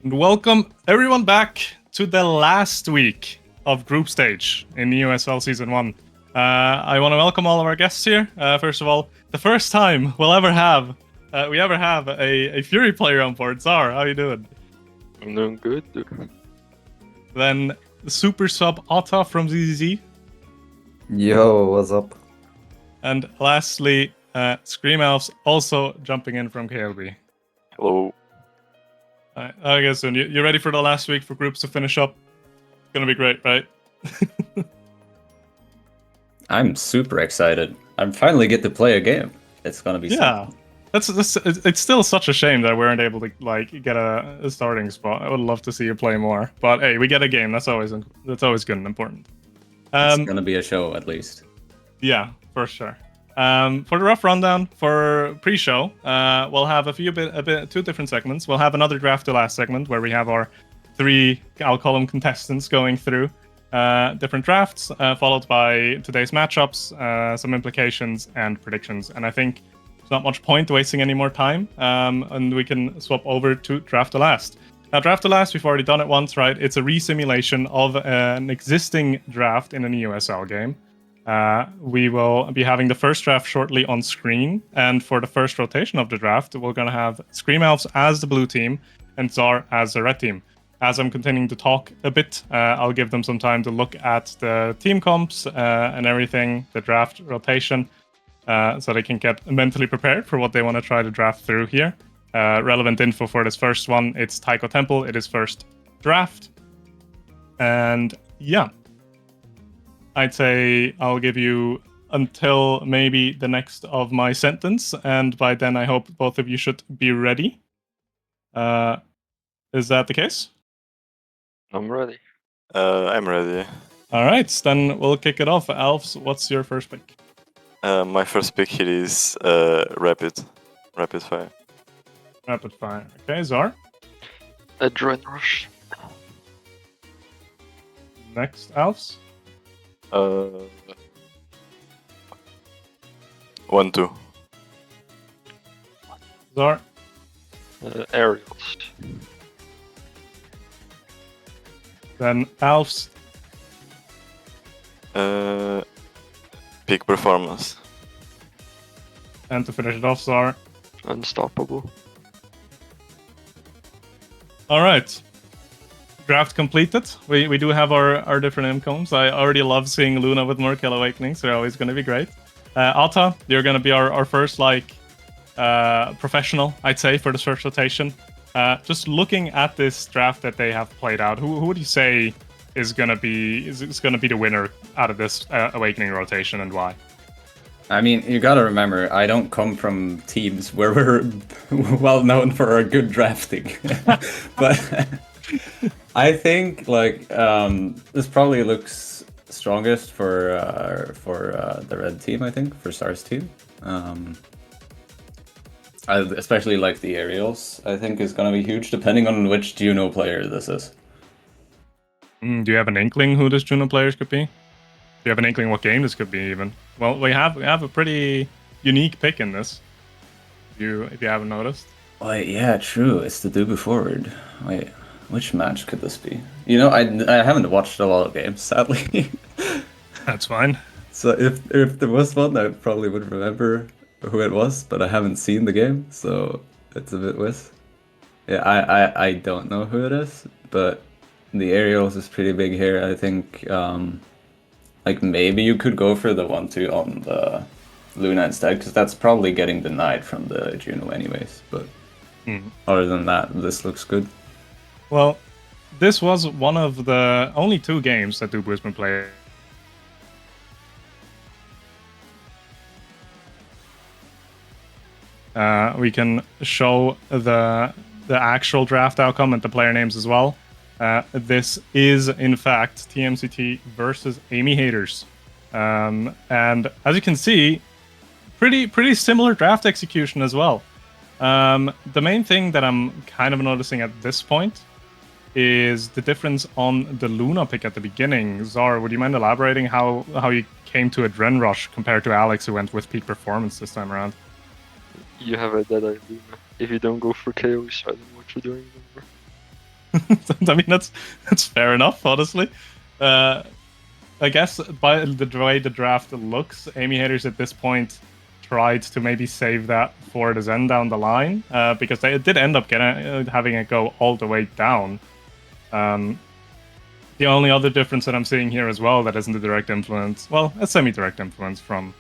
And welcome everyone back to the last week of group stage in EUSL Season 1. I want to welcome all of our guests here. First of all, the first time we ever have a Fury player on board. Zar, how you doing? I'm doing good. Then the super sub Otta from ZZZ. Yo, what's up? And lastly, Scream Elves also jumping in from KLB. Hello. I guess soon. You ready for the last week for groups to finish up? It's gonna be great, right? I'm super excited. I finally get to play a game. It's gonna be Yeah. It's still such a shame that we weren't able to get a starting spot. I would love to see you play more, but hey, we get a game. That's always good and important. It's gonna be a show at least. Yeah, for sure. For the rough rundown for pre-show, we'll have two different segments. We'll have another draft to last segment where we have our three, I'll call them contestants, going through different drafts, followed by today's matchups, some implications and predictions. And I think there's not much point wasting any more time, and we can swap over to draft to last. Now, draft to last, we've already done it once, right? It's a re-simulation of an existing draft in an EUSL game. We will be having the first draft shortly on screen, and for the first rotation of the draft, we're going to have Scream Elves as the blue team and Zar as the red team. As I'm continuing to talk a bit, I'll give them some time to look at the team comps and everything, the draft rotation, so they can get mentally prepared for what they want to try to draft through here. Relevant info for this first one, it's Taiko Temple, it is first draft. And yeah. I'd say I'll give you until maybe the next of my sentence, and by then I hope both of you should be ready. Is that the case? I'm ready. I'm ready. All right, then we'll kick it off. Elves, what's your first pick? My first pick here is rapid fire. Rapid fire. Okay, Zar. Adrenaline rush. Next, Elves. 1-2. Zar. Aerials. Then Elves. Peak performance. And to finish it off, Zar. Unstoppable. All right. Draft completed. We do have our different incomes. I already love seeing Luna with more Kill Awakenings. They're always going to be great. Alta, you're going to be our first professional, I'd say, for the first rotation. Just looking at this draft that they have played out, who would you say is going to be the winner out of this Awakening rotation, and why? I mean, you gotta remember, I don't come from teams where we're well known for our good drafting, but I think this probably looks strongest for the red team. I think for Star's team, I especially like the aerials. I think is gonna be huge, depending on which Juno player this is. Do you have an inkling who this Juno players could be? Do you have an inkling what game this could be even? Well, we have a pretty unique pick in this. If you haven't noticed. Wait, yeah, true. It's the Dubu forward. Wait. Which match could this be? You know, I haven't watched a lot of games, sadly. That's fine. So if there was one, I probably would remember who it was, but I haven't seen the game, so it's a bit whiz. Yeah, I don't know who it is, but the aerials is pretty big here. I think maybe you could go for the 1-2 on the Luna instead, because that's probably getting denied from the Juno anyways. But other than that, this looks good. Well, this was one of the only 2 games that Dubu has been playing. We can show the actual draft outcome and the player names as well. This is, in fact, TMCT versus Amy Haters. And as you can see, pretty similar draft execution as well. The main thing that I'm kind of noticing at this point is the difference on the Luna pick at the beginning. Zar, would you mind elaborating how you came to Adren Rush compared to Alex, who went with peak performance this time around? You have a dead idea. If you don't go for KOs, I don't know what you're doing anymore. I mean, that's fair enough, honestly. I guess by the way the draft looks, Amy haters at this point tried to maybe save that for the Zen down the line, because they did end up having it go all the way down. The only other difference that I'm seeing here as well that isn't a direct influence, well, a semi-direct influence from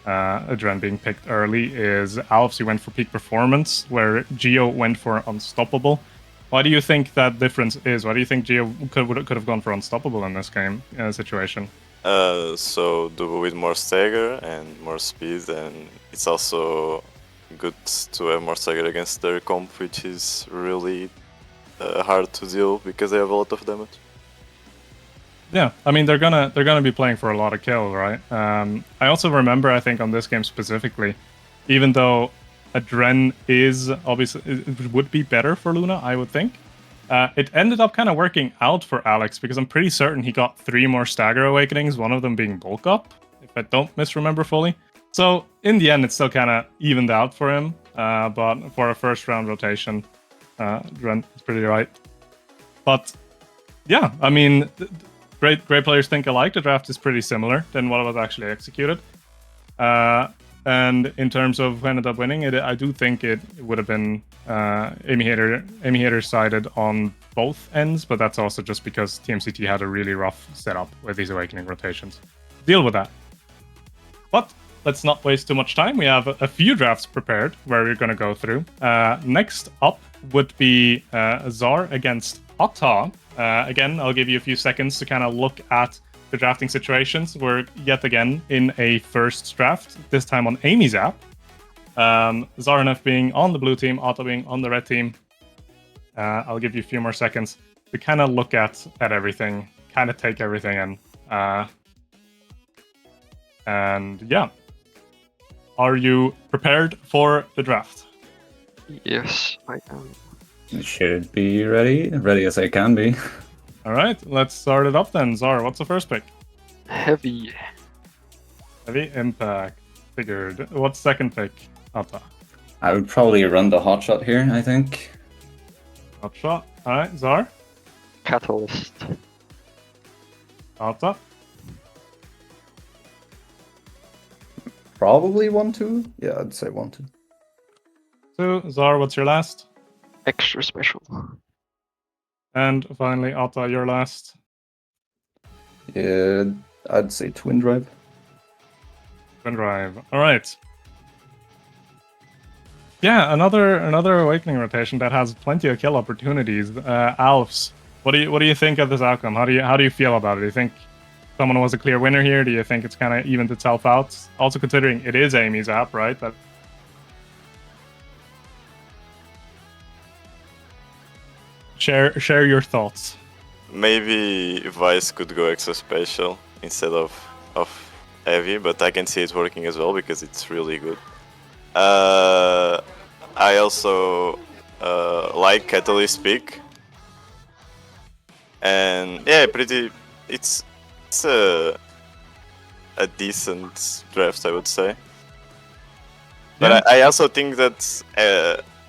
Adren being picked early, is Alfs went for peak performance, where Geo went for unstoppable. Why do you think that difference is? Why do you think Geo could have gone for unstoppable in this game situation? So double with more stagger and more speed, and it's also good to have more stagger against their comp, which is really hard to deal because they have a lot of damage. Yeah, I mean they're gonna be playing for a lot of kills, right? I also remember, I think on this game specifically, even though Adren is obviously, it would be better for Luna, I would think. It ended up kind of working out for Alex because I'm pretty certain he got 3 more stagger awakenings, one of them being bulk up, if I don't misremember fully. So in the end, it still kind of evened out for him. But for a first round rotation, Adren is pretty right. But yeah, I mean, great players think alike. The draft is pretty similar than what was actually executed. And in terms of who ended up winning it, I do think it would have been Amy Hater sided on both ends, but that's also just because TMCT had a really rough setup with these awakening rotations. Deal with that. But let's not waste too much time. We have a few drafts prepared where we're going to go through. Next up would be Zar against Otta. Again, I'll give you a few seconds to kind of look at the drafting situations. We're yet again in a first draft, this time on Amy's app. Zaranef being on the blue team, Otto being on the red team. I'll give you a few more seconds to kind of look at everything, kind of take everything in. And yeah. Are you prepared for the draft? Yes, I am. Should be ready. Ready as I can be. All right, let's start it up then. Zar, what's the first pick? Heavy. Heavy impact. Figured. What's second pick? Atta. I would probably run the hotshot here, I think. Hot shot. All right, Zar. Catalyst. Atta. Probably 1-2. Yeah, I'd say 1-2. So, Zar, what's your last? Extra special. And finally, Atta, your last. Yeah, I'd say twin drive. Twin drive. All right. Yeah, another awakening rotation that has plenty of kill opportunities. Alfs, what do you think of this outcome? How do you feel about it? Do you think someone was a clear winner here? Do you think it's kind of evened itself out? Also considering it is Amy's app, right? Share your thoughts. Maybe Vice could go extra special instead of heavy, but I can see it working as well because it's really good. I also like Catalyst pick, and yeah, it's a decent draft, I would say. But Yeah. I also think that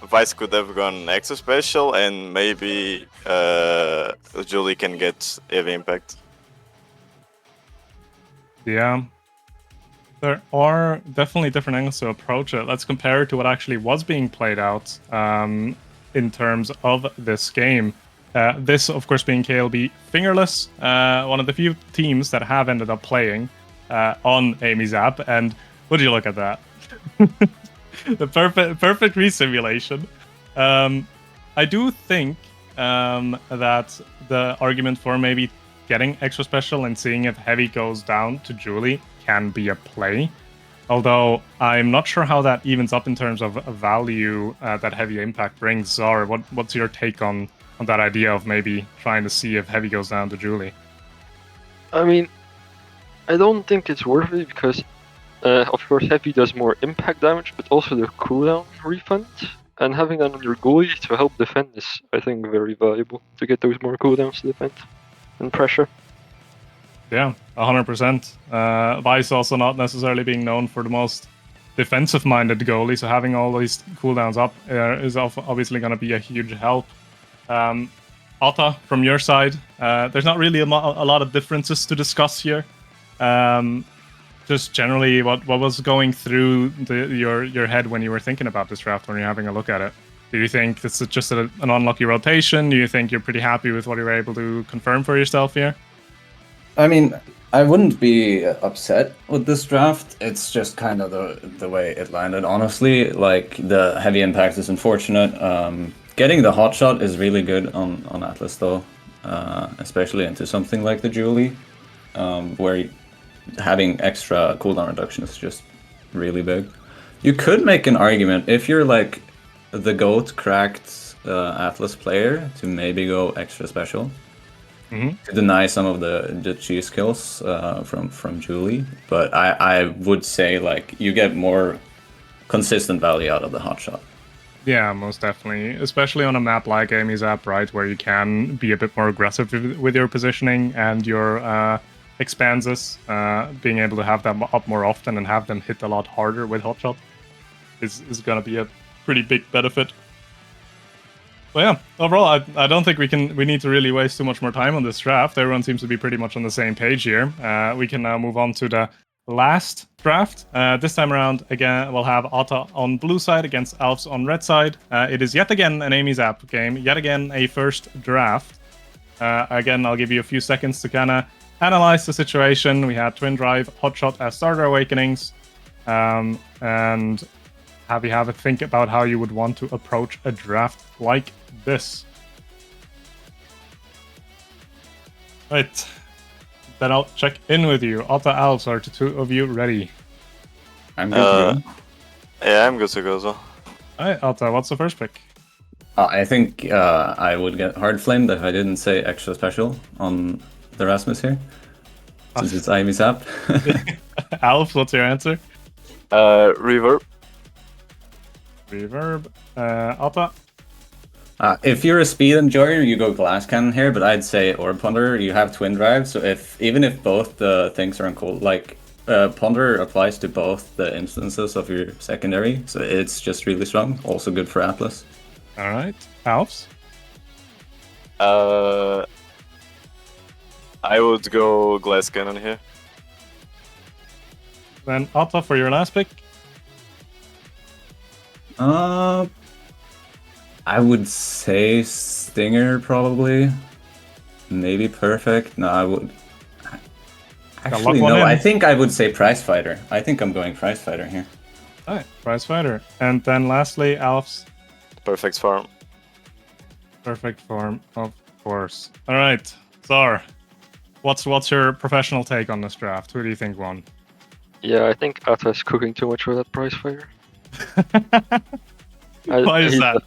Vice could have gone extra special, and maybe Julie can get heavy impact. Yeah. There are definitely different angles to approach it. Let's compare it to what actually was being played out in terms of this game. This, of course, being KLB Fingerless, one of the few teams that have ended up playing on Amy's app. And would you look at that? The perfect resimulation. I do think that the argument for maybe getting extra special and seeing if heavy goes down to Julie can be a play. Although I'm not sure how that evens up in terms of value that heavy impact brings. Zara, what's your take on that idea of maybe trying to see if heavy goes down to Julie? I mean, I don't think it's worth it because, of course, heavy does more impact damage, but also the cooldown refund. And having that on your goalie to help defend is, I think, very valuable to get those more cooldowns to defend and pressure. Yeah, 100%. Vice also not necessarily being known for the most defensive-minded goalie, so having all these cooldowns up is obviously going to be a huge help. Ata, from your side, there's not really a lot of differences to discuss here. Just generally, what was going through your head when you were thinking about this draft, when you're having a look at it? Do you think this is just an unlucky rotation? Do you think you're pretty happy with what you were able to confirm for yourself here? I mean, I wouldn't be upset with this draft. It's just kind of the way it landed, honestly. Like, the heavy impact is unfortunate. Getting the hotshot is really good on Atlas, though, especially into something like the Julie, where having extra cooldown reduction is just really big. You could make an argument, if you're like the GOAT cracked Atlas player, to maybe go extra special. To deny some of the cheese kills from Julie, but I would say like you get more consistent value out of the hotshot. Yeah, most definitely, especially on a map like Amy's app, right, where you can be a bit more aggressive with your positioning and your expanses. Being able to have them up more often and have them hit a lot harder with hotshot is going to be a pretty big benefit. But yeah, overall, I don't think we need to really waste too much more time on this draft. Everyone seems to be pretty much on the same page here. We can now move on to the last draft. This time around, again, we'll have Ata on blue side against Alfs on red side. It is yet again an Amy's app game, yet again a first draft. Again, I'll give you a few seconds to kind of analyze the situation. We had Twin Drive, Hotshot as starter awakenings, and have a think about how you would want to approach a draft like this. Right, then I'll check in with you. Ata, Alfs, are the two of you ready? I'm good to go. Yeah, I'm good to go as well. Alright, Ata, what's the first pick? I think I would get hard flamed if I didn't say extra special on the Rasmus here, since it's Amy's app. Alf, what's your answer? Reverb. Reverb. Ata? If you're a speed enjoyer, you go glass cannon here, but I'd say Orb Ponder. You have twin drive, so even if both the things are on cold, like Ponder applies to both the instances of your secondary, so it's just really strong. Also good for Atlas. All right, Alfs. I would go glass cannon here. Then Ata, for your last pick. I would say Stinger probably. Maybe Perfect. No, I would. Actually, no. I think I would say Prize Fighter. I think I'm going Prize Fighter here. All right, Prize Fighter. And then lastly, Alfs. Perfect farm. Perfect form, of course. All right, Zar. What's your professional take on this draft? Who do you think won? Yeah, I think Ata is cooking too much for that prize fighter. Why is that?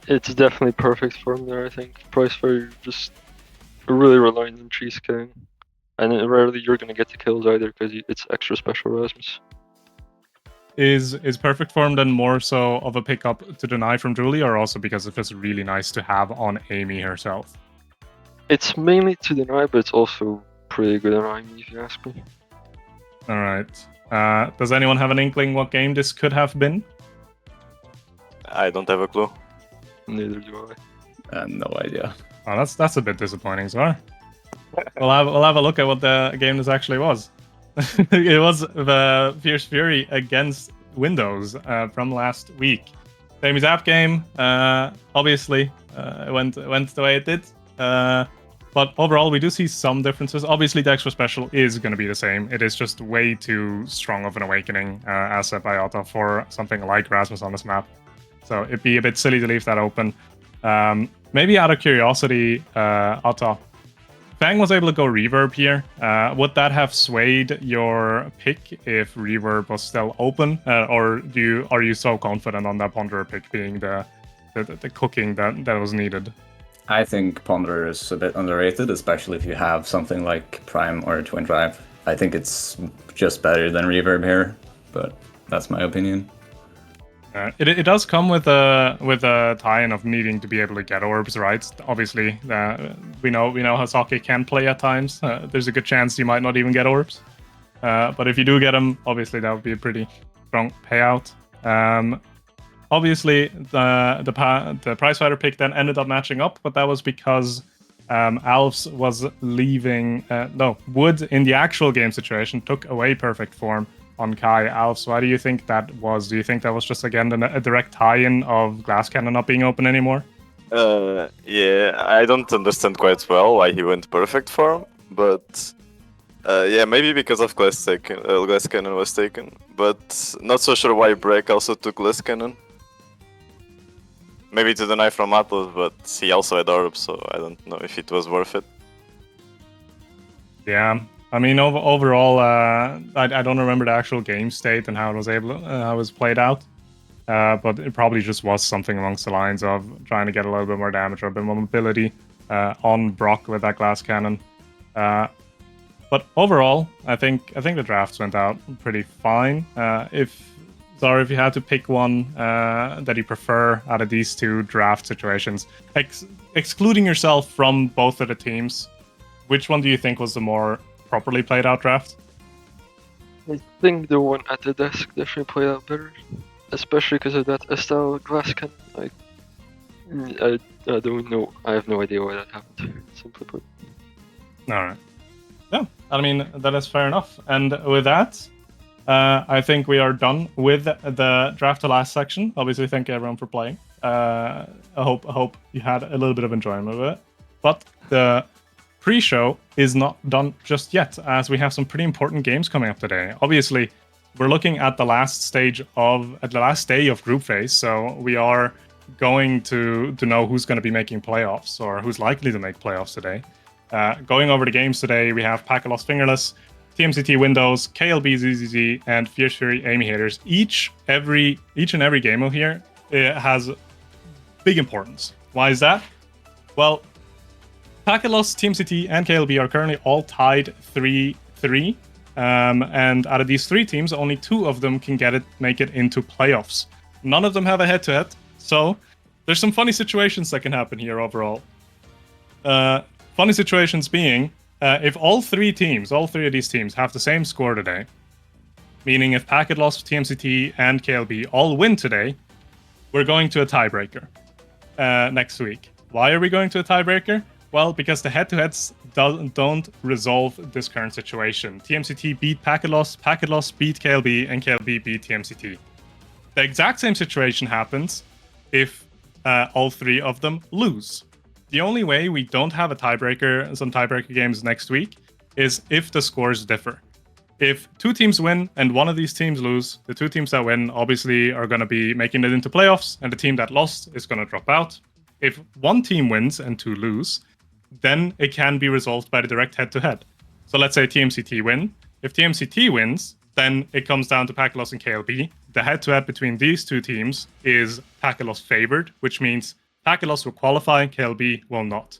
It's definitely perfect for him there, I think. Prize fighter just really relying on cheese killing. And rarely you're going to get the kills either because it's extra special Rasmus. Is perfect form then more so of a pickup to deny from Julie, or also because it's just really nice to have on Amy herself? It's mainly to deny, but it's also pretty good on Amy if you ask me. All right. Does anyone have an inkling what game this could have been? I don't have a clue. Neither do I. No idea. Oh, that's a bit disappointing, Zar. We'll have a look at what the game this actually was. It was the Fierce Fury against Windows from last week. Amy's app game, obviously, it went the way it did. But overall, we do see some differences. Obviously, the extra special is going to be the same. It is just way too strong of an awakening asset by Ata for something like Rasmus on this map. So it'd be a bit silly to leave that open. Maybe out of curiosity, Ata, Fang was able to go Reverb here. Would that have swayed your pick if Reverb was still open? Or are you so confident on that Ponderer pick being the cooking that was needed? I think Ponder is a bit underrated, especially if you have something like Prime or Twin Drive. I think it's just better than Reverb here, but that's my opinion. It does come with a tie-in of needing to be able to get orbs, right? Obviously, we know how Sake can play at times. There's a good chance you might not even get orbs, but if you do get them, obviously that would be a pretty strong payout. Obviously, the prize fighter pick then ended up matching up, but that was because Alves was leaving. No, Wood in the actual game situation took away perfect form on Kai. Alves, why do you think that was? Do you think that was just again a direct tie-in of Glass Cannon not being open anymore? Yeah, I don't understand quite well why he went perfect form, but yeah, maybe because of Glass Cannon was taken, but not so sure why Break also took Glass Cannon. Maybe to deny from Atlas, but he also had Orb, so I don't know if it was worth it. Yeah, I mean overall, I don't remember the actual game state and how it was played out. But it probably just was something amongst the lines of trying to get a little bit more damage or a bit more mobility on Brock with that Glass Cannon. But overall, I think the drafts went out pretty fine. If you had to pick one that you prefer out of these two draft situations, excluding yourself from both of the teams, which one do you think was the more properly played out draft? I think the one at the desk definitely played out better. Especially because of that Estelle Glass Cannon. I don't know. I have no idea why that happened, simply put. Alright. Yeah, I mean, that is fair enough. And with that, I think we are done with the draft to last section. Obviously, thank you everyone for playing. I hope you had a little bit of enjoyment with it. But the pre-show is not done just yet, as we have some pretty important games coming up today. Obviously, we're looking at the last day of group phase, so we are going to know who's going to be making playoffs or who's likely to make playoffs today. Going over the games today, we have Pakalos Fingerless, TMCT Windows, KLB ZZZ, and Fierce Fury Amy Haters. Each and every game of here has big importance. Why is that? Well, Pakalos, TMCT, and KLB are currently all tied 3-3. And out of these three teams, only two of them can make it into playoffs. None of them have a head-to-head, so there's some funny situations that can happen here overall. Funny situations being, if all three of these teams have the same score today, meaning if Packet Loss, TMCT, and KLB all win today, we're going to a tiebreaker next week. Why are we going to a tiebreaker? Well, because the head-to-heads don't resolve this current situation. TMCT beat Packet Loss beat KLB, and KLB beat TMCT. The exact same situation happens if all three of them lose. The only way we don't have some tiebreaker games next week is if the scores differ. If two teams win and one of these teams lose, the two teams that win obviously are going to be making it into playoffs, and the team that lost is going to drop out. If one team wins and two lose, then it can be resolved by the direct head-to-head. So let's say TMCT win. If TMCT wins, then it comes down to Pakalos and KLB. The head-to-head between these two teams is Pakalos favored, which means Pakalos will qualify, KLB will not.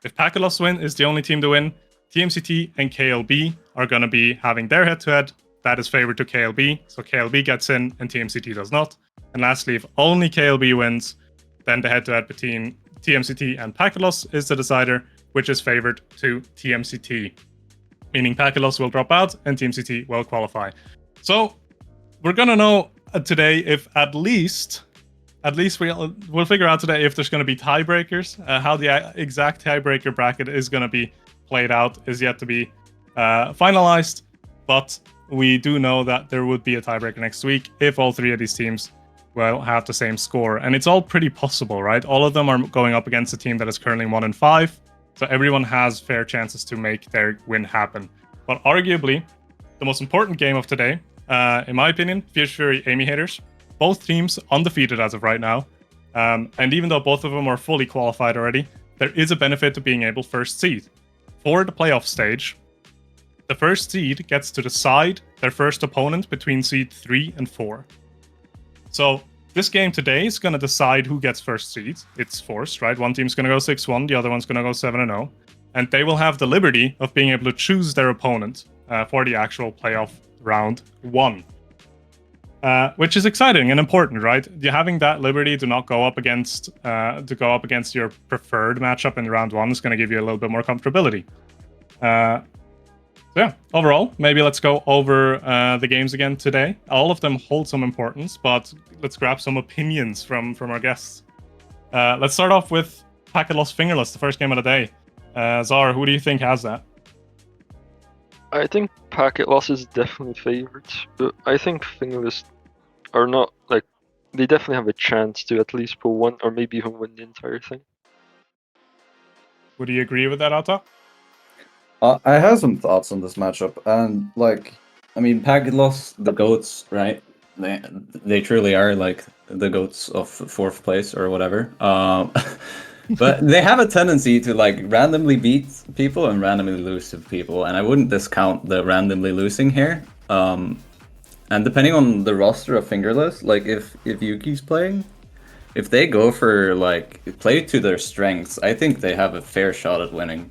If Pakalos is the only team to win, TMCT and KLB are going to be having their head-to-head. That is favored to KLB, so KLB gets in and TMCT does not. And lastly, if only KLB wins, then the head-to-head between TMCT and Pakalos is the decider, which is favored to TMCT. Meaning Pakalos will drop out and TMCT will qualify. So we're gonna know today if at least we'll figure out today if there's gonna be tiebreakers. How the exact tiebreaker bracket is gonna be played out is yet to be finalized, but we do know that there would be a tiebreaker next week if all three of these teams will have the same score. And it's all pretty possible, right? All of them are going up against a team that is currently 1-5. So everyone has fair chances to make their win happen. But arguably, the most important game of today, in my opinion, Fierce Fury Amy Haters. Both teams undefeated as of right now. And even though both of them are fully qualified already, there is a benefit to being able first seed. For the playoff stage, the first seed gets to decide their first opponent between seed 3 and 4. So this game today is going to decide who gets first seed. It's forced, right? One team's going to go 6-1, the other one's going to go 7-0. And they will have the liberty of being able to choose their opponent for the actual playoff round 1. Which is exciting and important, right? Having that liberty to not go up against your preferred matchup in round 1 is going to give you a little bit more comfortability. So yeah, overall, maybe let's go over the games again today. All of them hold some importance, but let's grab some opinions from our guests. Let's start off with Pakalos Fingerless, the first game of the day. Zar, who do you think has that? I think packet loss is definitely favored, but I think Fingless are not like they definitely have a chance to at least pull one or maybe even win the entire thing. Would you agree with that, Atta? I have some thoughts on this matchup, and like, I mean, packet loss, the goats, right? They truly are like the goats of 4th place or whatever. But they have a tendency to like randomly beat people and randomly lose to people, and I wouldn't discount the randomly losing here. And depending on the roster of Fingerless, like if Yuki's playing, if they go for like play to their strengths, I think they have a fair shot at winning.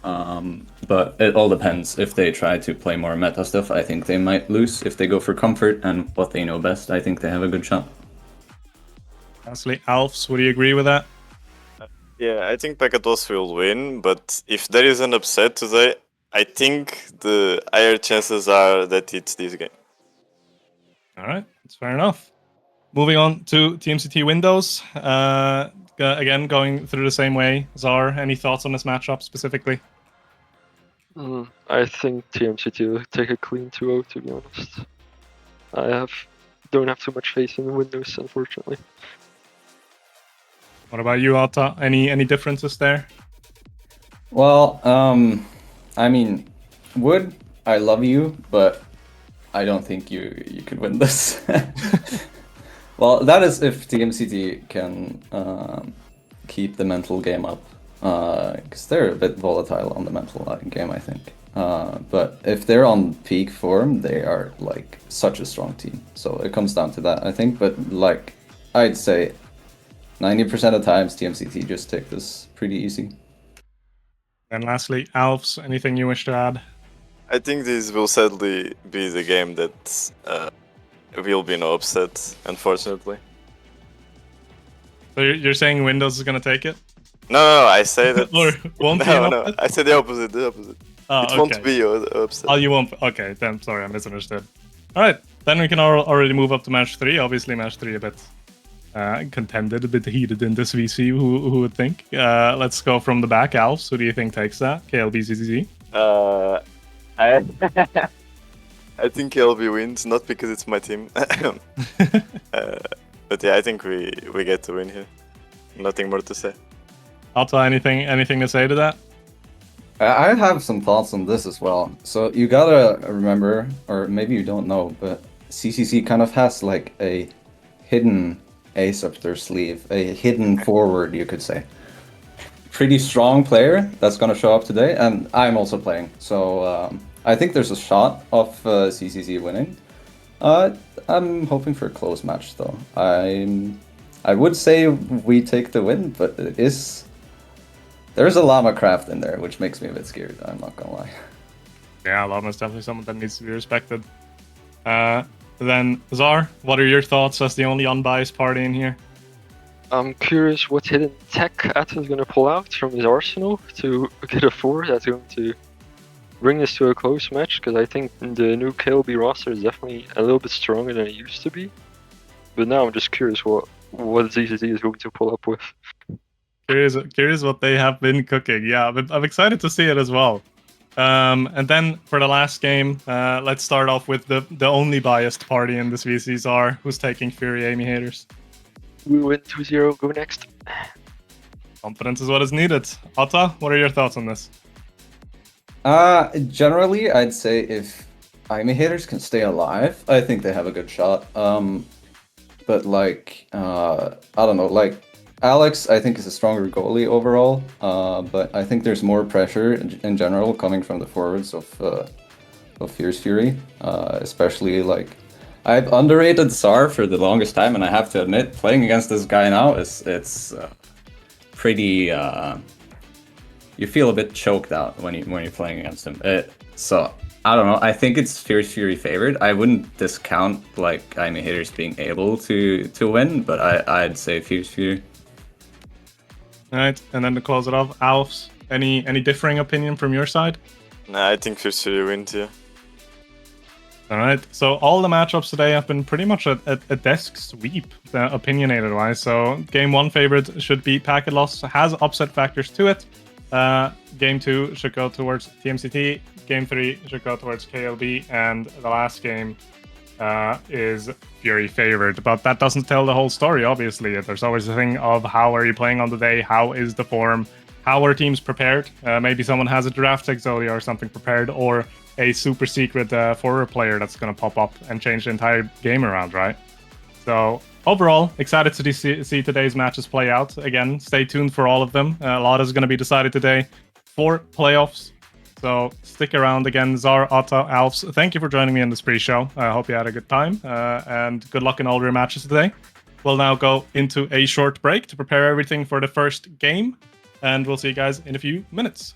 But it all depends. If they try to play more meta stuff, I think they might lose. If they go for comfort and what they know best, I think they have a good shot. Lastly, Alfs, would you agree with that? Yeah, I think Pakatos will win, but if there is an upset today, I think the higher chances are that it's this game. All right, that's fair enough. Moving on to TMCT Windows. Again, going through the same way. Zar, any thoughts on this matchup specifically? I think TMCT will take a clean 2-0, to be honest. Don't have too much faith in the Windows, unfortunately. What about you, Atta? Any differences there? Well, I mean, Wood, I love you, but I don't think you could win this. Well, that is if TMCT can keep the mental game up, because they're a bit volatile on the mental game, I think. But if they're on peak form, they are like such a strong team. So it comes down to that, I think. But like, I'd say 90% of times TMCT just take this pretty easy. And lastly, Alfs, anything you wish to add? I think this will sadly be the game that will be no upset, unfortunately. So you're saying Windows is going to take it? No, I say that. Or won't be an upset? I said the opposite. Oh, It won't be an upset. Oh, you won't. Okay, then sorry, I misunderstood. All right, then we can already move up to match 3. Obviously, match 3 a bit contended, a bit heated in this VC. Who would think? Let's go from the back. Alfs, who do you think takes that? KLBCCZ? I think LB wins, not because it's my team. But yeah, I think we get to win here. Nothing more to say. Alta, anything to say to that? I have some thoughts on this as well. So you gotta remember, or maybe you don't know, but CCC kind of has like a hidden ace up their sleeve, a hidden forward, you could say. Pretty strong player that's gonna show up today, and I'm also playing. So I think there's a shot of CCC winning. I'm hoping for a close match though. I would say we take the win, but there's a Llama Craft in there, which makes me a bit scared, I'm not gonna lie. Yeah, Llama is definitely someone that needs to be respected. Then, Zar, what are your thoughts as the only unbiased party in here? I'm curious what hidden tech Atta is going to pull out from his arsenal to get a 4 that's going to bring this to a close match, because I think the new KLB roster is definitely a little bit stronger than it used to be. But now I'm just curious what ZZZ is going to pull up with. Curious what they have been cooking. Yeah, I'm excited to see it as well. And then for the last game, let's start off with the only biased party in this VC, Zar, who's taking Fury Amy haters. We win 2-0, go next. Confidence is what is needed. Atta, what are your thoughts on this? Generally, I'd say if Amy haters can stay alive, I think they have a good shot. But like, I don't know, like, Alex, I think, is a stronger goalie overall, but I think there's more pressure in general coming from the forwards of Fierce Fury, especially like, I've underrated Zar for the longest time, and I have to admit, playing against this guy now it's pretty. You feel a bit choked out when you're playing against him. So I don't know. I think it's Fierce Fury favored. I wouldn't discount like Amy haters being able to win, but I'd say Fierce Fury. All right, and then to close it off, Alfs, any differing opinion from your side? Nah, I think Fierce Fury wins here. All right, so all the matchups today have been pretty much a desk sweep, opinionated-wise. So game 1 favorite should be Packet Loss, has upset factors to it. Game 2 should go towards TMCT. Game 3 should go towards KLB, and the last game is Fury favored. But that doesn't tell the whole story, obviously. There's always a thing of how are you playing on the day, how is the form, how are teams prepared. Maybe someone has a draft Exodia or something prepared, or a super secret forward player that's going to pop up and change the entire game around, right? So overall, excited to see today's matches play out. Again, stay tuned for all of them. A lot is going to be decided today for playoffs. So stick around again. Zar, Otto, Alfs, thank you for joining me in this pre-show. I hope you had a good time, and good luck in all your matches today. We'll now go into a short break to prepare everything for the first game, and we'll see you guys in a few minutes.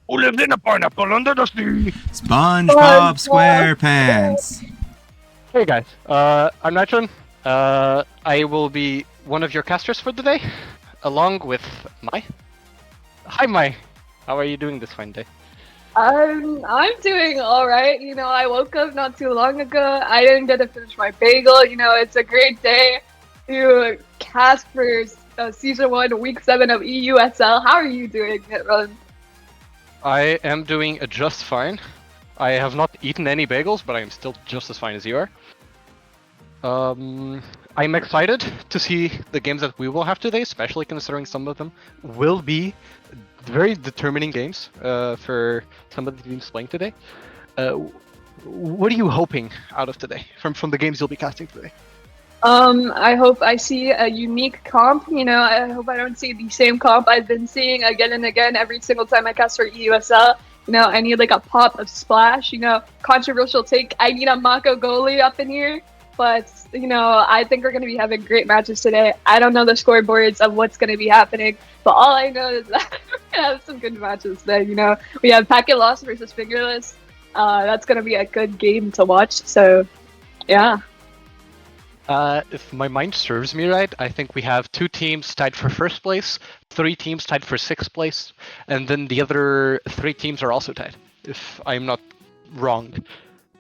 Who lived in a pineapple under the sea? SpongeBob SquarePants. Hey guys, I'm Nitron. I will be one of your casters for the day, along with Mai. Hi Mai, how are you doing this fine day? I'm doing all right. You know, I woke up not too long ago. I didn't get to finish my bagel. You know, it's a great day to cast for season 1, week 7 of EUSL. How are you doing, Hitrun? I am doing just fine. I have not eaten any bagels, but I am still just as fine as you are. I'm excited to see the games that we will have today, especially considering some of them will be very determining games for some of the teams playing today. What are you hoping out of today from the games you'll be casting today? I hope I see a unique comp. You know, I hope I don't see the same comp I've been seeing again and again every single time I cast for EUSL. You know, I need like a pop of splash. You know, controversial take. I need a Mako goalie up in here. But, you know, I think we're going to be having great matches today. I don't know the scoreboards of what's going to be happening, but all I know is that we're going to have some good matches today. You know, we have Packet Loss versus Fingerless. That's going to be a good game to watch. So, yeah. If my mind serves me right, I think we have 2 teams tied for 1st place, 3 teams tied for 6th place, and then the other 3 teams are also tied, if I'm not wrong.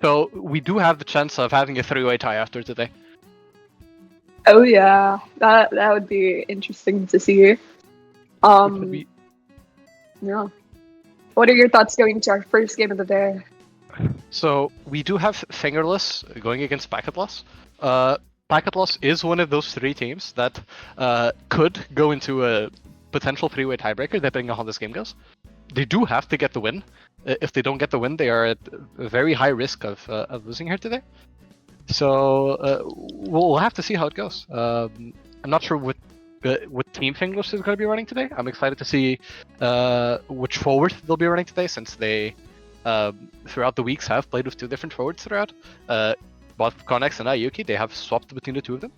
So we do have the chance of having a 3-way tie after today. Oh yeah, that would be interesting to see. Yeah. What are your thoughts going into our first game of the day? So we do have Fingerless going against Packet Loss. Packet Loss is one of those 3 teams that could go into a potential 3-way tiebreaker depending on how this game goes. They do have to get the win. If they don't get the win, they are at a very high risk of losing here today. So we'll have to see how it goes. I'm not sure what team Fingerless is going to be running today. I'm excited to see which forward they'll be running today, since they throughout the weeks have played with 2 different forwards throughout. Both Connex and Ayuki, they have swapped between the 2 of them.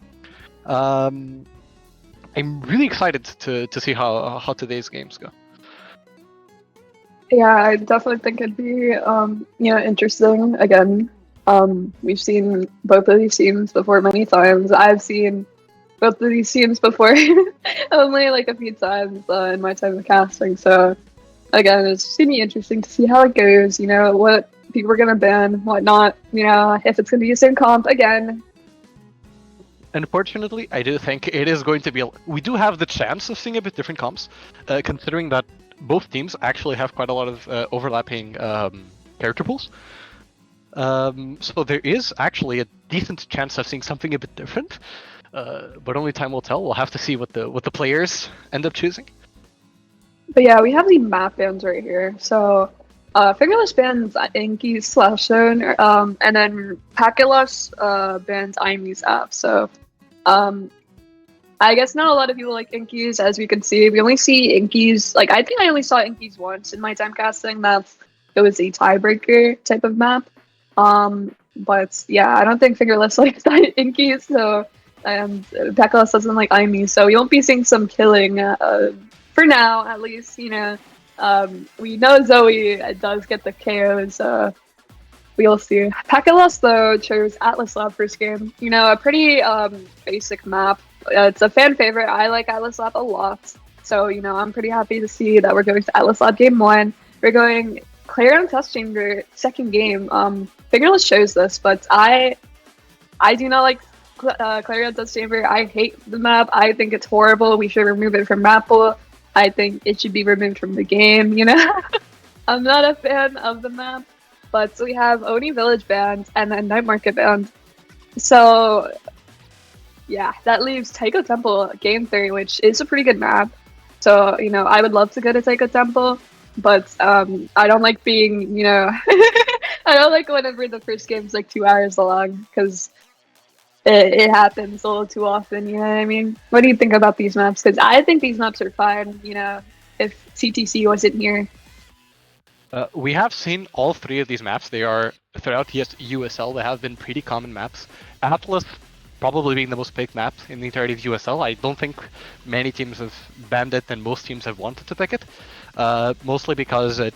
I'm really excited to see how today's games go. Yeah, I definitely think it'd be, you know, interesting. Again, we've seen both of these teams before many times. I've seen both of these teams before only like a few times in my time of casting. So, again, it's just gonna be interesting to see how it goes. You know, what people are gonna ban, what not. You know, if it's gonna be the same comp again. Unfortunately, I do think it is going to be. We do have the chance of seeing a bit different comps, considering that both teams actually have quite a lot of overlapping character pools. So there is actually a decent chance of seeing something a bit different, but only time will tell. We'll have to see what the players end up choosing. But yeah, we have the map bans right here. So Fingerless bans Inky's slash zone, and then Packet Loss bans Imy's app. So I guess not a lot of people like Inky's, as we can see. We only see Inky's, like, I think I only saw Inky's once in my time casting. It was a tiebreaker type of map. But yeah, I don't think Fingerless likes Inky's, so, and Packet Loss doesn't like Imy, so we won't be seeing some killing, for now, at least, you know. We know Zoe does get the KOs, we'll see. Packet Loss, though, chose Atlas Lab first game. You know, a pretty basic map. It's a fan favorite. I like Atlas Lab a lot. So, you know, I'm pretty happy to see that we're going to Atlas Lab game 1. We're going Clarion Test Chamber second game. Fingerless shows this, but I do not like Clarion Test Chamber. I hate the map. I think it's horrible. We should remove it from map pool. I think it should be removed from the game, you know? I'm not a fan of the map. But we have Oni Village banned and then Night Market banned. So yeah, that leaves Taiko Temple game 3, which is a pretty good map. So, you know, I would love to go to Taiko Temple, but I don't like being, you know, I don't like whenever the first game's like 2 hours long, because it happens a little too often, you know what I mean? What do you think about these maps? Because I think these maps are fine, you know, if CTC wasn't here. We have seen all 3 of these maps. They are, throughout EUSL, they have been pretty common maps. Atlas probably being the most picked map in the entirety of USL. I don't think many teams have banned it and most teams have wanted to pick it. Mostly because it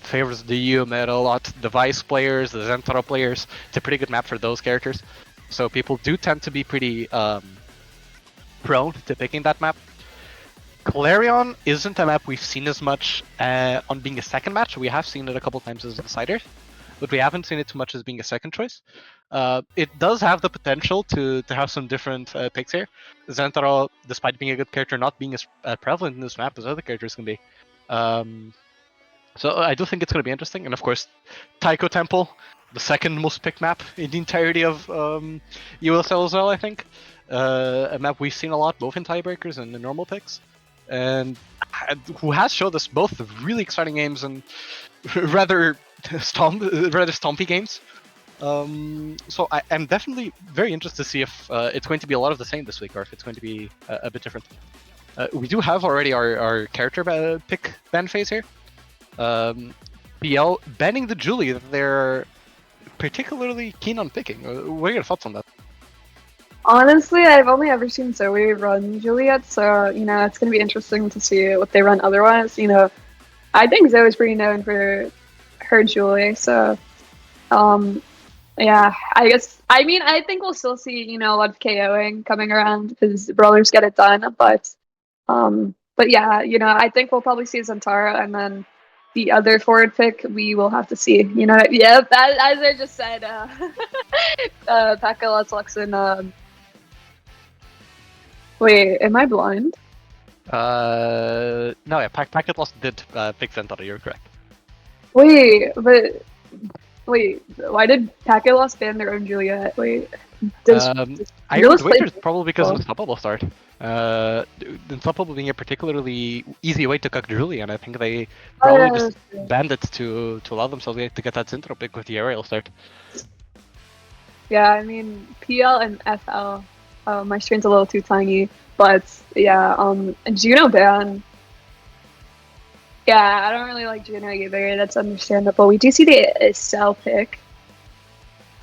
favors the EU meta a lot. The Vice players, the Zentaro players, it's a pretty good map for those characters. So people do tend to be pretty prone to picking that map. Clarion isn't a map we've seen as much on being a second match. We have seen it a couple times as a decider, but we haven't seen it too much as being a second choice. It does have the potential to have some different picks here. Zentaro, despite being a good character, not being as prevalent in this map as other characters can be. So I do think it's going to be interesting. And of course, Taiko Temple, the second most picked map in the entirety of EUSL as well, I think. A map we've seen a lot, both in tiebreakers and in normal picks. And who has showed us both really exciting games and rather stompy games. So I'm definitely very interested to see if it's going to be a lot of the same this week or if it's going to be a bit different. We do have already our character pick ban phase here. PL banning the Julie that they're particularly keen on picking. What are your thoughts on that? Honestly, I've only ever seen Zoe run Juliet, so you know it's gonna be interesting to see what they run otherwise. You know, I think Zoe's pretty known for her Julie, so yeah, I guess I think we'll still see, you know, a lot of KOing coming around because brawlers get it done, but yeah, you know, I think we'll probably see Zantara and then the other forward pick we will have to see. You know, yeah, as I just said, Pekka, Let's Luxon, wait, am I blind? No, yeah, Packet Lost did pick Zentaro, you're correct. Wait, why did Packet Lost ban their own Juliet? Wait, I would wager it's probably because of Unstoppable start. Unstoppable being a particularly easy way to cuck Julie, and I think they probably just banned it to allow themselves to get that Zentaro pick with the aerial start. Yeah, I mean, PL and FL, my screen's a little too tiny, but yeah, Juno ban. Yeah, I don't really like Juno either, that's understandable. We do see the EUSL pick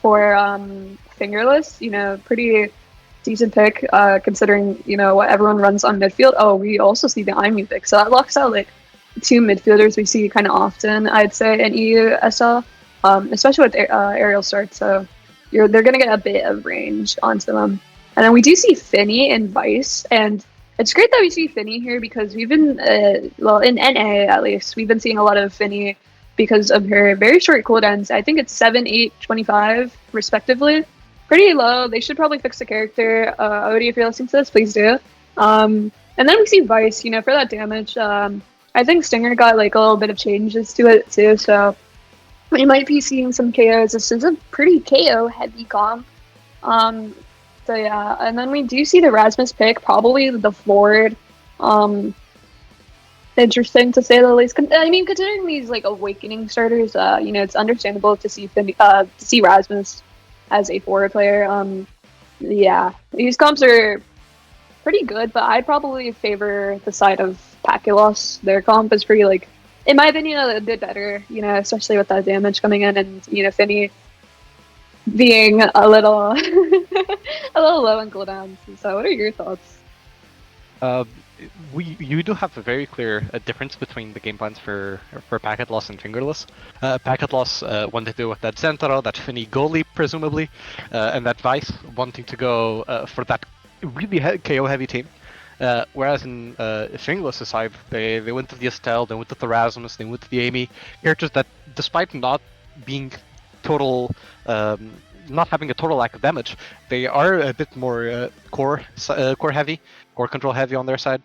for Fingerless, you know, pretty decent pick considering, you know, what everyone runs on midfield. Oh, we also see the IMU pick, so that locks out like two midfielders we see kind of often, I'd say, in EUSL, especially with aerial starts, so they're going to get a bit of range onto them. And then we do see Finny in Vice, and it's great that we see Finny here because we've been, well, in NA at least, we've been seeing a lot of Finny because of her very short cooldowns. I think it's 7, 8, 25, respectively. Pretty low. They should probably fix the character. Odie, if you're listening to this, please do. And then we see Vice, you know, for that damage. I think Stinger got like a little bit of changes to it too, so we might be seeing some KOs. This is a pretty KO heavy comp. So yeah, and then we do see the Rasmus pick, probably the forward. Interesting to say the least. I mean, considering these like awakening starters, you know, it's understandable to see Rasmus as a forward player. Yeah, these comps are pretty good, but I'd probably favor the side of Paculos. Their comp is pretty, like, in my opinion, a bit better. You know, especially with that damage coming in, and you know, Finny being a little a little low in cooldowns. So, what are your thoughts? You do have a very clear difference between the game plans for Packet Loss and Fingerless. Packet Loss wanted to do with that Zentaro, that Finny goalie presumably, and that Vice wanting to go for that really KO heavy team. Whereas in Fingerless' side, they went to the Estelle, they went to the Rasmus, they went to the Amy, characters that despite not being total, not having a total lack of damage, they are a bit more core heavy, core control heavy on their side,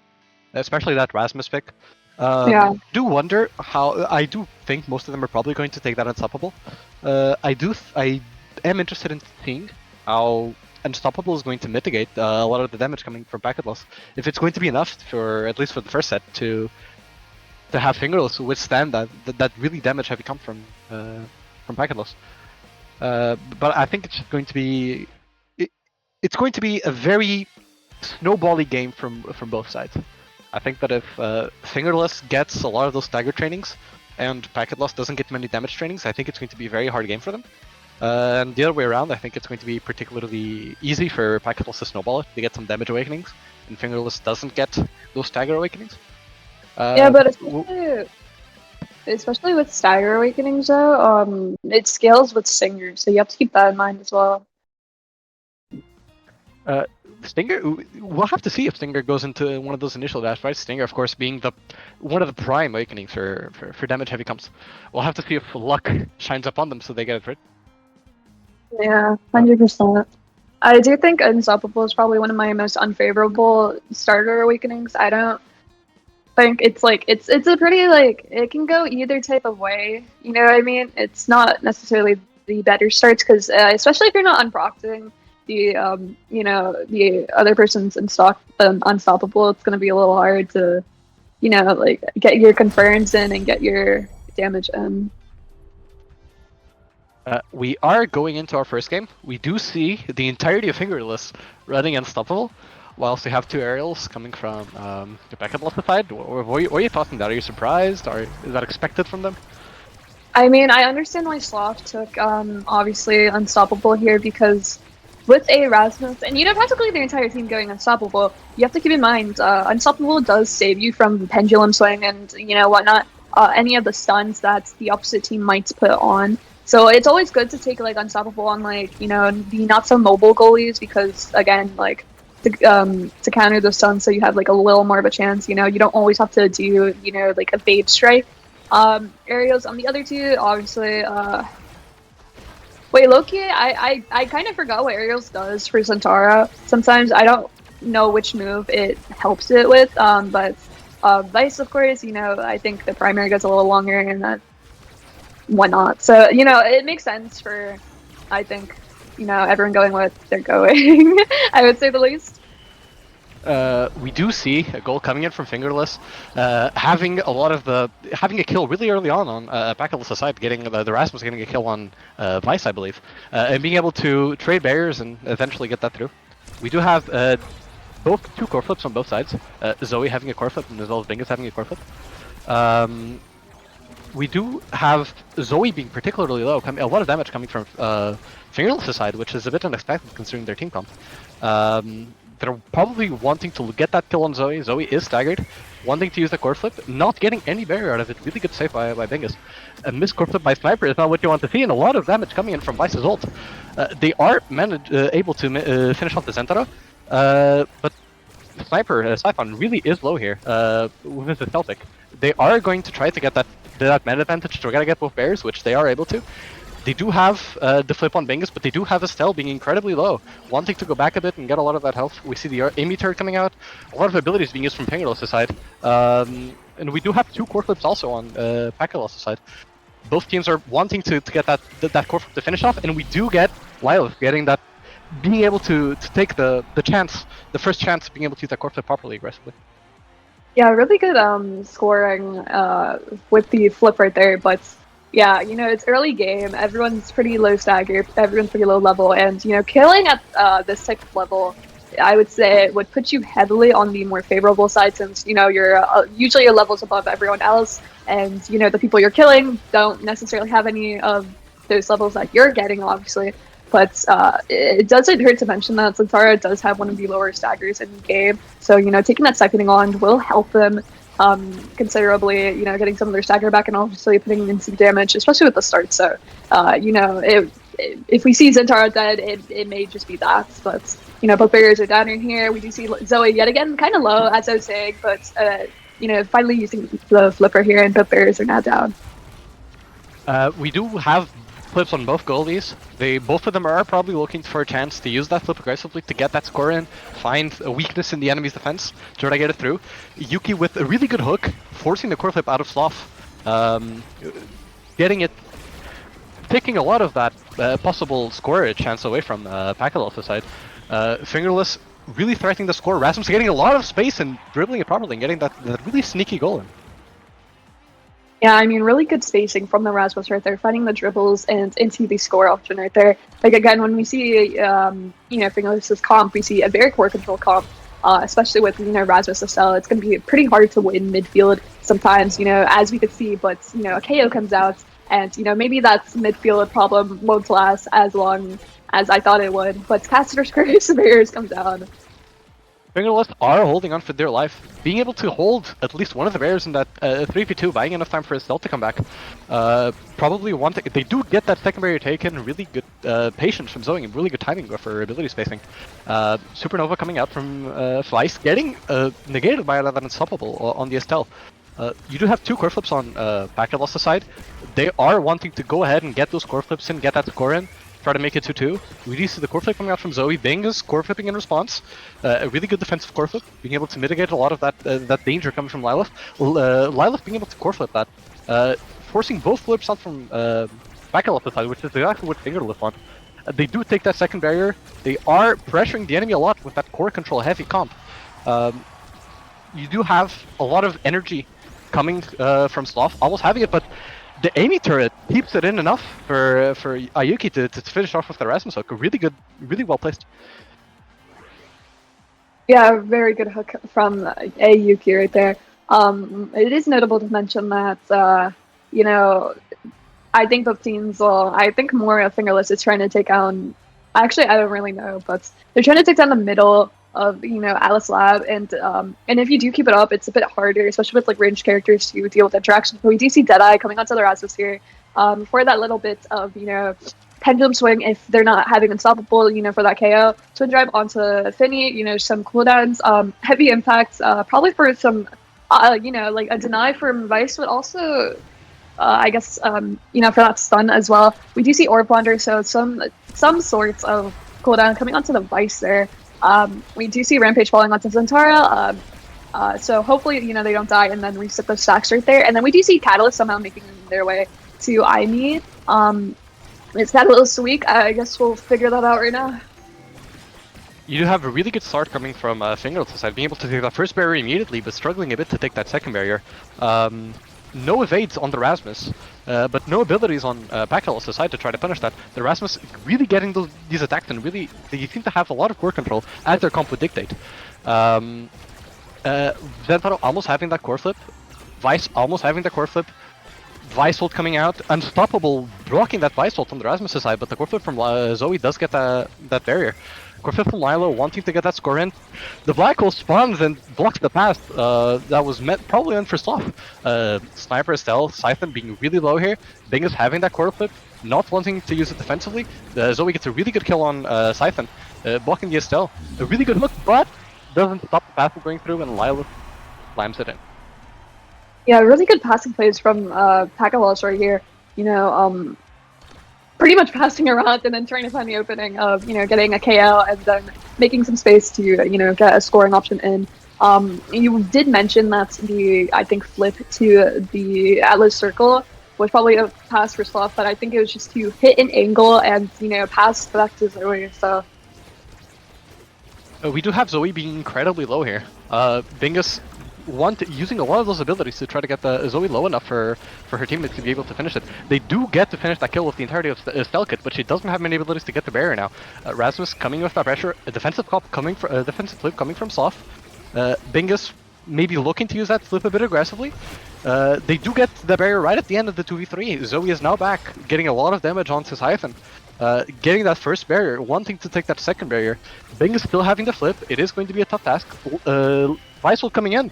especially that Rasmus pick. Yeah. Do wonder how. I do think most of them are probably going to take that Unstoppable. I am interested in seeing how Unstoppable is going to mitigate a lot of the damage coming from Packet Loss. If it's going to be enough for at least for the first set to have Fingerless withstand that really damage heavy comp from Packet Loss. But I think it's going to be a very snowbally game from both sides. I think that if Fingerless gets a lot of those stagger trainings and Packet Loss doesn't get many damage trainings, I think it's going to be a very hard game for them. And the other way around, I think it's going to be particularly easy for Packet Loss to snowball it, to get some damage awakenings, and Fingerless doesn't get those stagger awakenings. Yeah, but especially with Stagger Awakenings though, it scales with Stinger, so you have to keep that in mind as well. Stinger, we'll have to see if Stinger goes into one of those initial dash fights. Stinger, of course, being one of the prime awakenings for damage heavy comps. We'll have to see if luck shines upon them so they get it right. Yeah, 100%. I do think Unstoppable is probably one of my most unfavorable starter awakenings. I don't think it's like it's a pretty like it can go either type of way. You know what I mean? It's not necessarily the better starts because especially if you're not unprocting the the other person's unstoppable, it's gonna be a little hard to like get your confirms in and get your damage in. We are going into our first game. We do see the entirety of Fingerless running Unstoppable, whilst we have two aerials coming from the backup left side. What are you talking that? Are you surprised? Or is that expected from them? I mean, I understand why Sloth took obviously Unstoppable here because with a Rasmus, and practically the entire team going Unstoppable, you have to keep in mind Unstoppable does save you from pendulum swing and whatnot, any of the stuns that the opposite team might put on. So it's always good to take like Unstoppable on like the not so mobile goalies because again like to counter those stuns so you have like a little more of a chance. You don't always have to do like a bait strike. Aerials on the other two obviously. Wait, Loki, I kind of forgot what Aerials does for Centaura. Sometimes I don't know which move it helps it with, but Vice, of course, I think the primary gets a little longer and that whatnot. So, it makes sense for, I think, everyone going with they're going, I would say the least. We do see a goal coming in from Fingerless, having a kill really early on Backless side, getting the Rasmus getting a kill on Vice, I believe, and being able to trade barriers and eventually get that through. We do have both two core flips on both sides. Zoe having a core flip and as well as Bingus having a core flip. We do have Zoe being particularly low, a lot of damage coming from Fingerless side, which is a bit unexpected considering their team comp. They're probably wanting to get that kill on Zoe. Zoe is staggered, wanting to use the core flip, not getting any barrier out of it. Really good save by Bingus. A missed core flip by Sniper is not what you want to see, and a lot of damage coming in from Vice's ult. They are able to finish off the Centaur, but Sniper, Siphon really is low here with the Celtic. They are going to try to get that man advantage to try to get both barriers, which they are able to. They do have the flip on Bingus, but they do have Estelle being incredibly low, wanting to go back a bit and get a lot of that health. We see the Amy turret coming out, a lot of abilities being used from Pengalos's side. And we do have two core flips also on Pakalos's side. Both teams are wanting to get that core flip to finish off, and we do get Lyle getting that, being able to take the first chance, being able to use that core flip properly aggressively. Yeah, really good scoring with the flip right there, but yeah, it's early game, everyone's pretty low stagger, everyone's pretty low level, and killing at this type of level, I would say it would put you heavily on the more favorable side since you're usually your levels above everyone else, and the people you're killing don't necessarily have any of those levels that you're getting, obviously. But it doesn't hurt to mention that Centaura does have one of the lower staggers in the game, so taking that seconding on will help them considerably. Getting some of their stagger back and obviously putting in some damage, especially with the start. So if we see Centaura dead, it may just be that. But both barriers are down in here. We do see Zoe yet again, kind of low as I was saying, but finally using the flipper here, and both barriers are now down. We do have flips on both goalies. Both of them are probably looking for a chance to use that flip aggressively to get that score in, find a weakness in the enemy's defense, try to get it through. Yuki with a really good hook, forcing the core flip out of Sloth, taking a lot of that possible score chance away from Pakalos's side. Fingerless really threatening the score. Rasmus getting a lot of space and dribbling it properly and getting that really sneaky goal in. Yeah, I mean, really good spacing from the Rasmus right there, finding the dribbles and into the score option right there. Like, again, when we see, Fingerless's comp, we see a very core control comp, especially with, Rasmus Estelle. It's going to be pretty hard to win midfield sometimes, as we could see, but, a KO comes out, and, maybe that midfield problem won't last as long as I thought it would, but Caster's Curse Barriers comes down. Fingerless are holding on for dear life. Being able to hold at least one of the barriers in that 3v2, buying enough time for his stealth to come back. Probably one thing, they do get that second barrier taken, really good patience from Zoe, and really good timing for ability spacing. Supernova coming out from Slice, getting negated by that Unstoppable on the Estelle. You do have 2 core flips on Backlost's side. They are wanting to go ahead and get those core flips in, get that score in, try to make it 2-2. We do see the core flip coming out from Zoe. Bing is core flipping in response. A really good defensive core flip, being able to mitigate a lot of that danger coming from Lilith. Lilith being able to core flip that, forcing both flips out from Backlost's side, which is exactly what Fingerless want. They do take that second barrier. They are pressuring the enemy a lot with that core control heavy comp. You do have a lot of energy coming from Sloth, almost having it, but the Amy turret keeps it in enough for Ayuki to finish off with the Erasmus hook. Really good, really well placed. Yeah, very good hook from Ayuki right there. It is notable to mention that, you know, I think both teams, well, I think more Fingerless is trying to take down, actually, I don't really know, but they're trying to take down the middle of, you know, Alice Lab, and if you do keep it up, it's a bit harder, especially with like ranged characters, to deal with interactions. But we do see Deadeye coming onto the Rasmus here for that little bit of, you know, pendulum swing if they're not having Unstoppable, you know, for that KO. Twin drive onto Finny, you know, some cooldowns, heavy impacts, probably for some, you know, like a deny from Vice, but also I guess, you know, for that stun as well. We do see Orb Wander, so some sorts of cooldown coming onto the Vice there. We do see Rampage falling onto Zentara, so hopefully, you know, they don't die and then reset the stacks right there. And then we do see Catalyst somehow making their way to Aimi. Is Catalyst weak? I guess we'll figure that out right now. You do have a really good start coming from Fingerless' side, being able to take that first barrier immediately, but struggling a bit to take that second barrier. No evades on the Rasmus, but no abilities on Backlost's side to try to punish that. The Rasmus really getting these attacks, and really they seem to have a lot of core control as their comp would dictate. Zentaro almost having that core flip, Vice almost having the core flip, Vice ult coming out, Unstoppable blocking that Vice ult on the Rasmus' side, but the core flip from Zoe does get that barrier. Core flip from Lilo wanting to get that score in. The Black Hole spawns and blocks the path that was probably meant for Sloth. Sniper Estelle, Siphon being really low here. Bing is having that core flip, not wanting to use it defensively. Zoe gets a really good kill on Siphon, blocking the Estelle. A really good hook, but doesn't stop the path from going through, and Lilo slams it in. Yeah, really good passing plays from Pakalos right here. You know, pretty much passing around and then trying to find the opening of, you know, getting a KO and then making some space to, you know, get a scoring option in. You did mention that the, I think, flip to the Atlas Circle was probably a pass for Sloth, but I think it was just to hit an angle and, you know, pass back to Zoe, so. We do have Zoe being incredibly low here. Bingus using a lot of those abilities to try to get the Zoe low enough for her teammates to be able to finish it. They do get to finish that kill with the entirety of Stelkit, but she doesn't have many abilities to get the barrier now. Rasmus coming with that pressure, a defensive flip coming from Sloth. Bingus maybe looking to use that flip a bit aggressively. They do get the barrier right at the end of the 2v3. Zoe is now back, getting a lot of damage onto Siphon. Getting that first barrier, wanting to take that second barrier. Bing is still having the flip. It is going to be a tough task. Viceal coming in.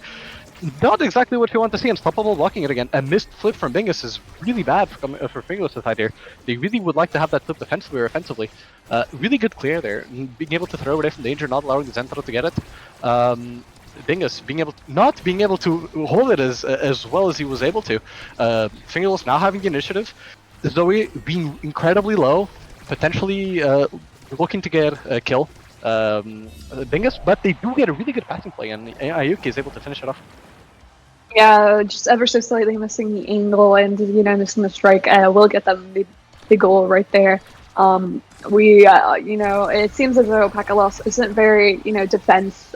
Not exactly what you want to see. Unstoppable blocking it again. A missed flip from Bingus is really bad for Fingerless' side here. They really would like to have that flip defensively or offensively. Really good clear there. Being able to throw away from danger, not allowing the Zentaro to get it. Bingus not being able to hold it as well as he was able to. Fingerless now having the initiative. Zoe being incredibly low, potentially looking to get a kill. Bingus, but they do get a really good passing play, and Ayuki is able to finish it off. Yeah, just ever so slightly missing the angle and, you know, missing the strike. We'll get them the goal right there. You know, it seems as though Pakalos isn't very, you know, defense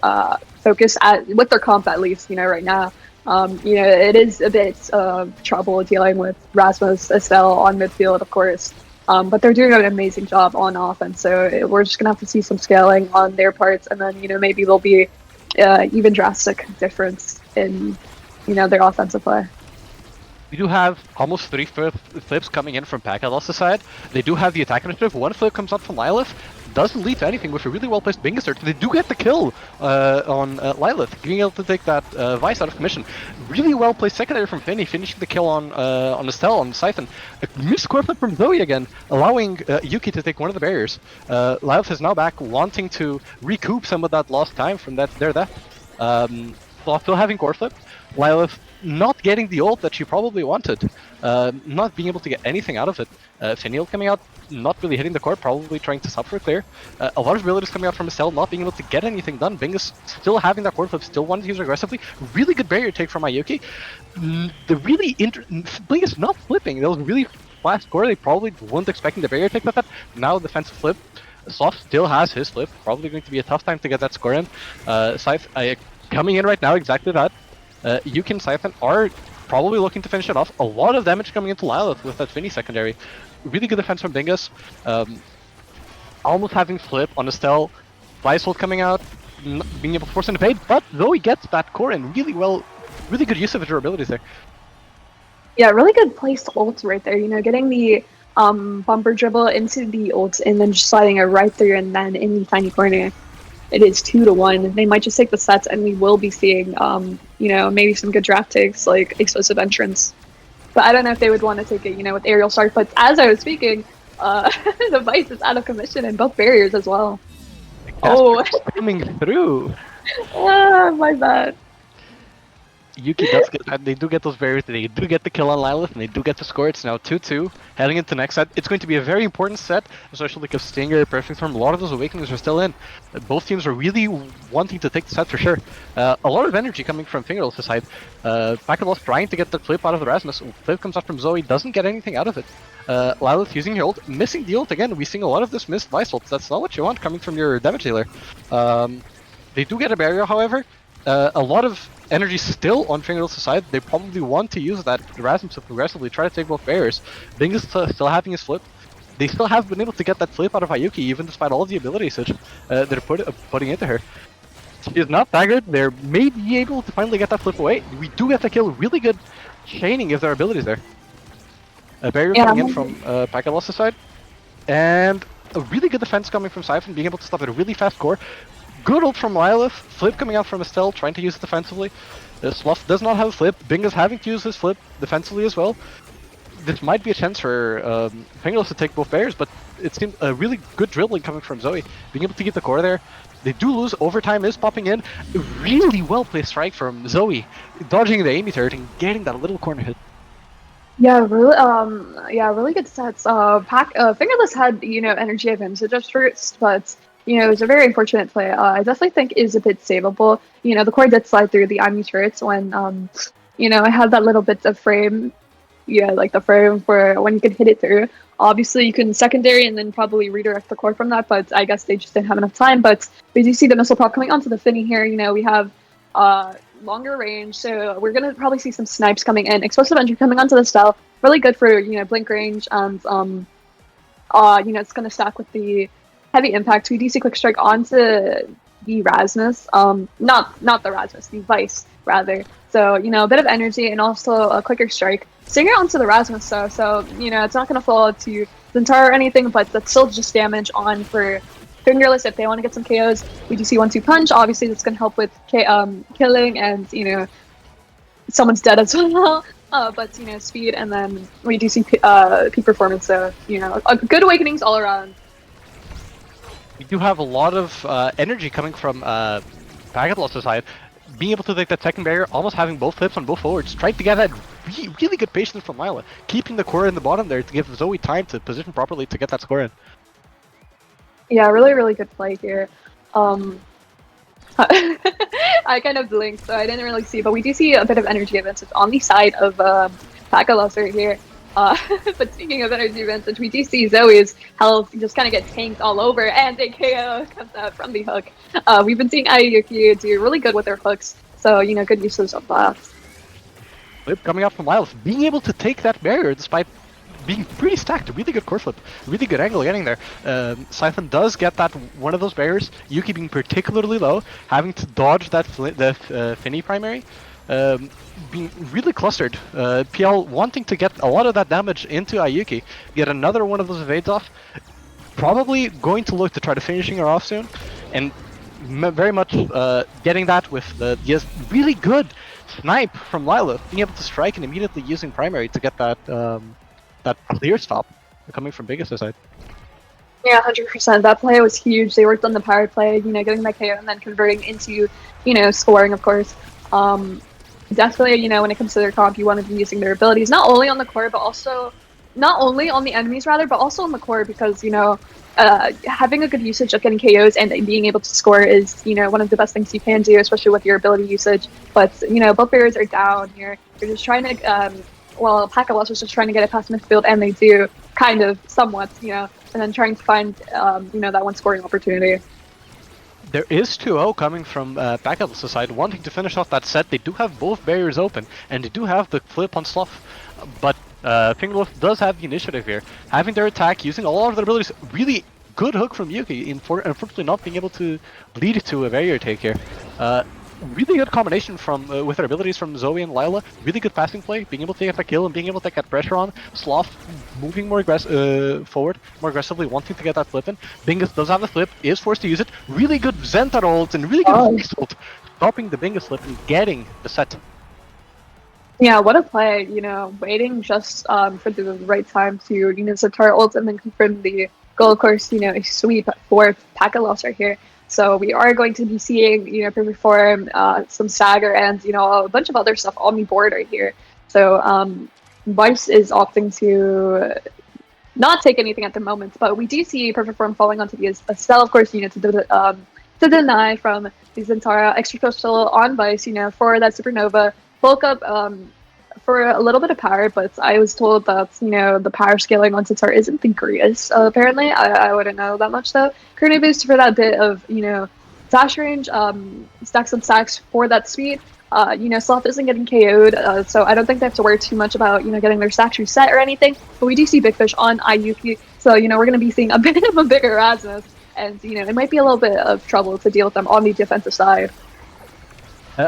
focused with their comp, at least, you know, right now. You know, it is a bit of trouble dealing with Rasmus, Estelle on midfield, of course. But they're doing an amazing job on offense, so we're just gonna have to see some scaling on their parts, and then, you know, maybe there'll be even drastic difference in, you know, their offensive play. We do have almost 3 flips coming in from Pakalos' side. They do have the attack initiative. 1 flip comes out from Lilith. doesn't lead to anything with a really well placed Bingus search. They do get the kill on Lilith, being able to take that Vice out of commission. Really well placed secondary from Finny, finishing the kill on Estelle, on Siphon. A missed core flip from Zoe again, allowing Yuki to take one of the barriers. Lilith is now back, wanting to recoup some of that lost time from their death. While still having core flip, Lilith not getting the ult that she probably wanted, not being able to get anything out of it. Finial coming out, not really hitting the core, probably trying to suffer clear. A lot of abilities coming out from Estelle, not being able to get anything done. Bingus still having that core flip, still wanting to use aggressively. Really good barrier take from Ayuki. The really Bingus not flipping, that was really fast core. They probably weren't expecting the barrier take with that. Now defensive flip. Soft still has his flip, probably going to be a tough time to get that score in. Scythe coming in right now, exactly that. Yuki and Siphon are probably looking to finish it off. A lot of damage coming into Lilith with that Finny secondary. Really good defense from Bingus. Almost having flip on Estelle. Vicehold coming out, being able to force an evade, but Zoe gets that core in really well. Really good use of her abilities there. Yeah, really good placed ult right there. You know, getting the bumper dribble into the ult and then just sliding it right through and then in the tiny corner. It is 2-1. They might just take the sets, and we will be seeing, you know, maybe some good draft takes like explosive entrance. But I don't know if they would want to take it, you know, with aerial start. But as I was speaking, the Vice is out of commission in both barriers as well. Oh, coming through. My bad. Yuki does get that. They do get those barriers. They do get the kill on Lilith, and they do get the score. It's now 2-2. Heading into next set, it's going to be a very important set, especially because Stinger, Perfect Storm, a lot of those awakenings are still in. Both teams are really wanting to take the set for sure. A lot of energy coming from Fingerless' side. Packaloss trying to get the flip out of the Rasmus. Flip comes out from Zoe, doesn't get anything out of it. Lilith using her ult, missing the ult again. We're seeing a lot of this missed Vice ults. That's not what you want coming from your damage dealer. They do get a barrier, however. A lot of energy still on Fingerless' side. They probably want to use that Erasmus to progressively try to take both barriers. Bingus still having his flip. They still have been able to get that flip out of Ayuki, even despite all the abilities that they're putting into her. She is not staggered. They may be able to finally get that flip away. We do get the kill. Really good chaining of their abilities there. A barrier coming in from Pakaloss' side. And a really good defense coming from Siphon, being able to stop at a really fast core. Good ult from Lilith, flip coming out from Estelle, trying to use it defensively. Sloth does not have a flip, Bingus having to use his flip defensively as well. This might be a chance for Fingerless to take both barriers, but it seems a really good dribbling coming from Zoe. Being able to get the core there. They do lose, overtime is popping in. A really well placed strike from Zoe, dodging the Amy turret and getting that little corner hit. Yeah, really good sets. Fingerless had, you know, energy advantage just first, but you know, it was a very unfortunate play. I definitely think is a bit savable. You know, the core did slide through the IMU turrets when, you know, I had that little bit of frame. Yeah, like the frame for when you could hit it through. Obviously, you can secondary and then probably redirect the core from that, but I guess they just didn't have enough time. But we do see the missile prop coming onto the Finny here. You know, we have longer range, so we're going to probably see some snipes coming in. Explosive entry coming onto the Stell. Really good for, you know, blink range and, you know, it's going to stack with the heavy impact. We do see quick strike onto the Rasmus, not the Rasmus, the Vice rather. So, you know, a bit of energy and also a quicker strike. Stinger onto the Rasmus though, so, you know, it's not going to fall to Zentar or anything, but that's still just damage on for Fingerless if they want to get some KOs. We do see 1-2 punch, obviously that's going to help with killing and, you know, someone's dead as well. But, you know, speed, and then we do see peak performance, so, you know, good awakenings all around. We do have a lot of energy coming from Packetloss' side. Being able to take that second barrier, almost having both flips on both forwards, trying to get that really good patience from Lila, keeping the core in the bottom there to give Zoe time to position properly to get that score in. Yeah, really good play here. I kind of blinked, so I didn't really see, but we do see a bit of energy advantage on the side of Packaloss right here. But speaking of energy advantage, we do see Zoe's health just kind of get tanked all over, and a KO comes out from the hook. We've been seeing Ayuki do really good with their hooks, so, you know, good uses of that. Flip coming out from Miles, being able to take that barrier despite being pretty stacked. Really good core flip, really good angle getting there. Siphon does get that one of those barriers. Yuki being particularly low, having to dodge that Finny primary. Being really clustered. PL wanting to get a lot of that damage into Ayuki, get another one of those evades off. probably going to look to try to finishing her off soon, and very much getting that with the really good snipe from Lila, being able to strike and immediately using primary to get that that clear stop coming from Biggest side. Yeah, 100%. That play was huge. They worked on the power play, you know, getting that KO and then converting into, you know, scoring, of course. Definitely, you know, when it comes to their comp, you want to be using their abilities, not only on the core, but also, not only on the enemies, rather, but also on the core, because, you know, having a good usage of getting KOs and being able to score is, you know, one of the best things you can do, especially with your ability usage. But, you know, both barriers are down here. They're just trying to, well, Pack-a-Loss was just trying to get it past midfield, and they do, kind of, somewhat, you know, and then trying to find, you know, that one scoring opportunity. There is 2-0 coming from Pack-a-Loss side, wanting to finish off that set. They do have both barriers open, and they do have the flip on Sloth, but Fingerwolf does have the initiative here, having their attack, using all of their abilities. Really good hook from Yuki, unfortunately not being able to lead to a barrier take here. Really good combination from with their abilities from Zoe and Lila. Really good passing play, being able to get the kill and being able to get pressure on. Sloth moving more forward, more aggressively, wanting to get that flip in. Bingus does have the flip, is forced to use it. Really good Zenta ult and really good Face ult, stopping the Bingus flip and getting the set. Yeah, what a play, you know, waiting just for the right time to, you know, Zentara ult and then confirm the goal. Of course, you know, a sweep for Pack-a-Loss right here. So we are going to be seeing, you know, perfect form, some stagger, and, you know, a bunch of other stuff on the board right here. So Vice is opting to not take anything at the moment, but we do see perfect form falling onto the EUSL, of course, you know, to deny from the Zentara extra crystal on Vice, you know, for that supernova. Bulk up for a little bit of power, but I was told that, you know, the power scaling on Zentara isn't the greatest, apparently. I wouldn't know that much, though. Current boost for that bit of, you know, dash range, stacks on stacks for that speed. You know, Sloth isn't getting KO'd, so I don't think they have to worry too much about, you know, getting their stacks reset or anything. But we do see Big Fish on Ayuki, so, you know, we're going to be seeing a bit of a bigger Rasmus, and, you know, it might be a little bit of trouble to deal with them on the defensive side.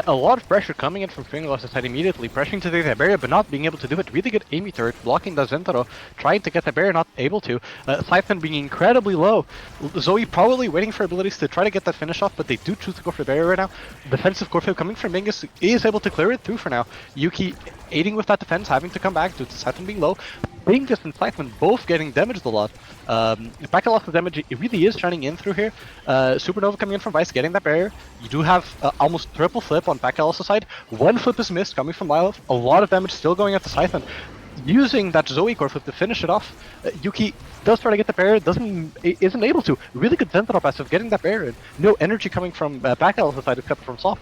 A lot of pressure coming in from Fingerloss' side immediately, pressuring to take that barrier, but not being able to do it. Really good Amy turret, blocking the Zentaro, trying to get the barrier, not able to. Siphon being incredibly low. Zoe probably waiting for abilities to try to get that finish off, but they do choose to go for the barrier right now. Defensive core flip coming from Bingus is able to clear it through for now. Yuki aiding with that defense, having to come back due to Siphon being low. Bingus and Siphon both getting damaged a lot. Pack-a-Loss of damage, it really is shining in through here. Supernova coming in from Vice, getting that barrier. You do have almost triple flip on Pack-a-Loss' side. One flip is missed coming from Lilith. A lot of damage still going at the Siphon. Using that Zoe core flip to finish it off. Yuki does try to get the barrier, isn't able to. Really good Zentaro passive getting that barrier. No energy coming from Pack-a-Loss' side except from Sloth.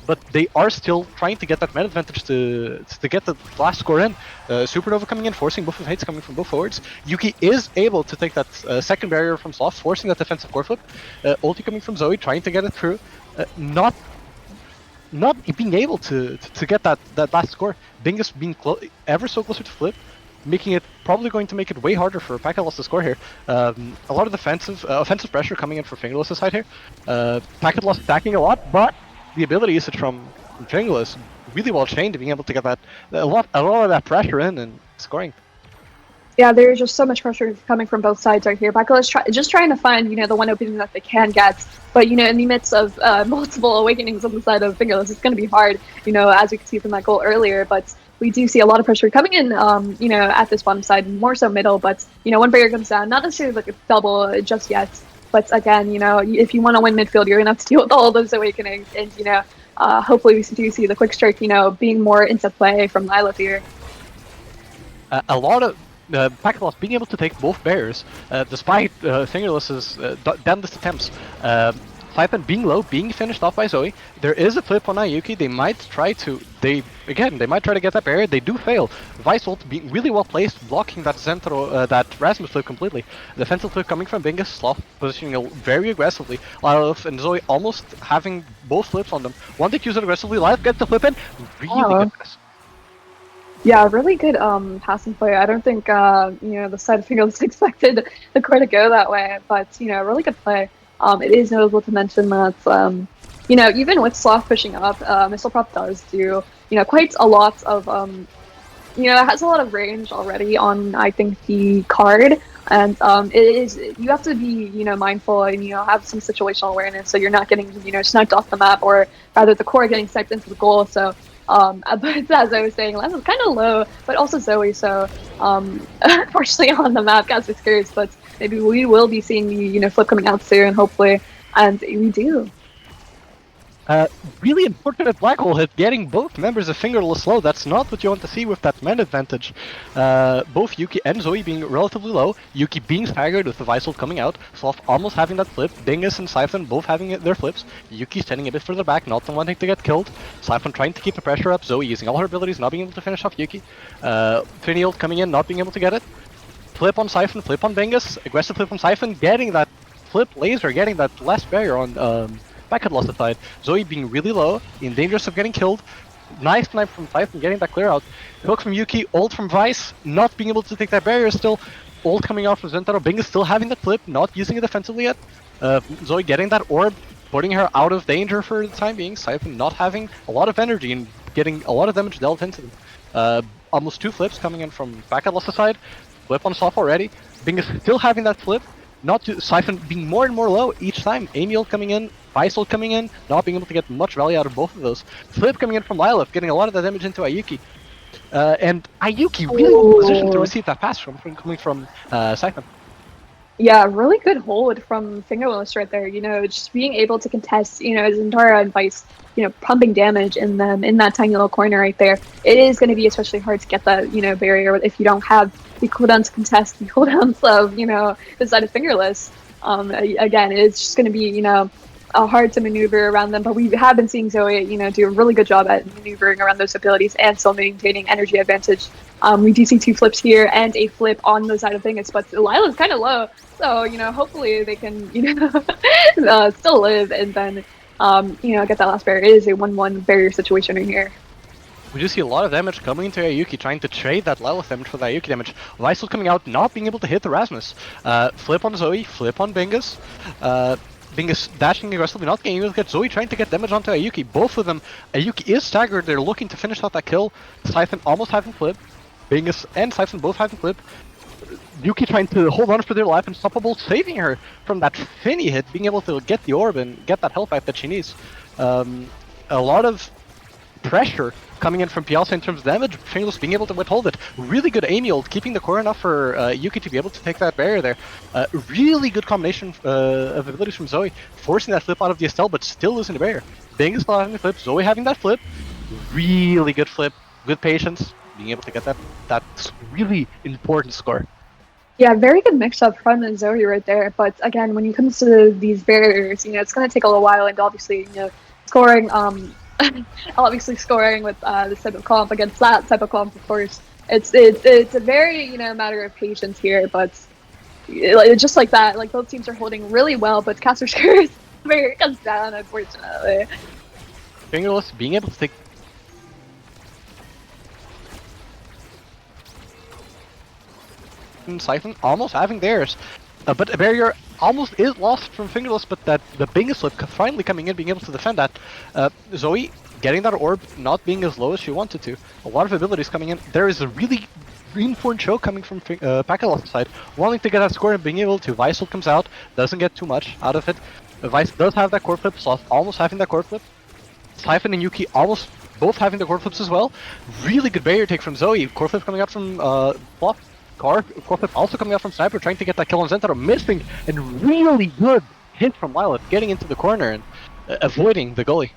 But they are still trying to get that med advantage to get the last score in. Supernova coming in, forcing both of hates coming from both forwards. Yuki is able to take that second barrier from Sloth, forcing that defensive core flip. Ulti coming from Zoe, trying to get it through. Not being able to get that last score. Bingus being ever so closer to flip, making it probably going to make it way harder for Pack-a-Loss to score here. A lot of offensive pressure coming in from Fingerless' side here. Pack-a-Loss attacking a lot, but the ability usage from Fingerless really well chained to being able to get that a lot of that pressure in and scoring. Yeah, there's just so much pressure coming from both sides right here. Pack-a-Loss just trying to find, you know, the one opening that they can get. But, you know, in the midst of multiple awakenings on the side of Fingerless, it's going to be hard, you know, as we could see from that goal earlier. But we do see a lot of pressure coming in, you know, at this bottom side, more so middle. But, you know, one barrier comes down, not necessarily like a double just yet. But again, you know, if you want to win midfield, you're going to have to deal with all those awakenings. And, you know, hopefully we do see the quick strike, you know, being more into play from Lilith here. A lot of Pack-a-Loss being able to take both barriers, despite Fingerless's damnedest attempts. Siphon being low, being finished off by Zoe. There is a flip on Ayuki. They might try to get that barrier. They do fail. Vice ult being really well placed, blocking that that Rasmus flip completely. Defensive flip coming from Bingus, Sloth positioning very aggressively. Lilith and Zoe almost having both flips on them. One they use it aggressively. Lilith gets the flip in. Really good pass. Yeah, really good passing play. I don't think you know, the side of Fingerless expected the core to go that way, but you know, really good play. It is notable to mention that you know, even with Sloth pushing up, Missile Prop does do, you know, quite a lot of you know, it has a lot of range already on, I think, the card. And you have to be, mindful and, have some situational awareness so you're not getting, sniped off the map, or rather the core getting sniped into the goal. So, but as I was saying, Lance is kind of low, but also Zoe. So, unfortunately on the map, got 6 carries, but maybe we will be seeing the, flip coming out soon, hopefully. And we do. Really unfortunate black hole hit, getting both members of Fingerless low. That's not what you want to see with that man advantage. Both Yuki and Zoe being relatively low, Yuki being staggered with the Visol coming out, Sloth almost having that flip, Dingus and Siphon both having their flips, Yuki standing a bit further back, not wanting to get killed, Siphon trying to keep the pressure up, Zoe using all her abilities, not being able to finish off Yuki, Triniold coming in, not being able to get it, flip on Siphon, flip on Dingus, aggressive flip on Siphon, getting that flip laser, getting that last barrier on Packet lost the side. Zoe being really low, in dangerous of getting killed. Nice snipe from Siphon, getting that clear out. Hook from Yuki, ult from Vice, not being able to take that barrier still. Ult coming out from Zentaro, Bingus still having the flip, not using it defensively yet. Zoe getting that orb, putting her out of danger for the time being. Siphon not having a lot of energy and getting a lot of damage dealt into them. Almost 2 flips coming in from Packet lost the side. Flip on Soft already. Bingus still having that flip. Siphon being more and more low each time. Amiel coming in, Visol coming in, not being able to get much value out of both of those. Flip coming in from Lilith, getting a lot of the damage into Ayuki. And Ayuki really well positioned to receive that pass coming from Siphon. Yeah, really good hold from Fingerless right there. Just being able to contest, Zendara and Vice, pumping damage in them in that tiny little corner right there. It is going to be especially hard to get that, barrier if you don't have the cooldown to contest the cooldowns of, the side of Fingerless. Again, it's just going to be, hard to maneuver around them, but we have been seeing Zoe, do a really good job at maneuvering around those abilities and still maintaining energy advantage. We do see 2 flips here and a flip on the side of Dingus, but Lila's kind of low, so hopefully they can still live and then get that last barrier. It is a 1-1 barrier situation right here. We do see a lot of damage coming into Ayuki, trying to trade that Lilith damage for the Ayuki damage. Visol coming out, not being able to hit the Rasmus. Flip on Zoe, flip on Bingus. Bingus dashing aggressively, not getting able to get Zoe, trying to get damage onto Ayuki. Both of them, Ayuki is staggered, they're looking to finish out that kill. Siphon almost having flip. Bingus and Siphon both having flip. Yuki trying to hold on for their life, unstoppable, saving her from that Finny hit, being able to get the orb and get that health back that she needs. A lot of pressure coming in from Piazza in terms of damage, Fingerless being able to withhold it. Really good aim ult, keeping the core enough for Yuki to be able to take that barrier there. Really good combination of abilities from Zoe, forcing that flip out of the Estelle, but still losing the barrier. Bing is still having the flip, Zoe having that flip. Really good flip, good patience, being able to get that really important score. Yeah, very good mix-up from Zoe right there, but again, when it comes to these barriers, it's going to take a little while, and obviously, scoring, obviously scoring with this type of comp against that type of comp, of course, it's a very, matter of patience here, but just like that, like both teams are holding really well, but caster scores barrier comes down, unfortunately. Fingerless being able to take Siphon almost having theirs, but a barrier almost is lost from Fingerless, but that the Bingus flip finally coming in, being able to defend that. Zoe getting that orb, not being as low as she wanted to. A lot of abilities coming in. There is a really important show coming from Pakalot's side, wanting to get that score and being able to. Visol comes out, doesn't get too much out of it. Vice does have that core flip, Sloth almost having that core flip. Siphon and Yuki almost both having the core flips as well. Really good barrier take from Zoe. Core flip coming out from Flop. Core flip also coming out from Sniper, trying to get that kill on Zentaro, missing, and really good hit from Lilith, getting into the corner and avoiding the goalie.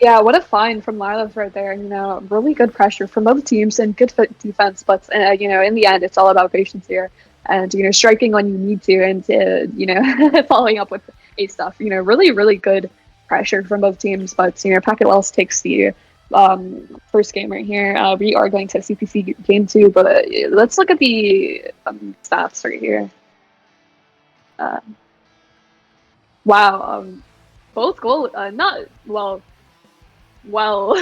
Yeah, what a find from Lilith right there. Really good pressure from both teams and good defense, but in the end, it's all about patience here. And striking when you need to, and following up with A stuff. Really, really good pressure from both teams. But Packet Wells takes the first game right here. We are going to CPC game 2, but let's look at the stats right here. Wow, both goal well,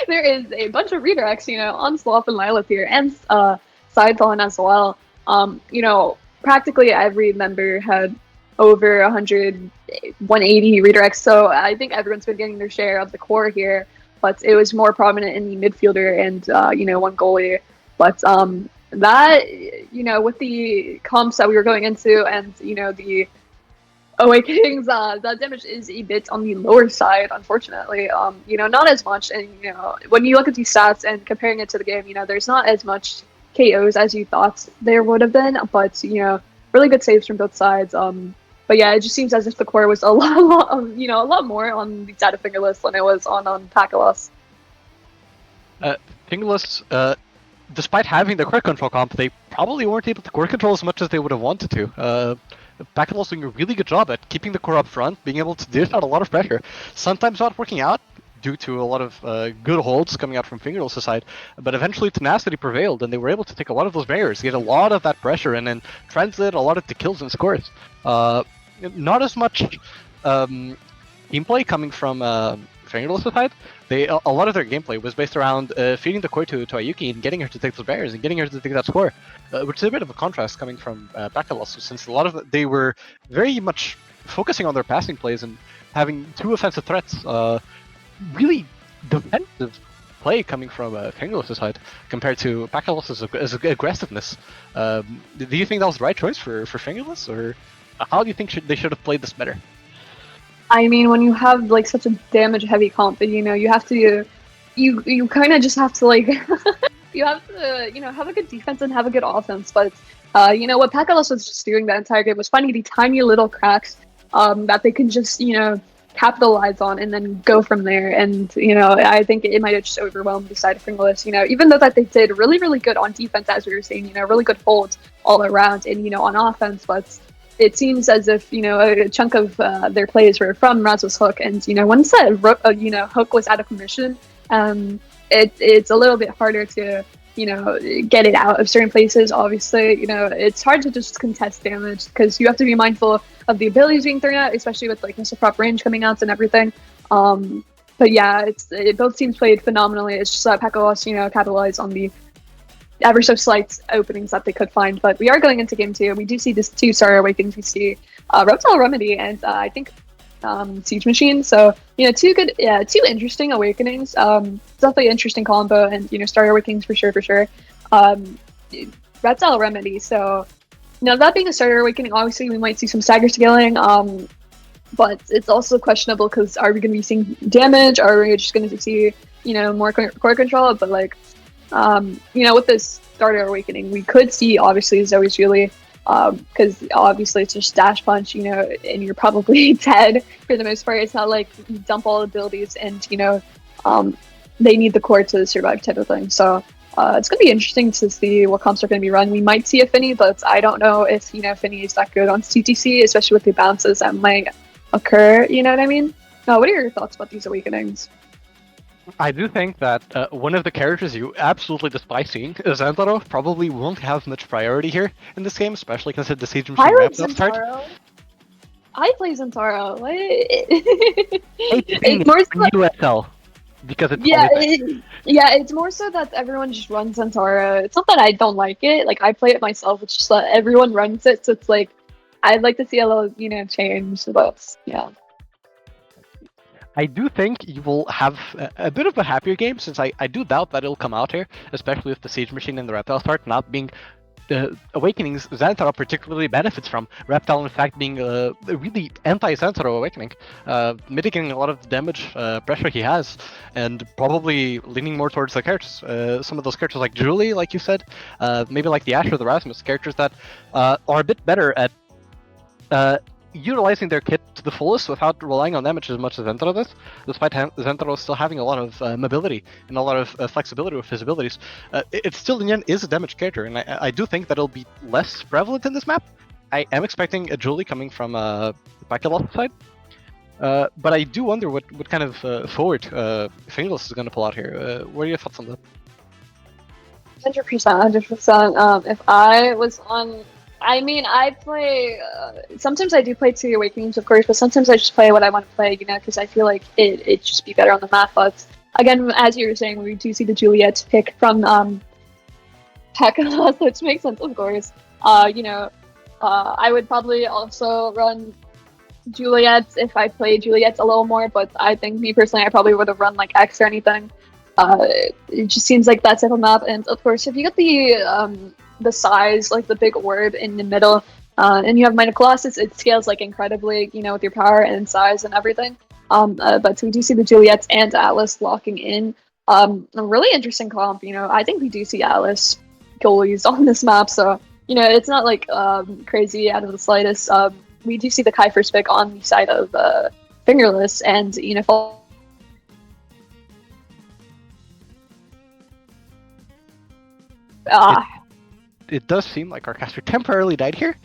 there is a bunch of redirects, on Sloth and Lilith here, and Sidethon as well. Practically every member had over 100, 180 redirects, so I think everyone's been getting their share of the core here, but it was more prominent in the midfielder and, one goalie. But that, with the comps that we were going into and, the Awakenings, that damage is a bit on the lower side, unfortunately. Not as much, and, when you look at these stats and comparing it to the game, there's not as much KOs as you thought there would have been, but, really good saves from both sides. But yeah, it just seems as if the core was a lot more on the side of Fingerless than it was on Pakalos. Fingerless, despite having the core control comp, they probably weren't able to core control as much as they would have wanted to. Pakalos doing a really good job at keeping the core up front, being able to dish out a lot of pressure. Sometimes not working out due to a lot of good holds coming out from Fingerless' side, but eventually tenacity prevailed, and they were able to take a lot of those barriers, get a lot of that pressure, and then translate a lot of the kills and scores. Not as much gameplay coming from Fingerless' side. A lot of their gameplay was based around feeding the core to Ayuki and getting her to take those barriers and getting her to take that score, which is a bit of a contrast coming from Pakalos, since a lot of they were very much focusing on their passing plays and having two offensive threats. Really defensive play coming from Fingerless' side compared to Pakalos' aggressiveness. Do you think that was the right choice for Fingerless, or how do you think they should have played this better? I mean, when you have like such a damage-heavy comp, you have to, you kind of just have to like, you have to, have a good defense and have a good offense. But what Pakalos was just doing that entire game was finding the tiny little cracks that they could just, capitalize on and then go from there. And I think it might have just overwhelmed the side of Fingerless. Even though that they did really, really good on defense, as we were saying, really good holds all around, and on offense, but it seems as if a chunk of their plays were from Raz's hook, and once that hook was out of commission, it's a little bit harder to get it out of certain places. Obviously, it's hard to just contest damage because you have to be mindful of the abilities being thrown out, especially with like Mr. Prop range coming out and everything. But yeah, both teams played phenomenally. It's just that Pakalos capitalized on the ever so slight openings that they could find. But we are going into game 2. We do see this 2 Star Awakens. We see Reptile Remedy and I think Siege Machine. So two interesting awakenings. Definitely interesting combo, and Star Awakenings for sure. Reptile Remedy. So that being a Starter Awakening, obviously we might see some stagger scaling. But it's also questionable because are we going to be seeing damage? Are we just going to see more core control? But like. With this Starter Awakening, we could see obviously Zoe's really, because obviously it's just dash punch, and you're probably dead for the most part. It's not like you dump all abilities and they need the core to survive type of thing. So it's gonna be interesting to see what comps are gonna be run. We might see a Finny, but I don't know if Finny is that good on CTC, especially with the bounces that might occur. You know what I mean? What are your thoughts about these awakenings? I do think that one of the characters you absolutely despise seeing, Zantaro, probably won't have much priority here in this game, especially considering the Siege Machine ramps up start. I play Zantaro. It's more so EUSL because it's it's more so that everyone just runs Zantaro. It's not that I don't like it. Like I play it myself. It's just that everyone runs it, so it's like I'd like to see a little change. But yeah. I do think you will have a bit of a happier game, since I do doubt that it'll come out here, especially with the Siege Machine and the Reptile start not being Awakenings Zantaro particularly benefits from. Reptile, in fact, being a really anti-Zantaro Awakening, mitigating a lot of the damage pressure he has, and probably leaning more towards the characters. Some of those characters like Julie, like you said, maybe like the Ash or the Rasmus, characters that are a bit better at utilizing their kit to the fullest without relying on damage as much as Zantaro does, despite Zantaro still having a lot of mobility and a lot of flexibility with his abilities. It still, in the end, is a damage character, and I do think that it'll be less prevalent in this map. I am expecting a Julie coming from the Pakalos side, but I do wonder what kind of forward Fingerless is going to pull out here. What are your thoughts on that? 100%. If I was on... I mean, I play... sometimes I do play 2 Awakenings, of course, but sometimes I just play what I want to play, because I feel like it'd just be better on the map. But again, as you were saying, we do see the Juliet pick from Pakalos, which makes sense, of course. I would probably also run Juliet if I played Juliet a little more, but I think me personally, I probably would have run like X or anything. It just seems like that type of map. And of course, if you get the size, like the big orb in the middle, and you have Minor Colossus, it scales like incredibly, with your power and size and everything. But we do see the Juliets and Atlas locking in. A really interesting comp. I think we do see Atlas goalies on this map, so it's not like crazy out of the slightest. We do see the Kai first pick on the side of Fingerless, and It does seem like our caster temporarily died here,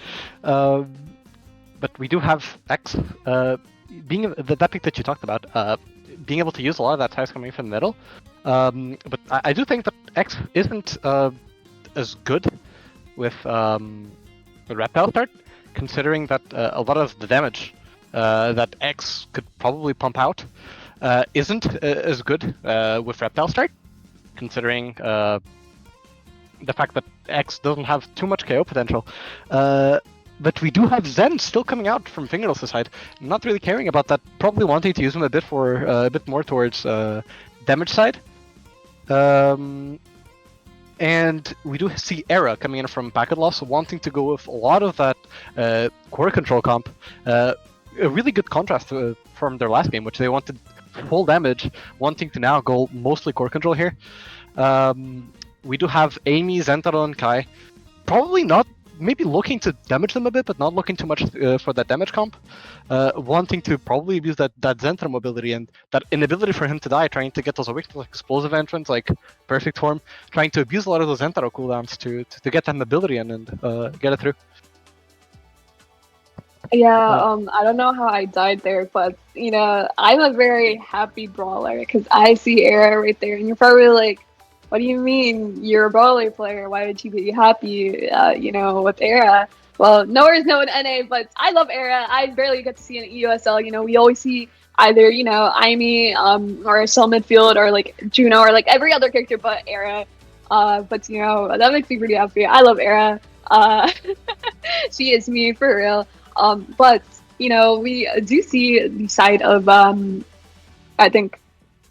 but we do have X being that pick that you talked about, being able to use a lot of that size coming from the middle. But I do think that X isn't as good with the reptile start, considering that a lot of the damage that X could probably pump out isn't as good with reptile start, considering the fact that X doesn't have too much KO potential. But we do have Zen still coming out from Fingerless' side, not really caring about that, probably wanting to use him a bit more towards damage side. And we do see Era coming in from Packet Loss, wanting to go with a lot of that core control comp. A really good contrast from their last game, which they wanted full damage, wanting to now go mostly core control here. We do have Amy, Zentaro, and Kai. Probably not, maybe looking to damage them a bit, but not looking too much for that damage comp. Wanting to probably use that Zentaro mobility and that inability for him to die, trying to get those awake like explosive entrance, like perfect form, trying to abuse a lot of those Zentaro cooldowns to get that mobility in and get it through. Yeah, I don't know how I died there, but I'm a very happy brawler because I see Era right there, and you're probably like, what do you mean? You're a brawler player. Why would you be happy, with Era? Well, no worries, no in NA, but I love Era. I barely get to see an EUSL. We always see either, Aimee, or a Cell midfield, or like Juno, or like every other character but Era. But that makes me pretty happy. I love Era. She is me for real. But we do see the side of I think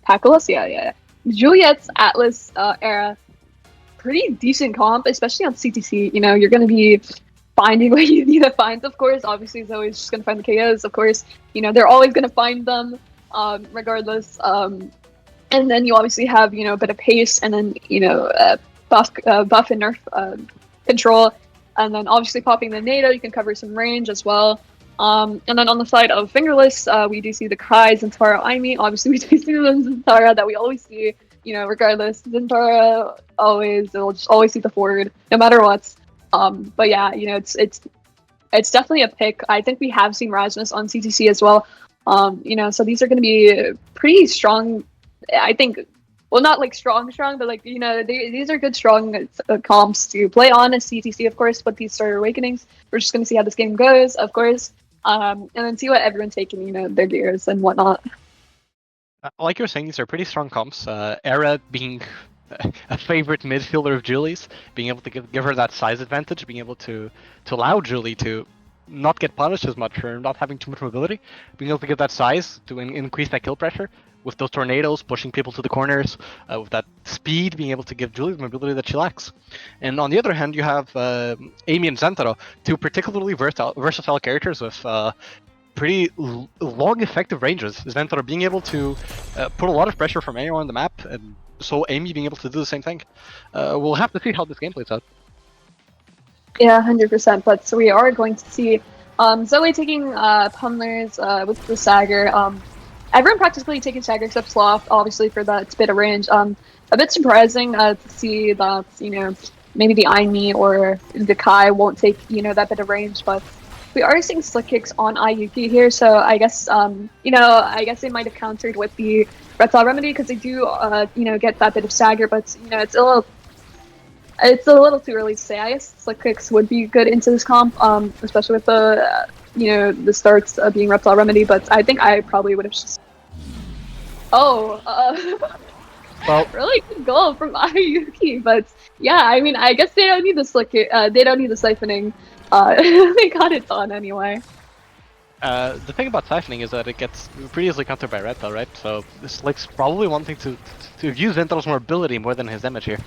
Pacolos, yeah. Juliet's Atlas Era, pretty decent comp, especially on CTC. You're going to be finding what you need to find, of course. Obviously, it's always just going to find the KOs, of course. They're always going to find them, regardless. And then you obviously have, a bit of pace, and then, buff and nerf control. And then obviously popping the NATO, you can cover some range as well. And then on the side of Fingerless, we do see the Kai, Zentaro, Aimee. Obviously, we do see the Zentara that we always see, regardless. Zentara will just always see the forward, no matter what. But yeah, it's definitely a pick. I think we have seen Rasmus on CTC as well. So these are going to be pretty strong, I think. Well, not like strong, but like, these are good, strong comps to play on as CTC, of course, but these Starter Awakenings, we're just going to see how this game goes, of course. And then see what everyone's taking, their gears and whatnot. Like you were saying, these are pretty strong comps. Era being a favorite midfielder of Julie's, being able to give her that size advantage, being able to allow Julie to not get punished as much for not having too much mobility, being able to get that size to increase that kill pressure with those tornadoes, pushing people to the corners, with that speed, being able to give Julie the mobility that she lacks. And on the other hand, you have Aimee and Zentaro, two particularly versatile characters with pretty long effective ranges. Zentaro being able to put a lot of pressure from anywhere on the map, and so Aimee being able to do the same thing. We'll have to see how this game plays out. Yeah, 100%. But so we are going to see Zoe taking Pumlers with the Sager. Everyone practically taking Sager except Sloth, obviously, for that bit of range. A bit surprising to see that, maybe the Aimee or the Kai won't take, that bit of range, but we are seeing slick kicks on Ayuki here, so I guess, I guess they might have countered with the Reptile Remedy, because they do, get that bit of Sager, but, it's a little too early to say. I guess slick kicks would be good into this comp, especially with the, the starts being Reptile Remedy, but I think I probably would have just... well, really good goal from Ayuki, but yeah, I mean, I guess they don't need the slick kick, they don't need the siphoning. They got it done anyway. The thing about siphoning is that it gets pretty easily countered by red though, right? So this Slick's probably wanting to use Zental's mobility more than his damage here.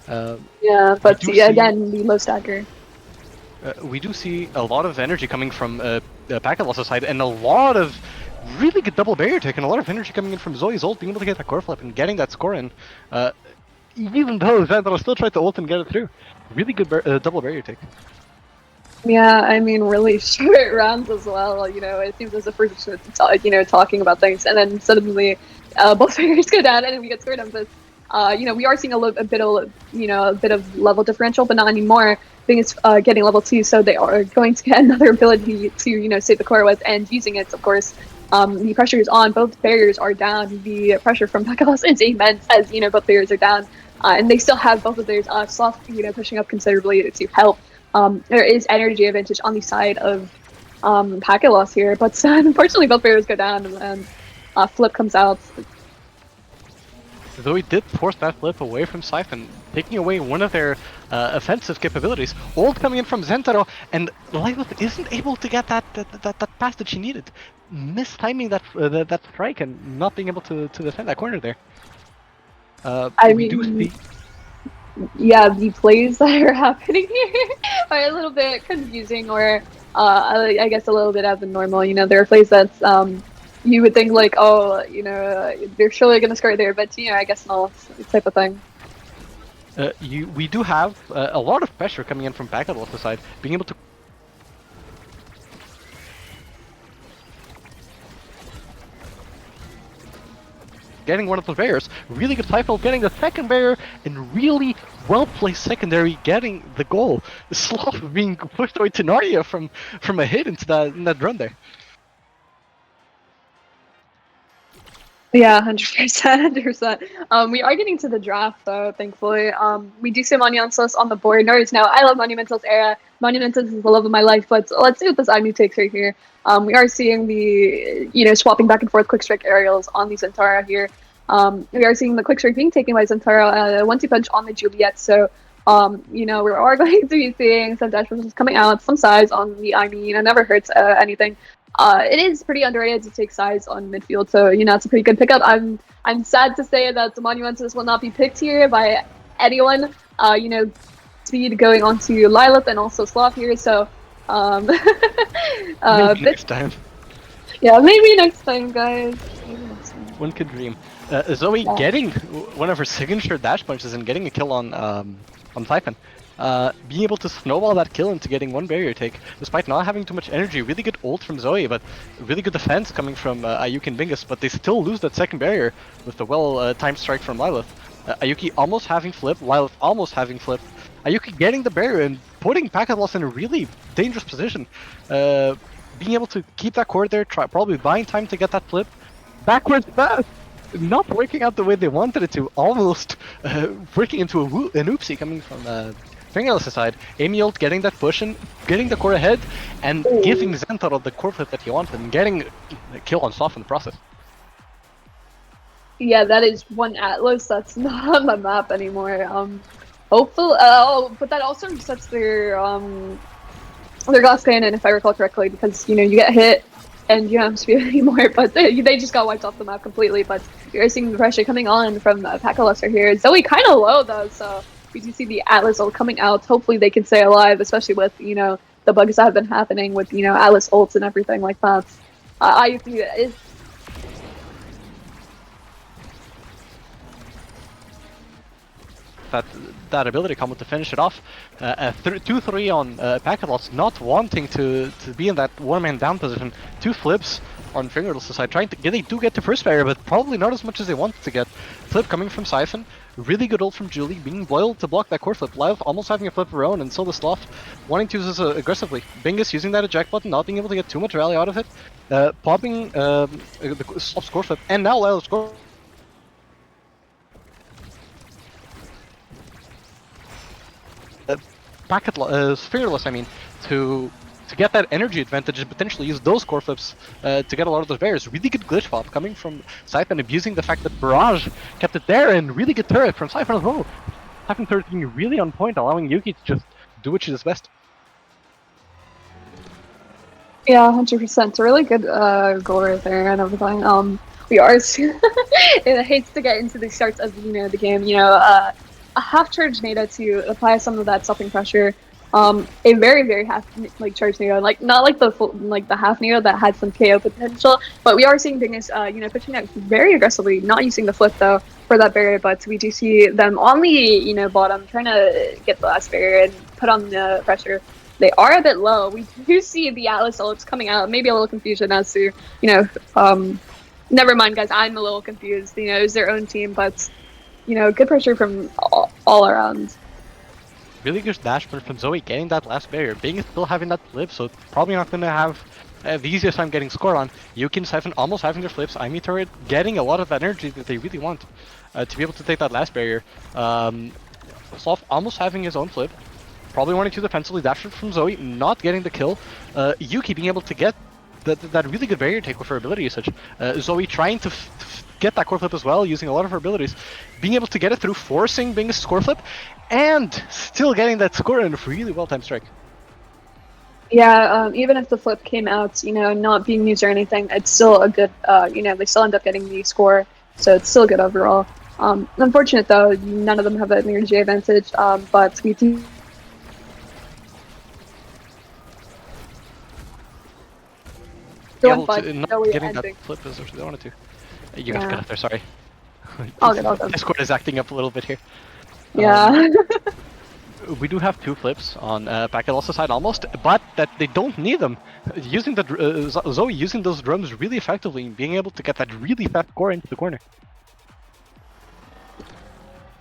Yeah, but do yeah, see- again, the low stacker. We do see a lot of energy coming from Packet Loss's side, and a lot of really good double barrier take, and a lot of energy coming in from Zoe's ult, being able to get that core flip and getting that score in. Even though Xanthar still tried to ult and get it through. Really good double barrier take. Yeah, I mean, really short rounds as well. You know, it seems as if we're just, talking about things, and then suddenly both players go down, and then we get scored on this. We are seeing a bit of level differential, but not anymore. Thing is, getting level 2, so they are going to get another ability to, save the core with, and using it, of course. The pressure is on. Both barriers are down. The pressure from Pakalos is immense, as both barriers are down, and they still have both of theirs soft, pushing up considerably to help. There is energy advantage on the side of packet loss here, but unfortunately both barriers go down, and flip comes out. Though he did force that flip away from Siphon, taking away one of their offensive capabilities. Ult coming in from Zentaro, and Lilith isn't able to get that pass that she needed. Mistiming that strike and not being able to defend that corner there. We do see. Yeah, the plays that are happening here are a little bit confusing, or I guess a little bit abnormal. There are plays that you would think like, oh, they're surely gonna score there, but I guess not, type of thing. We do have a lot of pressure coming in from Packet Loss side, being able to. Getting one of those barriers, really good Typhoon getting the second barrier, and really well-placed secondary getting the goal. Sloth being pushed away to Narnia from a hit into that run there. Yeah, 100%, 100%. We are getting to the draft though, thankfully. We do see Monumentals on the board. Nerds now, I love Monumentals era. Monumentals is the love of my life, but let's see what this IMU takes right here. We are seeing the, swapping back and forth quick strike aerials on the Zentara here. We are seeing the quick strike being taken by Zentara, 1-2 punch on the Juliet, so, we are going to be seeing some dash pushes coming out, some size on the IMU, it never hurts anything. It is pretty underrated to take size on midfield, so it's a pretty good pickup. I'm sad to say that the Monumentals will not be picked here by anyone. Speed going on to Lilith and also Sloth here, so maybe next time. Yeah, maybe next time, guys. Maybe next time. One could dream. Zoe getting one of her signature dash punches and getting a kill on Typhon. Being able to snowball that kill into getting one barrier take, despite not having too much energy. Really good ult from Zoe, but really good defense coming from Ayuki and Bingus, but they still lose that second barrier with the well-timed strike from Lilith. Ayuki almost having flip, Lilith almost having flip. Ayuki getting the barrier and putting Packet Loss in a really dangerous position. Being able to keep that core there, probably buying time to get that flip. Backwards pass! Not working out the way they wanted it to, almost working into an oopsie coming from Fingerless' side. Amy ult getting that push and getting the core ahead, and giving Xanthar the core flip that he wanted, and getting a kill on Soft in the process. Yeah, that is one Atlas that's not on the map anymore. Hopefully, but that also resets their glass cannon, if I recall correctly, because you get hit and you don't have speed anymore. But they just got wiped off the map completely. But you're seeing the pressure coming on from Pakalester here. Zoe kind of low though, so we do see the Atlas ult coming out. Hopefully they can stay alive, especially with the bugs that have been happening with Atlas ults and everything like that. That ability combo to finish it off. 2-3 on Packet Loss, not wanting to be in that one-man down position. 2 flips on Fingerless' side, trying to they do get the first barrier, but probably not as much as they wanted to get. Flip coming from Siphon, really good ult from Julie, being loyal to block that core flip. Lilith almost having a flip of her own, and so the Sloth wanting to use this aggressively. Bingus using that eject button, not being able to get too much rally out of it. Popping the Sloth's core flip, and now Lilith's core. Fingerless, to get that energy advantage and potentially use those core flips to get a lot of those barriers. Really good glitch pop coming from Siphon, abusing the fact that Barrage kept it there, and really good turret from Siphon as well. Siphon turret being really on point, allowing Yuki to just do what she does best. Yeah, 100%. It's a really good goal right there and everything. We are. It hates to get into the starts of the game. A half charge NATO to apply some of that stopping pressure. A very half charge NATO, like not like the full the half NATO that had some KO potential, but we are seeing Dingus pitching out very aggressively, not using the flip though for that barrier, but we do see them on the bottom trying to get the last barrier and put on the pressure. They are a bit low. We do see the Atlas ults coming out. Maybe a little confusion as to, never mind, guys. I'm a little confused. It's their own team, but, good pressure from all around. Really good dash from Zoe getting that last barrier. Bing is still having that flip, so probably not going to have the easiest time getting score on. Yuki and Siphon almost having their flips. Imi turret getting a lot of that energy that they really want to be able to take that last barrier. Sloth almost having his own flip. Probably wanting to defensively dash it from Zoe, not getting the kill. Yuki being able to get that really good barrier take with her ability usage. Zoe trying to get that core flip as well, using a lot of her abilities. Being able to get it through, forcing Bing's score flip, and still getting that score in a really well-timed strike. Yeah, even if the flip came out, not being used or anything, it's still a good, they still end up getting the score, so it's still good overall. Unfortunate though, none of them have an energy advantage, but we do. Able to not getting that flip as much as they wanted to. You got to get up there, sorry. All good. Discord is acting up a little bit here. Yeah. We do have two flips on Packet Loss's side almost, but that they don't need them. Using the Zoe using those drums really effectively and being able to get that really fast core into the corner.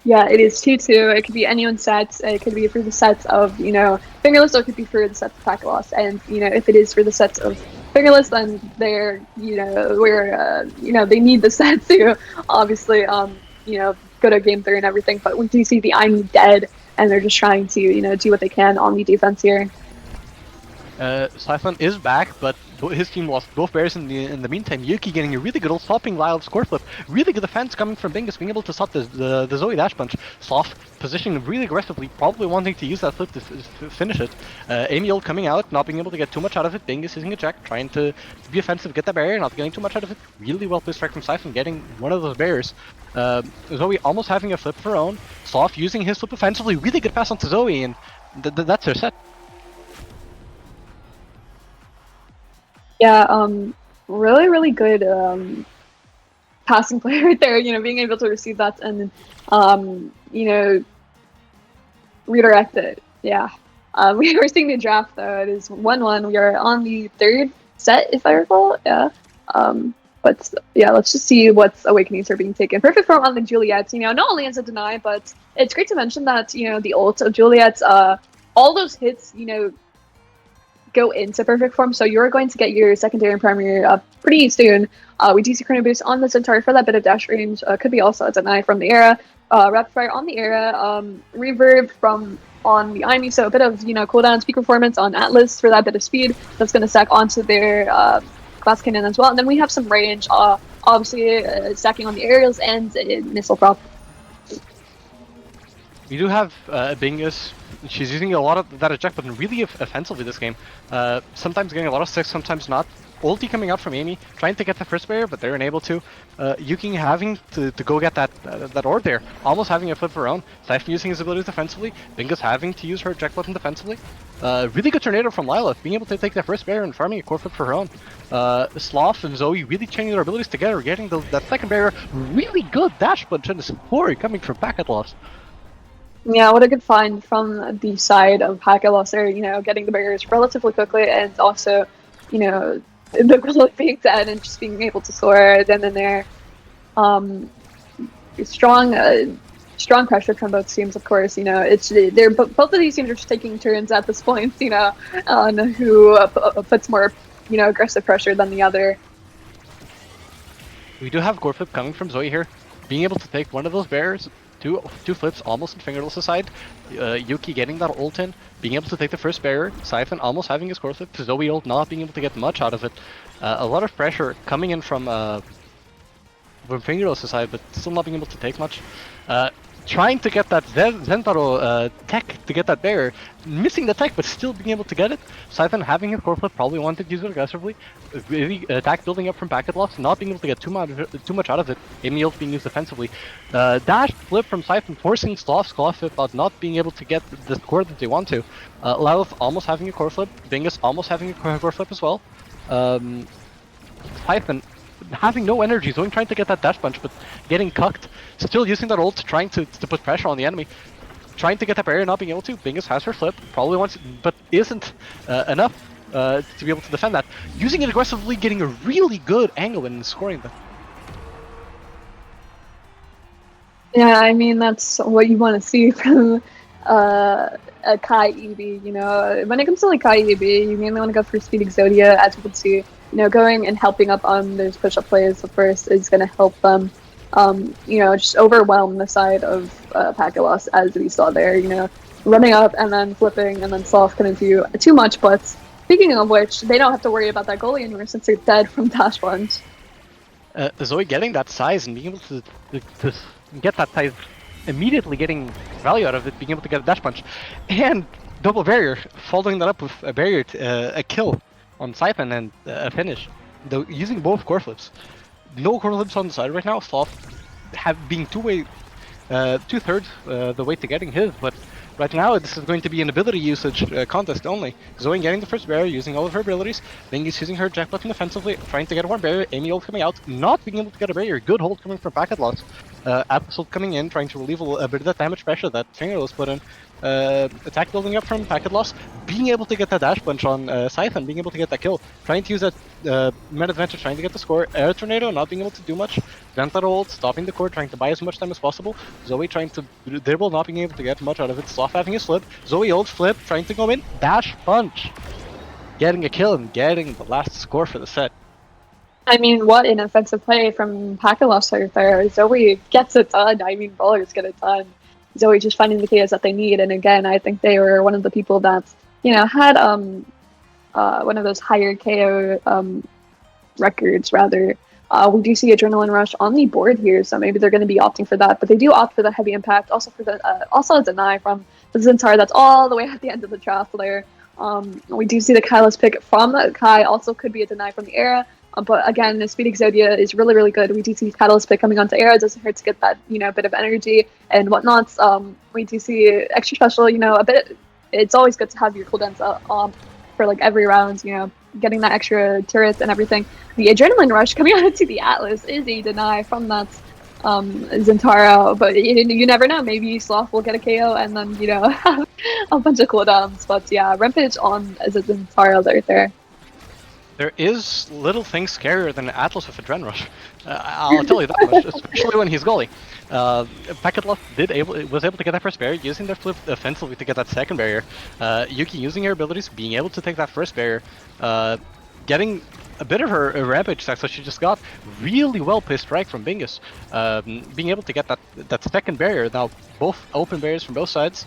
Yeah, it is 2-2. It could be anyone's sets. It could be for the sets of, Fingerless, or it could be for the sets of Packet Loss. And, if it is for the sets of Fingerless, then they're, they need the set to obviously, go to game 3 and everything. But we do see the Imi dead, and they're just trying to, do what they can on the defense here. Siphon is back, but his team lost both bears in the meantime. Yuki getting a really good old stopping Lyle score flip. Really good defense coming from Bingus, being able to stop the Zoe dash punch. Sloth positioning really aggressively, probably wanting to use that flip to finish it. Amy ult coming out, not being able to get too much out of it. Bingus using a check, trying to be offensive, get that barrier, not getting too much out of it. Really well placed strike from Siphon, getting one of those barriers. Zoe almost having a flip of her own. Sloth using his flip offensively, really good pass onto Zoe, and that's her set. Yeah, really good passing play right there, being able to receive that and, redirect it. Yeah. We are seeing the draft though. It is 1-1. We are on the 3rd set, if I recall. Yeah. But yeah, let's just see what awakenings are being taken. Perfect form on the Juliet. Not only is it deny, but it's great to mention that, the ult of Juliet, all those hits, go into perfect form, so you're going to get your secondary and primary up pretty soon. We do see Chrono Boost on the Centaur for that bit of dash range. Could be also a deny from the era. Rapid fire on the era. Reverb from on the Imi, so a bit of cooldown speed performance on Atlas for that bit of speed. That's going to stack onto their glass cannon as well. And then we have some range, obviously stacking on the aerials and missile prop. We do have Bingus. She's using a lot of that eject button really offensively this game. Sometimes getting a lot of sticks, sometimes not. Ulti coming out from Amy, trying to get the first barrier, but they're unable to. Yuki having to go get that orb there, almost having a flip of her own. Siphon using his abilities defensively. Bingus having to use her eject button defensively. Really good tornado from Lila, being able to take the first barrier and farming a core flip for her own. Sloth and Zoe really chaining their abilities together, getting that second barrier. Really good dash punch and support coming from Packet Loss. Yeah, what a good find from the side of Packet Loss there, getting the barriers relatively quickly and also, the goal being dead and just being able to soar then and there. Strong pressure from both teams, of course. They're both of these teams are just taking turns at this point, on who puts more, aggressive pressure than the other. We do have core flip coming from Zoe here, being able to take one of those barriers. Two flips almost on Fingerless' side. Yuki getting that ult in, being able to take the first barrier. Siphon almost having his core flip. Zoe ult not being able to get much out of it. A lot of pressure coming in from Fingerless' side, but still not being able to take much. trying to get that Zentaro tech to get that barrier, missing the tech but still being able to get it. Siphon having his core flip, probably wanted to use it aggressively. Really attack building up from packet loss, not being able to get too much out of it. Emil being used defensively. Dash flip from Siphon, forcing Sloth's core flip out, not being able to get the core that they want to. Lilith almost having a core flip, Bingus almost having a core flip as well. Siphon having no energy, Zoe trying to get that dash punch, but getting cucked. Still using that ult, trying to put pressure on the enemy. Trying to get that barrier, not being able to. Bingus has her flip, probably wants, but isn't enough to be able to defend that. Using it aggressively, getting a really good angle and scoring that. Yeah, I mean, that's what you want to see from a Kai EB, you know. When it comes to like Kai EB, you mainly want to go for Speed Exodia, as you can see. You know, going and helping up on those push-up plays first is going to help them, you know, just overwhelm the side of packet loss, as we saw there, you know. Running up and then flipping and then Sloth couldn't do too much, but speaking of which, they don't have to worry about that goalie anymore since they're dead from dash punch. Zoe getting that size and being able to get that size, immediately getting value out of it, being able to get a dash punch, and double barrier, following that up with a barrier, a kill on Siphon and a finish. Though using both core flips. No core flips on the side right now. Sloth being two-thirds the way to getting his, but right now this is going to be an ability usage contest only. Zoe getting the first barrier, using all of her abilities. Bingus using her jack button defensively, trying to get one barrier. Amy ult coming out, not being able to get a barrier. Good hold coming from packet loss. Absol coming in, trying to relieve a bit of that damage pressure that Fingerless put in. Attack building up from packet loss, being able to get that dash punch on Siphon, being able to get that kill, trying to use that meta advantage, trying to get the score. Air Tornado not being able to do much. Ventler ult, stopping the core, trying to buy as much time as possible. Zoe trying to dribble, not being able to get much out of it. Sloth having his flip. Zoe ult flip, trying to go in. Dash punch, getting a kill and getting the last score for the set. I mean, what an offensive play from packet loss right there. Zoe gets it done. I mean, brawlers get it done. Zoe just finding the KOs that they need, and again, I think they were one of the people that, you know, had one of those higher KO records rather. We do see Adrenaline Rush on the board here, so maybe they're going to be opting for that, but they do opt for the heavy impact, also for the also a deny from the Zentar that's all the way at the end of the draft there. We do see the Kyla's pick from Kai, also could be a deny from the Era. But again, the Speed Exodia is really, really good. We do see Catalyst pick coming onto Era. It doesn't hurt to get that, you know, bit of energy and whatnot. We do see extra special, you know, a bit. It's always good to have your cooldowns for like every round, you know, getting that extra turret and everything. The Adrenaline Rush coming onto the Atlas is a deny from that Zentaro, but you never know. Maybe Sloth will get a KO and then, you know, have a bunch of cooldowns. But yeah, Rampage on as a Zentaro right there. There is little things scarier than Atlas with Adrenaline Rush. I'll tell you that much, especially when he's goalie. Packet Loss was able to get that first barrier, using their flip offensively to get that second barrier. Yuki using her abilities, being able to take that first barrier, getting a bit of her rampage attack, so she just got really well placed strike from Bingus. Being able to get that second barrier, now both open barriers from both sides.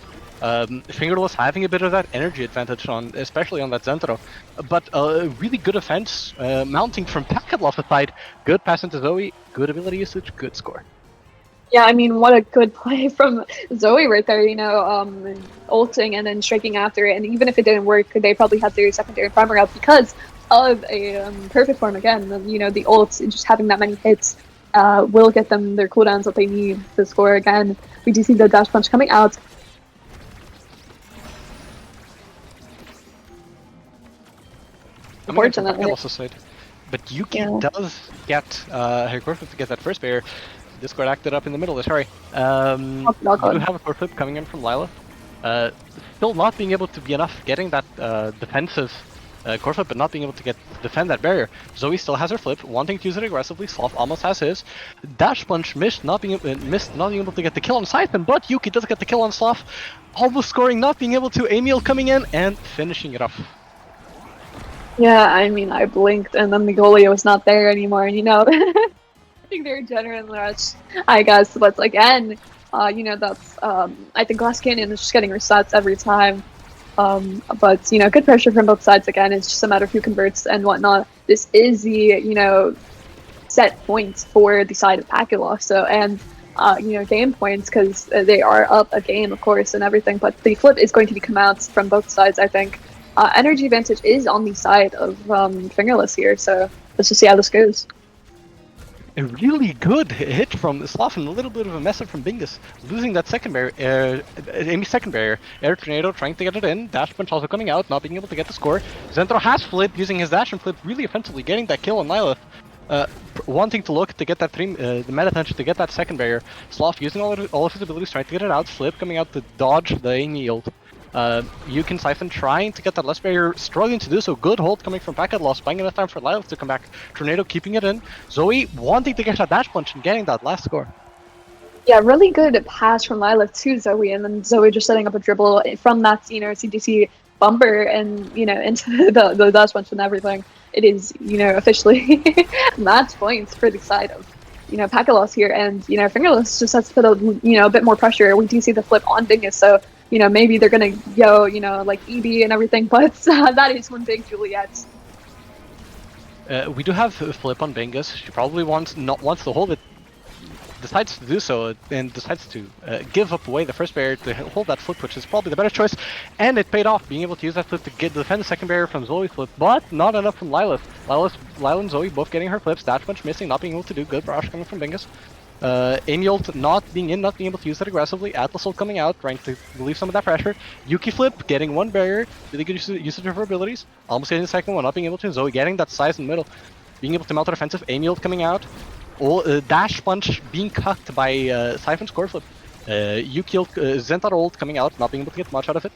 Fingerless having a bit of that energy advantage on, especially on that Zentaro, but a really good offense mounting from Packet Loss side. Good pass into Zoe, good ability usage, good score. Yeah, I mean, what a good play from Zoe right there, you know, ulting and then striking after it, and even if it didn't work, they probably had their secondary primary up because of a perfect form again. You know, the ult, just having that many hits will get them their cooldowns that they need to score again. We do see the dash punch coming out. Unfortunately. But Yuki does get her core flip to get that first barrier. Discord acted up in the middle of this, hurry. We do have a core flip coming in from Lila. Still not being able to be enough getting that defensive core flip, but not being able to defend that barrier. Zoe still has her flip, wanting to use it aggressively. Sloth almost has his. Dash punch missed, not being able to get the kill on Siphon, but Yuki does get the kill on Sloth. Almost scoring, not being able to. Emil coming in and finishing it off. Yeah, I mean, I blinked and then the goalie was not there anymore, and you know, I think they're Adrenaline Rush, I guess, but again, you know, that's, I think Glass Canyon is just getting resets every time, but, you know, good pressure from both sides again, it's just a matter of who converts and whatnot. This is the, you know, set points for the side of Packet Loss, so, and game points because they are up a game, of course, and everything. But the flip is going to be come out from both sides, I think. Energy advantage is on the side of Fingerless here, so let's just see how this goes. A really good hit from Sloth and a little bit of a mess up from Bingus. Losing that second barrier, Amy's second barrier. Air Tornado trying to get it in. Dash Punch also coming out, not being able to get the score. Zentro has flip, using his dash and flip really offensively, getting that kill on Lilith. Wanting to look to get that the meta attention to get that second barrier. Sloth using all of his abilities, trying to get it out. Flip coming out to dodge the Amy yield. Yukin Siphon trying to get that last barrier, struggling to do so. Good hold coming from Packet Loss, buying enough time for Lilith to come back. Tornado keeping it in. Zoe wanting to get that dash punch and getting that last score. Yeah, really good pass from Lilith to Zoe, and then Zoe just setting up a dribble from that, CDC bumper and, into the dash punch and everything. It is, officially match points for the side of, Packet Loss here, and, Fingerless just has to put a bit more pressure. We do see the flip on Dingus, so maybe they're gonna go, like EB and everything, but that is one big Juliet. We do have a flip on Bingus. She probably wants to hold it, decides to do so, and decides to give up away the first barrier to hold that flip, which is probably the better choice. And it paid off, being able to use that flip to defend the second barrier from Zoe's flip, but not enough from Lilith. Lilith and Zoe both getting her flips, dash punch missing, not being able to do good barrage coming from Bingus. Amy ult not being able to use it aggressively. Atlas ult coming out, trying to relieve some of that pressure. Yuki flip, getting one barrier, really good usage of her abilities. Almost getting the second one, not being able to. Zoe getting that size in the middle, being able to mount an offensive. Amy ult coming out. Dash punch being cucked by Siphon's core flip. Yuki ult, Zentar ult coming out, not being able to get much out of it.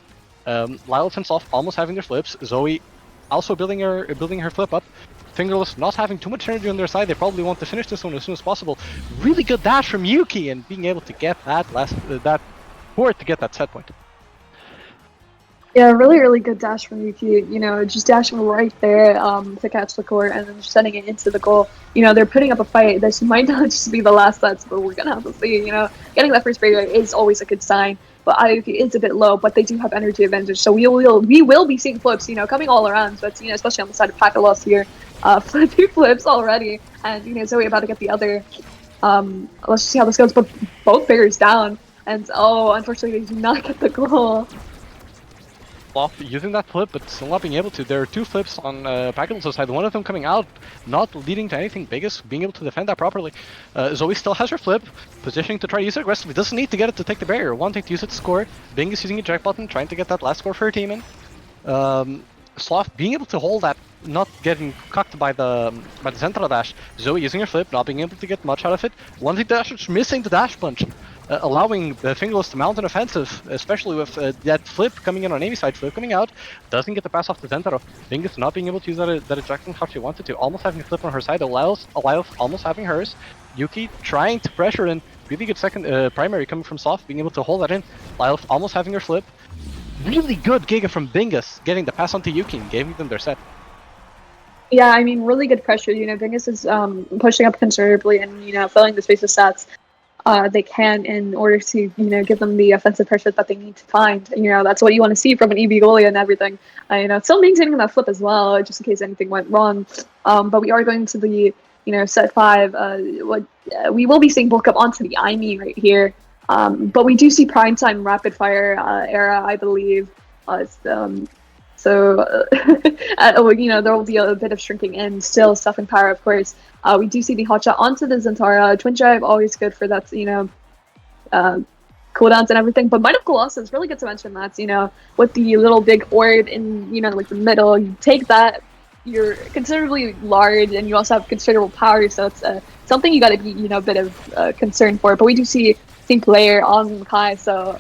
Lilith and Soft almost having their flips. Zoe also building her flip up. Fingerless not having too much energy on their side, they probably want to finish this one as soon as possible. Really good dash from Yuki and being able to get that port to get that set point. Yeah, really good dash from Yuki, just dashing right there to catch the core and then sending it into the goal. They're putting up a fight. This might not just be the last sets, but we're gonna have to see, getting that first barrier is always a good sign. But IOP is a bit low, but they do have energy advantage, so we will be seeing flips, coming all around. But especially on the side of Packet Loss here, two flips already, and Zoe about to get the other. Let's just see how this goes. But both barriers down, and unfortunately they do not get the goal. Using that flip, but still not being able to. There are two flips on Packet's side, one of them coming out, not leading to anything biggest, being able to defend that properly. Zoe still has her flip, positioning to try to use it aggressively, doesn't need to get it to take the barrier, wanting to use it to score. Bing is using a eject button, trying to get that last score for her team in. Sloth being able to hold that, not getting cucked by the central dash. Zoe using her flip, not being able to get much out of it. Wanting dash, missing the dash punch. Allowing the Fingerless to mount an offensive, especially with that flip coming in on Amy's side, flip coming out, doesn't get the pass off to Zentaro. Bingus not being able to use that ejection how she wanted to, almost having a flip on her side, allows almost having hers. Yuki trying to pressure in, really good second primary coming from Soft, being able to hold that in. Lyle almost having her flip. Really good Giga from Bingus, getting the pass onto Yuki and giving them their set. Yeah, I mean, really good pressure. Bingus is pushing up considerably and, filling the space of stats. They can in order to, give them the offensive pressure that they need to find. That's what you want to see from an EB goalie and everything. Still maintaining that flip as well, just in case anything went wrong. But we are going to the, set 5. We will be seeing bulk up onto the IME right here. But we do see primetime rapid fire era, I believe. So, there will be a bit of shrinking in, still stuffing power, of course. We do see the hotshot onto the Zentara. Twin drive, always good for that, cooldowns and everything. But Might of Colossus, really good to mention that, with the little big orb in, like the middle, you take that, you're considerably large, and you also have considerable power, so it's something you got to be, a bit of concern for. But we do see team player on Kai, so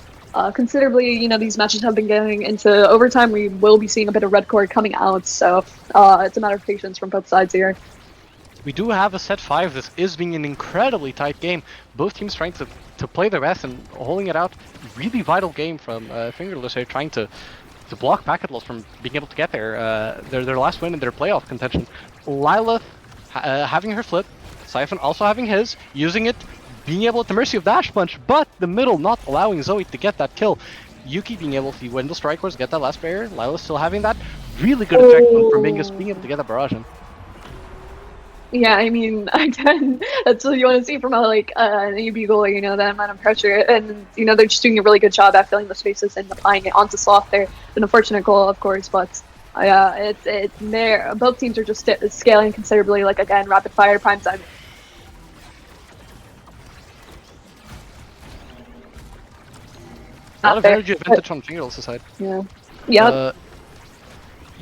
considerably, these matches have been getting into overtime. We will be seeing a bit of red core coming out, so it's a matter of patience from both sides here. We do have a set 5. This is being an incredibly tight game. Both teams trying to play their best and holding it out. Really vital game from Fingerless here, trying to block Packet Loss from being able to get there. Their last win in their playoff contention. Lilith having her flip, Siphon also having his, using it, being able at the mercy of Dash Punch, but the middle not allowing Zoe to get that kill. Yuki being able to win the strike course, get that last barrier. Lilith still having that. Really good ejection from Bingus, being able to get that barrage in. Yeah, I mean, again, that's what you want to see from an AB goalie, that amount of pressure. And, they're just doing a really good job at filling the spaces and applying it onto Sloth there. An unfortunate goal, of course, but it's there. Both teams are just scaling considerably, again, rapid fire, prime time. A lot of energy advantage on Fingerless' side. Yeah. Yep.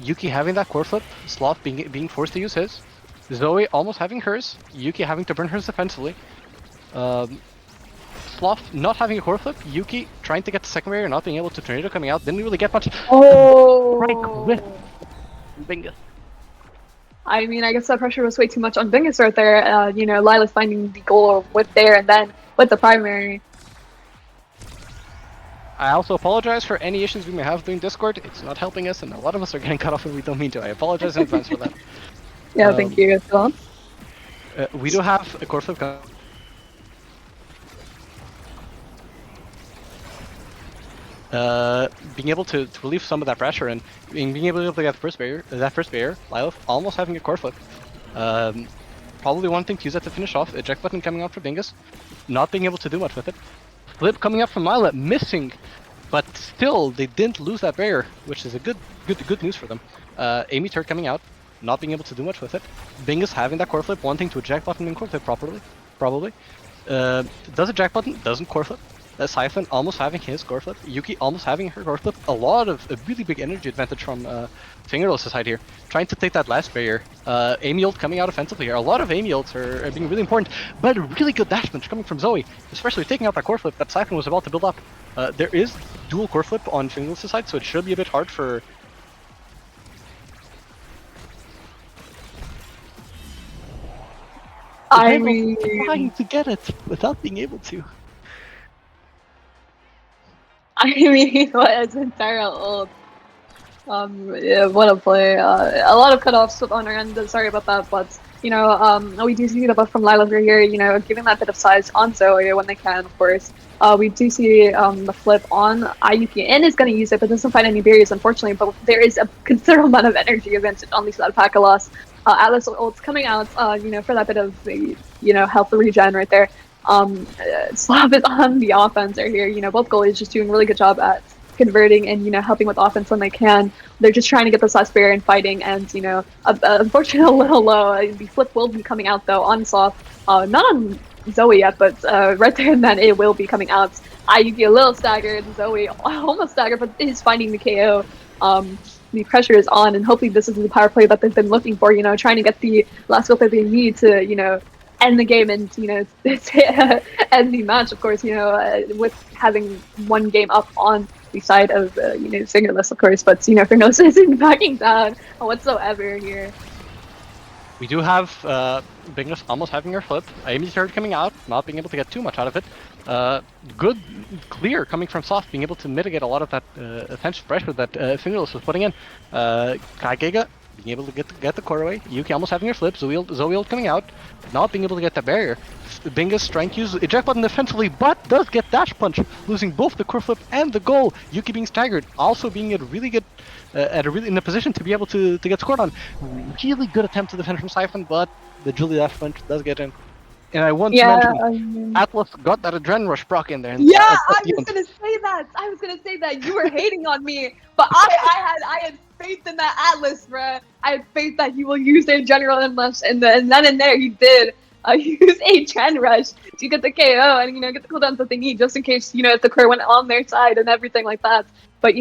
Yuki having that core flip, Sloth being forced to use his, Zoe almost having hers, Yuki having to burn hers defensively. Sloth not having a core flip, Yuki trying to get the second barrier, not being able to, Tornado coming out, didn't really get much. Oh! Strike with Bingus. I mean, I guess that pressure was way too much on Bingus right there. Lila's finding the goal with there and then with the primary. I also apologize for any issues we may have doing Discord. It's not helping us, and a lot of us are getting cut off and we don't mean to. I apologize in advance for that. Yeah, thank you as well. We do have a core flip coming. Being able to relieve some of that pressure and being able to get that first barrier, Lila almost having a core flip. Probably wanting to use that to finish off. Eject button coming out for Bingus, not being able to do much with it. Flip coming up from Lila, missing, but still they didn't lose that barrier, which is a good news for them. Amy turret coming out, not being able to do much with it. Bingus having that core flip, wanting to eject button and core flip properly, probably. Does eject button, doesn't core flip. Siphon almost having his core flip, Yuki almost having her core flip. A really big energy advantage from Fingerless' side here, trying to take that last barrier. Amy ult coming out offensively here. A lot of Amy ults are being really important, but a really good dash punch coming from Zoe, especially taking out that core flip that Siphon was about to build up. There is dual core flip on Fingerless' side, so it should be a bit hard for. I mean, trying to get it without being able to. I mean, what is entire ult? Yeah, what a play. A lot of cutoffs on our end. Sorry about that, but we do see the buff from Lila over here. Giving that bit of size on Zoe when they can, of course. We do see the flip on IUP and is going to use it, but doesn't find any barriers, unfortunately. But there is a considerable amount of energy advantage on the side of Pakalos. Atlas ult's coming out, for that bit of health regen right there. Slav is on the offense right here. Both goalies just doing a really good job at converting and helping with offense when they can. They're just trying to get this last barrier and fighting, and unfortunately a little low. The flip will be coming out though on Slav, not on Zoe yet, but right there and then it will be coming out. IUP a little staggered, Zoe almost staggered, but is finding the KO. The pressure is on, and hopefully this is the power play that they've been looking for. Trying to get the last goal that they need to end the game and end the match, of course, with having one game up on the side of Fingerless, of course, but Fingerless isn't backing down whatsoever here. We do have Bingus almost having her flip. Amy's turret coming out, not being able to get too much out of it. Good clear coming from Soft, being able to mitigate a lot of that offensive pressure that Fingerless was putting in. Kaigega being able to get the core away. Yuki almost having her flip. Zoe ult coming out, not being able to get the barrier. Bingus trying to use eject button defensively, but does get dash punch, losing both the core flip and the goal. Yuki being staggered, also being at a really good, in a position to be able to get scored on. Really good attempt to defend from Siphon, but the Julie dash punch does get in. And I want to mention, Atlas got that adrenaline rush proc in there. And yeah, I was gonna say that. I was gonna say that you were hating on me, but I had faith in that Atlas, bruh. I had faith that he will use their general and then and there he did. Use a trend rush to get the KO and get the cooldowns that they need, just in case if the core went on their side and everything like that. But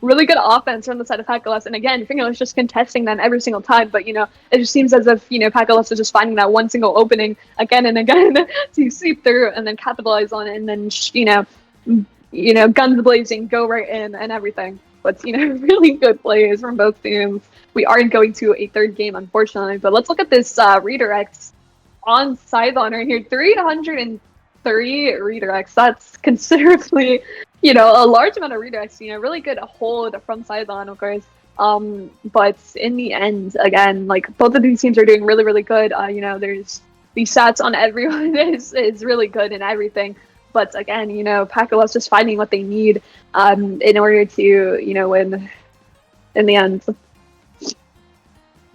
really good offense from the side of Pakalos, and again, Fingerless just contesting them every single time. But it just seems as if Pakalos is just finding that one single opening again and again to sweep through and then capitalize on it, and then guns blazing, go right in and everything. But really good plays from both teams. We aren't going to a third game, unfortunately. But let's look at this redirect on Scython right here. 303 redirects. That's considerably, a large amount of redirects. Really good hold from Scython, of course. But in the end, again, both of these teams are doing really, really good. There's the stats on everyone is really good and everything. But again, Pakalos just finding what they need in order to, win in the end.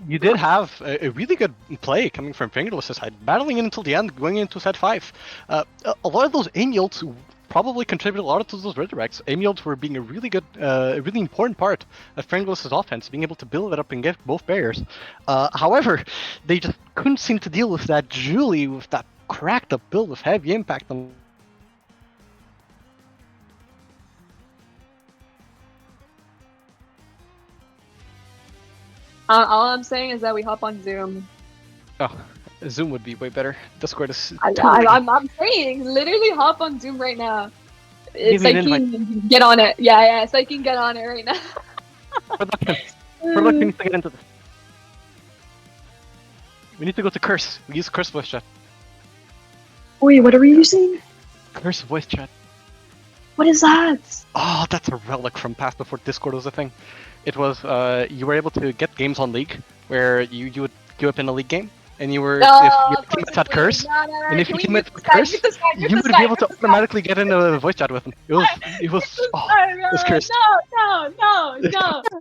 you did have a really good play coming from Fingerless' side, battling in until the end, going into set 5. A lot of those aim yields probably contributed a lot to those redirects. Aim yields were being a really good, really important part of Fingerless' offense, being able to build it up and get both barriers. However, they just couldn't seem to deal with that Julie, with that cracked up build with heavy impact on. All I'm saying is that we hop on Zoom. Oh, Zoom would be way better. Discord is. I'm saying, literally hop on Zoom right now. Give me an Psyche, get on it. Yeah, Psyche, get on it right now. Production needs to get into this. We need to go to Curse. We use Curse voice chat. Wait, what are we using? Curse voice chat. What is that? Oh, that's a relic from past before Discord was a thing. It was you were able to get games on League where you would queue up in a League game and you were if your teammates had Curse and if your teammates had Curse, you would be able to automatically get in a voice chat with them. It was cursed.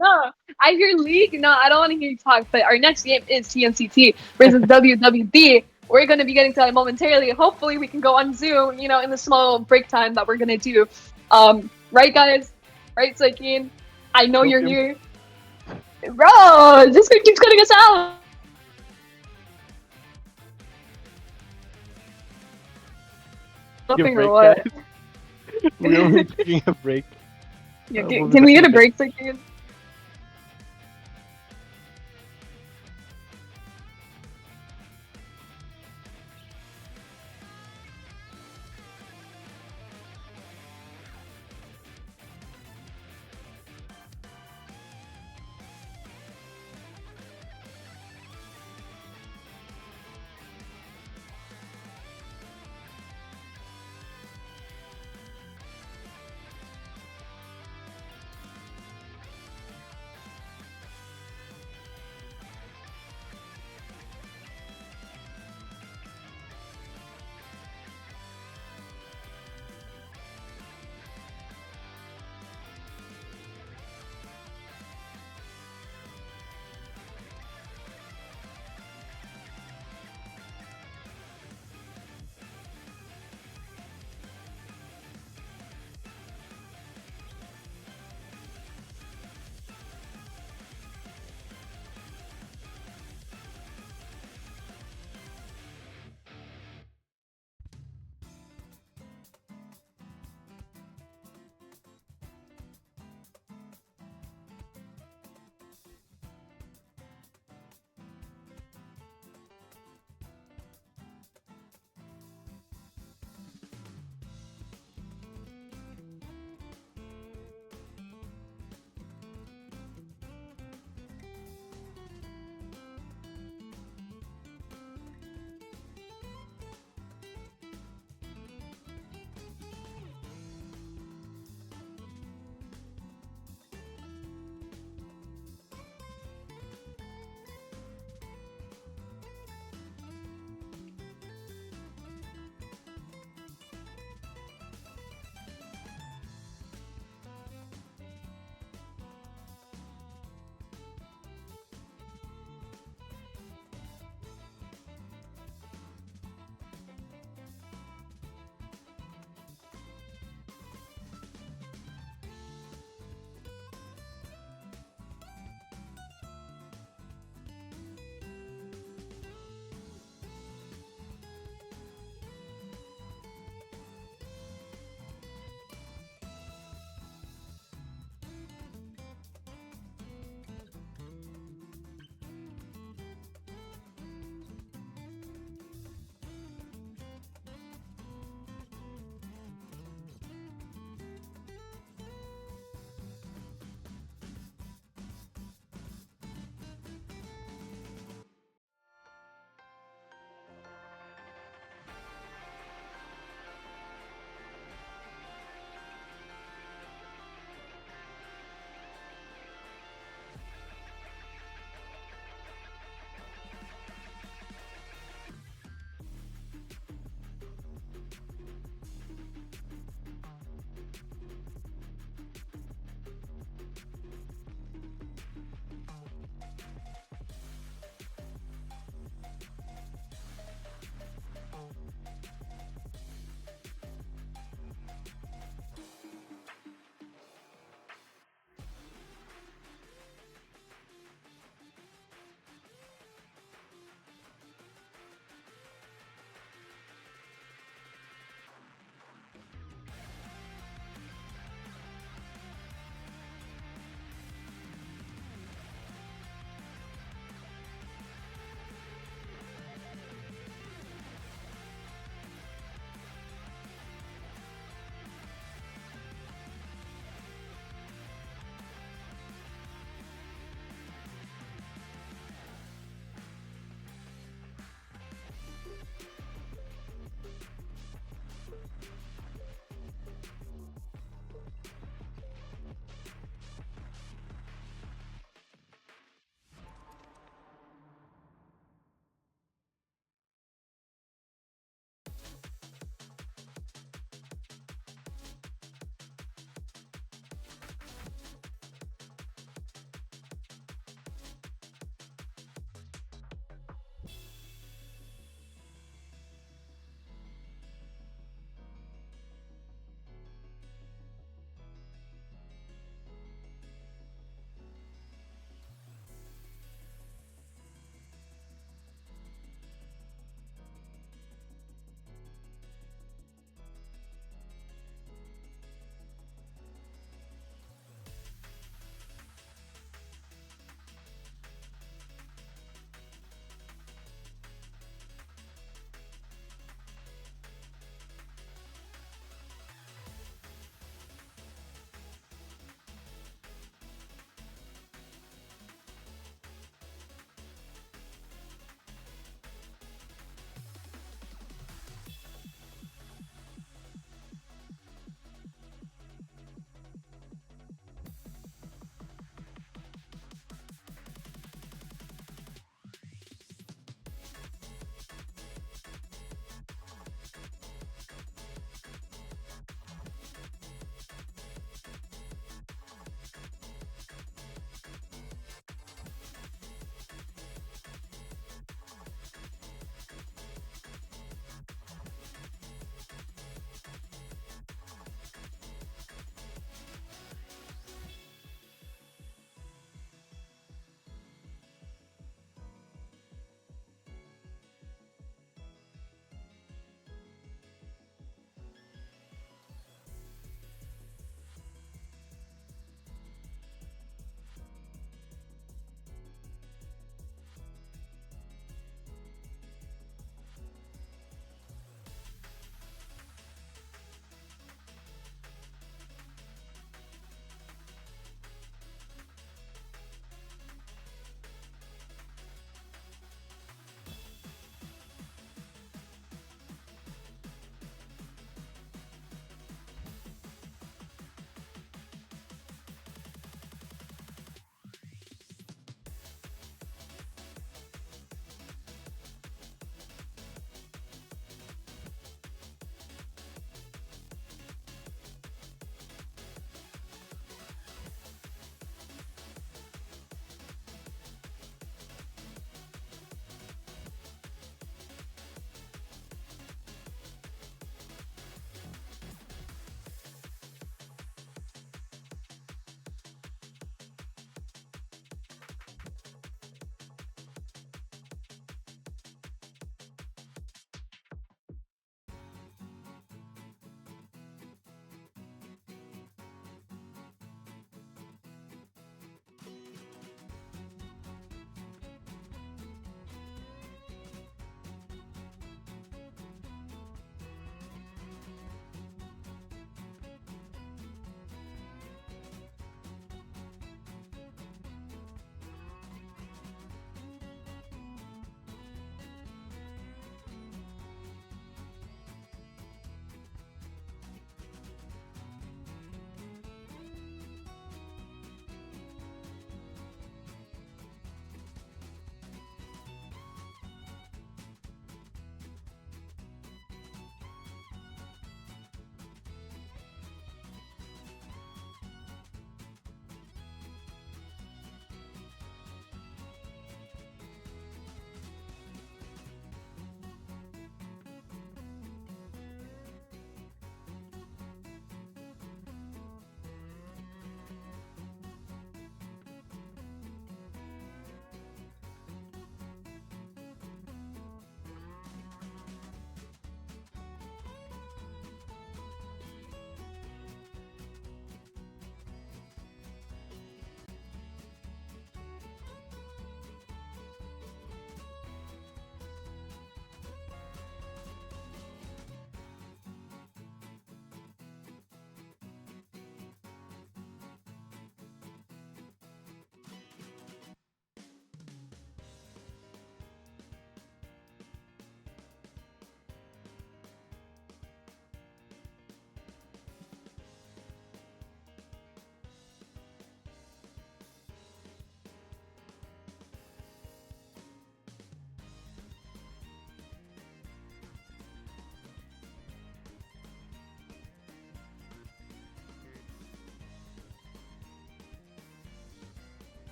No. I hear League. No, I don't want to hear you talk. But our next game is TNCT versus WWD. We're going to be getting to that momentarily. Hopefully, we can go on Zoom, you know, in the small break time that we're going to do. Right, guys? Right, Psyche? I know you're here. Bro, this guy keeps cutting us out. Nothing or what? We're only taking a break. Yeah, can we get a break, Psyche?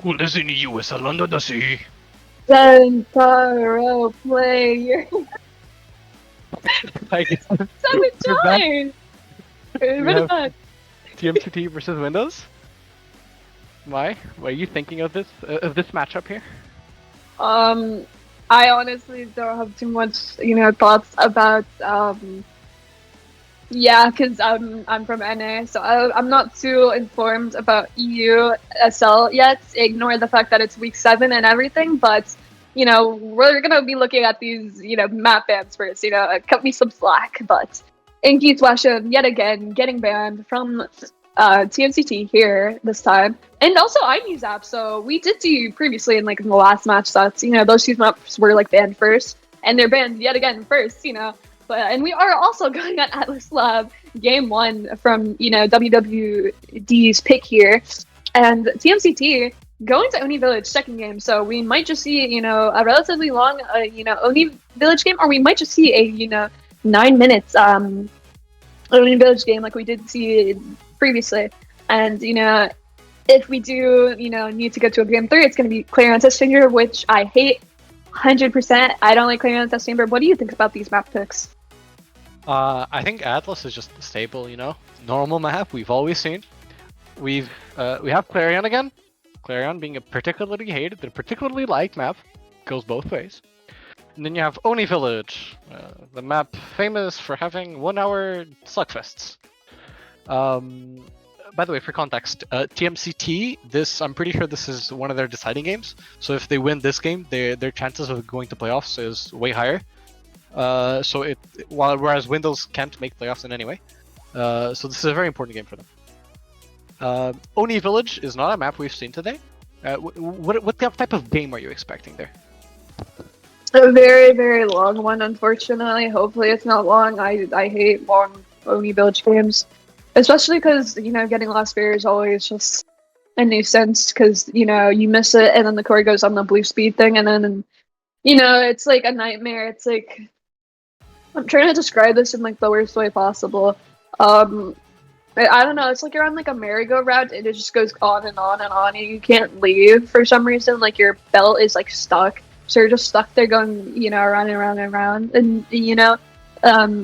Who lives in the EUSL under the sea? Zentaro player. Like, So enjoying. You Rid of have- that. TMCT versus Windows? Why? Why are you thinking of this matchup here? I honestly don't have too much, thoughts about yeah, because I'm from NA, so I'm not too informed about EUSL yet. Ignore the fact that it's week 7 and everything, but we're gonna be looking at these map bans first. Cut me some slack. But Inky Twasham yet again getting banned from TNCT here this time, and also iMuseApp. So we did see previously in the last match that those two maps were banned first, and they're banned yet again first. And we are also going at Atlas Lab game 1 from WWD's pick here, and TMCT going to Oni Village second game. So we might just see a relatively long Oni Village game, or we might just see a 9 minutes Oni Village game like we did see previously. And if we do need to go to a game 3, it's going to be Clarion Test Chamber, which I hate 100%. I don't like Clarion Test Chamber. What do you think about these map picks? I think Atlas is just stable, normal map we've always seen. We have Clarion again. Clarion being a particularly hated, a particularly liked map, goes both ways. And then you have Oni Village, the map famous for having 1-hour slugfests. By the way, for context, TMCT, I'm pretty sure this is one of their deciding games. So if they win this game, their chances of going to playoffs is way higher. Whereas Windows can't make playoffs in any way. So this is a very important game for them. Oni Village is not a map we've seen today. What type of game are you expecting there? A very, very long one, unfortunately. Hopefully it's not long. I hate long Oni Village games. Especially because, getting Lost Bear is always just a nuisance because, you miss it and then the core goes on the blue speed thing and then, it's like a nightmare. It's like, I'm trying to describe this in like the worst way possible. I don't know, it's like you're on like a merry-go-round and it just goes on and on and on and you can't leave for some reason. Like your belt is like stuck. So you're just stuck there going, around and around and around. And,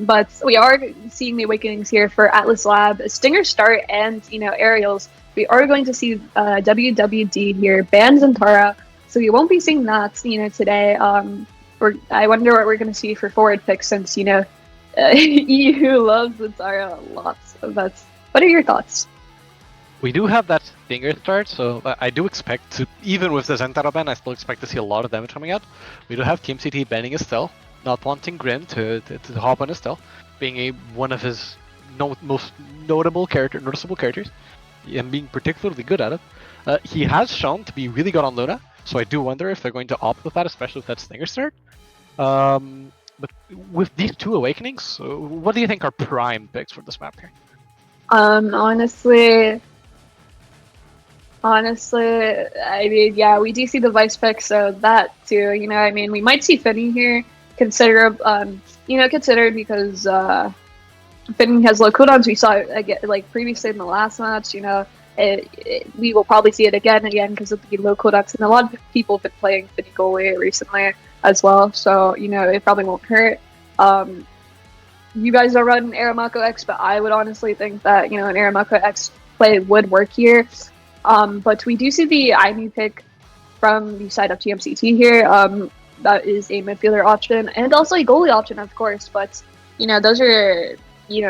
but we are seeing the awakenings here for Atlas Lab, Stinger Start, and, Aerials. We are going to see WWD here, ban Zantara. So we won't be seeing that, today. I wonder what we're going to see for forward picks since, EU loves Zantara lots. But what are your thoughts? We do have that Stinger Start, so I do expect to, even with the Zentara ban, I still expect to see a lot of damage coming out. We do have TMCT banning Estelle, not wanting Grin to hop on Estelle, being one of his most noticeable characters, and being particularly good at it. He has shown to be really good on Luna, so I do wonder if they're going to opt with that, especially with that Stinger Start. But with these two awakenings, what do you think are prime picks for this map here? Honestly, I mean, yeah, we do see the Vice pick, so that too, we might see Finny here, considered because Finny has low cooldowns. We saw it like previously in the last match, we will probably see it again because of the low cooldowns, and a lot of people have been playing Finny goalie recently as well, so, it probably won't hurt. You guys are running Aramako X, but I would honestly think that, an Aramako X play would work here. But we do see the IME pick from the side of TMCT here. That is a midfielder option and also a goalie option, of course. But, those are,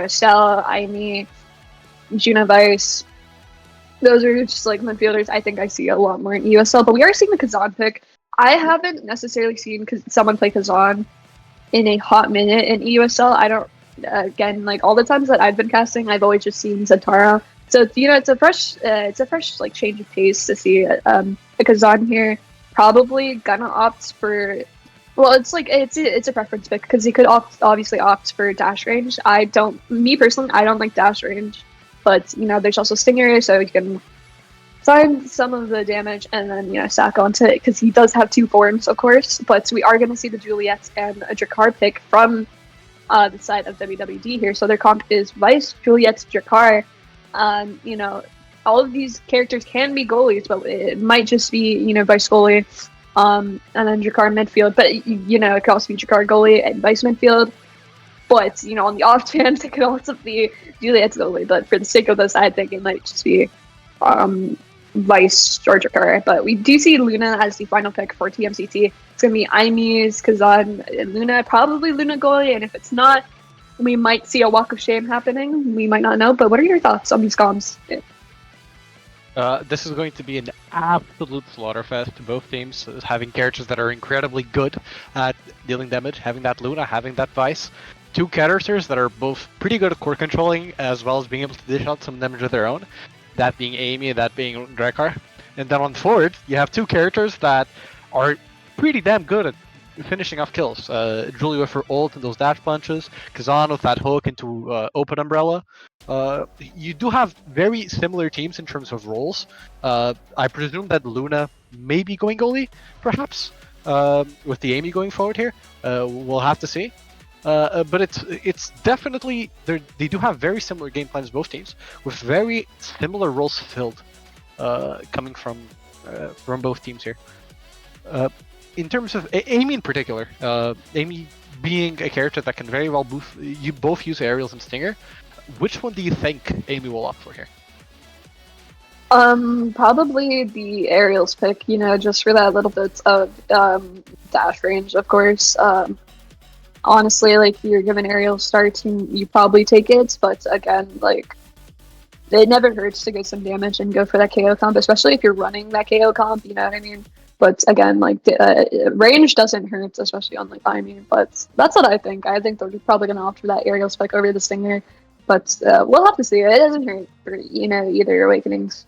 Cell, IME, Junavice. Those are just like midfielders I think I see a lot more in EUSL. But we are seeing the Kazan pick. I haven't necessarily seen someone play Kazan in a hot minute in EUSL. I don't, again, like all the times that I've been casting, I've always just seen Zantara. So it's a fresh like change of pace to see the Kazan here. Probably gonna opt for, well, it's a preference pick because he could obviously opt for dash range. Me personally, I don't like dash range, but there's also Stinger, so you can find some of the damage and then stack onto it because he does have two forms, of course. But we are gonna see the Juliet and a Drakkar pick from the side of WWD here. So their comp is Vice, Juliet, Drakkar. All of these characters can be goalies, but it might just be, Vice goalie, and then Drakkar midfield. But, it could also be Drakkar goalie and Vice midfield. But, on the off chance, it could also be Juliet's goalie. But for the sake of this, I think it might just be Vice or Drakkar. But we do see Luna as the final pick for TMCT. It's going to be Aimes, Kazan, and Luna. Probably Luna goalie, and if it's not, we might see a walk of shame happening. We might not know, but what are your thoughts on these comms? This is going to be an absolute slaughterfest. Both teams having characters that are incredibly good at dealing damage, having that Luna, having that Vice. Two characters that are both pretty good at core controlling, as well as being able to dish out some damage of their own. That being Amy and that being Drakkar. And then on forward, you have two characters that are pretty damn good at finishing off kills. Julie with her ult and those dash punches, Kazan with that hook into open umbrella. You do have very similar teams in terms of roles. I presume that Luna may be going goalie, perhaps, with the Amy going forward here. We'll have to see. But it's definitely they do have very similar game plans, both teams, with very similar roles filled, coming from both teams here. In terms of Amy in particular, Amy being a character that can very well both use aerials and Stinger, which one do you think Amy will opt for here? Probably the aerials pick, just for that little bit of dash range, of course. Honestly, like, you're given aerial starts, you probably take it, but again, like, it never hurts to get some damage and go for that KO comp, especially if you're running that KO comp, you know what I mean? But again, like, range doesn't hurt, especially on like Ivy. But that's what I think. I think they're probably going to opt for that aerial spike over the Stinger. But we'll have to see. It doesn't hurt for, either Awakenings.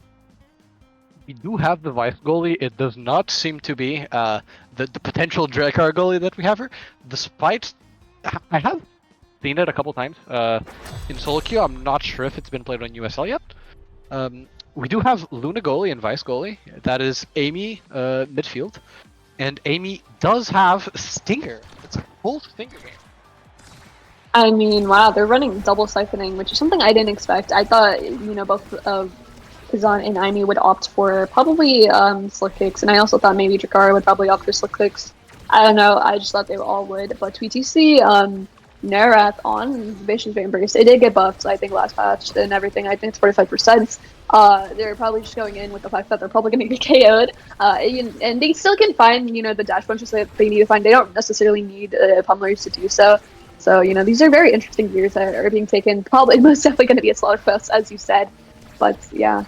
We do have the Vice goalie. It does not seem to be the potential Drakkar goalie that we have here. Despite, I have seen it a couple times in solo queue. I'm not sure if it's been played on USL yet. We do have Luna goalie and Vice goalie. That is Amy midfield, and Amy does have Stinger. It's a full Stinger game. I mean, wow, they're running double siphoning, which is something I didn't expect. I thought, both of Kazan and Aimi would opt for probably slick kicks, and I also thought maybe Drakkar would probably opt for slick kicks. I don't know, I just thought they all would. But we do see Narath on Vicious Vambrace. It did get buffed, I think, last patch and everything. I think it's 45%. They're probably just going in with the fact that they're probably going to get KO'd. And they still can find, the dash punches that they need to find. They don't necessarily need pummelers to do so. So, these are very interesting gears that are being taken. Probably most definitely going to be a Slaughterfest, as you said. But, yeah.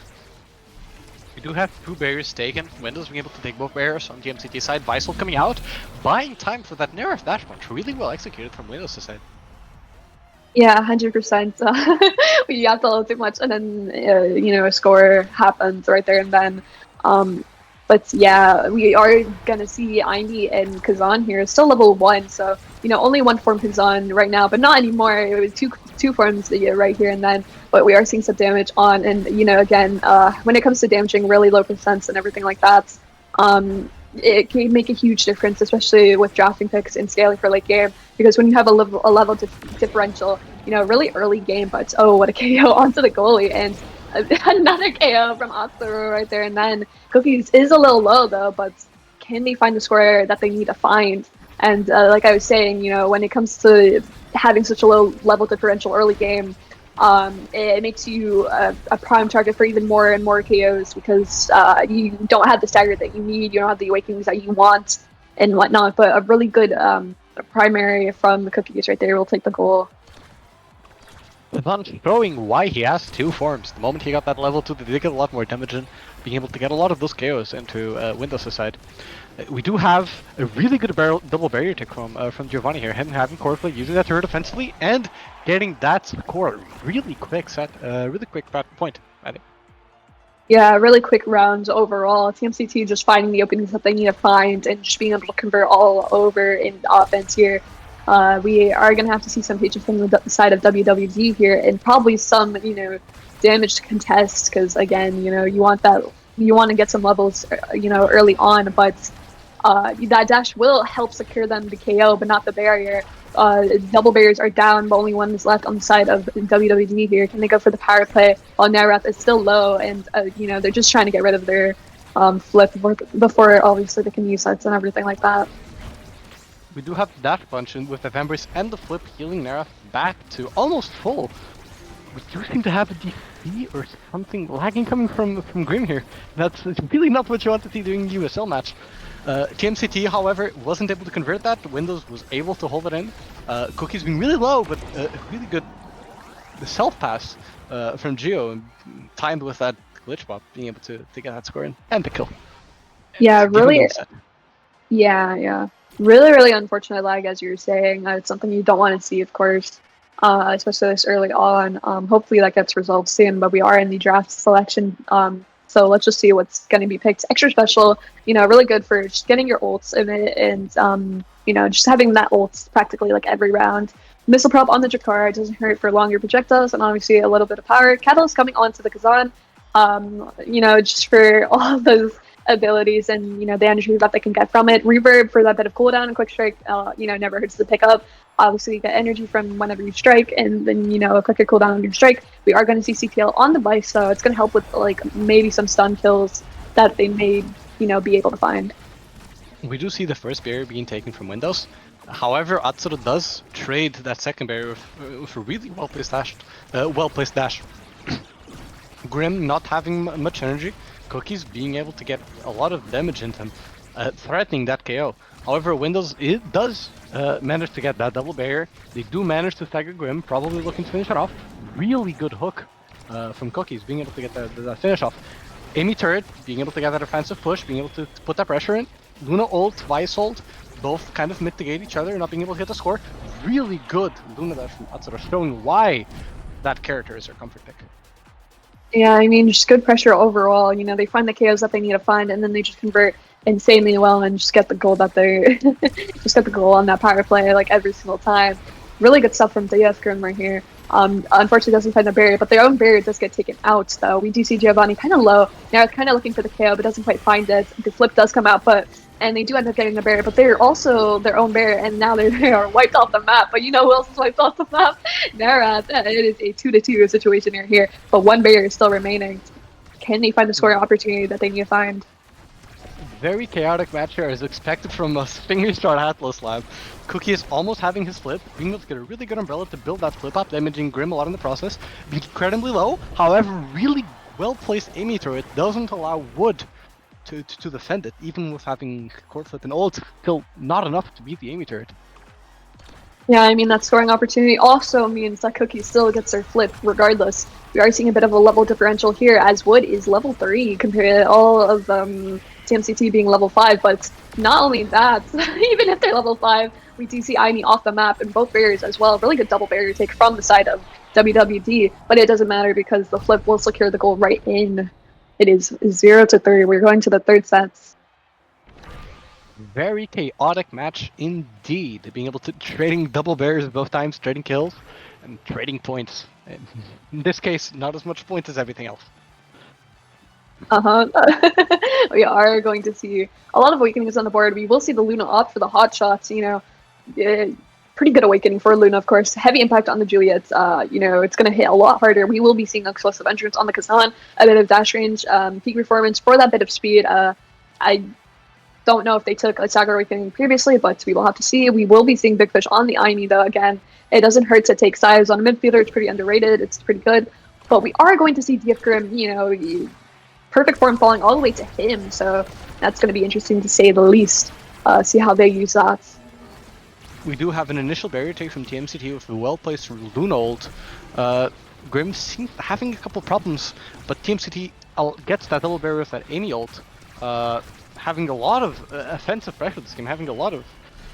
We do have 2 barriers taken. Windows being able to take both barriers on the MCT side. Visel coming out, buying time for that Nerf dash punch. Really well executed from Windows' side. Yeah, 100%. You have to load too much, and then, a score happens right there and then. But yeah, we are gonna see Ivy and Kazan here. Still level 1, so only one form Kazan right now, but not anymore. It was two forms right here and then. But we are seeing some damage on, and again, when it comes to damaging really low percents and everything like that, it can make a huge difference, especially with drafting picks and scaling for late game. Because when you have a level differential, really early game, but oh, what a KO onto the goalie, and another KO from Atsuru right there, and then Cookies is a little low though, but can they find the score that they need to find? And like I was saying, when it comes to having such a low level differential early game, it makes you a prime target for even more and more KOs, because you don't have the stagger that you need, you don't have the awakenings that you want and whatnot. But a really good primary from the Cookies right there will take the goal. Kazan showing why he has 2 forms. The moment he got that level 2, they did get a lot more damage in, being able to get a lot of those KOs into Windows' side. We do have a really good double barrier tick from Giovanni here. Him having core play, using that turret offensively, and getting that score really quick point, I think. Yeah, really quick rounds overall. TMCT just finding the openings that they need to find and just being able to convert all over in offense here. We are going to have to see some patience from the side of WWD here, and probably some, damage to contest, because again, you want to get some levels, early on, but that dash will help secure them to KO, but not the barrier. Double barriers are down, but only one is left on the side of WWD here. Can they go for the power play while Narath is still low, and they're just trying to get rid of their flip before obviously they can use sets and everything like that. We do have the dash punch in with the Vambrace and the flip, healing Narath back to almost full. We do seem to have a DC or something lagging coming from Grim here. That's really not what you want to see during the USL match. TMCT, however, wasn't able to convert that. Windows was able to hold it in. Cookie's being really low, but really good self-pass from Geo, timed with that glitch bot, being able to get that score in and the kill. Yeah, really. Yeah. Really unfortunate lag, as you were saying. It's something you don't want to see, of course, especially this early on. Hopefully that gets resolved soon, but we are in the draft selection, so let's just see what's going to be picked. Extra special, really good for just getting your ults in it, and just having that ult practically like every round. Missile prop on the Drakkar doesn't hurt for longer projectiles, and obviously a little bit of power. Catalyst coming onto the Kazan, just for all of those abilities and the energy that they can get from it. Reverb for that bit of cooldown, and quick strike never hurts to pick up. Obviously you get energy from whenever you strike, and then a quicker cooldown on your strike. We are going to see CTL on the Vice, so it's going to help with maybe some stun kills that they may be able to find. We do see the first barrier being taken from Windows. However, Atsuru does trade that second barrier with a really well placed dash. Grim not having much energy, Cookies being able to get a lot of damage into him, threatening that KO. However, Windows does manage to get that double barrier. They do manage to stagger Grim, probably looking to finish it off. Really good hook from Cookies, being able to get the finish off. Amy turret, being able to get that offensive push, being able to put that pressure in. Luna ult, Vice ult, both kind of mitigate each other, not being able to hit the score. Really good Luna dash from Atsura, showing why that character is their comfort pick. Yeah, I mean, just good pressure overall. You know, they find the KOs that they need to find, and then they just convert insanely well and just get the goal that they just get the goal on that power play like every single time. Really good stuff from Grim right here. Unfortunately, doesn't find the barrier, but their own barrier does get taken out. Though we do see Giovanni kind of low. Now, kind of looking for the KO, but doesn't quite find it. The flip does come out, and they do end up getting the barrier, but they're also their own barrier, and now they are wiped off the map. But you know who else is wiped off the map? Narath. It is a 2-2 situation here, but one barrier is still remaining. Can they find the scoring opportunity that they need to find? Very chaotic match here, as expected from a finger start Atlas Lab. Cookie is almost having his flip, being able to get a really good umbrella to build that flip up, damaging Grim a lot in the process. Being incredibly low, however, really well-placed Amy through it doesn't allow Wood to defend it, even with having core flip and ult, still not enough to beat the Amy turret. Yeah, I mean, that scoring opportunity also means that Cookie still gets their flip regardless. We are seeing a bit of a level differential here, as Wood is level 3 compared to all of TMCT being level 5, but not only that, even if they're level 5, we do see Aini off the map in both barriers as well. Really good double barrier take from the side of WWD, but it doesn't matter because the flip will secure the goal right in. It is 0-3. We're going to the third sets. Very chaotic match indeed. Being able to trading double barriers both times, trading kills, and trading points. In this case, not as much points as everything else. We are going to see a lot of awakenings on the board. We will see the Luna opt for the hot shots, you know. Pretty good awakening for Luna, of course. Heavy impact on the Juliet. You know, it's going to hit a lot harder. We will be seeing explosive entrance on the Kazan, a bit of dash range, peak performance for that bit of speed. I don't know if they took a Sagar Awakening previously, but we will have to see. We will be seeing Big Fish on the Aini, though. Again, it doesn't hurt to take size on a midfielder. It's pretty underrated. It's pretty good. But we are going to see DF Grim, you know, perfect form falling all the way to him. So that's going to be interesting to say the least. See how they use that. We do have an initial barrier take from TMCT with a well-placed Luna ult. Grim seems having a couple problems, but TMCT gets that double barrier with that Amy ult. Having a lot of offensive pressure this game, having a lot of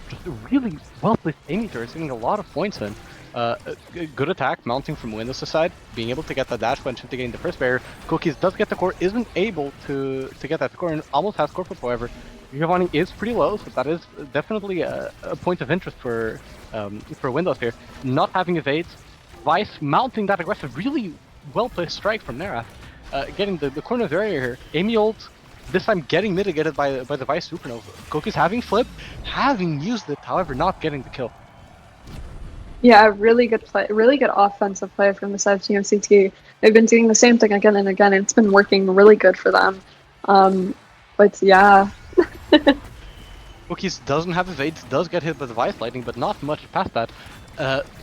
just really well-placed Amy turrets, getting a lot of points in. Good attack, mounting from Windows side, being able to get the dash punch into getting the first barrier. Cookies does get the core, isn't able to get that core, and almost has core flip, however. Giovanni is pretty low, so that is definitely a point of interest for Windows here. Not having evades, Vice mounting that aggressive, really well-placed strike from Narath. Getting the corner barrier here. Amy ult, this time getting mitigated by the Vice Supernova. Cookies having flip, having used it, however not getting the kill. Yeah, really good play, really good offensive play from the side of TMCT. They've been doing the same thing again and again, and it's been working really good for them. But yeah. Cookies doesn't have evades, does get hit by the Vice Lightning, but not much past that.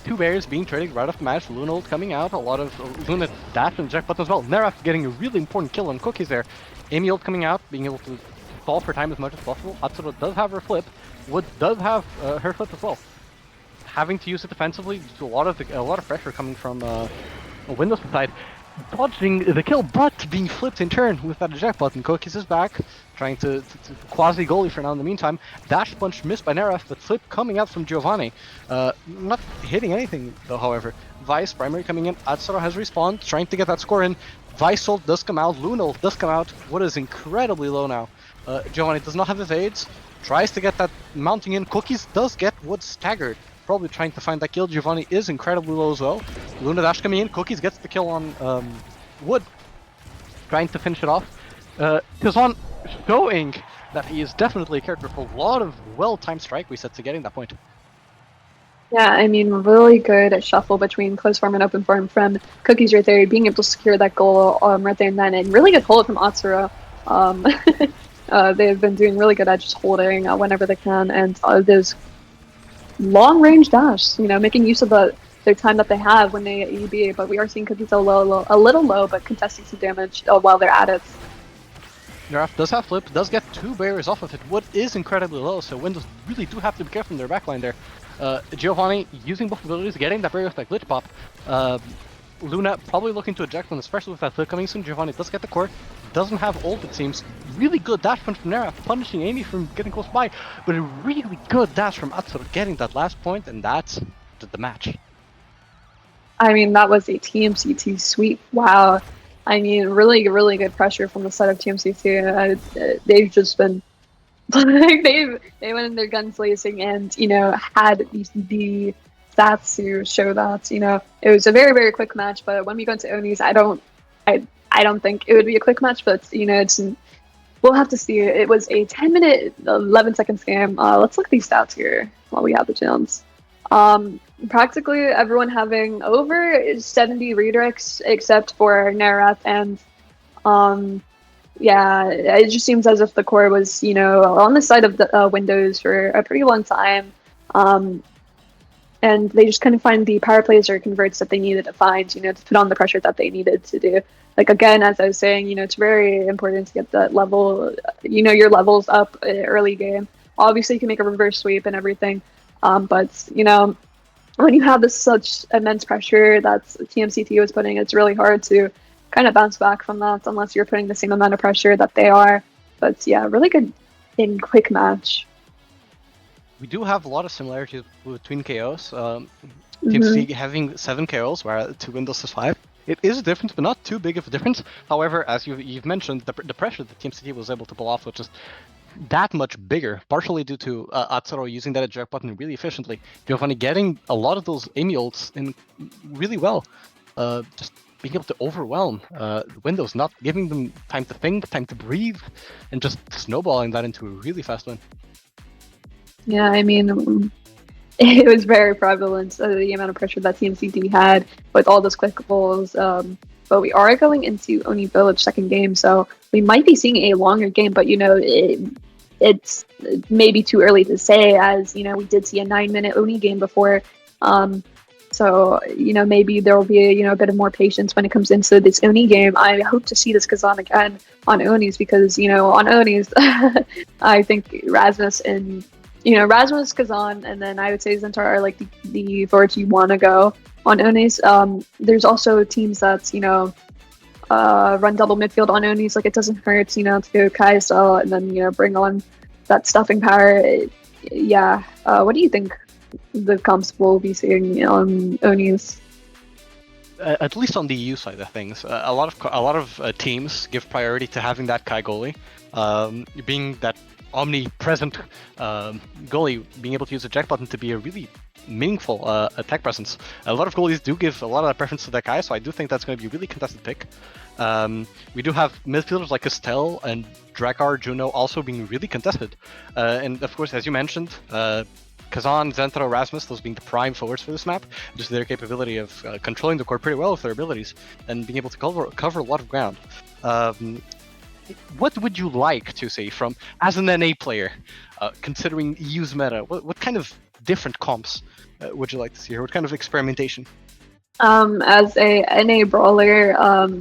Two barriers being traded right off the match, Luna ult coming out, a lot of Luna dash and eject button as well. Narath getting a really important kill on Cookies there. Amy ult coming out, being able to stall for time as much as possible. Atsura does have her flip, Wood does have her flip as well. Having to use it defensively, a lot of pressure coming from Windows side. Dodging the kill, but being flipped in turn with that eject button. Cookies is back, trying to quasi-goalie for now in the meantime. Dash punch missed by Narath, but flip coming out from Giovanni. Not hitting anything though, however. Vice, primary coming in, Atsura has respawned, trying to get that score in. Vice ult does come out, Luna ult does come out. Wood is incredibly low now. Giovanni does not have evades, tries to get that mounting in. Cookies does get Wood staggered. Probably trying to find that kill. Giovanni is incredibly low as well. Luna dash coming in. Cookies gets the kill on Wood. Trying to finish it off. Kazan showing that he is definitely a character with a lot of well-timed strike resets to getting that point. Yeah, I mean, really good at shuffle between close form and open form from Cookies right there, being able to secure that goal right there and then, and really good hold from Atsura. They've been doing really good at just holding whenever they can, and those long-range dash, you know, making use of their time that they have when they EB, but we are seeing Cookies a little low, but contesting some damage while they're at it. Narath does have flip, does get two barriers off of it. Wood is incredibly low, so Windows really do have to be careful in their backline there. Giovanni using both abilities, getting that barrier with that glitch pop. Luna probably looking to eject one, especially with that hook coming soon. Giovanni does get the core, doesn't have ult, it seems. Really good dash punch from Nera, punishing Amy from getting close by, but a really good dash from Atsuro getting that last point, and that's the match. I mean, that was a TMCT sweep. Wow. I mean, really, really good pressure from the side of TMCT. They've just been like they went in their guns blazing and had the stats to show that it was a very, very quick match. But when we go into Onis, I don't think it would be a quick match. But we'll have to see. It was a 10-minute, 11-second game. Let's look at these stats here while we have the chance. Practically everyone having over 70 redirects except for Nerath, and yeah, it just seems as if the core was on the side of the Windows for a pretty long time, and they just couldn't find the power plays or converts that they needed to find to put on the pressure that they needed to do. Like, again, as I was saying, it's very important to get that level, your levels up early game. Obviously you can make a reverse sweep and everything, but when you have such immense pressure that TMCT was putting, it's really hard to kind of bounce back from that unless you're putting the same amount of pressure that they are. But yeah, really good in quick match. We do have a lot of similarities between KOs. TMCT having 7 KOs, where 2 Windows is 5. It is a difference, but not too big of a difference. However, as you've mentioned, the pressure that TMCT was able to pull off was just that much bigger, partially due to Atsuro using that eject button really efficiently. Giovanni getting a lot of those Amy ults in really well. Just being able to overwhelm Windows, not giving them time to think, time to breathe, and just snowballing that into a really fast win. Yeah, I mean, it was very prevalent, the amount of pressure that TMCT had with all those clickables. But we are going into Oni Village second game, so we might be seeing a longer game, but it's maybe too early to say, as we did see a 9-minute Oni game before. So maybe there will be a bit of more patience when it comes into this Oni game. I hope to see this Kazan again on Onis, because on Onis I think Rasmus and Rasmus, Kazan, and then I would say Zentar are like the forwards you want to go on Onis. There's also teams that run double midfield on Onis. Like, it doesn't hurt to go EUSL and then bring on that stuffing power. Yeah. What do you think the comps will be seeing on Onis? At least on the EU side of things, a lot of teams give priority to having that Kai goalie, being that omnipresent goalie, being able to use the eject button to be a really meaningful attack presence. A lot of goalies do give a lot of that preference to that guy, so I do think that's going to be a really contested pick. We do have midfielders like Estelle and Drakkar Juno also being really contested. And of course, as you mentioned, Kazan, Zentro, Rasmus, those being the prime forwards for this map, just their capability of controlling the core pretty well with their abilities and being able to cover a lot of ground. What would you like to see from, as an NA player, considering EU's meta? What kind of different comps would you like to see here? What kind of experimentation? As a NA brawler,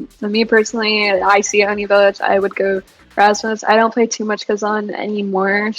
for me personally, I see Oni Village, I would go Rasmus. I don't play too much Kazan anymore,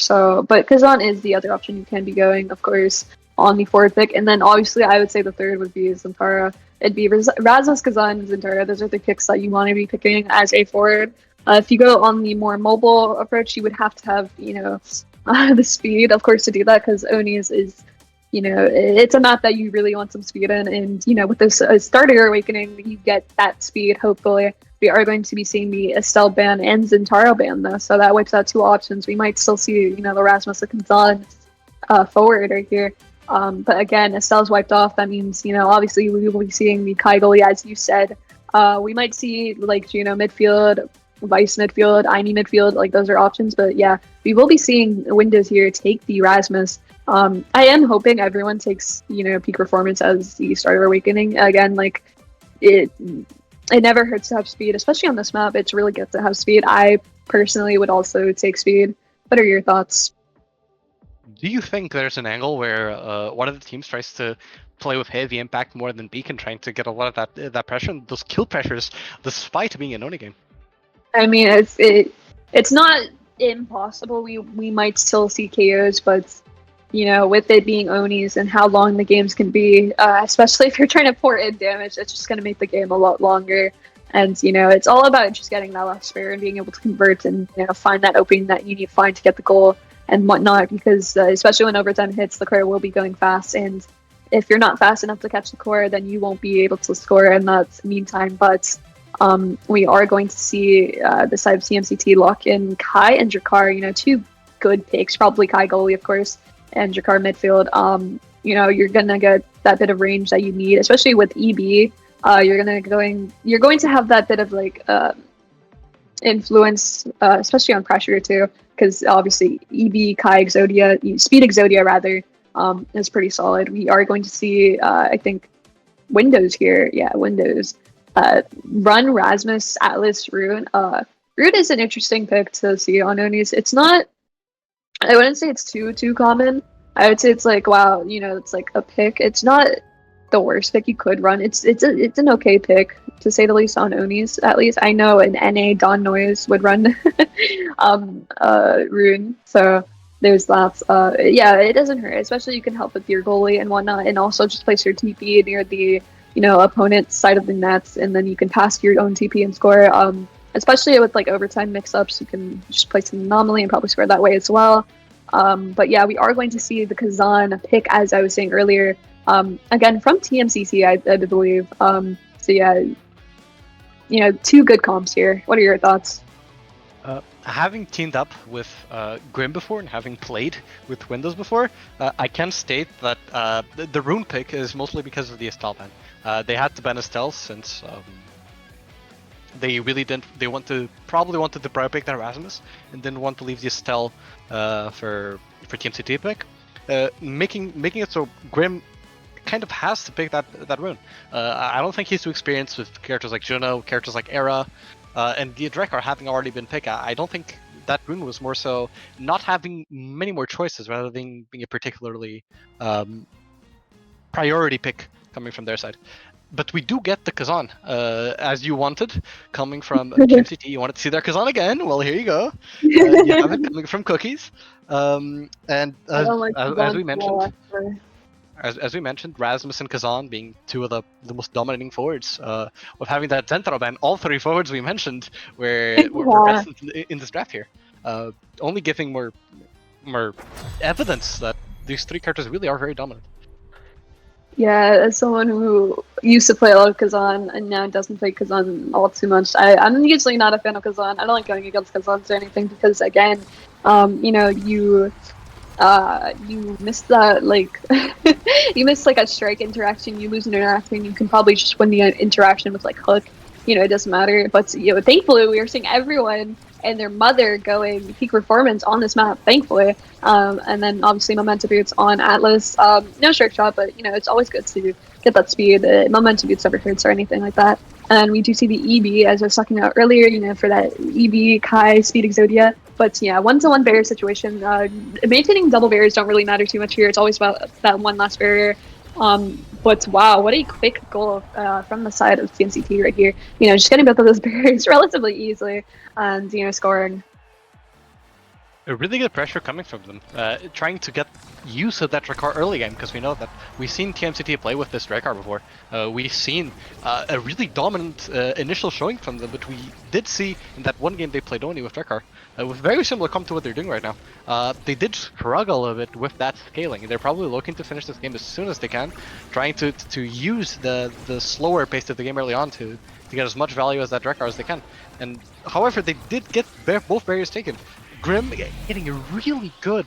but Kazan is the other option you can be going, of course, on the forward pick. And then obviously I would say the third would be Zentara. It'd be Rasmus, Kazan, and Zentara. Those are the picks that you want to be picking as a forward. If you go on the more mobile approach, you would have to have, the speed, of course, to do that, because Onis is, it's a map that you really want some speed in. And, with this Starter Awakening, you get that speed, hopefully. We are going to be seeing the Estelle ban and Zentaro ban, though, so that wipes out 2 options. We might still see, the Rasmus Kazan forward right here. But again, Estelle's wiped off. That means, obviously we will be seeing the Kai goalie, as you said. We might see, like, midfield, Vice midfield, Amy midfield, like, those are options. But yeah, we will be seeing Windows here take the Rasmus. I am hoping everyone takes, peak performance as the Starter Awakening. Again, like, it never hurts to have speed, especially on this map. It's really good to have speed. I personally would also take speed. What are your thoughts? Do you think there's an angle where one of the teams tries to play with heavy impact more than Beacon, trying to get a lot of that pressure, and those kill pressures, despite being an Oni game? I mean, it's not impossible. We might still see KOs, but with it being Onis and how long the games can be, especially if you're trying to port in damage, it's just going to make the game a lot longer. And, it's all about just getting that last spare and being able to convert and, find that opening that you need to find to get the goal and whatnot, because especially when overtime hits, the core will be going fast. And if you're not fast enough to catch the core, then you won't be able to score in that meantime. But we are going to see the side of TMCT lock in Kai and Drakar, two good picks, probably Kai goalie, of course, and Drakar midfield. You're gonna get that bit of range that you need, especially with EB. You're going to have that bit of influence, especially on pressure too, because obviously EB, Kai, Exodia, Speed Exodia rather, is pretty solid. We are going to see, I think, Windows here. Yeah, Windows. Run Rasmus, Atlas, Rune. Rune is an interesting pick to see on Onis. It's not. I wouldn't say it's too common. I would say it's like, wow, it's like a pick. It's not the worst pick you could run. It's an okay pick, to say the least, on Onis. At least I know an NA Don Noise would run Rune. So there's that. Yeah, it doesn't hurt. Especially you can help with your goalie and whatnot, and also just place your TP near the opponent's side of the nets, and then you can pass your own TP and score. Especially with overtime mix-ups, you can just place an anomaly and probably score that way as well. But yeah, we are going to see the Kazan pick, as I was saying earlier, again from TMCT, I believe. So yeah, two good comps here. What are your thoughts? Having teamed up with Grim before and having played with Windows before, I can state that the Rune pick is mostly because of the Estelle ban. They had to ban Estelle since they really didn't. They probably wanted to prior pick that Erasmus and didn't want to leave the Estelle for TMCT pick, making it so Grim kind of has to pick that Rune. I don't think he's too experienced with characters like Juno, characters like Era, and the Drekar having already been picked. I don't think that Rune was more so not having many more choices rather than being a particularly priority pick coming from their side. But we do get the Kazan, as you wanted, coming from TMCT. You wanted to see their Kazan again? Well, here you go. You have it coming from Cookies. And as we mentioned, as we mentioned, Rasmus and Kazan being two of the most dominating forwards, of having that Zentaro ban, all three forwards we mentioned were present in this draft here, only giving more evidence that these three characters really are very dominant. Yeah, as someone who used to play a lot of Kazan and now doesn't play Kazan all too much, I'm usually not a fan of Kazan. I don't like going against Kazans or anything because, again, you miss that, you miss a strike interaction, you lose an interaction, you can probably just win the interaction with hook. It doesn't matter. But thankfully we are seeing everyone and their mother going peak performance on this map, thankfully. And then obviously momentum boots on Atlas. No strike shot, but it's always good to get that speed. Momentum boots never hurts or anything like that. And we do see the EB, as I was talking about earlier, for that EB, Kai, Speed Exodia. But yeah, one-to-one barrier situation. Maintaining double barriers don't really matter too much here. It's always about that one last barrier. But wow, what a quick goal from the side of TMCT right here. Just getting both of those barriers relatively easily and, scoring. A really good pressure coming from them, trying to get use of that Drakar early game, because we know that we've seen TMCT play with this Drakar before. We've seen a really dominant initial showing from them, but we did see in that one game they played only with Drakar, with very similar comp to what they're doing right now. They did struggle a bit with that scaling. They're probably looking to finish this game as soon as they can, trying to use the slower pace of the game early on to get as much value as that Drakar as they can. And however, they did get both barriers taken. Grim getting a really good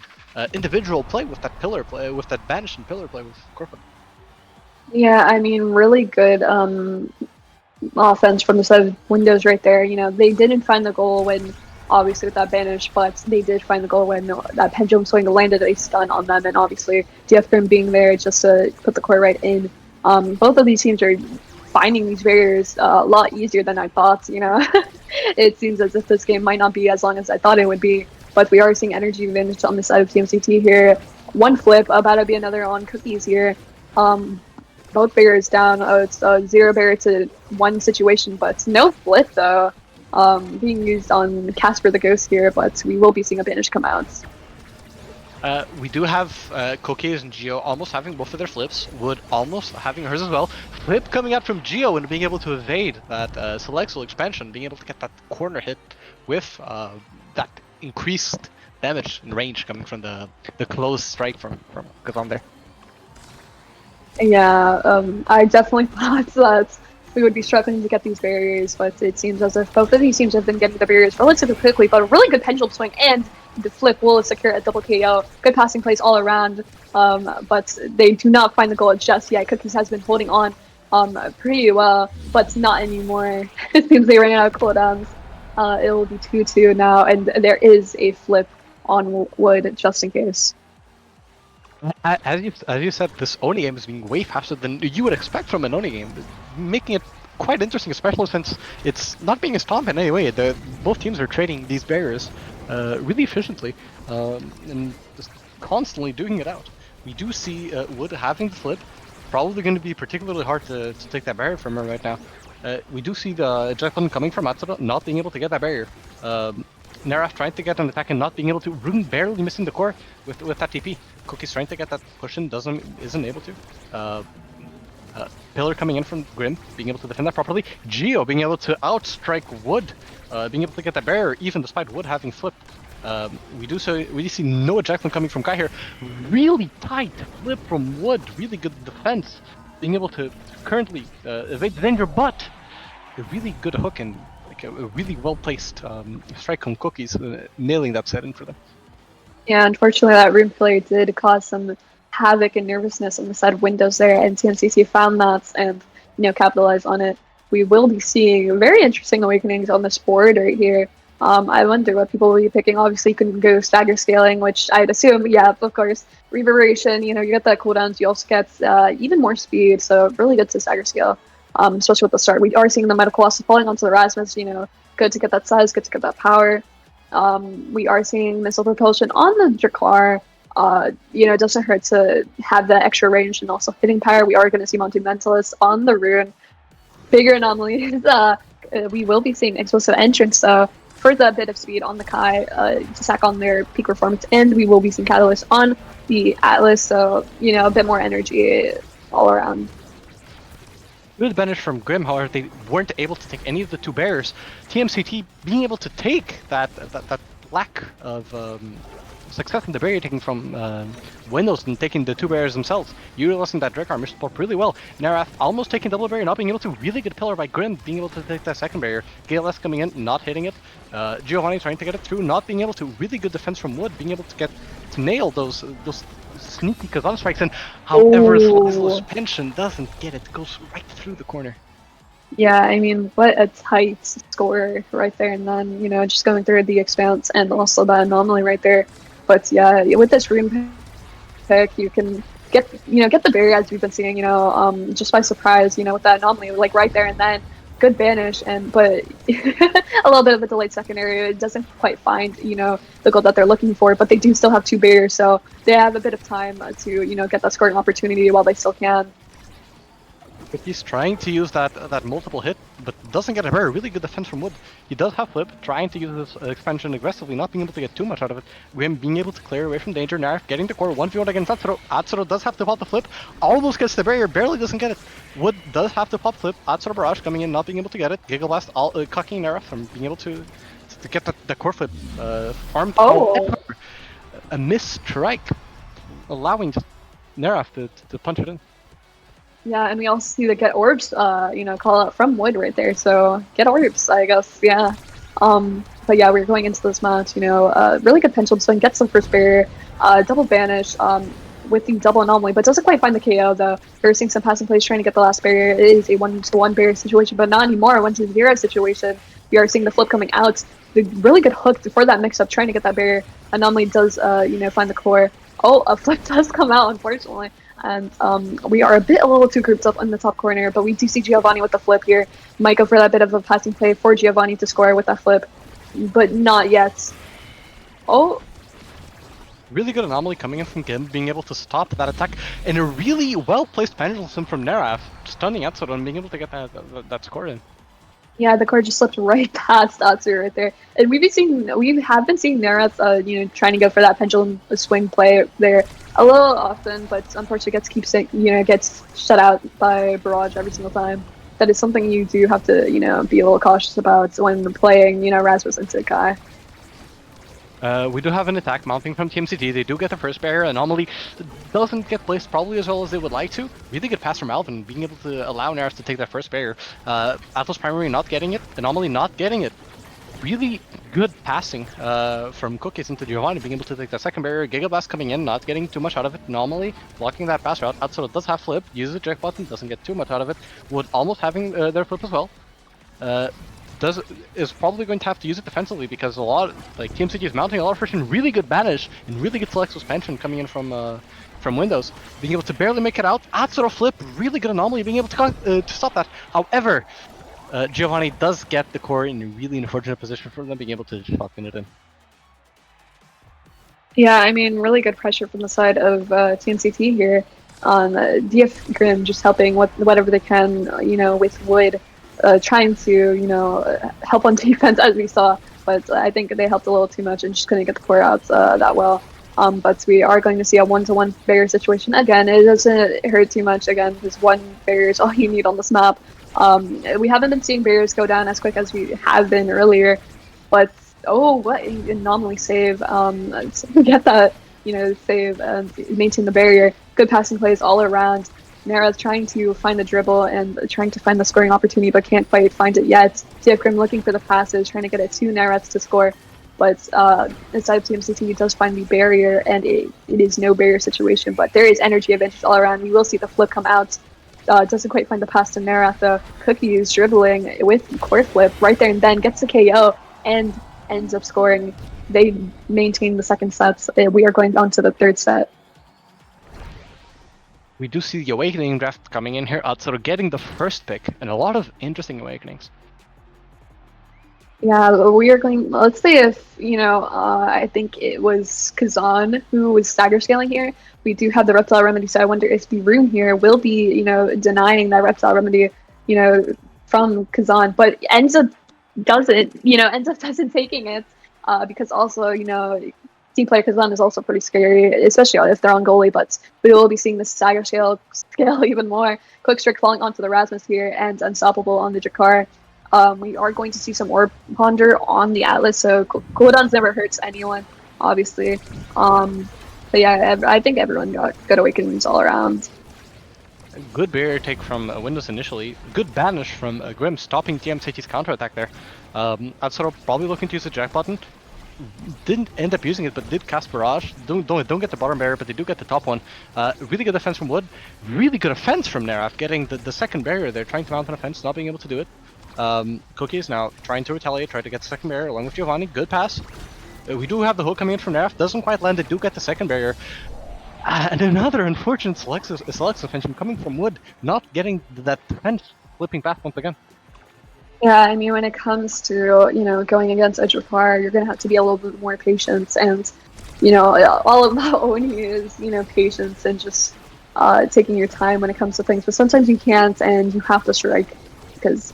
individual play with that pillar play, with that banish and pillar play with Corpin. Yeah, I mean, really good offense from the side of Windows right there. They didn't find the goal when, obviously, with that banish, but they did find the goal when that pendulum swing landed a stun on them, and obviously DF Grim being there just to put the core right in. Both of these teams are finding these barriers a lot easier than I thought. It seems as if this game might not be as long as I thought it would be, but we are seeing energy advantage on the side of TMCT here. One flip, about to be another on Cookies here. Both barriers down. It's a 0 barrier to 1 situation, but no flip though. Being used on Casper the Ghost here, but we will be seeing a banish come out. We do have Cookies and Geo almost having both of their flips, Wood almost having hers as well. Flip coming out from Geo and being able to evade that Selexal expansion, being able to get that corner hit with that increased damage and range coming from the close strike from Kazan there. Yeah, I definitely thought that we would be struggling to get these barriers, but it seems as if both of these teams have been getting the barriers relatively quickly, but a really good pendulum swing, and the flip will secure a double KO. Good passing plays all around, but they do not find the goal just yet. Cookies has been holding on pretty well, but not anymore. It seems they ran out of cooldowns. It will be 2-2 now, and there is a flip on Wood just in case. As you said, this Oni game is being way faster than you would expect from an Oni game, making it quite interesting, especially since it's not being stomped in any way. Both teams are trading these barriers really efficiently and just constantly doing it out. We do see Wood having the flip, probably going to be particularly hard to take that barrier from her right now. We do see the Ejectron coming from Atsuro, not being able to get that barrier. Neraf trying to get an attack and not being able to. Rune barely missing the core with that TP. Cookie's trying to get that push in, isn't able to. Pillar coming in from Grim, being able to defend that properly. Geo being able to outstrike Wood, being able to get that barrier, even despite Wood having flipped. We do see no ejection coming from Kai here. Really tight flip from Wood, really good defense, being able to currently evade the danger, but a really good hook and like a really well placed strike on Cookies, nailing that set in for them. Yeah, unfortunately, that Rune player did cause some havoc and nervousness on the side of Windows there, and TMCC found that and capitalized on it. We will be seeing very interesting awakenings on this board right here. I wonder what people will be picking. Obviously, you can go stagger scaling, which I'd assume, yeah, of course, reverberation. You get the cooldowns. You also get even more speed, so really good to stagger scale, especially with the start. We are seeing the Meta Colossus falling onto the Rasmus. Good to get that size, good to get that power. We are seeing missile propulsion on the Drakkar. It doesn't hurt to have that extra range and also hitting power. We are going to see Mentalist on the Rune. Bigger anomalies. We will be seeing explosive entrance for the bit of speed on the Kai to sack on their peak performance, and we will be seeing Catalyst on the Atlas, so a bit more energy all around. Good banish from Grim, however, they weren't able to take any of the two bears. TMCT being able to take that lack of success in the barrier taking from Windows and taking the two barriers themselves, utilizing that Drakkar mission support really well. Naraf almost taking double barrier, not being able to. Really good pillar by Grim, being able to take that second barrier. GLS coming in, not hitting it. Giovanni trying to get it through, not being able to. Really good defense from Wood, being able to nail those sneaky Kazan strikes, and however suspension doesn't get it, goes right through the corner. Yeah, I mean, what a tight score right there, and then just going through the expanse and also that anomaly right there. But yeah, with this Rune pick, you can get the barrier as we've been seeing, just by surprise, with that anomaly, like right there and then. Good banish, but a little bit of a delayed secondary. It doesn't quite find, the goal that they're looking for, but they do still have two barriers, so they have a bit of time to, get that scoring opportunity while they still can. But he's trying to use that multiple hit, but doesn't get a barrier. Really good defense from Wood. He does have flip, trying to use this expansion aggressively, not being able to get too much out of it. Grim being able to clear away from danger. Narf getting the core 1v1 against Atsuro. Atsuro does have to pop the flip, almost gets the barrier, barely doesn't get it. Wood does have to pop flip. Atsuro Barrage coming in, not being able to get it. Gigablast cucking Narf from being able to get the core flip farmed. Oh. A missed strike, allowing Naraf to punch it in. Yeah, and we also see the get orbs, call out from Wood right there. So get orbs, I guess. Yeah. But yeah, we're going into this match. Really good pendulum swing, gets the first barrier, double banish with the double anomaly, but doesn't quite find the KO though. We're seeing some passing plays trying to get the last barrier. It is a 1-to-1 barrier situation, but not anymore. A 1-to-0 situation. We are seeing the flip coming out. The really good hook for that mix-up, trying to get that barrier. Anomaly does, find the core. Oh, a flip does come out, unfortunately. And we are a little too grouped up in the top corner, but we do see Giovanni with the flip here. Might go for that bit of a passing play for Giovanni to score with that flip, but not yet. Oh. Really good anomaly coming in from Gim, being able to stop that attack, and a really well-placed pendulum from Neraf, stunning Atsuro and being able to get that score in. Yeah, the car just slipped right past Atsu right there, and we have been seeing Nereth, you know, trying to go for that pendulum swing play there a little often, but unfortunately gets shut out by Barrage every single time. That is something you do have to, you know, be a little cautious about when playing, you know, Rasmus into Kai. We do have an attack mounting from TMCT. They do get the first barrier. Anomaly doesn't get placed probably as well as they would like to. Really good pass from Alvin, being able to allow Nerf to take that first barrier. Atlas Primary not getting it. Anomaly not getting it. Really good passing from Cookies into Giovanni, being able to take that second barrier. Gigablast coming in, not getting too much out of it. Anomaly blocking that pass route. Atsuro does have flip, uses the check button, doesn't get too much out of it. Wood almost having their flip as well. Is probably going to have to use it defensively because a lot, like Team City is mounting a lot of friction. Really good banish and really good select suspension coming in from Windows, being able to barely make it out. Atsuro flip, really good anomaly, being able to stop that. However, Giovanni does get the core in a really unfortunate position for them, being able to shotgun it in. Yeah, I mean, really good pressure from the side of TNCT here on DF Grim, just helping whatever they can, you know, with Wood. Trying to, you know, help on defense as we saw, but I think they helped a little too much and just couldn't get the core out that well. But we are going to see a 1-to-1 barrier situation again. It doesn't hurt too much. Again, this one barrier is all you need on this map. We haven't been seeing barriers go down as quick as we have been earlier, but oh, what an anomaly save! Get that, you know, save and maintain the barrier. Good passing plays all around. Nara's trying to find the dribble and trying to find the scoring opportunity, but can't quite find it yet. DF Grim looking for the passes, trying to get it to Nareth to score, but inside of TMCT does find the barrier, and it is no barrier situation, but there is energy advantage all around. We will see the flip come out. Doesn't quite find the pass to Nareth, though. Cookie is dribbling with core flip right there and then gets the KO and ends up scoring. They maintain the second set. We are going on to the third set. We do see the Awakening draft coming in here, sort of getting the first pick, and a lot of interesting Awakenings. Yeah, we are going, let's say if, you know, I think it was Kazan who was stagger scaling here. We do have the Reptile Remedy, so I wonder if the room here will be, you know, denying that Reptile Remedy, you know, from Kazan, but ends up doesn't taking it, because also, you know, team player Kazan is also pretty scary, especially if they're on goalie, but we will be seeing the stagger scale even more. Quick Strike falling onto the Rasmus here and Unstoppable on the Jakar. We are going to see some Orb Ponder on the Atlas, so cooldowns never hurts anyone, obviously. But yeah, I think everyone got good Awakenings all around. Good barrier take from Windows initially. Good banish from Grim, stopping TMCT's counterattack there. Atsuro probably looking to use the jack button. Didn't end up using it, but did cast Barrage. Don't get the bottom barrier, but they do get the top one. Really good defense from Wood. Really good offense from Neraf, getting the second barrier there, trying to mount an offense, not being able to do it. Cookie is now trying to retaliate, try to get the second barrier along with Giovanni. Good pass. We do have the hook coming in from Neraf. Doesn't quite land. They do get the second barrier. And another unfortunate select suspension coming from Wood, not getting that defense flipping back once again. Yeah, I mean, when it comes to, you know, going against a Jakar, you're going to have to be a little bit more patient. And, you know, all of that only is, you know, patience and just taking your time when it comes to things. But sometimes you can't, and you have to strike, because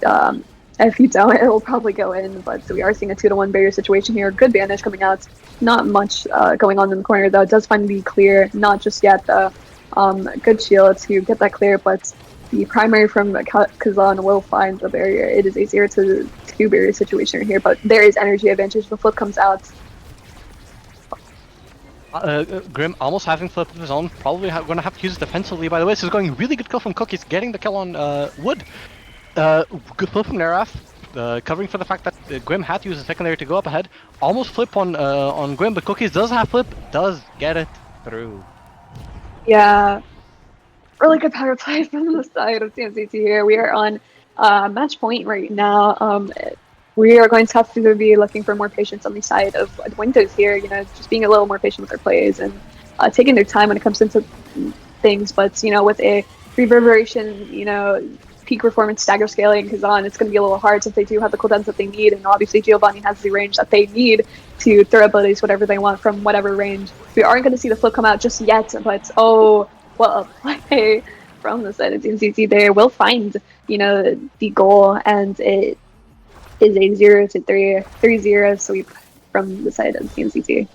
if you don't, it will probably go in. But we are seeing a 2-to-1 barrier situation here. Good banish coming out. Not much going on in the corner, though. It does find to be clear. Not just yet, though. Good shield to get that clear, but the primary from Kazan will find the barrier. It is a 0-to-2 barrier situation here, but there is energy advantage. The flip comes out. Grim almost having flip of his own. Probably going to have to use it defensively. By the way, this is going really good kill from Cookies, getting the kill on Wood. Good flip from Neraf, covering for the fact that Grim had to use a secondary to go up ahead. Almost flip on Grim, but Cookies does have flip, does get it through. Yeah. Really good power play from the side of TMCT here. We are on match point right now. We are going to have to be looking for more patience on the side of Windows here, you know, just being a little more patient with their plays and taking their time when it comes into things. But, you know, with a reverberation, you know, peak performance stagger scaling Kazan, it's going to be a little hard since they do have the cooldowns that they need, and obviously Giovanni has the range that they need to throw abilities whatever they want from whatever range. We aren't going to see the flip come out just yet, but oh, well, a play from the side of TMCT there will find, you know, the goal, and it is a 0-3 sweep from the side of TMCT.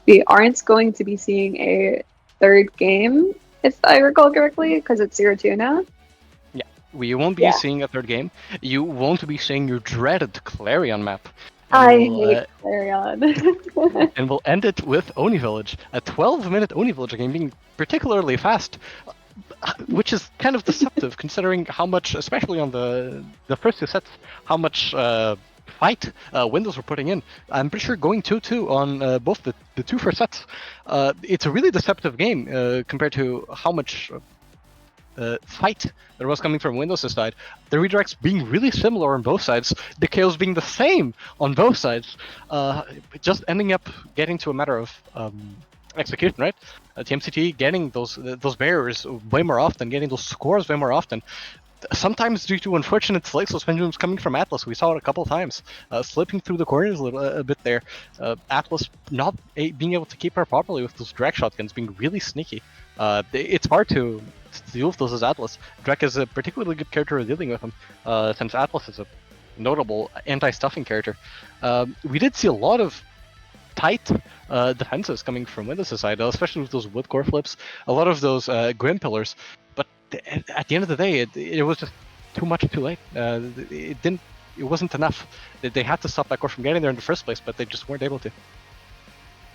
We aren't going to be seeing a third game, if I recall correctly, because it's 0-2 now. We won't be seeing a third game. You won't be seeing your dreaded Clarion map. I hate Clarion. And we'll end it with Oni Village. A 12-minute Oni Village game being particularly fast, which is kind of deceptive considering how much, especially on the first two sets, how much fight Windows were putting in. I'm pretty sure going 2-2 on both the two first sets. It's a really deceptive game compared to how much fight that was coming from Windows' side. The redirects being really similar on both sides, the chaos being the same on both sides, just ending up getting to a matter of execution, right? TMCT getting those barriers way more often, getting those scores way more often. Sometimes due to unfortunate slice suspensions coming from Atlas, we saw it a couple times, slipping through the corners a bit there. Atlas not being able to keep her properly with those drag shotguns, being really sneaky. It's hard to deal with those as Atlas. Drek is a particularly good character at dealing with them, since Atlas is a notable anti-stuffing character. We did see a lot of tight defenses coming from Windows' side, especially with those wood core flips, a lot of those Grim Pillars, but at the end of the day, it was just too much too late. It wasn't enough. They had to stop that core from getting there in the first place, but they just weren't able to.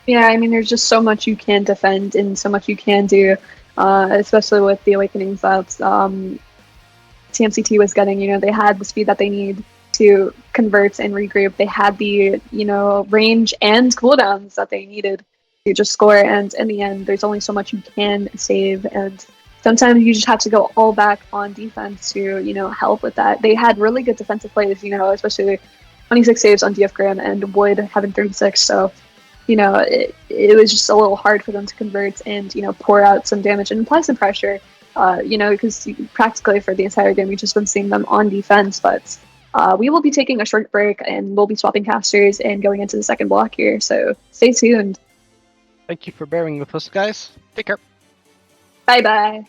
Yeah, I mean, there's just so much you can defend and so much you can do, especially with the Awakenings that TMCT was getting. You know, they had the speed that they need to convert and regroup. They had the, range and cooldowns that they needed to just score. And in the end, there's only so much you can save. And sometimes you just have to go all back on defense to, help with that. They had really good defensive plays, especially 26 saves on DF Graham and Wood having 36. So, it was just a little hard for them to convert and, pour out some damage and apply some pressure, because practically for the entire game, we've just been seeing them on defense. But we will be taking a short break and we'll be swapping casters and going into the second block here. So stay tuned. Thank you for bearing with us, guys. Take care. Bye-bye.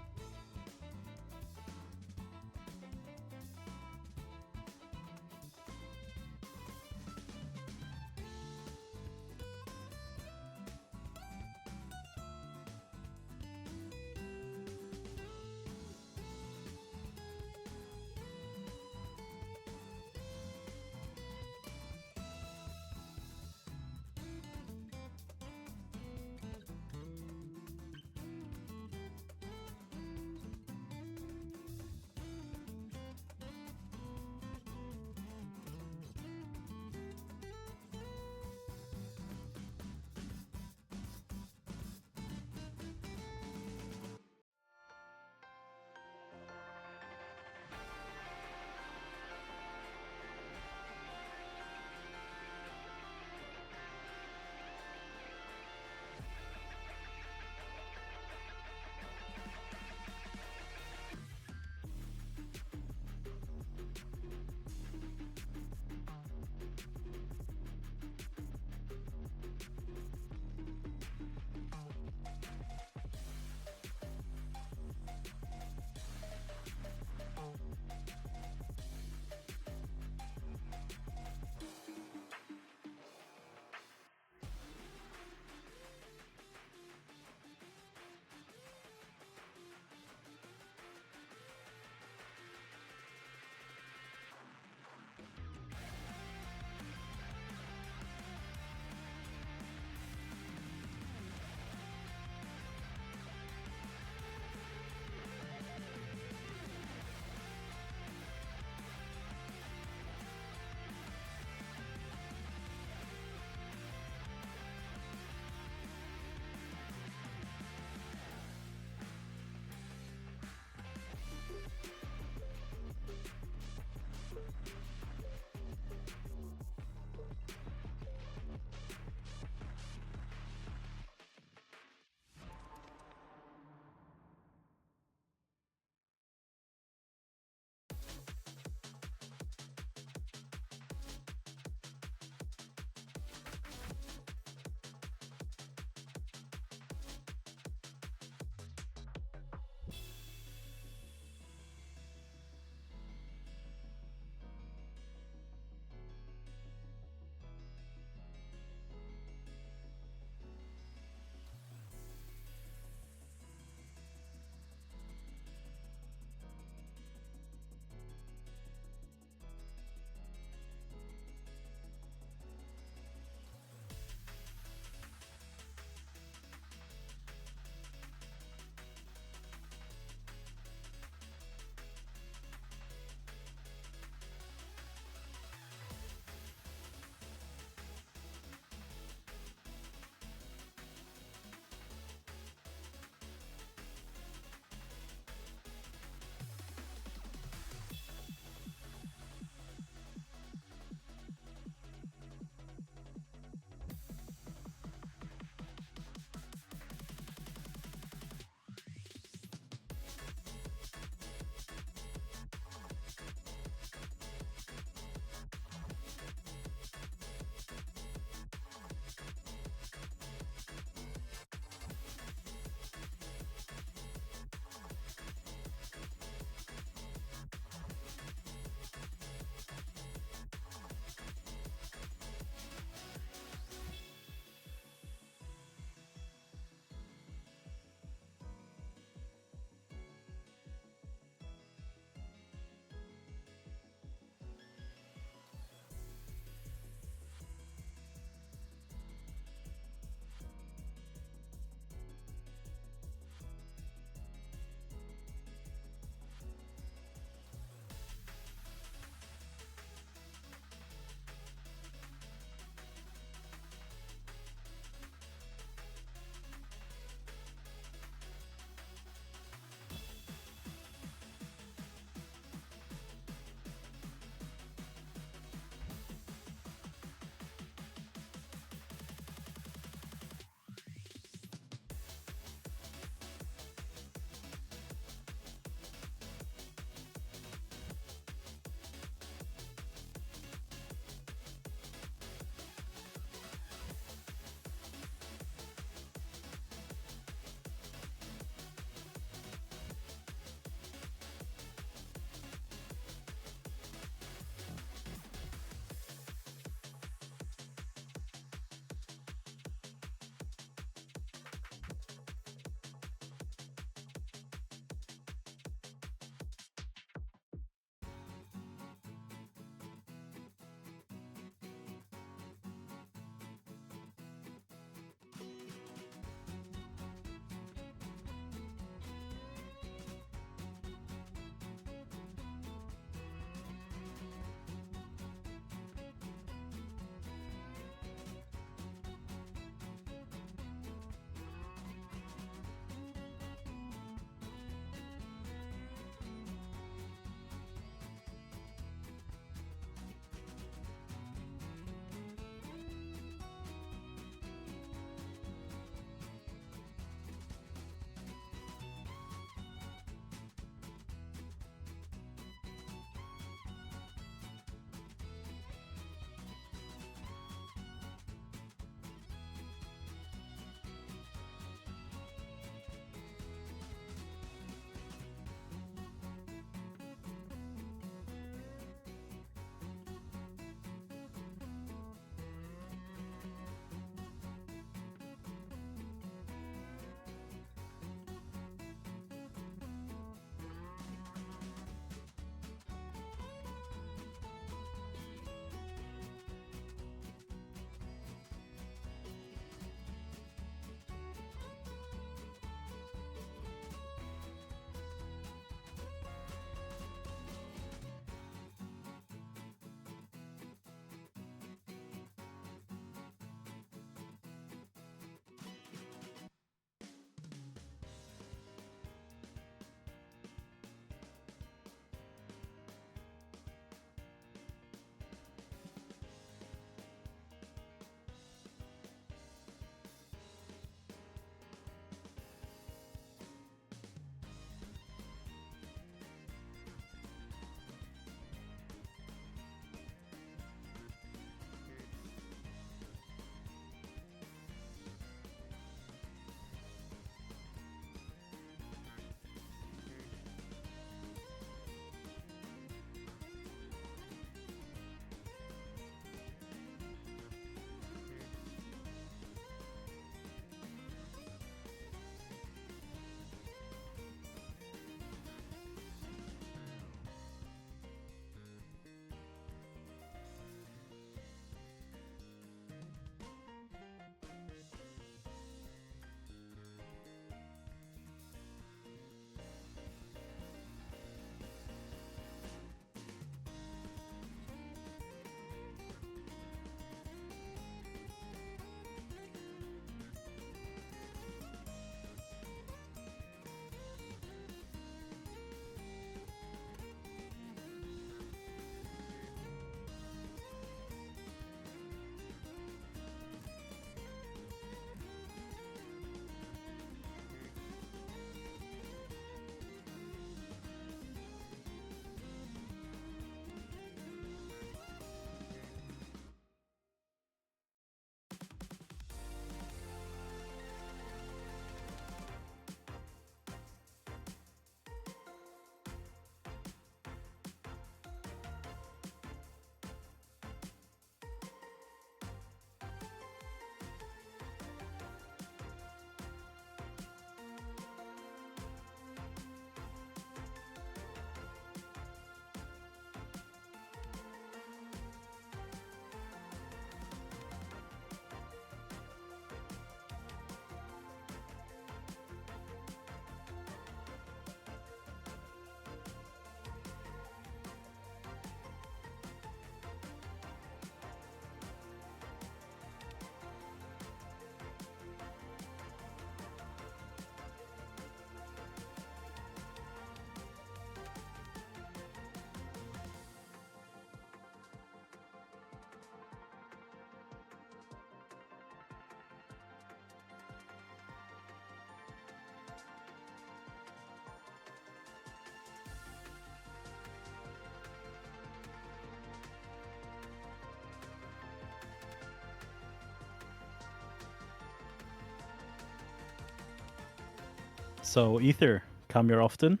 So, Ether, come here often?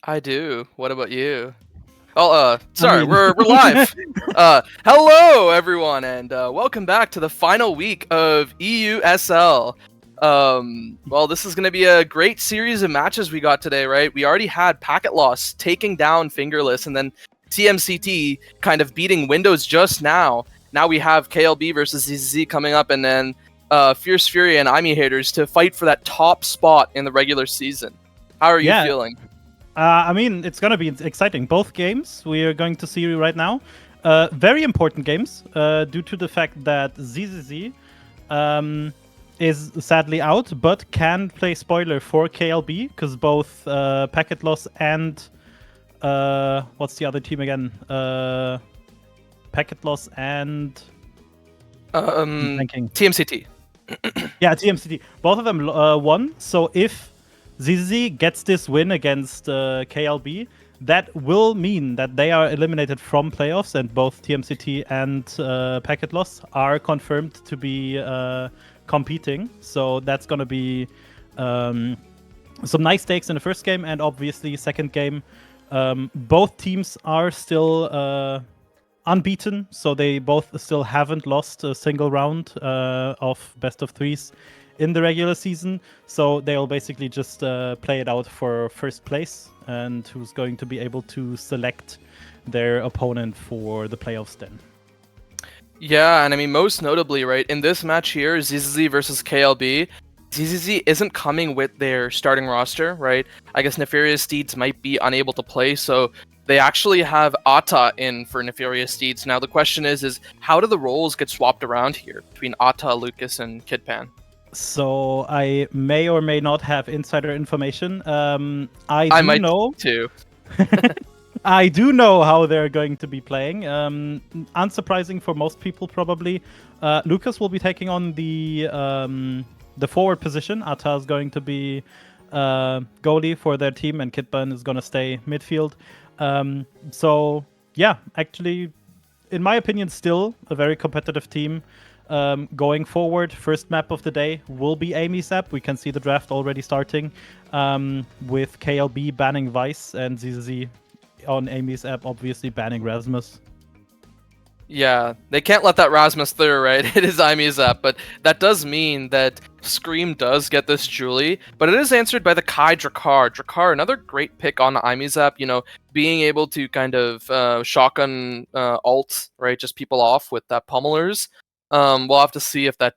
I do. What about you? Oh, sorry, mean- we're live. Hello, everyone, and welcome back to the final week of EUSL. Well, this is going to be a great series of matches we got today, right? We already had Packet Loss taking down Fingerless, and then TMCT kind of beating Windows just now. Now we have KLB versus ZZZ coming up, and then Fierce Fury and IME Haters to fight for that top spot in the regular season. How are you feeling? I mean, it's going to be exciting. Both games we are going to see right now. Very important games due to the fact that ZZZ is sadly out, but can play spoiler for KLB, because both Packet Loss and... what's the other team again? Packet Loss and... TMCT. Yeah, TMCT. Both of them won, so if ZZZ gets this win against KLB, that will mean that they are eliminated from playoffs, and both TMCT and Packet Loss are confirmed to be competing. So that's going to be some nice stakes in the first game, and obviously second game. Both teams are still unbeaten, so they both still haven't lost a single round of best of threes in the regular season, so they'll basically just play it out for first place, and who's going to be able to select their opponent for the playoffs then. Yeah, and I mean, most notably, right, in this match here, ZZZ versus KLB, ZZZ isn't coming with their starting roster, right? I guess Nefarious Steeds might be unable to play, so they actually have Ata in for Nefarious Steeds. Now, the question is how do the roles get swapped around here between Ata, Lucas, and Kidpan? So I may or may not have insider information. I might know too. I do know how they're going to be playing. Unsurprising for most people, probably. Lucas will be taking on the forward position. Ata is going to be goalie for their team, and Kidban is going to stay midfield. So yeah, actually, in my opinion, still a very competitive team. Going forward, first map of the day will be Amy's app. We can see the draft already starting with KLB banning Vice and ZZZ on Amy's app, obviously banning Rasmus. Yeah, they can't let that Rasmus through, right? It is Imy's app, but that does mean that Scream does get this Julie, but it is answered by the Kai Drakkar. Drakkar, another great pick on the Imy's app, you know, being able to kind of shotgun ult, right, just people off with that pummelers. We'll have to see if that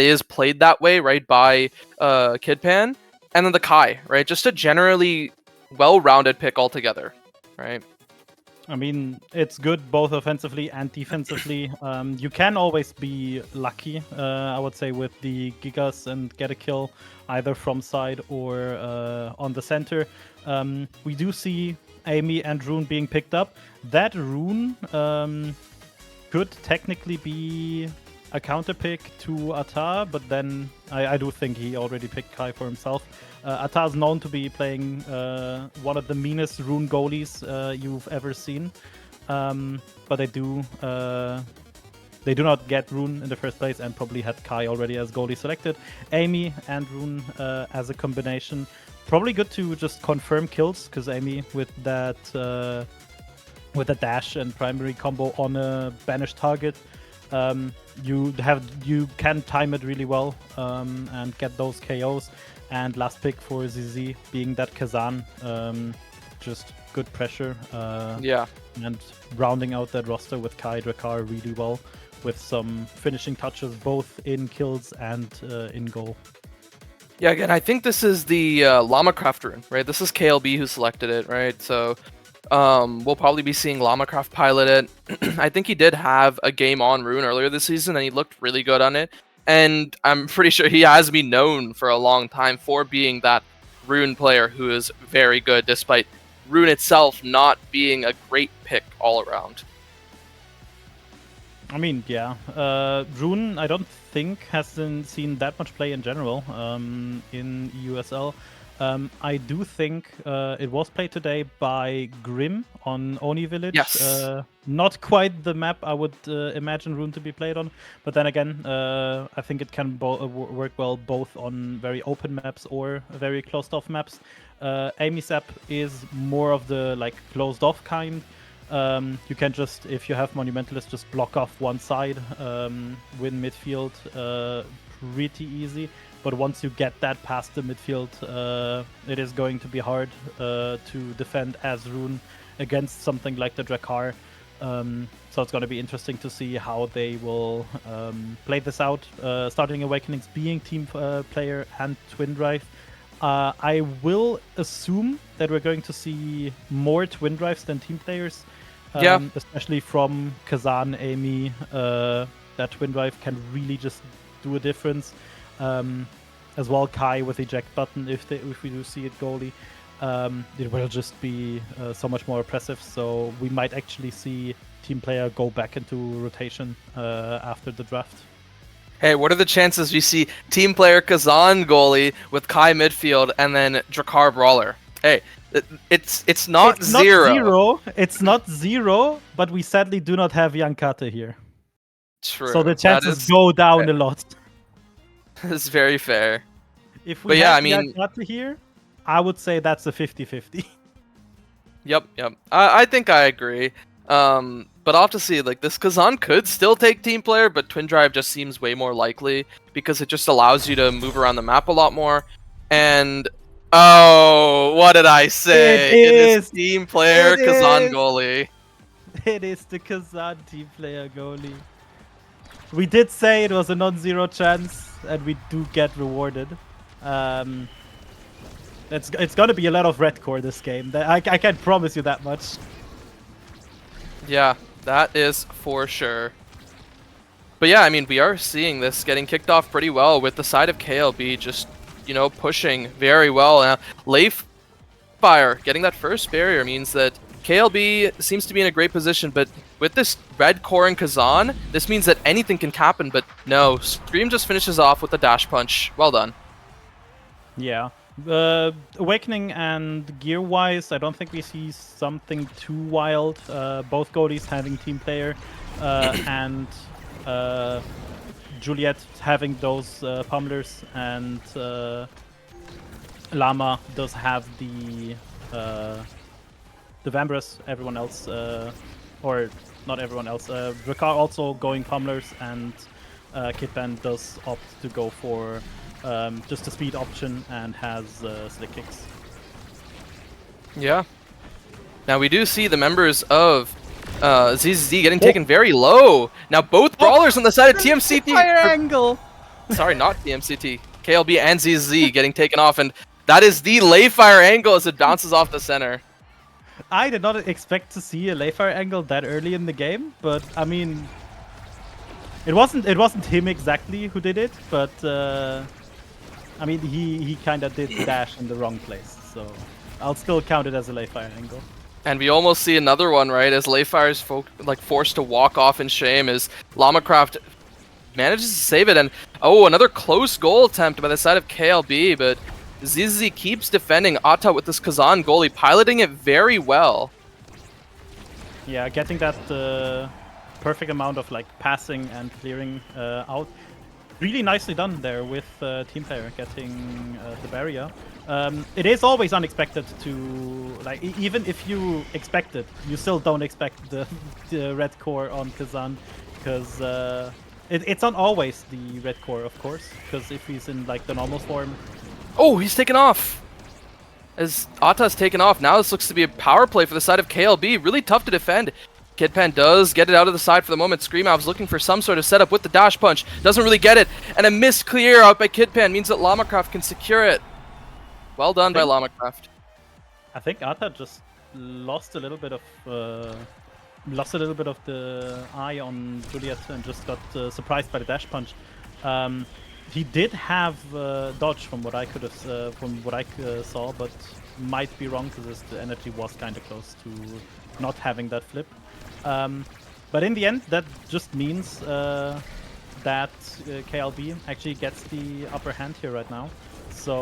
is played that way, right, by Kidpan. And then the Kai, right, just a generally well-rounded pick altogether, right? I mean, it's good both offensively and defensively. You can always be lucky, I would say, with the Gigas and get a kill either from side or on the center. We do see Amy and Rune being picked up. That Rune could technically be a counter pick to Ata, but then I do think he already picked Kai for himself. Ata is known to be playing one of the meanest Rune goalies you've ever seen, but they do not get Rune in the first place, and probably had Kai already as goalie selected. Amy and Rune as a combination, probably good to just confirm kills, because Amy with a dash and primary combo on a banished target, you can time it really well and get those KOs. And last pick for ZZ being that Kazan, just good pressure. Yeah. And rounding out that roster with Kai Drakkar really well, with some finishing touches both in kills and in goal. Yeah, again, I think this is the Llama-Craft rune, right? This is KLB who selected it, right? So we'll probably be seeing Llama-Craft pilot it. I think he did have a game on rune earlier this season, and he looked really good on it. And I'm pretty sure he has been known for a long time for being that rune player who is very good, despite rune itself not being a great pick all around. I mean, yeah. Rune, I don't think, hasn't seen that much play in general in EUSL. I do think it was played today by Grim on Oni Village. Yes. Not quite the map I would imagine Rune to be played on, but then again, I think it can work well both on very open maps or very closed-off maps. Amy's app is more of the like closed-off kind. You can just, if you have Monumentalist, just block off one side, win midfield pretty easy. But once you get that past the midfield, it is going to be hard to defend as Rune against something like the Drakkar. So it's going to be interesting to see how they will play this out. Starting Awakenings being team player and Twin Drive. I will assume that we're going to see more Twin Drives than team players. Especially from Kazan, Amy. That Twin Drive can really just do a difference. As well, Kai with eject button if we do see it goalie. It will just be so much more oppressive. So we might actually see team player go back into rotation after the draft. Hey, what are the chances we see team player Kazan goalie with Kai midfield and then Drakkar brawler? Hey, it's not zero. It's not zero, but we sadly do not have Yankata here. True. So the chances go down a lot. That's very fair. If we have Yankata here, I would say that's a 50-50. Yep. I think I agree. But I'll have to see. Like, this Kazan could still take team player, but Twin Drive just seems way more likely because it just allows you to move around the map a lot more. And oh, what did I say? It is team player Kazan goalie. It is the Kazan team player goalie. We did say it was a non-zero chance, and we do get rewarded. It's gonna be a lot of red core this game. I can't promise you that much. Yeah, that is for sure. But yeah, I mean, we are seeing this getting kicked off pretty well with the side of KLB just, you know, pushing very well. Leifire getting that first barrier means that KLB seems to be in a great position, but with this red core in Kazan, this means that anything can happen, but no, Scream just finishes off with a dash punch. Well done. Yeah. Awakening and gear-wise, I don't think we see something too wild. Both goalies having team player and Juliet having those pummelers, and Llama does have the Vambrus. Everyone else, or not everyone else, Drakkar also going pummelers, and Kitban does opt to go for just a speed option and has slick kicks. Yeah. Now we do see the members of ZZZ getting taken very low. Now both brawlers on the side of TMCT. Fire angle. Sorry, not TMCT. KLB and ZZZ getting taken off, and that is the Leifire angle as it bounces off the center. I did not expect to see a Leifire angle that early in the game, but I mean, it wasn't him exactly who did it, but I mean, he kind of did dash in the wrong place, so I'll still count it as a Leifire angle. And we almost see another one, right? As Leifire is forced to walk off in shame, as Lamacraft manages to save it, and oh, another close goal attempt by the side of KLB, but ZZZ keeps defending Atta with this Kazan goalie, piloting it very well. Yeah, getting that perfect amount of like passing and clearing out. Really nicely done there with team player getting the barrier. It is always unexpected to, like, even if you expect it, you still don't expect the red core on Kazan, because it's not always the red core, of course, because if he's in like the normal form. Oh, he's taken off! As Atta's taken off, now this looks to be a power play for the side of KLB. Really tough to defend. Kidpan does get it out of the side for the moment. Screamav's looking for some sort of setup with the dash punch. Doesn't really get it. And a missed clear out by Kidpan means that Lamacraft can secure it. Well done by Lamacraft. I think Atta just lost a little bit of the eye on Juliet and just got surprised by the dash punch. He did have dodge from what I could have, saw, but might be wrong because the energy was kind of close to not having that flip. But in the end, that just means that KLB actually gets the upper hand here right now. So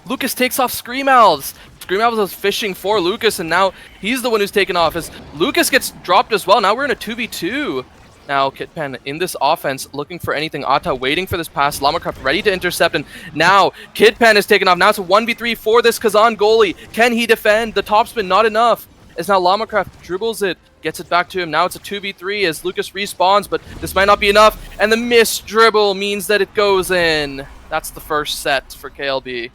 Lucas takes off Scream Elves. Scream Elves was fishing for Lucas, and now he's the one who's taken off as Lucas gets dropped as well. Now we're in a 2v2. Now Kitpan in this offense looking for anything. Ata waiting for this pass. Llama-Craft ready to intercept, and now Kitpan is taken off. Now it's a 1v3 for this Kazan goalie. Can he defend? The topspin not enough. As now Llama-Craft dribbles it, gets it back to him. Now it's a 2v3 as Lucas respawns, but this might not be enough. And the missed dribble means that it goes in. That's the first set for KLB.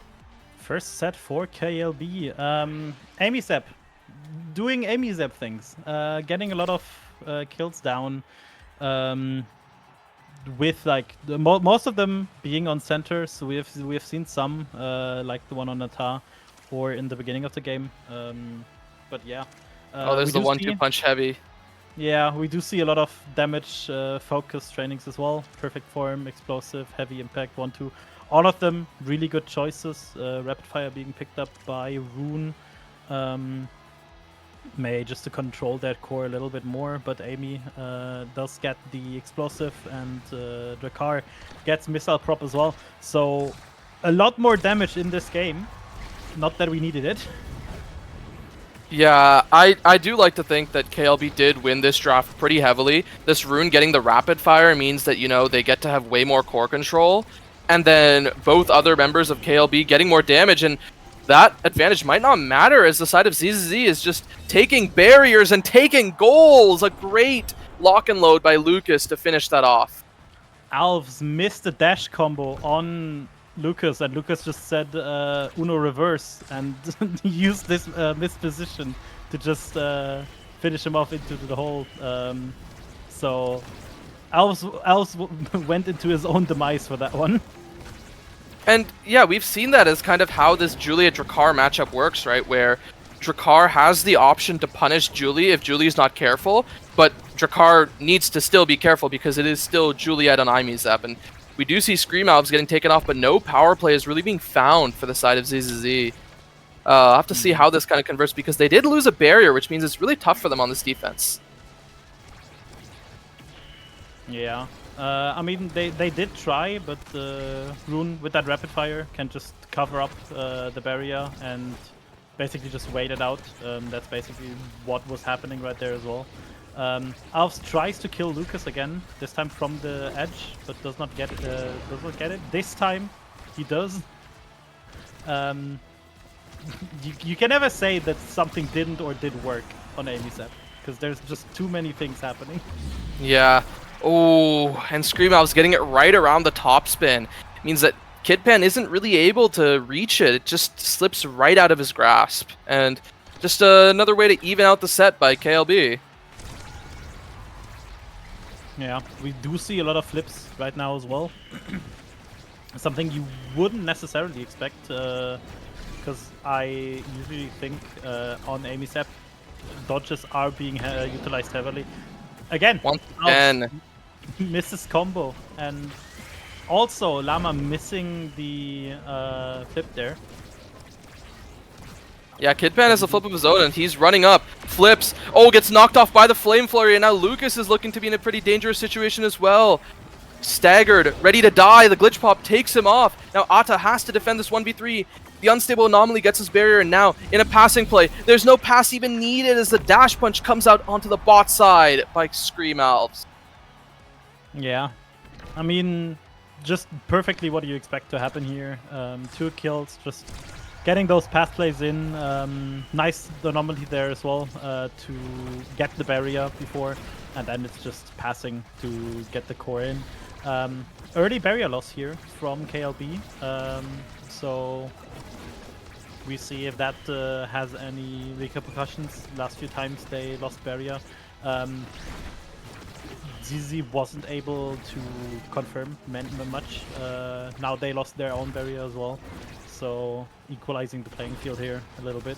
First set for KLB. AmiZep doing AmiZep things, getting a lot of kills down, with like most of them being on center. So we have seen some like the one on Natar or in the beginning of the game. But yeah. Oh, there's the 1-2 punch heavy. Yeah, we do see a lot of damage focus trainings as well. Perfect form, explosive, heavy impact, 1-2. All of them really good choices. Rapid fire being picked up by Rune. May just to control that core a little bit more, but Amy does get the explosive, and Drakkar gets missile prop as well. So a lot more damage in this game. Not that we needed it. Yeah, I do like to think that KLB did win this draft pretty heavily. This Rune getting the rapid fire means that, you know, they get to have way more core control. And then both other members of KLB getting more damage, and that advantage might not matter as the side of ZZZ is just taking barriers and taking goals. A great lock and load by Lucas to finish that off. Alves missed a dash combo on Lucas, and Lucas just said Uno reverse and used this missed position to just finish him off into the hole. So Alves went into his own demise for that one. And yeah, we've seen that as kind of how this Julia-Drakkar matchup works, right? Where Drakkar has the option to punish Julie if Julie's not careful, but Drakkar needs to still be careful because it is still Juliet on EUSL. And we do see Scream Elves getting taken off, but no power play is really being found for the side of ZZZ. I'll have to see how this kind of converts because they did lose a barrier, which means it's really tough for them on this defense. Yeah. I mean, they did try, but Rune with that rapid fire can just cover up the barrier and basically just wait it out. That's basically what was happening right there as well. Alves tries to kill Lucas again, this time from the edge, but does not get it. This time he does. You can never say that something didn't or did work on EUSL because there's just too many things happening. Yeah. Oh, and Scream Elves getting it right around the top spin. Means that Kitpan isn't really able to reach it. It just slips right out of his grasp. And just another way to even out the set by KLB. Yeah, we do see a lot of flips right now as well. Something you wouldn't necessarily expect, because I usually think on EUSL, dodges are being utilized heavily. Again, once again. Misses combo, and also Llama missing the flip there. Yeah, Kitpan has a flip of his own, and he's running up, flips, oh, gets knocked off by the Flame Flurry, and now Lucas is looking to be in a pretty dangerous situation as well. Staggered, ready to die, the Glitch Pop takes him off. Now Ata has to defend this 1v3. The Unstable Anomaly gets his barrier, and now in a passing play, there's no pass even needed as the Dash Punch comes out onto the bot side by Scream Elves. Yeah, I mean, just perfectly what you expect to happen here. 2 kills, just getting those pass plays in. Nice anomaly there as well to get the barrier before, and then it's just passing to get the core in. Early barrier loss here from KLB, so we see if that has any repercussions. Last few times they lost barrier. ZZ wasn't able to confirm much. Now they lost their own barrier as well, so equalizing the playing field here a little bit.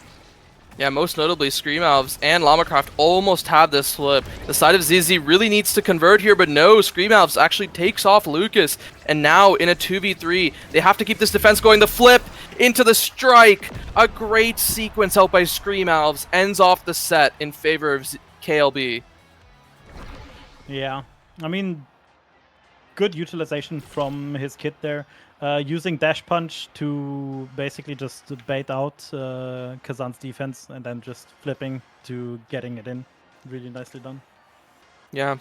Yeah, most notably, Scream Elves and Llama-Craft almost have this flip. The side of ZZ really needs to convert here, but no, Scream Elves actually takes off Lucas, and now in a 2v3, they have to keep this defense going. The flip into the strike, a great sequence out by Scream Elves, ends off the set in favor of KLB. Yeah, I mean, good utilization from his kit there. using dash punch to basically just bait out Kazan's defense and then just flipping to getting it in. Really nicely done. Yeah.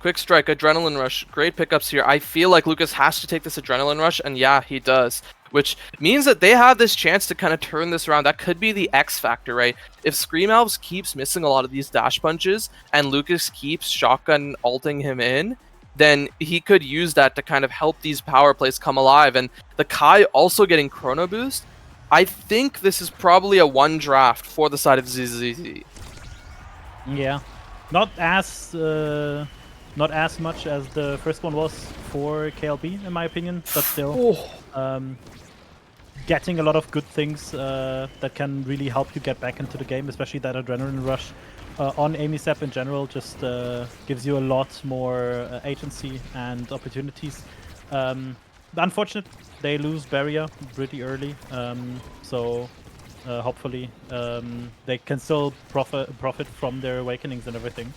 Quick strike, adrenaline rush. Great pickups here. I feel like Lucas has to take this adrenaline rush, and yeah, he does. Which means that they have this chance to kind of turn this around. That could be the X factor, right? If Scream Elves keeps missing a lot of these dash punches, and Lucas keeps shotgun ulting him in, then he could use that to kind of help these power plays come alive. And the Kai also getting Chrono Boost. I think this is probably a 1 draft for the side of ZZZ. Yeah, not as much as the first one was for KLB, in my opinion, but still getting a lot of good things that can really help you get back into the game, especially that adrenaline rush on AmiSep in general just gives you a lot more agency and opportunities. Unfortunate, they lose barrier pretty early, so hopefully they can still profit from their awakenings and everything.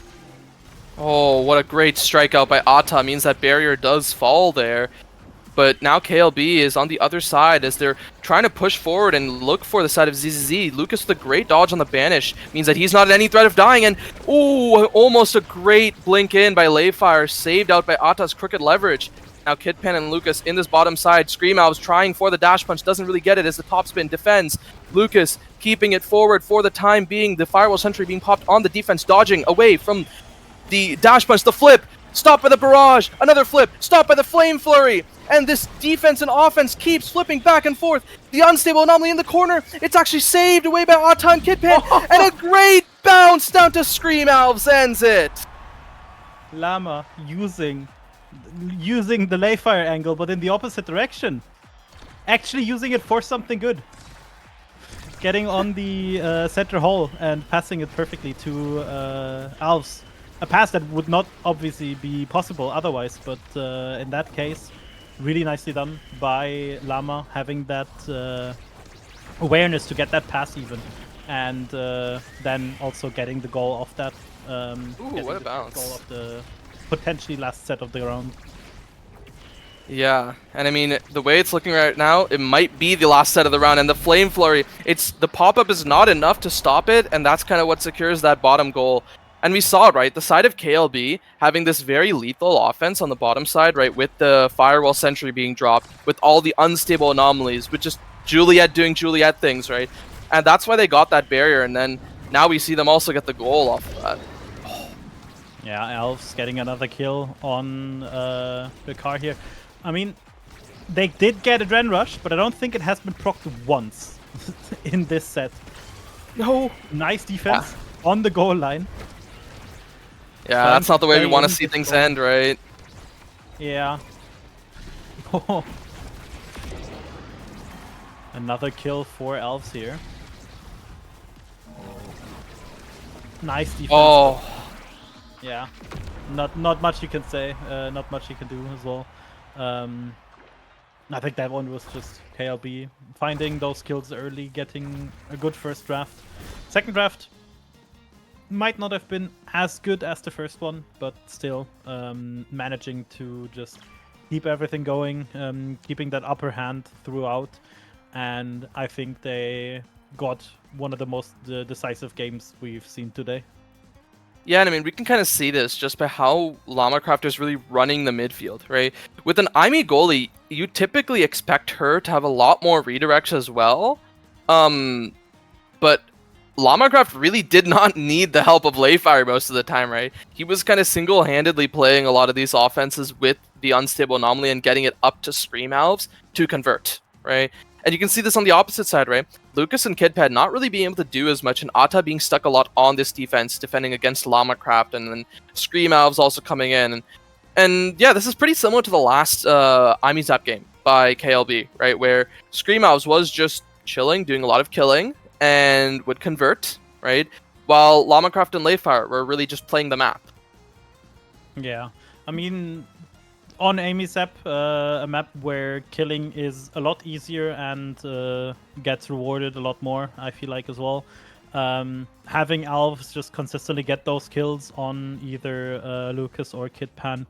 Oh, what a great strikeout by Ata. Means that barrier does fall there. But now KLB is on the other side as they're trying to push forward and look for the side of ZZZ. Lucas with a great dodge on the banish means that he's not at any threat of dying. And, ooh, almost a great blink in by Layfire, saved out by Ata's crooked leverage. Now Kidpan and Lucas in this bottom side. Scream Elves trying for the dash punch, doesn't really get it as the topspin defends. Lucas keeping it forward for the time being. The Firewall Sentry being popped on the defense, dodging away from the dash punch, the flip. Stopped by the barrage, another flip, stopped by the flame flurry, and this defense and offense keeps flipping back and forth. The unstable anomaly in the corner, it's actually saved away by Ata and Kidpan, and a great bounce down to Scream Elves ends it. Llama using the Layfire angle, but in the opposite direction. Actually using it for something good. Getting on the center hole and passing it perfectly to Elves. A pass that would not obviously be possible otherwise, but in that case, really nicely done by Llama, having that awareness to get that pass even, and then also getting the goal off that. Ooh, what a bounce. Goal of the potentially last set of the round. Yeah, and I mean, the way it's looking right now, it might be the last set of the round, and the Flame Flurry, the pop-up is not enough to stop it, and that's kind of what secures that bottom goal. And we saw it, right? The side of KLB having this very lethal offense on the bottom side, right? With the Firewall Sentry being dropped, with all the unstable anomalies, with just Juliet doing Juliet things, right? And that's why they got that barrier, and then now we see them also get the goal off of that. Yeah, Elves getting another kill on the car here. I mean, they did get Adren Rush, but I don't think it has been procced once in this set. No. Nice defense on the goal line. Yeah, that's not the way we want to see things end, right? Yeah. Another kill for Elves here. Nice defense. Oh. Yeah. Not much you can say. Not much you can do as well. I think that one was just KLB finding those kills early, getting a good first draft. Second draft might not have been as good as the first one, but still managing to just keep everything going, keeping that upper hand throughout, and I think they got one of the most decisive games we've seen today. Yeah, and I mean, we can kind of see this just by how Llama is really running the midfield, right? With an Aimi goalie, you typically expect her to have a lot more redirects as well, but Llama really did not need the help of Layfire most of the time, right? He was kind of single-handedly playing a lot of these offenses with the Unstable Anomaly and getting it up to Scream Elves to convert, right? And you can see this on the opposite side, right? Lucas and Kidpad not really being able to do as much, and Ata being stuck a lot on this defense, defending against Llama-Craft, and then Scream Elves also coming in. And yeah, this is pretty similar to the last IMIZAP game by KLB, right? Where Scream Elves was just chilling, doing a lot of killing, and would convert, right? While Llama-Craft and Layfire were really just playing the map. Yeah, I mean, on AmiZap, a map where killing is a lot easier and gets rewarded a lot more, I feel like as well. having Alves just consistently get those kills on either Lucas or Kid Pan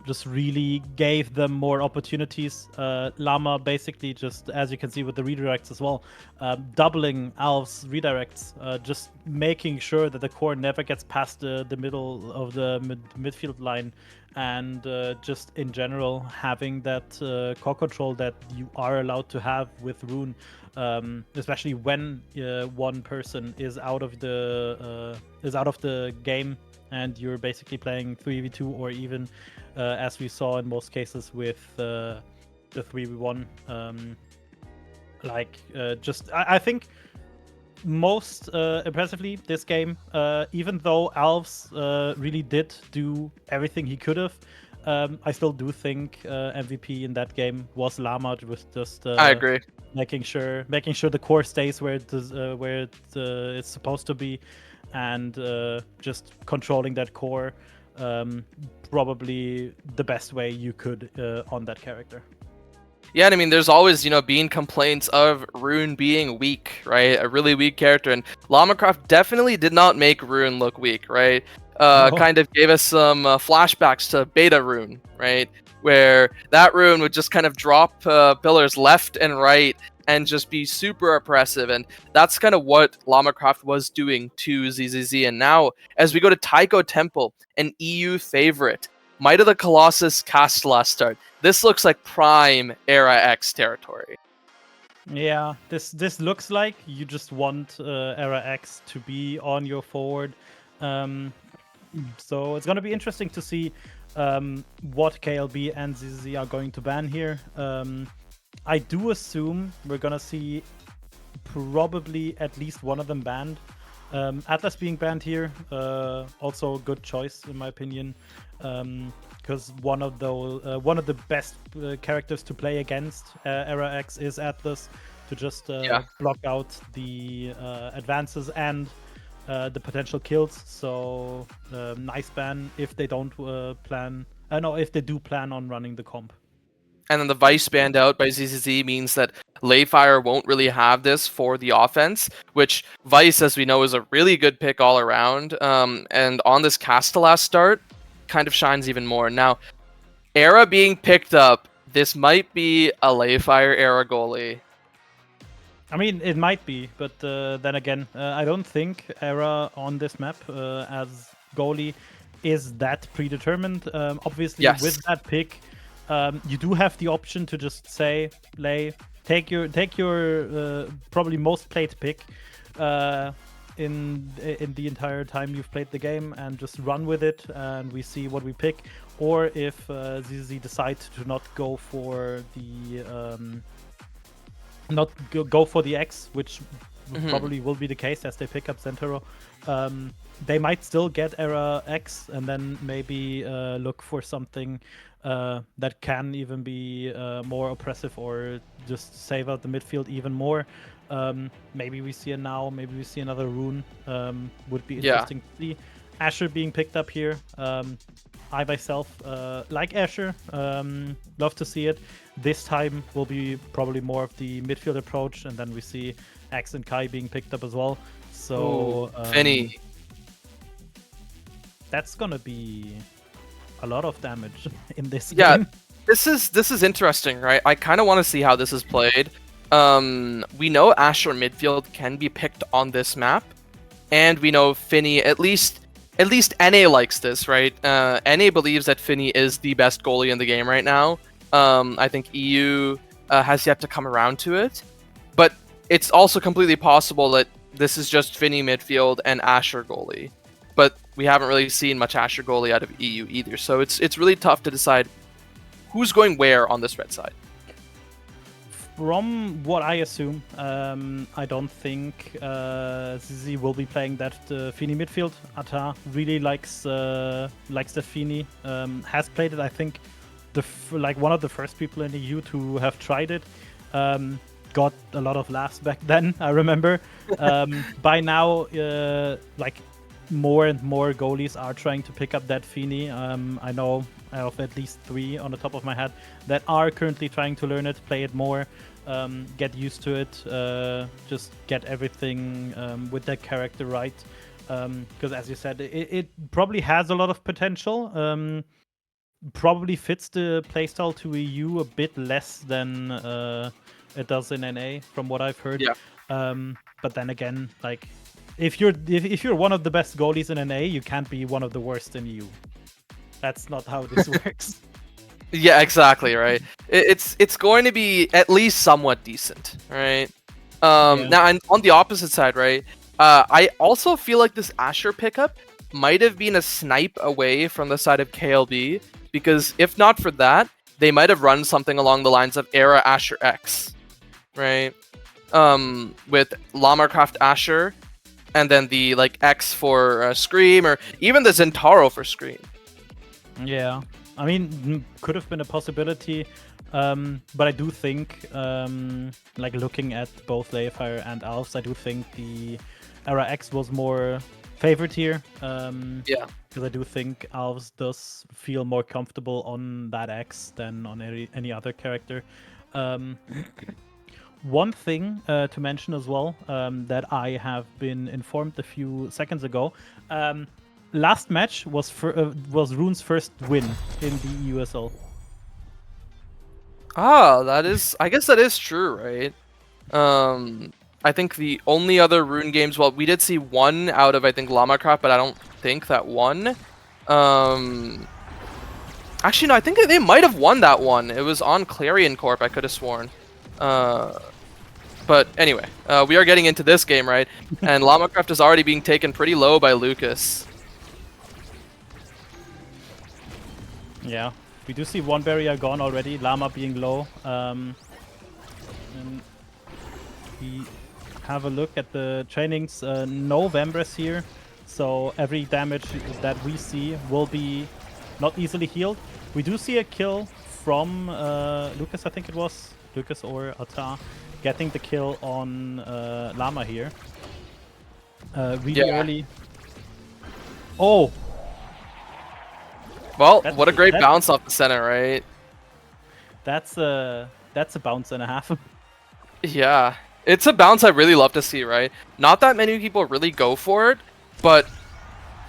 just really gave them more opportunities. Llama basically just, as you can see with the redirects as well, doubling Alves redirects, just making sure that the core never gets past the middle of the midfield line, and just in general having that core control that you are allowed to have with Rune, especially when one person is out of the game and you're basically playing 3v2, or even as we saw in most cases with the 3v1. I think most impressively this game, even though Alves really did do everything he could have, I still do think MVP in that game was Llama, with just I agree. making sure the core stays where it's supposed to be, and just controlling that core probably the best way you could on that character. Yeah, and I mean, there's always, been complaints of Rune being weak, right? A really weak character, and Lamacraft definitely did not make Rune look weak, right? Kind of gave us some flashbacks to Beta Rune, right? Where that Rune would just kind of drop pillars left and right and just be super oppressive, and that's kind of what Lamacraft was doing to ZZZ. And now, as we go to Taiko Temple, an EU favorite, Might of the Colossus Castellas start. This looks like prime Era X territory. Yeah, this looks like you just want Era X to be on your forward. So it's going to be interesting to see what KLB and ZZZ are going to ban here. I do assume we're going to see probably at least one of them banned. Atlas being banned here, also a good choice in my opinion, because one of the best characters to play against Era X is Atlas, to just block out the advances and the potential kills. So nice ban if they don't if they do plan on running the comp. And then the Vice banned out by ZZZ means that Layfire won't really have this for the offense, which Vice, as we know, is a really good pick all around. And on this Castellas start, kind of shines even more. Now, Era being picked up, this might be a Layfire Era goalie. I mean, it might be, but then again, I don't think Era on this map as goalie is that predetermined. Obviously, Yes. with that pick, you do have the option to just say, Lay, take your probably most played pick in the entire time you've played the game, and just run with it, and we see what we pick. Or if ZZ decide to not go for the go for the X, which probably will be the case as they pick up Zentaro, they might still get Era X, and then maybe look for something that can even be more oppressive, or just save out the midfield even more. Maybe we see it now, maybe we see another Rune. Would be interesting to see. Asher being picked up here. I myself like Asher. Love to see it. This time will be probably more of the midfield approach, and then we see X and Kai being picked up as well. So Finny. That's gonna be a lot of damage in this Yeah, game. this is interesting, right? I kind of want to see how this is played. We know Asher midfield can be picked on this map, and we know Finny, at least NA likes this, right? NA believes that Finny is the best goalie in the game right now. I think EU has yet to come around to it, but it's also completely possible that this is just Finny midfield and Asher goalie. But we haven't really seen much Asher goalie out of EU either, so it's really tough to decide who's going where on this red side. From what I assume, I don't think ZZ will be playing that Fini midfield. Ata really likes the Fini. Has played it, I think, one of the first people in the EU to have tried it. Got a lot of laughs back then, I remember. By now, more and more goalies are trying to pick up that Fini. I know of at least 3 on the top of my head that are currently trying to learn it, play it more. get used to it, just get everything with their character right. Because as you said, it probably has a lot of potential. Probably fits the playstyle to EU a bit less than it does in NA, from what I've heard. Yeah. But then again, like if you're one of the best goalies in NA, you can't be one of the worst in EU. That's not how this works. Yeah, exactly, right. It's going to be at least somewhat decent, right? Now, and on the opposite side, right, I also feel like this Asher pickup might have been a snipe away from the side of KLB, because if not for that, they might have run something along the lines of Era Asher X, right? With Llamarcraft Asher, and then the like X for Scream, or even the Zentaro for Scream. Yeah, I mean, could have been a possibility, but I do think, like looking at both Layfire and Alves, I do think the Era X was more favored here. Yeah. Because I do think Alves does feel more comfortable on that X than on any other character. One thing to mention as well, that I have been informed a few seconds ago. Last match was Rune's first win in the EUSL. Ah, I guess that is true, right? I think the only other Rune games, well, we did see one out of, I think, Llamarcraft, but I don't think that won. Actually, no, I think they might have won that one. It was on Clarion Corp, I could have sworn. But anyway, we are getting into this game, right? And Llamarcraft is already being taken pretty low by Lucas. Yeah, we do see one barrier gone already, Llama being low. And we have a look at the trainings. No Vambrace here, so every damage that we see will be not easily healed. We do see a kill from Lucas, I think it was. Lucas or Ata getting the kill on Llama here. Really early. Oh! Well, what a great bounce off the center, right? That's a bounce and a half. Yeah, it's a bounce I really love to see, right? Not that many people really go for it, but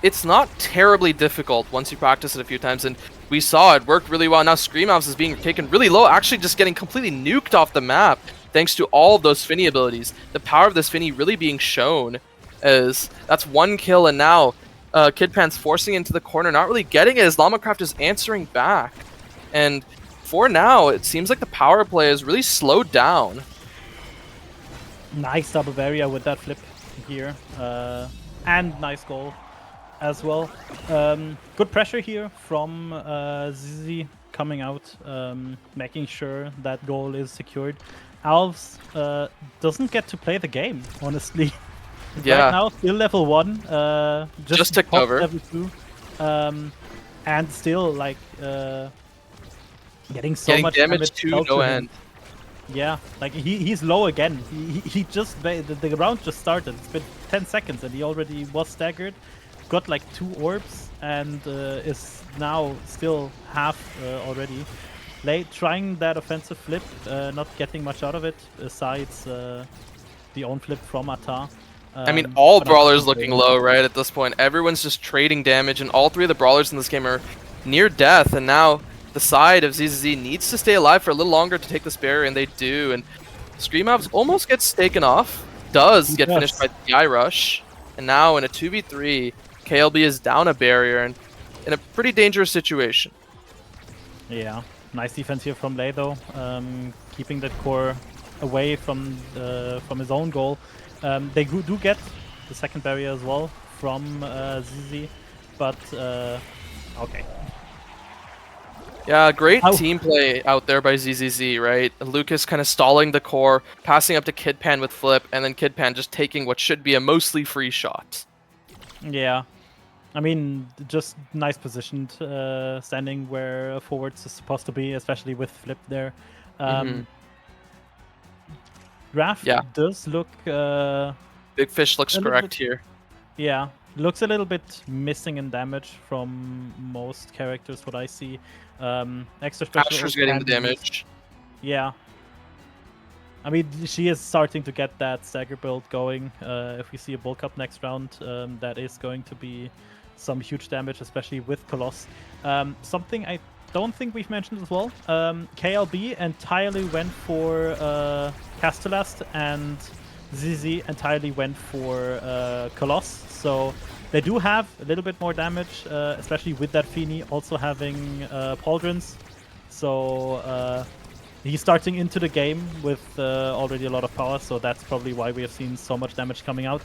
it's not terribly difficult once you practice it a few times, and we saw it worked really well. Now Scream House is being taken really low, actually just getting completely nuked off the map, thanks to all of those Finny abilities. The power of this Finny really being shown, as that's one kill, and now Kidpan's forcing into the corner, not really getting it, as Llamarcraft is answering back. And for now, it seems like the power play is really slowed down. Nice double barrier with that flip here, and nice goal as well. Good pressure here from Zizi coming out, making sure that goal is secured. Alves doesn't get to play the game, honestly. Yeah. Right now, still level 1, just ticked over. level 2, and still like getting so much damage to dealt no him. end. Yeah, like he's low again. He just the round just started. It's been 10 seconds and he already was staggered. Got like 2 orbs and is now still half already. Late trying that offensive flip, not getting much out of it besides the own flip from Ata. I mean, all brawlers looking low right at this point. Everyone's just trading damage, and all 3 of the brawlers in this game are near death. And now the side of ZZZ needs to stay alive for a little longer to take this barrier, and they do. And Screamabs almost gets taken off. Does get finished by the eye rush. And now in a 2v3, KLB is down a barrier and in a pretty dangerous situation. Yeah, nice defense here from Lei though, keeping that core away from his own goal. They do get the second barrier as well from ZZ, but okay. Yeah, great team play out there by ZZZ, right? Lucas kind of stalling the core, passing up to Kidpan with flip, and then Kidpan just taking what should be a mostly free shot. Yeah, I mean, just nice positioned, standing where forwards is supposed to be, especially with flip there. Graph does look... Big Fish looks correct here. Yeah, looks a little bit missing in damage from most characters, what I see. Extra special... Asher's getting the damage. Yeah. I mean, she is starting to get that stagger build going. If we see a bulk up next round, that is going to be some huge damage, especially with Coloss. Something I don't think we've mentioned as well. KLB entirely went for Castellast, and ZZ entirely went for Coloss. So they do have a little bit more damage, especially with that Fini also having Pauldrons. So he's starting into the game with already a lot of power, so that's probably why we have seen so much damage coming out,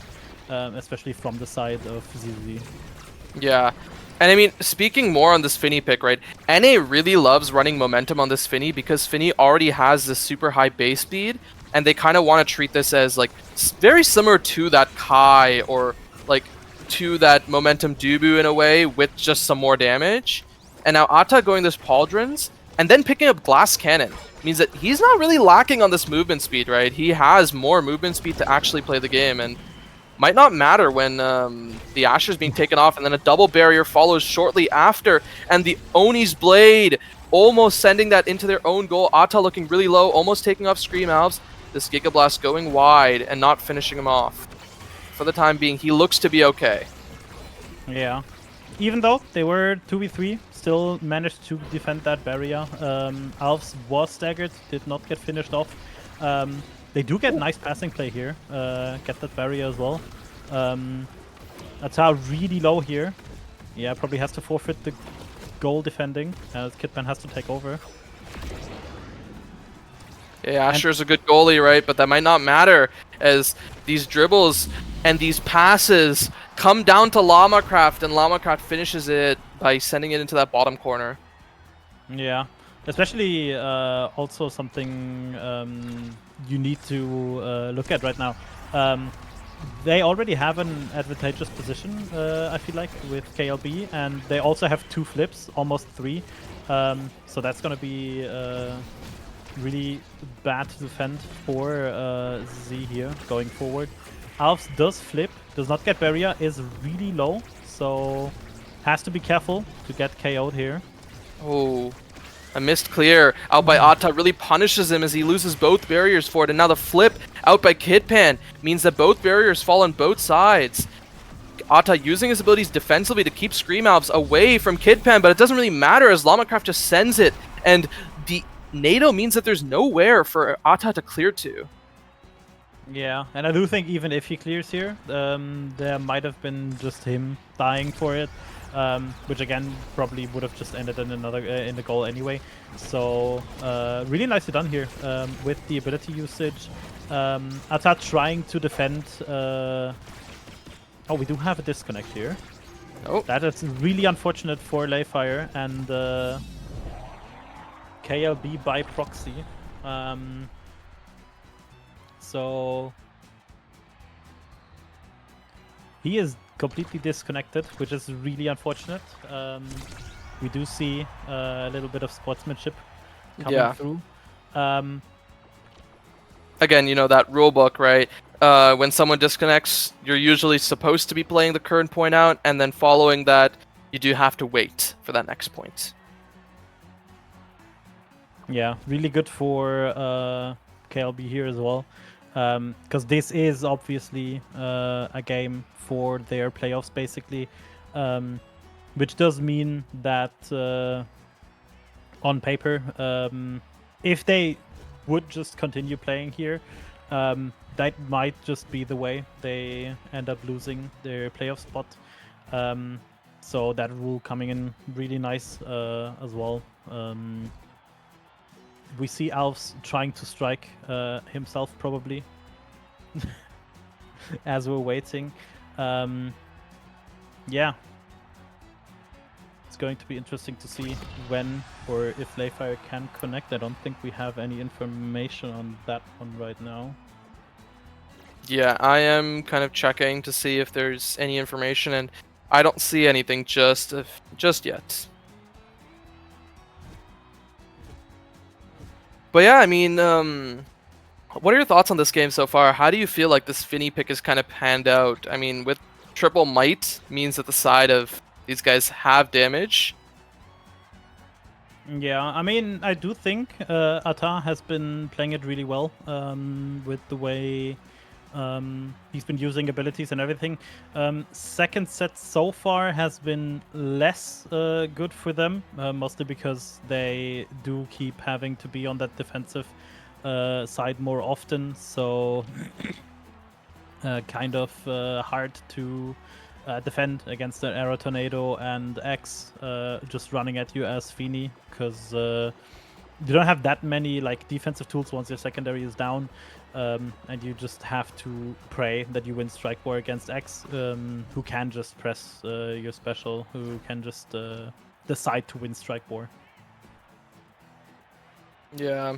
especially from the side of ZZ. Yeah. And I mean, speaking more on this Finny pick, right? NA really loves running momentum on this Finny because Finny already has this super high base speed, and they kind of want to treat this as like very similar to that Kai or like to that momentum Dubu in a way with just some more damage. And now Atta going this Pauldrons and then picking up Glass Cannon means that he's not really lacking on this movement speed, right? He has more movement speed to actually play the game, and might not matter when the Asher's being taken off, and then a double barrier follows shortly after, and the Oni's Blade almost sending that into their own goal. Atta looking really low, almost taking off Scream Alves. This Giga Blast going wide and not finishing him off. For the time being, he looks to be okay. Yeah. Even though they were 2v3, still managed to defend that barrier. Alves was staggered, did not get finished off. They do get nice passing play here, get that barrier as well. Atta really low here. Yeah, probably has to forfeit the goal defending, as Kidman has to take over. Yeah, Asher's a good goalie, right? But that might not matter as these dribbles and these passes come down to Llama-Craft, and Llama-Craft finishes it by sending it into that bottom corner. Yeah, especially also something you need to look at right now. They already have an advantageous position, I feel like, with KLB, and they also have 2 flips, almost 3. So that's going to be really bad to defend for Z here going forward. Alves does flip, does not get barrier, is really low, so has to be careful to get KO'd here. Oh, a missed clear out by Atta really punishes him as he loses both barriers for it, and now the flip out by Kidpan means that both barriers fall on both sides. Atta using his abilities defensively to keep Scream Alves away from Kidpan, but it doesn't really matter as Llama-Craft just sends it, and the NATO means that there's nowhere for Atta to clear to. Yeah, and I do think even if he clears here, there might have been just him dying for it, which again probably would have just ended in another in the goal anyway. So really nicely done here with the ability usage. Atta trying to defend. Oh, we do have a disconnect here. Oh, that is really unfortunate for Layfire and KLB by proxy. So he is completely disconnected, which is really unfortunate. We do see a little bit of sportsmanship coming through. Again, you know, that rulebook, right? When someone disconnects, you're usually supposed to be playing the current point out, and then following that, you do have to wait for that next point. Yeah, really good for KLB here as well. Because this is obviously a game for their playoffs, basically, which does mean that on paper, if they would just continue playing here, that might just be the way they end up losing their playoff spot. So that rule coming in really nice as well. We see Alves trying to strike himself, probably, as we're waiting. Yeah. It's going to be interesting to see when or if Layfire can connect. I don't think we have any information on that one right now. Yeah, I am kind of checking to see if there's any information, and I don't see anything just yet. But yeah, I mean, what are your thoughts on this game so far? How do you feel like this Finny pick is kind of panned out? I mean, with triple might means that the side of these guys have damage. Yeah, I mean, I do think Atar has been playing it really well with the way he's been using abilities and everything. Second set so far has been less good for them, mostly because they do keep having to be on that defensive side more often. So kind of hard to defend against an Arrow Tornado and X just running at you as Feeny, because you don't have that many like defensive tools once your secondary is down, and you just have to pray that you win Strike War against X, who can just press your special, who can just decide to win Strike War. Yeah.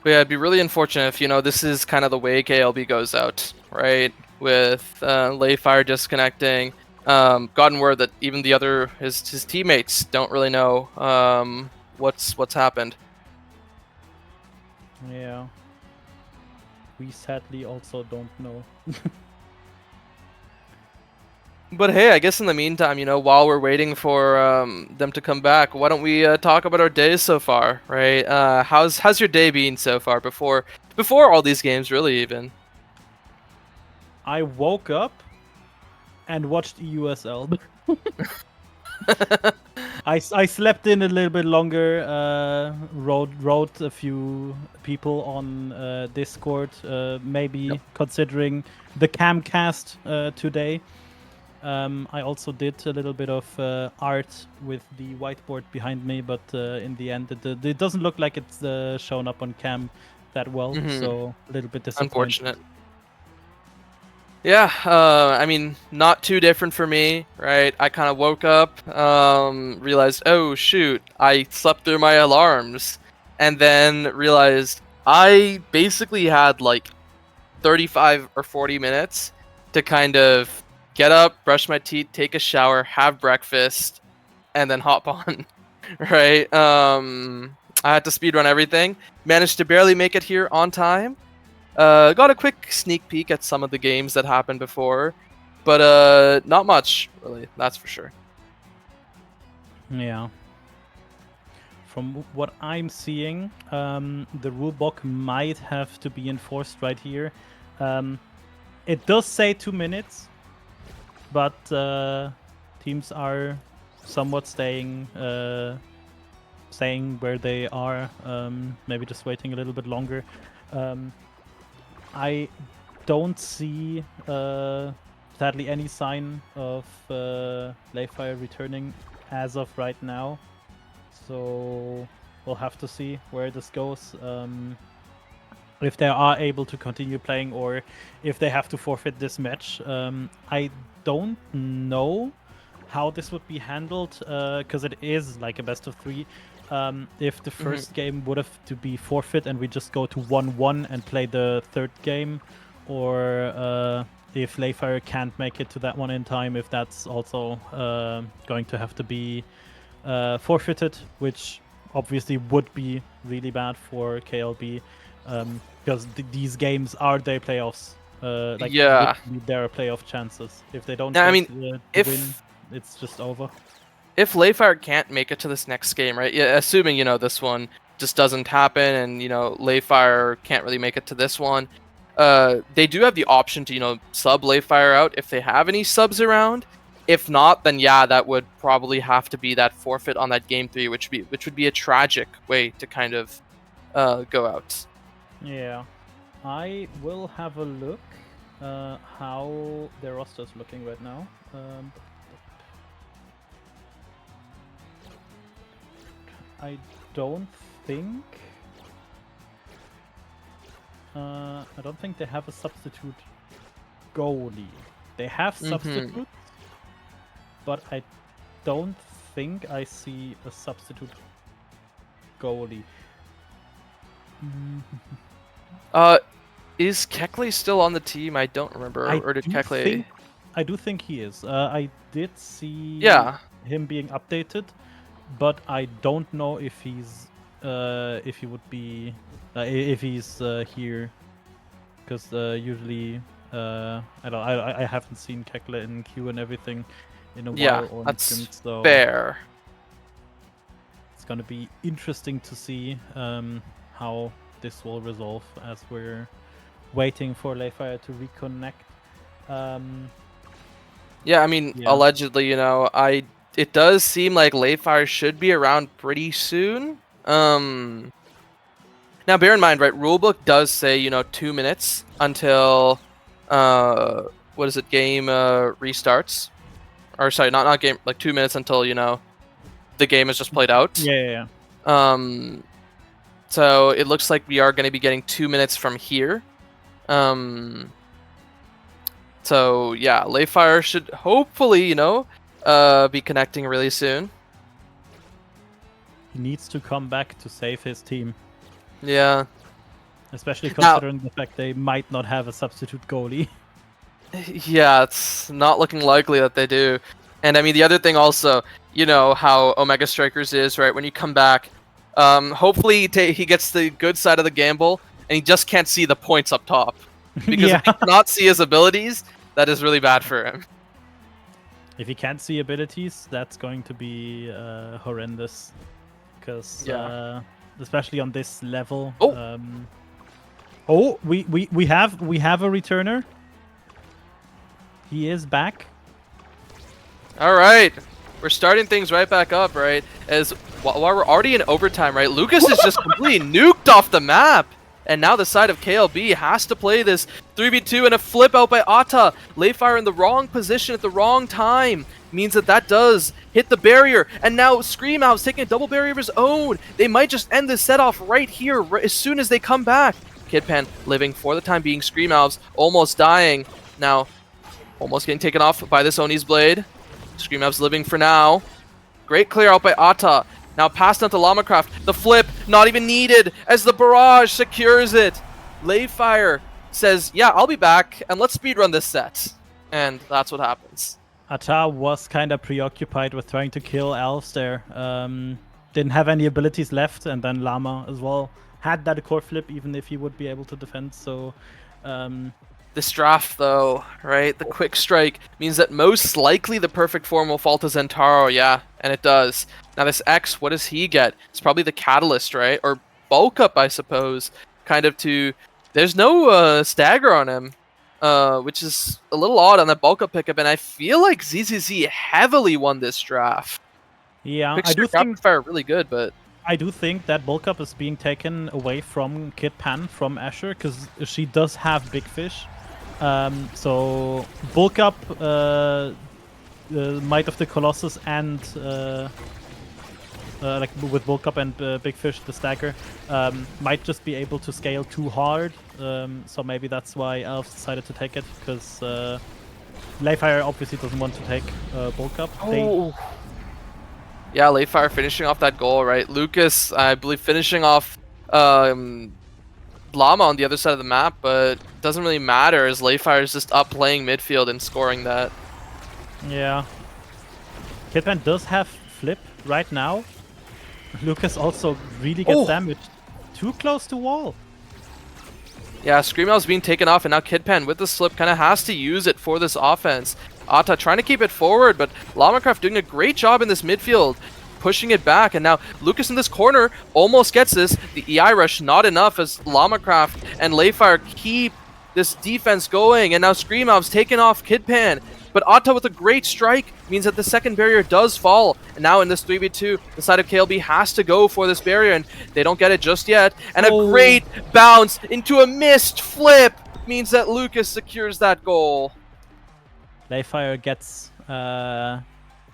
But yeah, it'd be really unfortunate if, this is kind of the way KLB goes out, right? With Layfire disconnecting. Gotten word that even his teammates don't really know what's happened. Yeah. We sadly also don't know. But hey, I guess in the meantime, while we're waiting for them to come back, why don't we talk about our days so far, right? How's your day been so far before all these games, really, even? I woke up and watched EUSL. I slept in a little bit longer. Wrote a few people on Discord, maybe considering the Camcast today. I also did a little bit of art with the whiteboard behind me, but in the end, it doesn't look like it's shown up on cam that well. So a little bit disappointed. Unfortunate. Yeah, I mean, not too different for me, right? I kind of woke up, realized, oh shoot, I slept through my alarms, and then realized I basically had like 35 or 40 minutes to kind of get up, brush my teeth, take a shower, have breakfast, and then hop on, right? I had to speedrun everything, managed to barely make it here on time. Got a quick sneak peek at some of the games that happened before, but not much, really, that's for sure. Yeah. From what I'm seeing, the rulebook might have to be enforced right here. It does say 2 minutes, but teams are somewhat staying where they are, maybe just waiting a little bit longer. I don't see, sadly, any sign of Layfire returning as of right now. So we'll have to see where this goes. If they are able to continue playing or if they have to forfeit this match. I don't know how this would be handled, because it is like a best of 3. If the first game would have to be forfeit and we just go to 1-1 and play the third game, or if Layfire can't make it to that one in time, if that's also going to have to be forfeited, which obviously would be really bad for KLB, because these games are their playoffs. Yeah, there are playoff chances. If they don't, I mean, win, it's just over. If Layfire can't make it to this next game, right? Yeah, assuming this one just doesn't happen, and Layfire can't really make it to this one, they do have the option to sub Layfire out if they have any subs around. If not, then yeah, that would probably have to be that forfeit on that game 3, which would be a tragic way to kind of go out. Yeah, I will have a look how their roster is looking right now. I don't think they have a substitute goalie. They have substitutes, but I don't think I see a substitute goalie. Is Keckley still on the team? I don't remember. Or did Keckley? I do think he is. I did see him being updated, but I don't know if he's if he would be if he's here, because usually I haven't seen Kekla in queue and everything in a while. Yeah, that's fair. going to be interesting to see how this will resolve as we're waiting for Layfire to reconnect. Yeah, I mean, Yeah. allegedly, you know, it does seem like Layfire should be around pretty soon. Now, bear in mind, right? Rulebook does say, you know, 2 minutes until what is it? Game restarts, or sorry, not game. Like 2 minutes until, you know, the game has just played out. Yeah. So it looks like we are going to be getting 2 minutes from here. So yeah, Layfire should hopefully, you know, be connecting really soon. He needs to come back to save his team, Yeah. especially Now- considering the fact they might not have a substitute goalie. Yeah, it's not looking likely that they do. And I mean, the other thing also, you know how Omega Strikers is, right? When you come back, hopefully he gets the good side of the gamble, and he just can't see the points up top. Because if he cannot see his abilities, that is really bad for him. If he can't see abilities, that's going to be horrendous. Because especially on this level. We have a returner. He is back. All right, we're starting things right back up, right? As while we're already in overtime, right? Lucas is just completely nuked off the map. And now the side of KLB has to play this 3v2 and a flip out by Atta. Layfire in the wrong position at the wrong time means that does hit the barrier. And now Scream Out's taking a double barrier of his own. They might just end this set off right here as soon as they come back. Kidpan living for the time being. Scream Out's almost dying. Now, almost getting taken off by this Oni's Blade. Scream Out's living for now. Great clear out by Atta. Now passed on to Lamacraft. The flip, not even needed, as the barrage secures it. Layfire says, yeah, I'll be back, and let's speedrun this set. And that's what happens. Atta was kind of preoccupied with trying to kill elves there. Didn't have any abilities left, and then Llama as well had that core flip, even if he would be able to defend. So, this draft, though, right? The quick strike means that most likely the perfect form will fall to Zentaro, yeah, and it does. Now this X, what does he get? It's probably the Catalyst, right? Or Bulk Up, I suppose. Kind of to... There's no stagger on him, which is a little odd on that Bulk Up pickup, and I feel like ZZZ heavily won this draft. yeah, Quick I do strike think rapid fire really good, but... I do think that bulk up is being taken away from Kid Pan from Asher because she does have big fish. So bulk up, Might of the Colossus, and like with bulk up and big fish, the stagger might just be able to scale too hard. So maybe that's why Elves decided to take it, because Layfire obviously doesn't want to take bulk up. Yeah, Layfire finishing off that goal, right? Lucas, I believe, finishing off Llama on the other side of the map, but it doesn't really matter as Layfire is just up playing midfield and scoring that. Yeah. Kidman does have flip right now. Lucas also really gets damaged. Too close to wall. Yeah, Screamel's being taken off, and now Kidpan with the slip kind of has to use it for this offense. Atta trying to keep it forward, but Lamacraft doing a great job in this midfield, pushing it back, and now Lucas in this corner almost gets this. The EI rush not enough as Lamacraft and Layfire keep this defense going, and now Screamel's taken off Kidpan. But Atta with a great strike means that the second barrier does fall. And now in this 3v2, the side of KLB has to go for this barrier, and they don't get it just yet. And a great bounce into a missed flip means that Lucas secures that goal. Layfire gets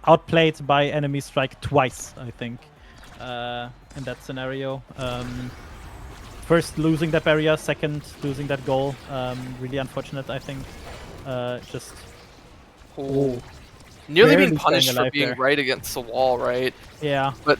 outplayed by enemy strike twice, I think, in that scenario. First losing that barrier, second losing that goal. Really unfortunate, I think. Nearly being Barely punished staying for alive being there. right against the wall, right? Yeah. But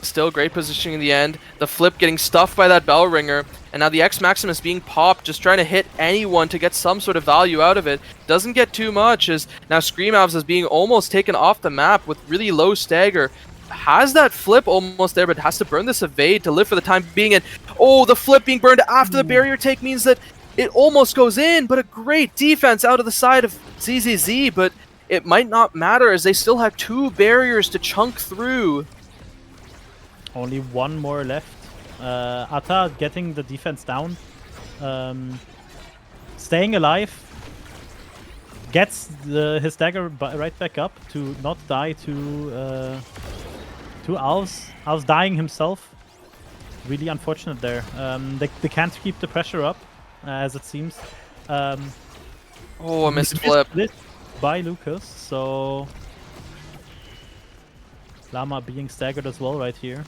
still great positioning in the end. The flip getting stuffed by that bell ringer. And now the X Maximus being popped, just trying to hit anyone to get some sort of value out of it. Doesn't get too much, as now Screamavs is being almost taken off the map with really low stagger. Has that flip almost there, but has to burn this evade to live for the time being. And the flip being burned after the barrier take means that it almost goes in, but a great defense out of the side of ZZZ, but it might not matter as they still have two barriers to chunk through. Only one more left. Atta getting the defense down. Staying alive. Gets his dagger right back up to not die to Alves. Alves dying himself. Really unfortunate there. They can't keep the pressure up, as it seems. Oh, a missed flip. By Lucas, so Llama being staggered as well right here.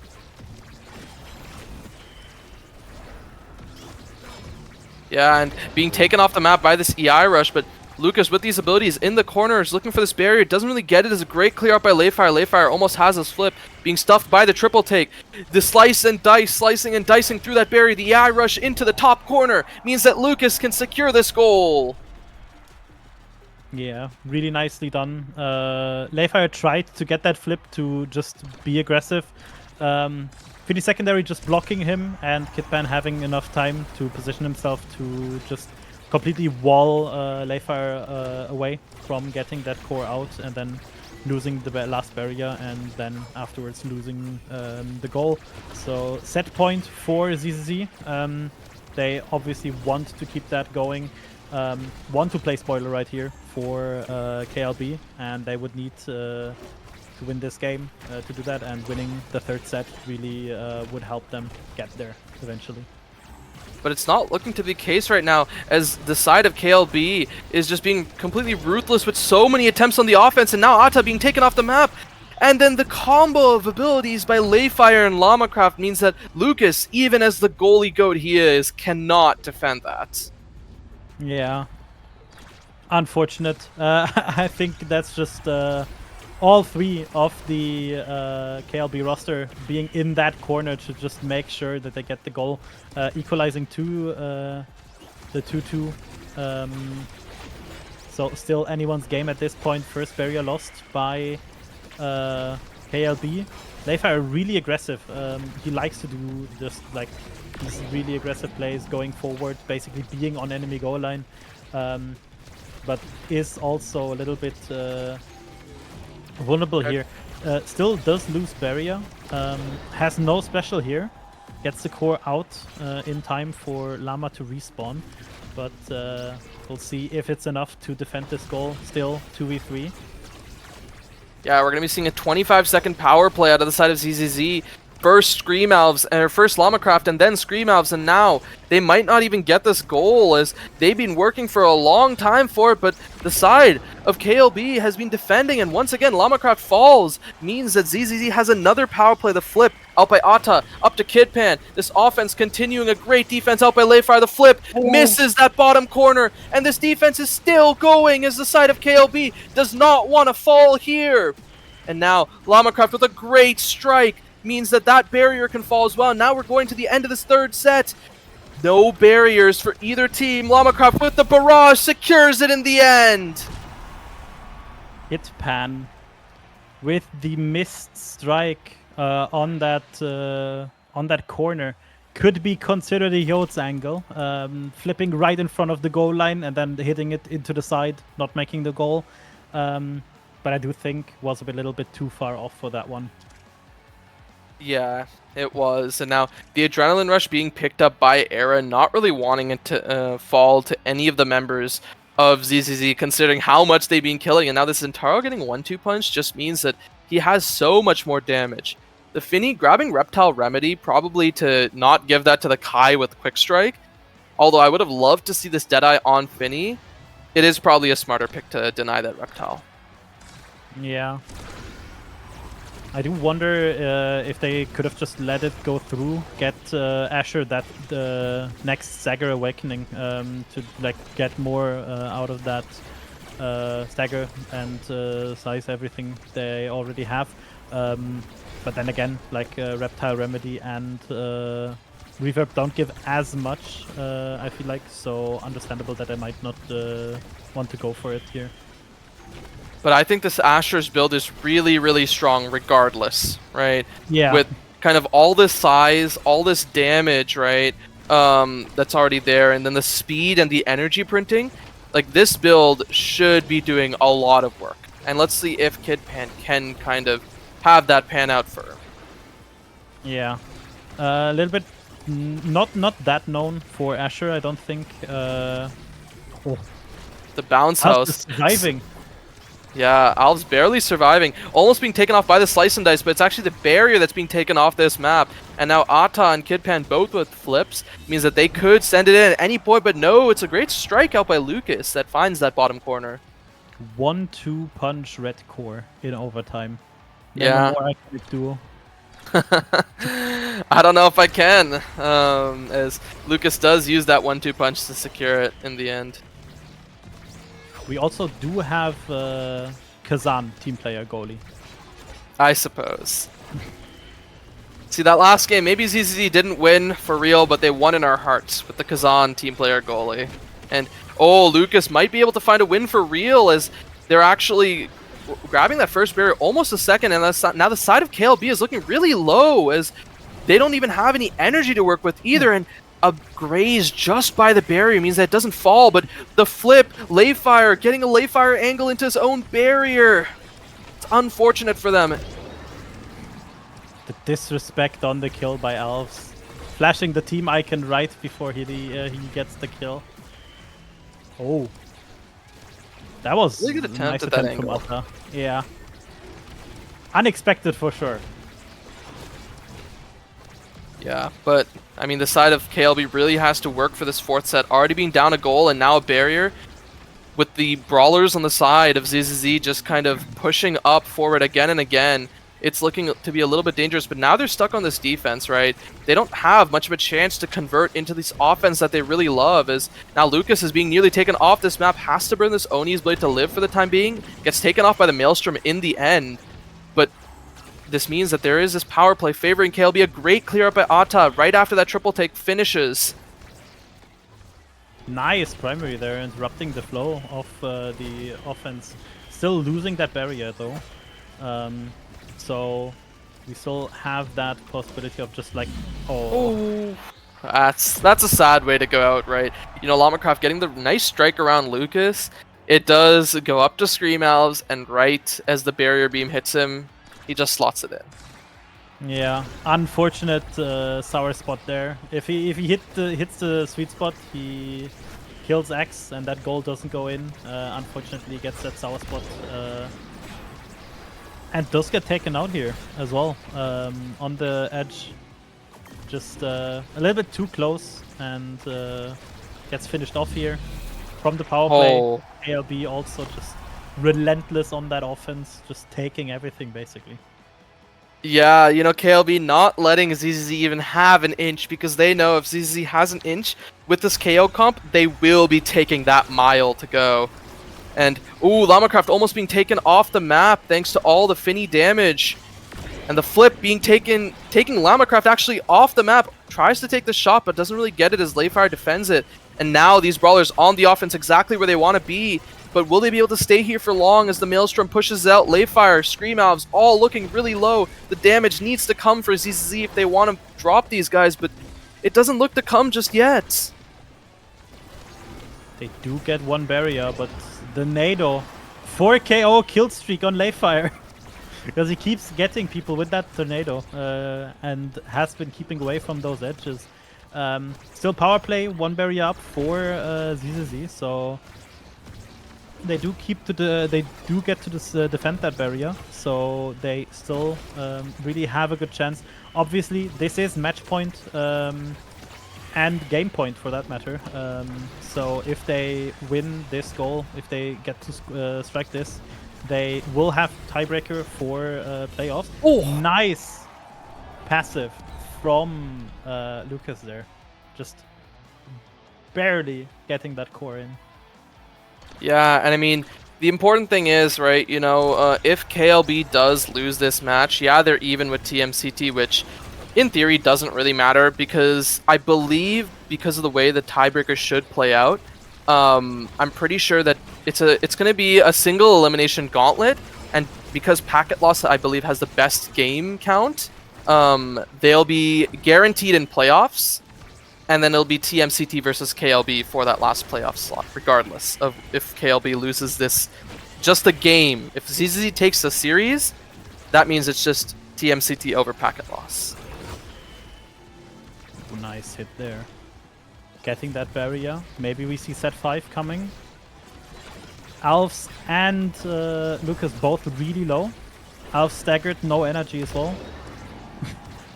Yeah, and being taken off the map by this EI rush, but Lucas with these abilities in the corner is looking for this barrier, doesn't really get it. It's a great clear out by Layfire. Layfire almost has his flip, being stuffed by the triple take. The slice and dice, slicing and dicing through that barrier. The EI rush into the top corner means that Lucas can secure this goal. Yeah, really nicely done. Layfire tried to get that flip to just be aggressive. Finny secondary just blocking him, and Kitpan having enough time to position himself to just completely wall Layfire away from getting that core out, and then losing the last barrier, and then afterwards losing the goal. So set point for ZZZ. They obviously want to keep that going. Want to play spoiler right here for KLB, and they would need to win this game to do that, and winning the third set really would help them get there eventually. But it's not looking to be the case right now, as the side of KLB is just being completely ruthless with so many attempts on the offense, and now Atta being taken off the map. And then the combo of abilities by Layfire and Lamacraft means that Lucas, even as the goalie goat he is, cannot defend that. Yeah. Unfortunate. I think that's just all three of the KLB roster being in that corner to just make sure that they get the goal, equalizing to the 2-2. So still anyone's game at this point. First barrier lost by KLB. Layfire really aggressive. He likes to do just like these really aggressive plays, going forward, basically being on enemy goal line, but is also a little bit vulnerable here. Still does lose barrier. Has no special here. Gets the core out in time for Llama to respawn, but we'll see if it's enough to defend this goal. Still 2v3. Yeah, we're going to be seeing a 25-second power play out of the side of ZZZ. First Scream Elves, or first Lamacraft, and then Scream Elves, and now they might not even get this goal, as they've been working for a long time for it, but the side of KLB has been defending, and once again, Lamacraft falls, means that ZZZ has another power play. The flip out by Atta, up to Kidpan. This offense continuing a great defense out by Layfire. The flip misses that bottom corner, and this defense is still going as the side of KLB does not want to fall here. And now, Lamacraft with a great strike means that that barrier can fall as well. Now we're going to the end of this third set. No barriers for either team. Lamacraft with the barrage secures it in the end. Itpan with the missed strike on that corner could be considered a Yotes angle, flipping right in front of the goal line and then hitting it into the side, not making the goal. But I do think was a little bit too far off for that one. Yeah, it was. And now the adrenaline rush being picked up by Era, not really wanting it to fall to any of the members of ZZZ, considering how much they've been killing. And now this Zentaro getting 1-2 punch just means that he has so much more damage. The Finny grabbing Reptile Remedy, probably to not give that to the Kai with Quick Strike. Although I would have loved to see this Deadeye on Finny. It is probably a smarter pick to deny that Reptile. Yeah. I do wonder if they could have just let it go through, get Asher that the next Stagger Awakening to like get more out of that Stagger and size everything they already have. But then again, like Reptile Remedy and Reverb don't give as much, I feel like, so understandable that I might not want to go for it here. But I think this Asher's build is really, really strong regardless, right? Yeah. With kind of all this size, all this damage, right? That's already there, and then the speed and the energy printing. Like, this build should be doing a lot of work. And let's see if Kidpan can kind of have that pan out for her. Yeah, a little bit not that known for Asher, I don't think. The bounce Alf house. is surviving. Yeah, Alv's barely surviving. Almost being taken off by the Slice and Dice, but it's actually the barrier that's being taken off this map. And now Ata and Kidpan both with flips means that they could send it in at any point, but no, it's a great strikeout by Lucas that finds that bottom corner. 1-2 punch red core in overtime. Yeah. Never more iconic duo. I don't know if I can, as Lucas does use that 1-2 punch to secure it in the end. We also do have Kazan, team player goalie. I suppose. See, that last game, maybe ZZZ didn't win for real, but they won in our hearts with the Kazan team player goalie. And, oh, Lucas might be able to find a win for real as they're actually grabbing that first barrier almost a second, and now the side of KLB is looking really low as they don't even have any energy to work with either, and a graze just by the barrier means that it doesn't fall, but the flip, Layfire, getting a Layfire angle into his own barrier. It's unfortunate for them. The disrespect on the kill by Elves. Flashing the team icon right before he gets the kill. Oh. That was Really good a attempt nice at that attempt from angle. Ata. Yeah. Unexpected for sure. Yeah, but I mean the side of KLB really has to work for this fourth set. Already being down a goal and now a barrier. With the brawlers on the side of ZZZ just kind of pushing up forward again and again. It's looking to be a little bit dangerous, but now they're stuck on this defense, right? They don't have much of a chance to convert into this offense that they really love, as now Lucas is being nearly taken off this map, has to burn this Oni's blade to live for the time being, gets taken off by the Maelstrom in the end, but this means that there is this power play favoring KLB, a great clear up by Ata right after that triple take finishes. Nice primary there, interrupting the flow of the offense. Still losing that barrier though. So we still have that possibility of just like, oh. That's a sad way to go out, right? You know, Llama getting the nice strike around Lucas. It does go up to Scream Elves, and right as the barrier beam hits him, he just slots it in. Yeah, unfortunate sour spot there. If he hits the sweet spot, he kills X, and that goal doesn't go in. Unfortunately, gets that sour spot. And does get taken out here as well, on the edge. Just a little bit too close, and gets finished off here from the power play. ALB also just relentless on that offense, just taking everything basically. Yeah, you know, KLB not letting ZZZ even have an inch, because they know if ZZZ has an inch with this KO comp, they will be taking that mile to go. And, ooh, Llama almost being taken off the map thanks to all the Finny damage. And the flip being taking Llama actually off the map. Tries to take the shot, but doesn't really get it as Layfire defends it. And now these brawlers on the offense exactly where they want to be. But will they be able to stay here for long as the Maelstrom pushes out? Layfire, Scream Elves, all looking really low. The damage needs to come for ZZZ if they want to drop these guys, but it doesn't look to come just yet. They do get one barrier, but the Nado 4 KO kill streak on Layfire. Because he keeps getting people with that tornado and has been keeping away from those edges. Still power play, one barrier up for ZZZ, so they do get to this, defend that barrier, so they still really have a good chance. Obviously, this is match point and game point for that matter. So if they win this goal, if they get to strike this, they will have tiebreaker for playoffs. Oh, nice passive from Lucas there, just barely getting that core in. Yeah, and I mean, the important thing is, right, you know, if KLB does lose this match, yeah, they're even with TMCT, which in theory doesn't really matter, because I believe because of the way the tiebreaker should play out, I'm pretty sure that it's going to be a single elimination gauntlet, and because Packet Loss, I believe, has the best game count, they'll be guaranteed in playoffs, and then it'll be TMCT versus KLB for that last playoff slot, regardless of if KLB loses this, just the game. If ZZZ takes the series, that means it's just TMCT over Packet Loss. Nice hit there. Getting that barrier. Maybe we see set 5 coming. Alves and Lucas both really low. Alves staggered, no energy as well.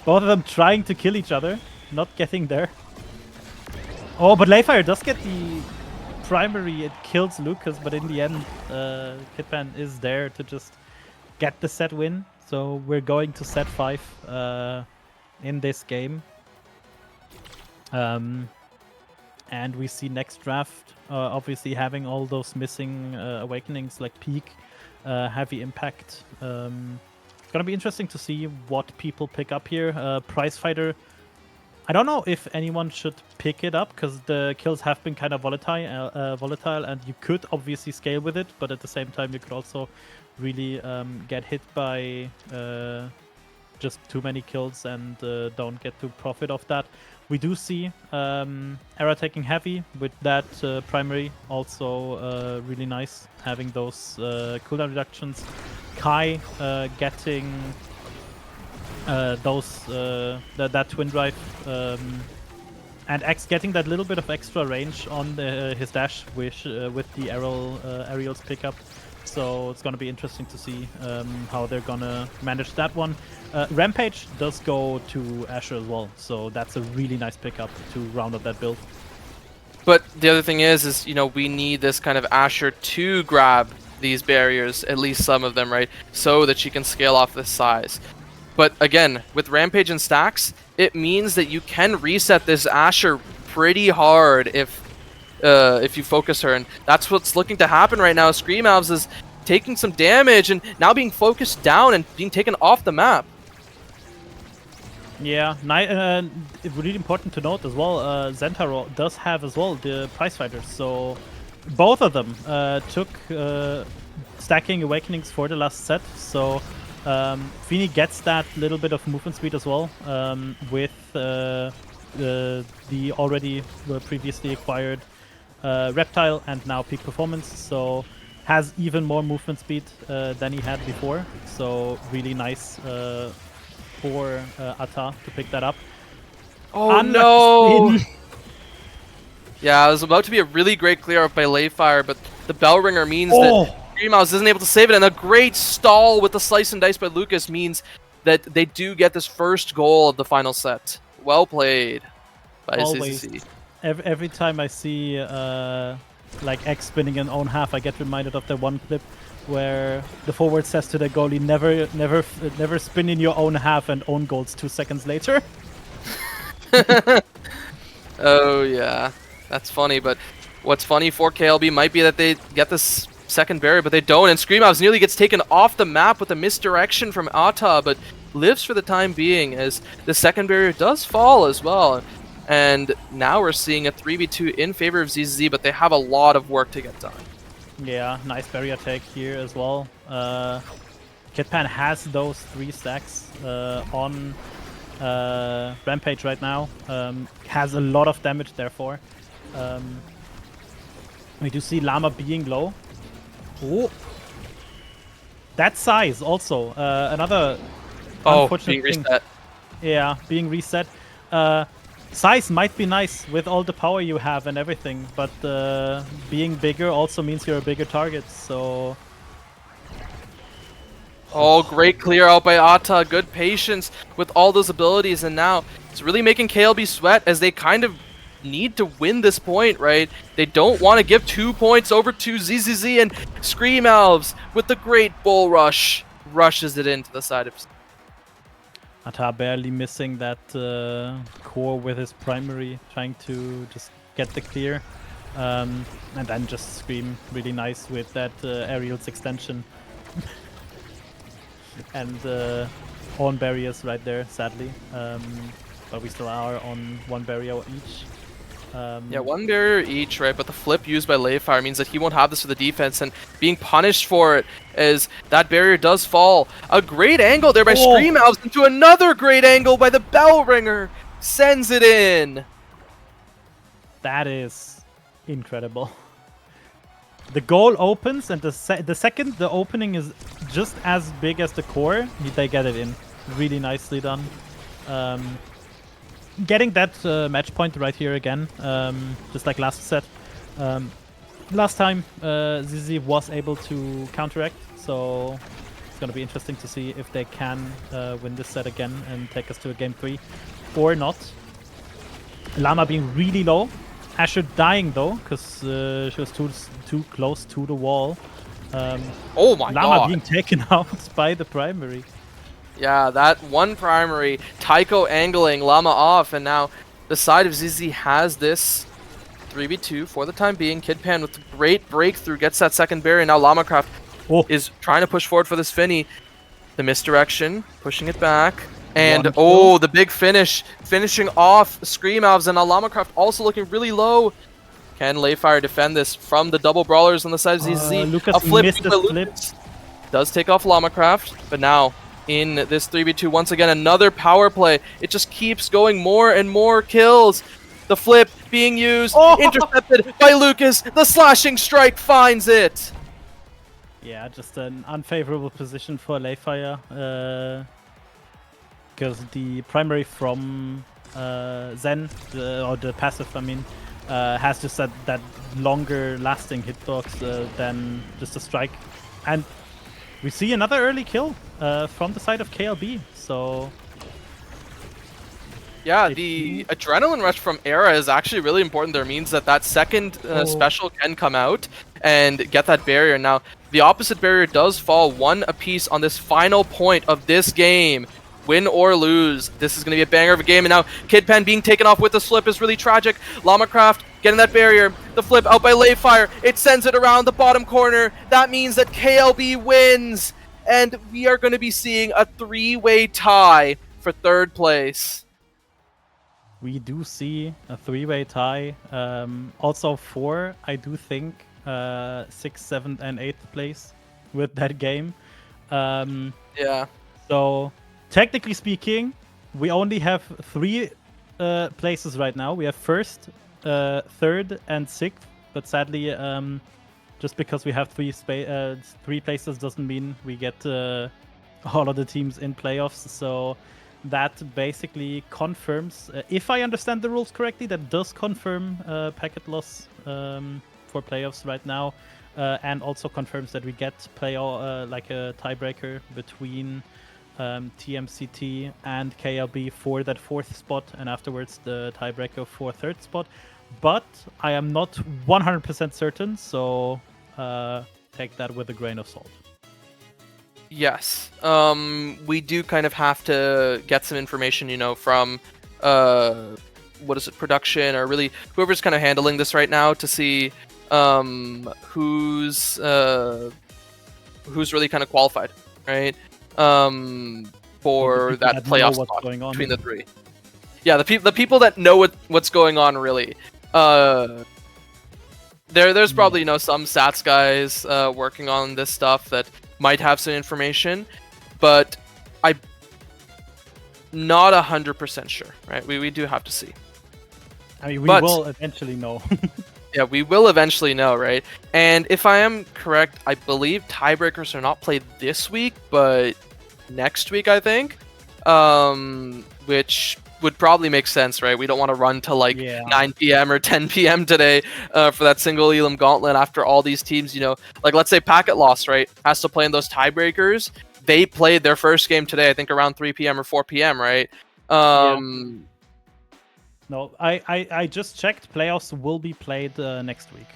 Both of them trying to kill each other, not getting there. Oh, but Layfire does get the primary. It kills Lucas, but in the end, Kitpan is there to just get the set win. So we're going to set 5 in this game. And we see next draft, obviously having all those missing awakenings like Peak, heavy impact. It's gonna be interesting to see what people pick up here. Prize Fighter, I don't know if anyone should pick it up because the kills have been kind of volatile, and you could obviously scale with it, but at the same time you could also really get hit by just too many kills and don't get to profit of that. We do see Era taking heavy with that primary, also really nice having those cooldown reductions. Kai getting that twin drive, and X getting that little bit of extra range on his dash with the aerials pickup. So it's going to be interesting to see how they're going to manage that one. Rampage does go to Asher as well, so that's a really nice pickup to round up that build. But the other thing is you know, we need this kind of Asher to grab these barriers, at least some of them, right? So that she can scale off this size. But again, with Rampage and stacks, it means that you can reset this Asher pretty hard if you focus her, and that's what's looking to happen right now. Scream Alves is taking some damage and now being focused down and being taken off the map. Yeah, it's really important to note as well, Zentaro does have as well the prize fighters, so both of them took stacking awakenings for the last set, so Fini gets that little bit of movement speed as well with the already previously acquired Reptile and now Peak Performance, so has even more movement speed than he had before, so really nice for Ata to pick that up. Oh no! Yeah, it was about to be a really great clear up by Layfire, but the Bell Ringer means that Scream Alves isn't able to save it, and a great stall with the slice and dice by Lucas means that they do get this first goal of the final set. Well played by ZZZ. Every time I see like X spinning an own half, I get reminded of the one clip where the forward says to the goalie, never spin in your own half and own goals 2 seconds later. Oh yeah, that's funny, but what's funny for KLB might be that they get this second barrier, but they don't, and Scream Alves nearly gets taken off the map with a misdirection from Ata, but lives for the time being as the second barrier does fall as well. And now we're seeing a 3v2 in favor of ZZZ, but they have a lot of work to get done. Yeah, nice barrier take here as well. Kitpan has those 3 stacks on Rampage right now. Has a lot of damage therefore. We do see Llama being low. Oh, that size also another unfortunate being reset. Yeah, being reset. Size might be nice with all the power you have and everything, but being bigger also means you're a bigger target, so... Oh, great clear out by Ata. Good patience with all those abilities, and now it's really making KLB sweat as they kind of need to win this point, right? They don't want to give 2 points over to ZZZ, and Scream Alves with the great bull rush rushes it into the side of... Ata barely missing that core with his primary, trying to just get the clear. And then just Scream really nice with that aerials extension. And on barriers right there, sadly. But we still are on 1 barrier each. Yeah, 1 barrier each, right? But the flip used by Layfire means that he won't have this for the defense, and being punished for it as that barrier does fall. A great angle there by Scream Alves into another great angle by the Bell Ringer. Sends it in. That is incredible. The goal opens, and the second the opening is just as big as the core, they get it in. Really nicely done. getting that match point right here again, just like last set. Last time, ZZ was able to counteract, so it's gonna be interesting to see if they can win this set again and take us to a game 3 or not. Llama being really low. Asher dying though, because she was too close to the wall. Oh my Llama god. being taken out by the primary. Yeah, that one primary, Tycho angling Llama off, and now the side of ZZ has this 3v2 for the time being. Kidpan with a great breakthrough gets that second barrier. Now Lamacraft is trying to push forward for this Finny. The misdirection, pushing it back. And the big finish, finishing off Scream Elves, and now Lamacraft also looking really low. Can Layfire defend this from the double brawlers on the side of ZZ? Lucas A flip, missed the flip. does take off Lamacraft, but now in this 3v2, once again, another power play. It just keeps going, more and more kills. The flip being used, intercepted by Lucas. The slashing strike finds it. Yeah, just an unfavorable position for Layfire. Because the primary from Zen, or the passive, I mean, has just that longer lasting hitbox than just a strike. And we see another early kill from the side of KLB, so... Yeah, the adrenaline rush from Era is actually really important there. It means that second special can come out and get that barrier. Now, the opposite barrier does fall 1 apiece on this final point of this game. Win or lose, this is going to be a banger of a game. And now Kidpan being taken off with the flip is really tragic. Lamacraft getting that barrier. The flip out by Layfire. It sends it around the bottom corner. That means that KLB wins. And we are going to be seeing a 3-way tie for 3rd place. We do see a 3-way tie. Also 4, I do think, 6th, 7th, and 8th place with that game. Yeah. So, technically speaking, we only have 3 places right now. We have 1st, 3rd, and 6th. But sadly, just because we have 3 places doesn't mean we get all of the teams in playoffs. So that basically confirms, if I understand the rules correctly, that does confirm packet loss for playoffs right now, and also confirms that we get like a tiebreaker between TMCT and KLB for that 4th spot, and afterwards the tiebreaker for 3rd spot. But I am not 100% certain, so take that with a grain of salt. Yes. We do kind of have to get some information, from production, or really whoever's kind of handling this right now, to see who's really kind of qualified, right? For that playoff spot between the 3. Yeah, the people that know what's going on, really. There's probably some stats guys working on this stuff that might have some information, but I'm not 100% sure, right? We do have to see. I mean, we will eventually know. Yeah, we will eventually know, right? And if I am correct, I believe tiebreakers are not played this week, but next week, I think. Which would probably make sense, right? We don't want to run to 9 p.m. or 10 p.m. today for that single Elam gauntlet after all these teams, like let's say Packet Loss, right? Has to play in those tiebreakers. They played their first game today, I think around 3 p.m. or 4 p.m., right? No, I just checked. Playoffs will be played next week.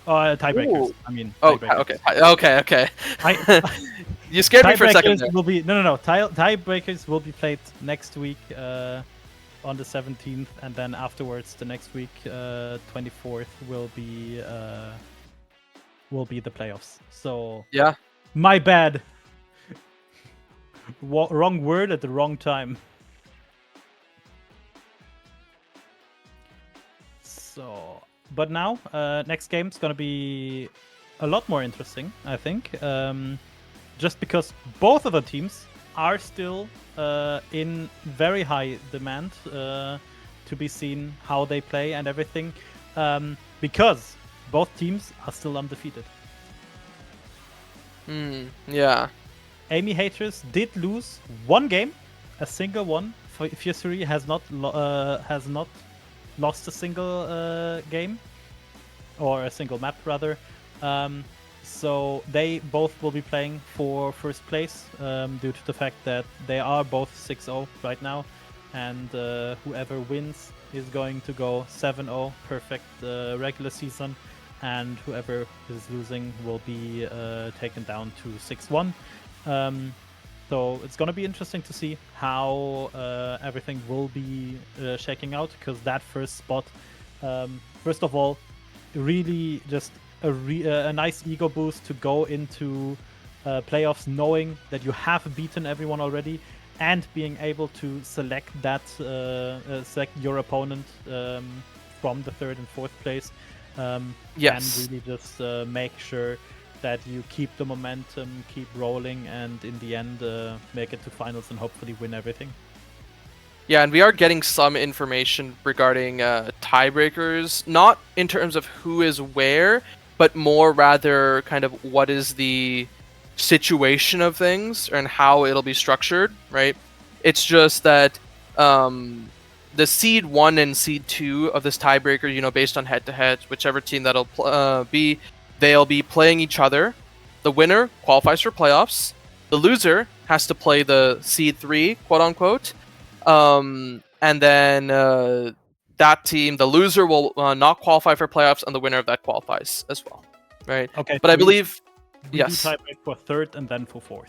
Tiebreakers. Ooh. I mean. Oh, tiebreakers. okay. You scared me for a second there. Will be tiebreakers will be played next week on the 17th, and then afterwards the next week, 24th, will be the playoffs. So yeah, my bad. Wrong word at the wrong time. So, but now, next game's gonna be a lot more interesting, I think. Just because both of the teams are still in very high demand to be seen how they play and everything. Because both teams are still undefeated. Yeah. Amy Haters did lose one game, a single one, Fierce Fury has not lost a single game, or a single map rather. So they both will be playing for first place due to the fact that they are both 6-0 right now, and whoever wins is going to go 7-0, perfect regular season, and whoever is losing will be taken down to 6-1. So it's going to be interesting to see how everything will be shaking out, because that first spot, first of all, really just a nice ego boost to go into playoffs knowing that you have beaten everyone already, and being able to select that select your opponent from the 3rd and 4th place. Yes. And really just make sure that you keep the momentum, keep rolling, and in the end make it to finals and hopefully win everything. Yeah, and we are getting some information regarding tiebreakers, not in terms of who is where, but more rather kind of what is the situation of things and how it'll be structured, right? It's just that the seed 1 and seed 2 of this tiebreaker, you know, based on head-to-heads, whichever team that'll be, they'll be playing each other. The winner qualifies for playoffs. The loser has to play the seed 3, quote-unquote. And then that team, the loser will not qualify for playoffs, and the winner of that qualifies as well, right? Okay. But I believe, we yes. do tiebreak for 3rd and then for 4th.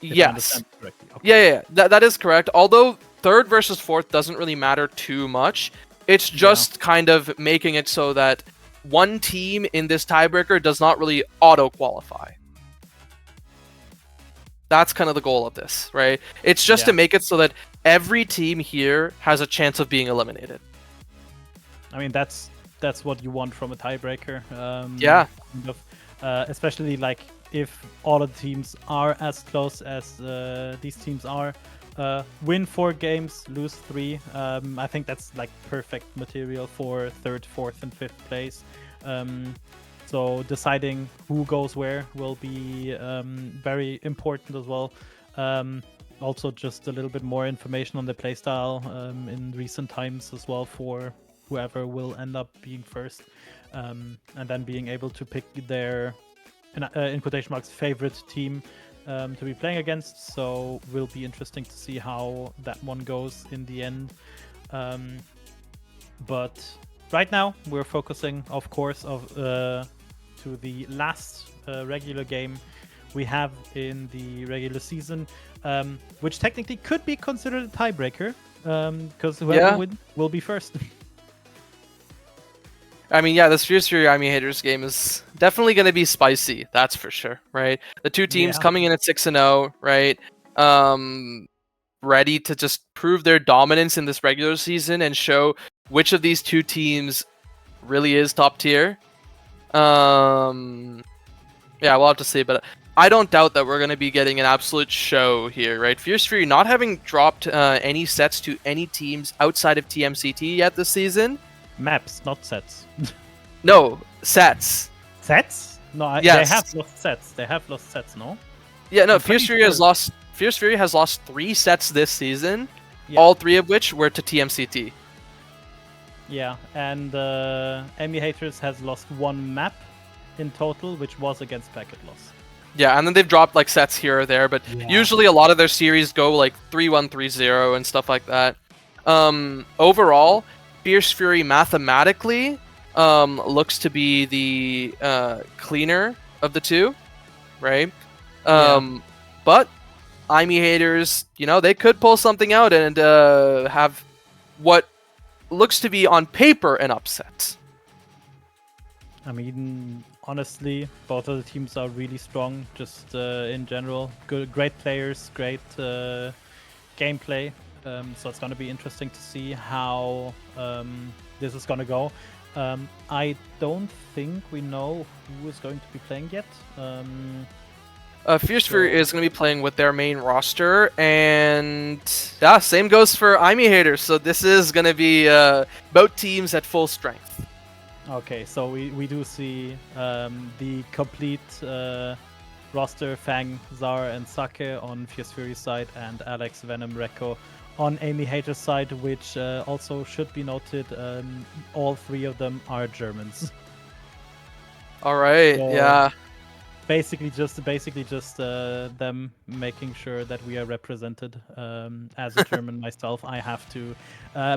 Yes. Okay. Yeah. That is correct. Although 3rd versus 4th doesn't really matter too much. It's just kind of making it so that one team in this tiebreaker does not really auto-qualify. That's kind of the goal of this, right? It's just to make it so that every team here has a chance of being eliminated. I mean, that's what you want from a tiebreaker. Yeah. Kind of, especially like if all of the teams are as close as these teams are. Win 4 games, lose 3. I think that's like perfect material for 3rd, 4th, and 5th place. So deciding who goes where will be very important as well. Also, just a little bit more information on the playstyle in recent times as well for whoever will end up being first, and then being able to pick their, in quotation marks, favorite team to be playing against. So will be interesting to see how that one goes in the end. But right now we're focusing, of course, to the last regular game we have in the regular season, which technically could be considered a tiebreaker, because whoever wins will be first. I mean, yeah, this Fierce Fury Army Haters game is definitely going to be spicy, that's for sure, right? The two teams coming in at 6-0, right? Ready to just prove their dominance in this regular season and show which of these two teams really is top tier. Yeah, we'll have to see, but I don't doubt that we're going to be getting an absolute show here, right? Fierce Fury not having dropped any sets to any teams outside of TMCT yet this season. Maps, not sets. No, sets. Sets? No, yes. They have lost sets. They have lost sets, no? Yeah, no, Fierce Fury has lost 3 sets this season, all 3 of which were to TMCT. Yeah, and Emmy Haters has lost 1 map in total, which was against Packet Loss. Yeah, and then they've dropped like sets here or there, but usually a lot of their series go like 3-1, 3-0 and stuff like that. Overall, Fierce Fury mathematically looks to be the cleaner of the two, right? But IME Haters, you know, they could pull something out and have what looks to be on paper an upset. I mean, honestly, both of the teams are really strong, just in general. Great players, great gameplay. So it's going to be interesting to see how this is going to go. I don't think we know who is going to be playing yet. Fierce Fury is going to be playing with their main roster, and yeah, same goes for IME Haters. So this is going to be both teams at full strength. Okay, so we do see the complete roster, Fang, Zar, and Sake on Fierce Fury side, and Alex, Venom, Rekko on Amy Hater's side, which also should be noted. All three of them are Germans. All right. So, Yeah. Basically just them making sure that we are represented. As a German myself, I have to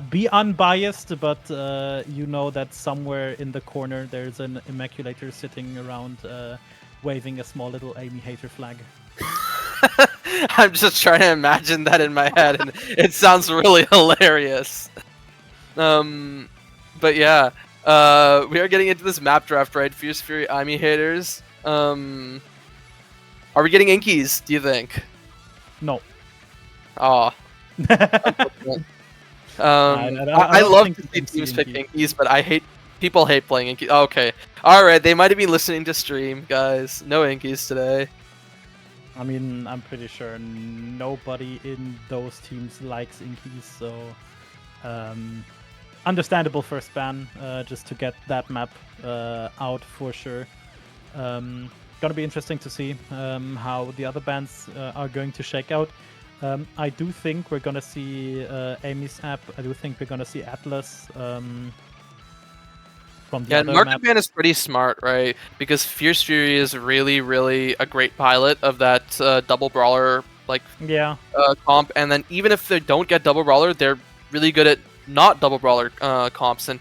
be unbiased, but you know that somewhere in the corner there's an Immaculator sitting around waving a small little Amy Hater flag. I'm just trying to imagine that in my head, and it sounds really hilarious. But yeah, we are getting into this map draft, right? Fierce Fury, Amy Haters. Are we getting Inkies, do you think? No. Aw. I love to see teams pick Inkies, but people hate playing Inkies. Okay. Alright, they might have been listening to stream, guys. No Inkies today. I mean, I'm pretty sure nobody in those teams likes Inkies, so understandable first ban, just to get that map out for sure. Gonna be interesting to see how the other bans are going to shake out. I do think we're gonna see Amy's app. I do think we're gonna see Atlas from the other Market map. ban is pretty smart, right? Because Fierce Fury is really, really a great pilot of that double brawler comp, and then even if they don't get double brawler, they're really good at not double brawler comps. And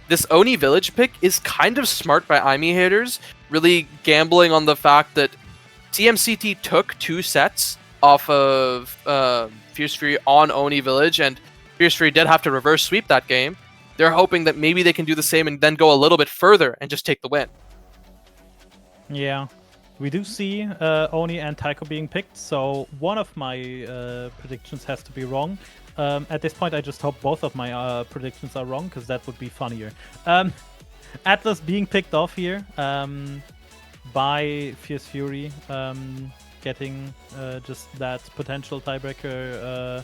this Oni Village pick is kind of smart by Amy Haters, really gambling on the fact that TMCT took 2 sets off of Fierce Fury on Oni Village, and Fierce Fury did have to reverse sweep that game. They're hoping that maybe they can do the same and then go a little bit further and just take the win. Yeah, we do see Oni and Taiko being picked, so one of my predictions has to be wrong. At this point, I just hope both of my predictions are wrong, because that would be funnier. Atlas being picked off here by Fierce Fury, getting just that potential tiebreaker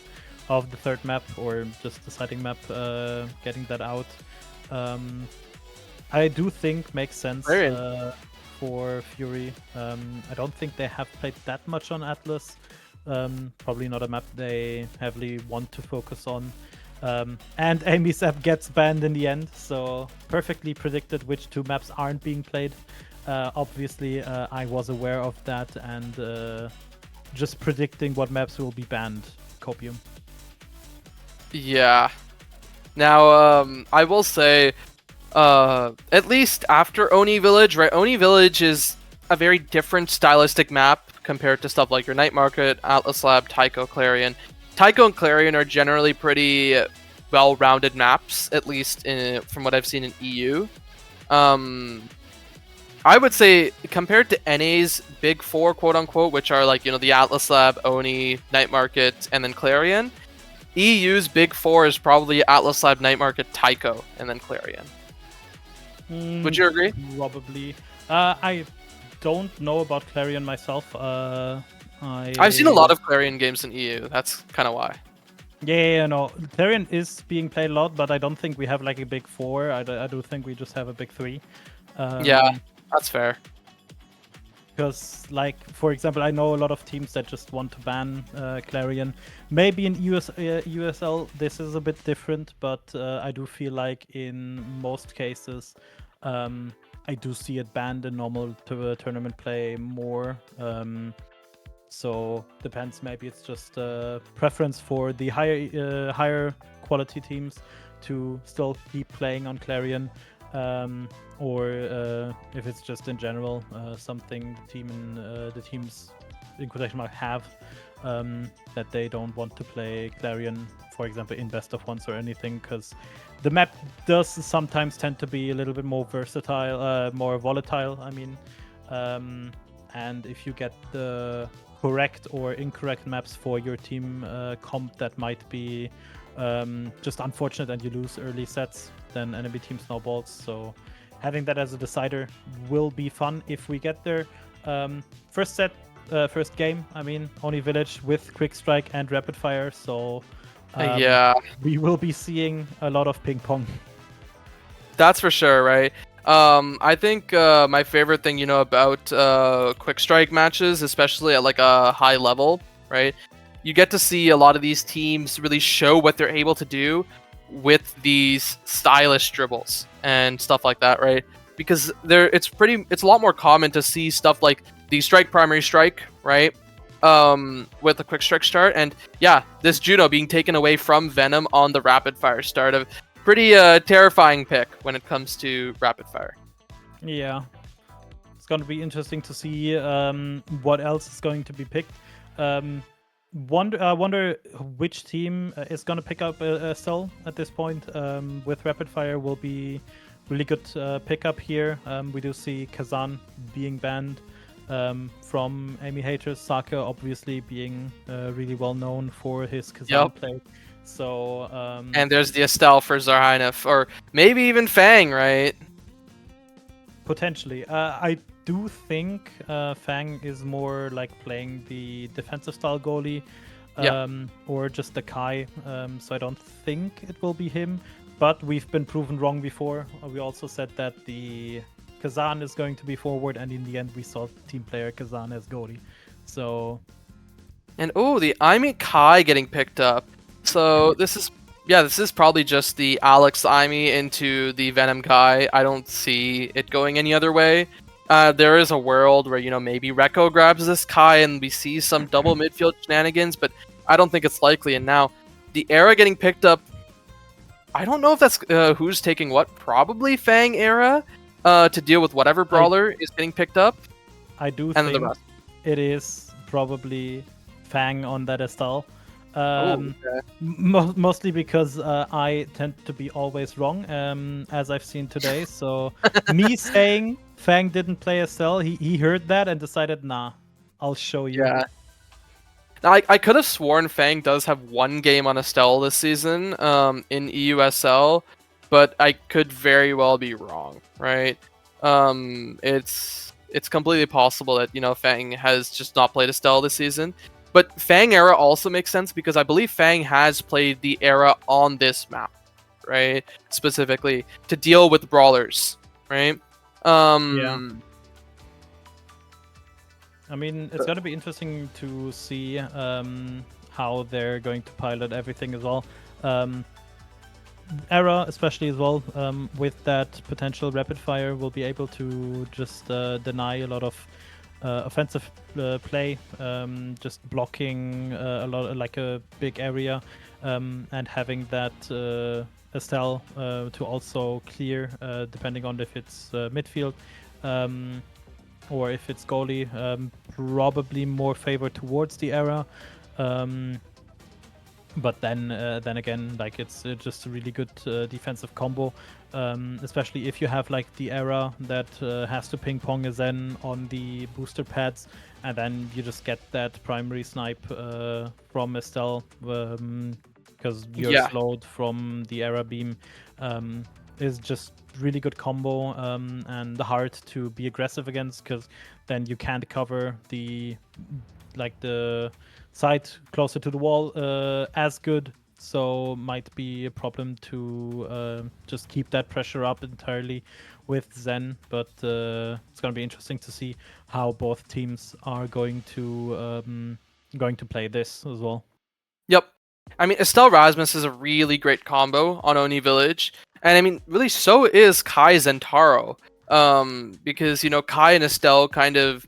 of the third map, or just deciding map, getting that out. I do think makes sense for Fury. I don't think they have played that much on Atlas. Probably not a map they heavily want to focus on. And Amy's app gets banned in the end, so perfectly predicted which 2 maps aren't being played. Obviously, I was aware of that, and just predicting what maps will be banned. Copium. Yeah. Now, I will say, at least after Oni Village, right? Oni Village is a very different stylistic map compared to stuff like your Night Market, Atlas Lab, Taiko, Clarion. Taiko and Clarion are generally pretty well-rounded maps, at least from what I've seen in EU. I would say, compared to NA's Big 4, quote-unquote, which are like, the Atlas Lab, Oni, Night Market, and then Clarion, EU's Big 4 is probably Atlas Lab, Night Market, Taiko, and then Clarion. Would you agree? Probably. I don't know about Clarion myself. I've seen a lot of Clarion games in EU. That's kind of why. Yeah, no. Clarion is being played a lot, but I don't think we have like a Big 4. I do think we just have a Big 3. Yeah, that's fair. Because, like, for example, I know a lot of teams that just want to ban Clarion. Maybe in EUSL this is a bit different, but I do feel like in most cases I do see it banned in normal tournament play more. So depends. Maybe it's just a preference for the higher quality teams to still keep playing on Clarion, or if it's just in general something the teams in quotation mark have, that they don't want to play Clarion, for example, in best of ones or anything, because the map does sometimes tend to be a little bit more versatile, more volatile. I mean, and if you get the correct or incorrect maps for your team comp, that might be just unfortunate, and you lose early sets, then enemy team snowballs. So having that as a decider will be fun if we get there. First game, I mean, Oni Village with Quick Strike and Rapid Fire, so yeah, we will be seeing a lot of ping pong. That's for sure, right? I think my favorite thing, about quick strike matches, especially at like a high level, right? You get to see a lot of these teams really show what they're able to do with these stylish dribbles and stuff like that, right? Because it's a lot more common to see stuff like the strike primary strike, right? With a quick strike start, and yeah, this Juno being taken away from Venom on the rapid fire start of pretty terrifying pick when it comes to rapid fire. Yeah. It's going to be interesting to see what else is going to be picked. Wonder which team is going to pick up a cell at this point. With rapid fire will be really good pickup here. We do see Kazan being banned from Amy Haters. Saka obviously being really well known for his Kazan play. So and there's the Estelle for Zarheinef, or maybe even Fang, right? Potentially. I do think Fang is more like playing the defensive style goalie, or just the Kai. So I don't think it will be him. But we've been proven wrong before. We also said that the Kazan is going to be forward, and in the end we saw team player Kazan as goalie. So. And the Aimee Kai getting picked up. So this is probably just the Alex Aimee into the Venom Kai. I don't see it going any other way. There is a world where, maybe Rekko grabs this Kai and we see some double midfield shenanigans, but I don't think it's likely. And now, the Era getting picked up, I don't know if that's who's taking what. Probably Fang Era to deal with whatever brawler is getting picked up. I do think it is probably Fang on that Estelle. Mostly because I tend to be always wrong, as I've seen today. So me saying Fang didn't play Estelle, he heard that and decided, nah, I'll show you. Yeah. Now, I could have sworn Fang does have one game on Estelle this season in EUSL, but I could very well be wrong, right? It's completely possible that, Fang has just not played Estelle this season. But Fang Era also makes sense because I believe Fang has played the Era on this map, right? Specifically to deal with brawlers, right? Yeah. I mean, it's going to be interesting to see how they're going to pilot everything as well. Era, especially as well, with that potential rapid fire, will be able to just deny a lot of offensive play, just blocking a lot, like a big area, and having that Estelle to also clear, depending on if it's midfield or if it's goalie, probably more favored towards the Era. But then again, like it's just a really good defensive combo, especially if you have like the Era that has to ping pong a Zen on the booster pads, and then you just get that primary snipe from Estelle because you're slowed from the Era beam. Is just really good combo and hard to be aggressive against, because then you can't cover the side closer to the wall as good, so might be a problem to just keep that pressure up entirely with Zen. But it's going to be interesting to see how both teams are going to play this as well. Yep. I mean, Estelle Rasmus is a really great combo on Oni Village, and I mean, really so is Kai Zentaro, because Kai and Estelle kind of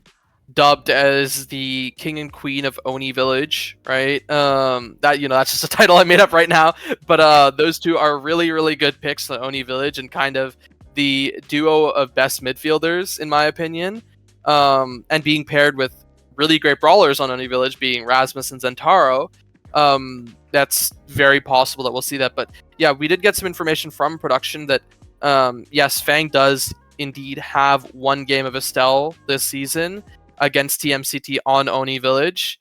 dubbed as the king and queen of Oni Village, right? That's just a title I made up right now, but those two are really, really good picks on Oni Village and kind of the duo of best midfielders, in my opinion, and being paired with really great brawlers on Oni Village, being Rasmus and Zentaro. That's very possible that we'll see that. But yeah, we did get some information from production that yes, Fang does indeed have one game of Estelle this season against TMCT on Oni Village.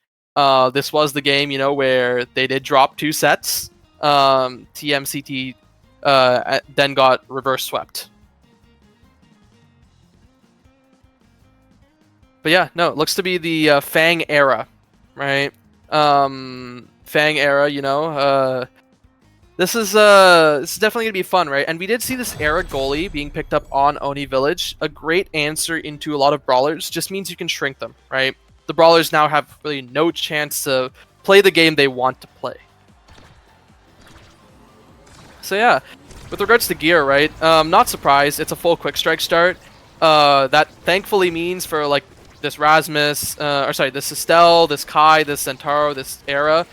This was the game, where they did drop 2 sets. TMCT then got reverse swept. But yeah, no, it looks to be the Fang Era, right? Fang Era, This is definitely gonna be fun, right? And we did see this Era goalie being picked up on Oni Village. A great answer into a lot of brawlers just means you can shrink them, right? The brawlers now have really no chance to play the game they want to play. So yeah, with regards to gear, right? Not surprised. It's a full quick strike start. That thankfully means for like this Rasmus, or sorry, this Estelle, this Kai, this Centauro, this Era.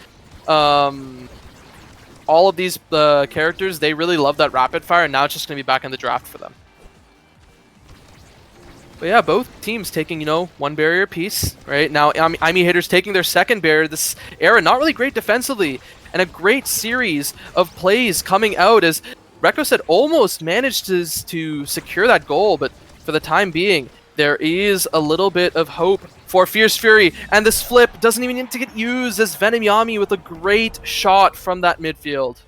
All of these characters, they really love that rapid fire, and now it's just going to be back in the draft for them. But yeah, both teams taking, you know, one barrier apiece, right? Now, IME Hitters taking their second barrier. This Era not really great defensively, and a great series of plays coming out as Rekko said almost managed to secure that goal, but for the time being, there is a little bit of hope for Fierce Fury, and this flip doesn't even need to get used as Venom Yami with a great shot from that midfield.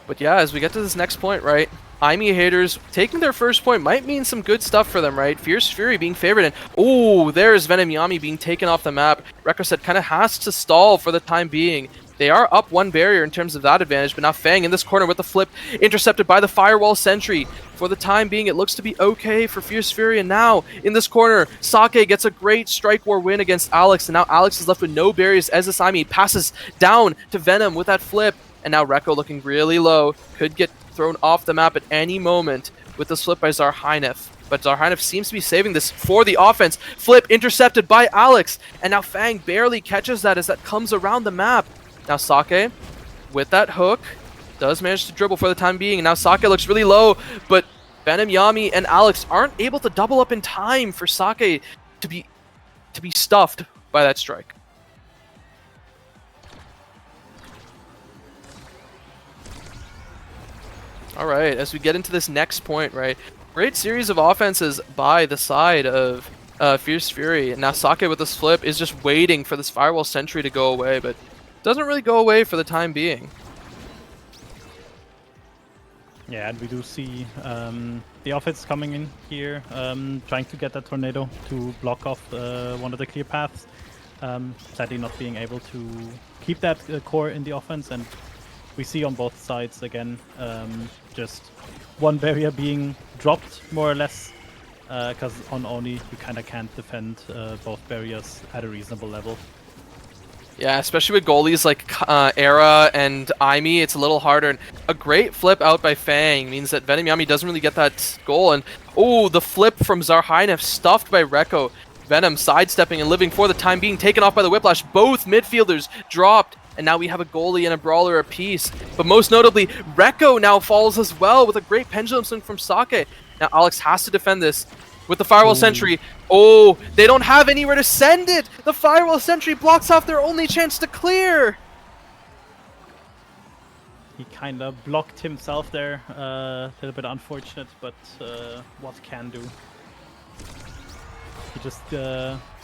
But yeah, as we get to this next point, right, IME Haters taking their first point might mean some good stuff for them, right? Fierce Fury being favored, and oh, there's Venom Yami being taken off the map. Rekko said kind of has to stall for the time being. They are up one barrier in terms of that advantage, but now Fang in this corner with the flip, intercepted by the Firewall Sentry. For the time being, it looks to be okay for Fierce Fury, and now in this corner, Sake gets a great Strike War win against Alex, and now Alex is left with no barriers as this IME passes down to Venom with that flip, and now Rekko looking really low, could get thrown off the map at any moment with this flip by Zarhynef. But Zarhynef seems to be saving this for the offense. Flip intercepted by Alex, and now Fang barely catches that as that comes around the map. Now Sake, with that hook, does manage to dribble for the time being, and now Sake looks really low, but Venom Yami and Alex aren't able to double up in time for Sake to be stuffed by that strike. Alright, as we get into this next point, right, great series of offenses by the side of Fierce Fury, and now Sake with this flip is just waiting for this Firewall Sentry to go away, but doesn't really go away for the time being. Yeah, and we do see the offense coming in here, trying to get that tornado to block off one of the clear paths. Sadly not being able to keep that core in the offense, and we see on both sides again just one barrier being dropped more or less, because on Oni you kind of can't defend both barriers at a reasonable level. Yeah, especially with goalies like Era and IME, it's a little harder. And a great flip out by Fang means that Venom Yami doesn't really get that goal. And oh, the flip from Zarhynef stuffed by Rekko. Venom sidestepping and living for the time being, taken off by the Whiplash. Both midfielders dropped, and now we have a goalie and a brawler apiece. But most notably, Rekko now falls as well with a great pendulum swing from Sake. Now Alex has to defend this with the Firewall Sentry. Oh, they don't have anywhere to send it! The Firewall Sentry blocks off their only chance to clear! He kind of blocked himself there, a little bit unfortunate, but what can do? He just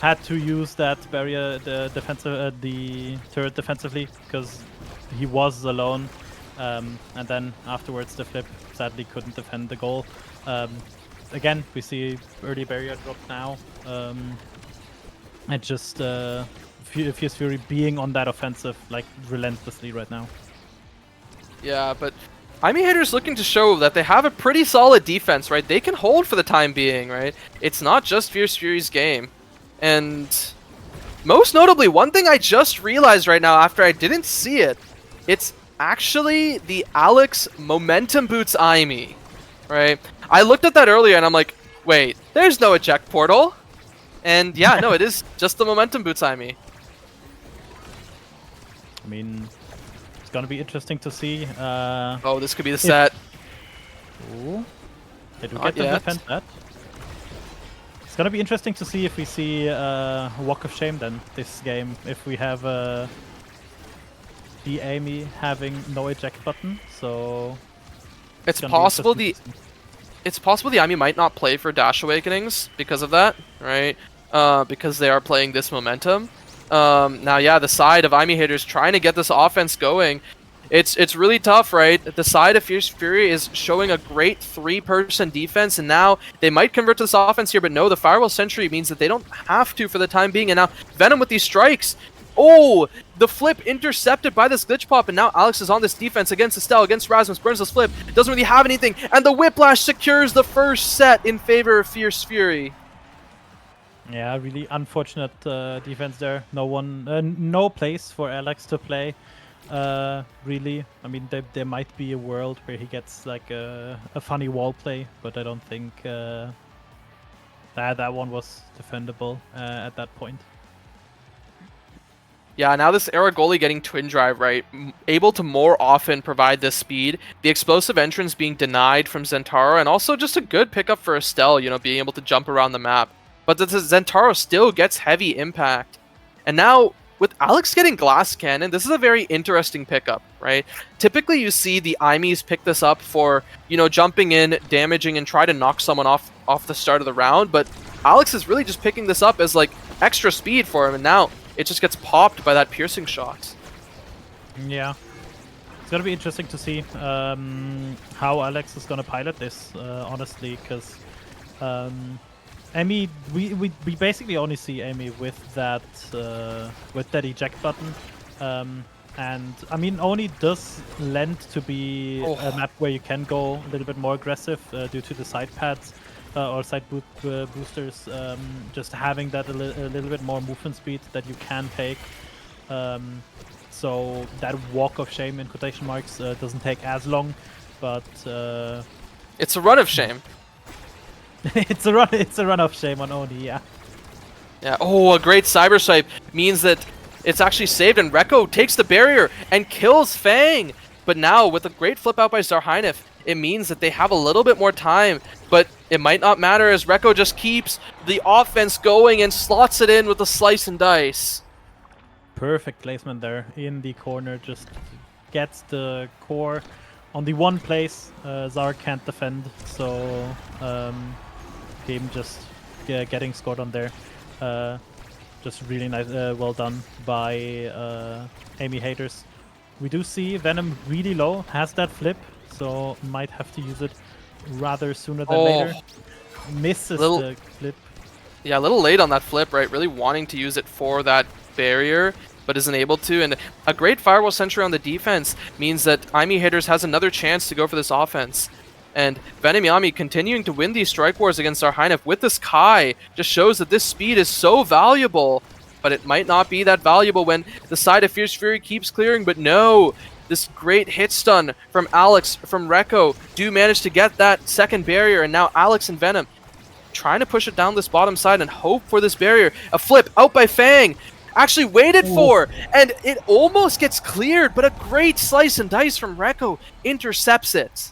had to use that barrier, the turret defensively, because he was alone, and then afterwards the flip sadly couldn't defend the goal. Again, we see early barrier drop now, and just Fierce Fury being on that offensive like relentlessly right now. Yeah, but IME Haters looking to show that they have a pretty solid defense, right? They can hold for the time being, right? It's not just Fierce Fury's game. And most notably, one thing I just realized right now after I didn't see it, it's actually the Alex Momentum Boots IME, right? I looked at that earlier and I'm like, wait, there's no eject portal. And yeah, no, it is just the Momentum Boots IME. I mean, it's gonna be interesting to see. Oh, this could be the set. Ooh. Did we Not get to yet. defend that? It's gonna be interesting to see if we see Walk of Shame then this game. If we have the Amy having no eject button, so It's gonna be possible interesting to see. it's possible the IME might not play for Dash Awakenings because of that, right? Because they are playing this momentum. Now, yeah, the side of IME Haters trying to get this offense going. It's really tough, right? The side of Fierce Fury is showing a great 3-person defense, and now they might convert to this offense here, but no, the Firewall Sentry means that they don't have to for the time being, and now Venom with these strikes. Oh, the flip intercepted by this glitch pop, and now Alex is on this defense against Estelle, against Rasmus, burns this flip, doesn't really have anything, and the Whiplash secures the first set in favor of Fierce Fury. Yeah, really unfortunate defense there. No place for Alex to play. Really, I mean, there might be a world where he gets like a funny wall play, but I don't think that one was defendable at that point. Yeah, now this Era goalie getting Twin Drive, right? Able to more often provide this speed. The explosive entrance being denied from Zentaro, and also just a good pickup for Estelle, you know, being able to jump around the map. But the Zentaro still gets heavy impact. And now, with Alex getting Glass Cannon, this is a very interesting pickup, right? Typically, you see the IMEs pick this up for, you know, jumping in, damaging, and try to knock someone off the start of the round. But Alex is really just picking this up as, like, extra speed for him. And now, it just gets popped by that piercing shot. Yeah. It's going to be interesting to see how Alex is going to pilot this, honestly, because Amy, we basically only see Amy with that eject button, and I mean Oni does lend to be a map where you can go a little bit more aggressive due to the side pads or side boosters. Just having that a little bit more movement speed that you can take. So that walk of shame in quotation marks doesn't take as long, but it's a run of shame. It's a run of shame on Oni, yeah. Yeah. Oh, a great cyber swipe means that it's actually saved, and Rekko takes the barrier and kills Fang. But now, with a great flip out by Zarhynef, it means that they have a little bit more time, but it might not matter as Rekko just keeps the offense going and slots it in with a slice and dice. Perfect placement there in the corner, just gets the core on the one place. Zar can't defend, so him just getting scored on there. Just really nice, well done by Amy Haters. We do see Venom really low, has that flip, so might have to use it rather sooner than later. Misses the flip. Yeah, a little late on that flip, right? Really wanting to use it for that barrier, but isn't able to. And a great Firewall Sentry on the defense means that Amy Haters has another chance to go for this offense. And Venom Yami continuing to win these strike wars against Zarhynef with this Kai just shows that this speed is so valuable, but it might not be that valuable when the side of Fierce Fury keeps clearing. But no, this great hit stun from Alex, from Rekko, do manage to get that second barrier, and now Alex and Venom trying to push it down this bottom side and hope for this barrier. A flip out by Fang, actually waited for, and it almost gets cleared, but a great slice and dice from Rekko intercepts it.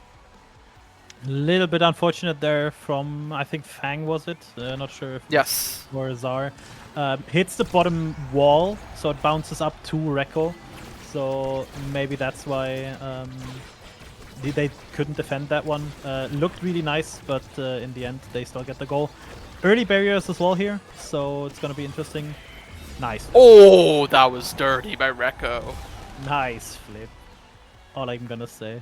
A little bit unfortunate there from, I think Fang was it? Not sure if yes, or Zar. Hits the bottom wall, so it bounces up to Rekko. So maybe that's why they couldn't defend that one. Looked really nice, but in the end they still get the goal. Early barriers as well here, so it's gonna be interesting. Nice. Oh, that was dirty by Rekko. Nice flip. All I'm gonna say.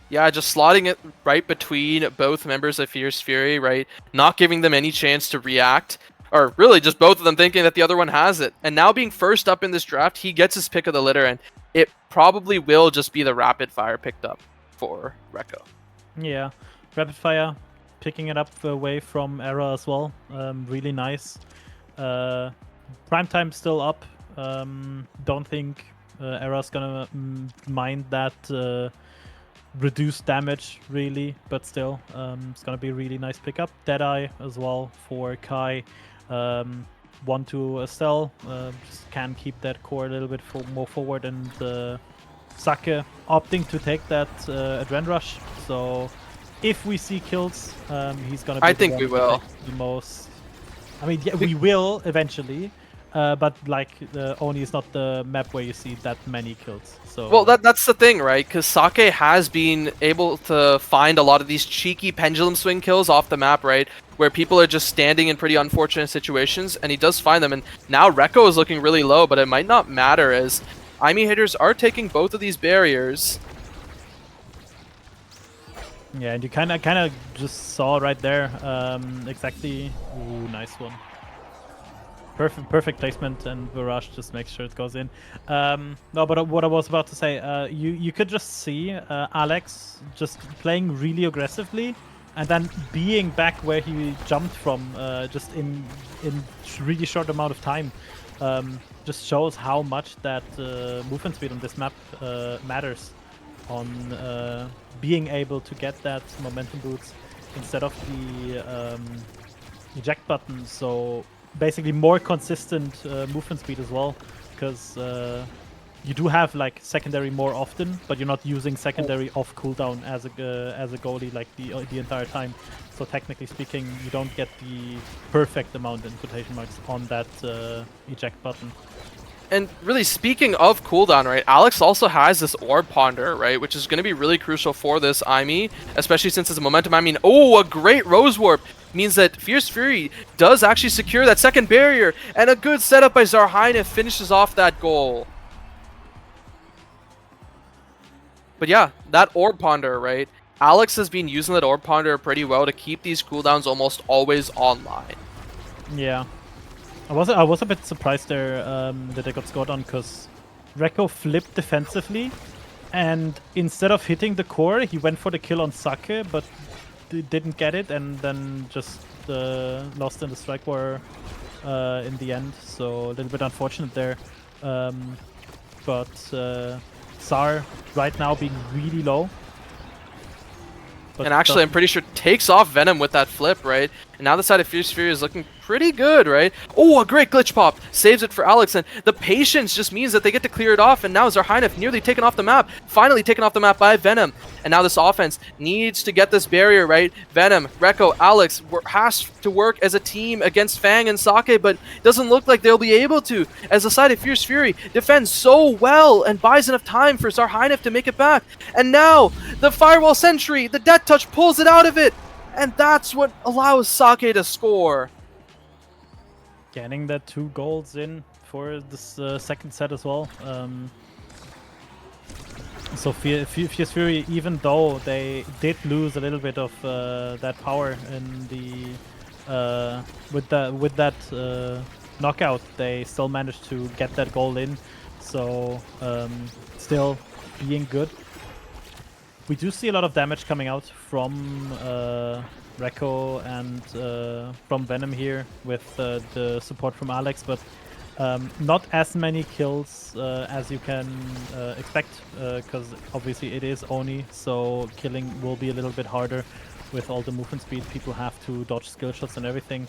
Yeah, just slotting it right between both members of Fierce Fury, right? Not giving them any chance to react. Or really just both of them thinking that the other one has it. And now being first up in this draft, he gets his pick of the litter, and it probably will just be the Rapid Fire picked up for Rekko. Yeah, Rapid Fire picking it up away from Era as well. Really nice. Prime time still up. Don't think Era's gonna mind that reduced damage really, but still it's gonna be a really nice pickup. Deadeye as well for Kai. 1-2 Estelle, just can keep that core a little bit more forward, and Sake opting to take that Adrenaline Rush. So if we see kills, he's gonna be I think we will. The most. I mean, yeah, we will eventually. But like Oni is not the map where you see that many kills. So well, that's the thing, right? Because Sake has been able to find a lot of these cheeky pendulum swing kills off the map, right? Where people are just standing in pretty unfortunate situations, and he does find them. And now Rekko is looking really low, but it might not matter as IME hitters are taking both of these barriers. Yeah, and you kind of just saw right there exactly. Ooh, nice one. Perfect placement, and Virage just makes sure it goes in. No, but what I was about to say, you could just see Alex just playing really aggressively, and then being back where he jumped from, just in really short amount of time. Just shows how much that movement speed on this map matters on being able to get that momentum boost instead of the eject button. So basically more consistent movement speed as well, because you do have like secondary more often, but you're not using secondary off cooldown as a goalie like the entire time. So technically speaking, you don't get the perfect amount in quotation marks on that eject button. And really, speaking of cooldown, right, Alex also has this Orb Ponder, right, which is going to be really crucial for this IME, especially since it's a momentum. I mean, oh, a great Rose Warp means that Fierce Fury does actually secure that second barrier, and a good setup by Zarhaina finishes off that goal. But yeah, that Orb Ponder, right, Alex has been using that Orb Ponder pretty well to keep these cooldowns almost always online. Yeah. I was a bit surprised there that they got scored on, because Rekko flipped defensively, and instead of hitting the core, he went for the kill on Sake, but didn't get it, and then just lost in the strike war in the end. So a little bit unfortunate there. But Zar right now being really low. And actually, I'm pretty sure takes off Venom with that flip, right? And now the side of Fierce Fury is looking pretty good, right? Oh, a great glitch pop. Saves it for Alex, and the patience just means that they get to clear it off, and now Zarhaina nearly taken off the map. Finally taken off the map by Venom. And now this offense needs to get this barrier, right? Venom, Rekko, Alex has to work as a team against Fang and Sake, but doesn't look like they'll be able to, as the side of Fierce Fury defends so well and buys enough time for Zarhaina to make it back. And now, the Firewall Sentry, the Death Touch pulls it out of it, and that's what allows Sake to score. Getting that 2 goals in for this second set as well. So Fierce Fury, even though they did lose a little bit of that power in the with that knockout, they still managed to get that goal in. So still being good. We do see a lot of damage coming out from Rekko and from Venom here with the support from Alex, but not as many kills as you can expect, because obviously it is Oni, so killing will be a little bit harder with all the movement speed. People have to dodge skill shots and everything.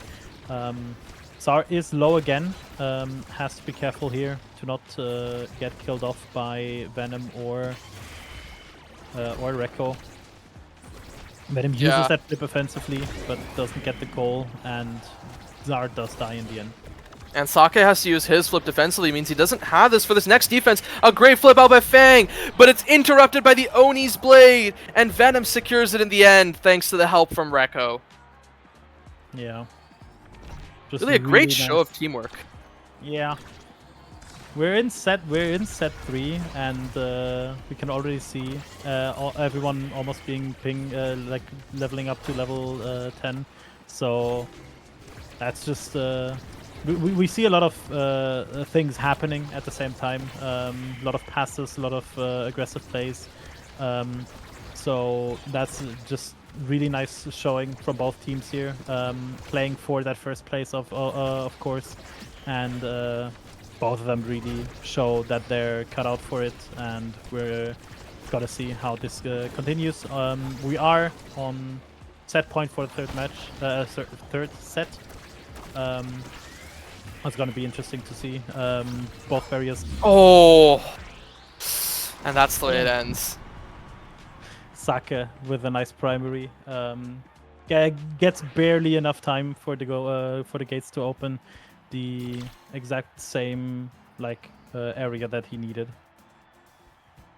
Zar is low again, has to be careful here to not get killed off by Venom or Rekko. Venom uses that flip offensively, but doesn't get the goal, and Zar does die in the end. And Sake has to use his flip defensively, means he doesn't have this for this next defense. A great flip out by Fang, but it's interrupted by the Oni's blade, and Venom secures it in the end thanks to the help from Rekko. Yeah. Just really a great show of teamwork. Yeah. We're in set 3, and we can already see everyone almost being like leveling up to level 10. So that's just we see a lot of things happening at the same time. A lot of passes, a lot of aggressive plays. So that's just really nice showing from both teams here, playing for that first place of course, and both of them really show that they're cut out for it, and we're gotta see how this continues. We are on set point for the third match, third set. It's gonna be interesting to see both barriers. Oh, and that's the way it ends. Sake with a nice primary. Yeah, gets barely enough time for the gates to open. The exact same area that he needed.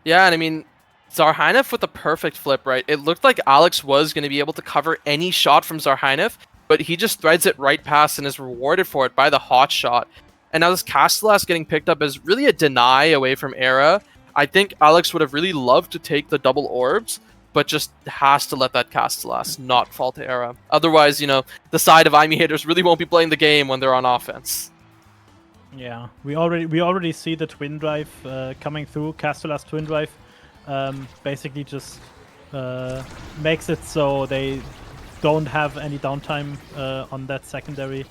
Yeah, and I mean, Zarhainov with the perfect flip, right? It looked like Alex was going to be able to cover any shot from Zarhainov, but he just threads it right past and is rewarded for it by the hot shot. and now this Castellas getting picked up as really a deny away from Era. I think Alex would have really loved to take the double orbs, but just has to let that Castellas not fall to Era. Otherwise, you know, the side of IME haters really won't be playing the game when they're on offense. Yeah, we already see the twin drive coming through. Castellas twin drive basically just makes it so they don't have any downtime on that secondary.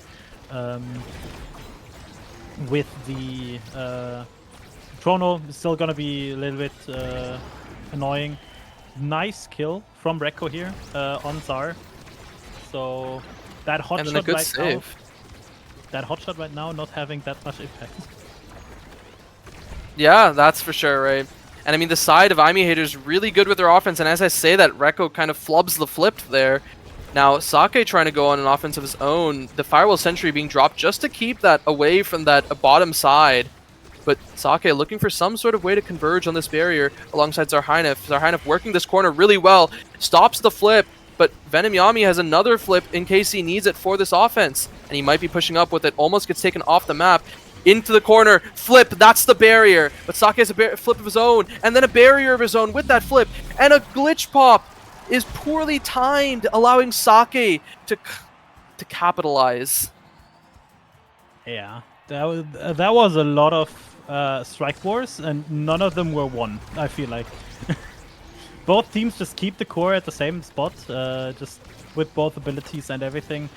With the Chrono, is still gonna be a little bit annoying. Nice kill from Rekko here on Zar. So that hot shot right now. That hot shot right now not having that much impact. Yeah, that's for sure, right? And I mean, the side of IME haters really good with their offense, and as I say that, Rekko kind of flubs the flip there. Now, Sake trying to go on an offense of his own, the Firewall Sentry being dropped just to keep that away from that bottom side. But Sake looking for some sort of way to converge on this barrier alongside Zarheinef. Zarheinef working this corner really well, stops the flip, but Venom Yami has another flip in case he needs it for this offense. And he might be pushing up with it, almost gets taken off the map. Into the corner, flip, that's the barrier. But Sake has a flip of his own, and then a barrier of his own with that flip, and a glitch pop is poorly timed, allowing Sake to capitalize. Yeah, that was a lot of strike wars, and none of them were won, I feel like. Both teams just keep the core at the same spot, just with both abilities and everything.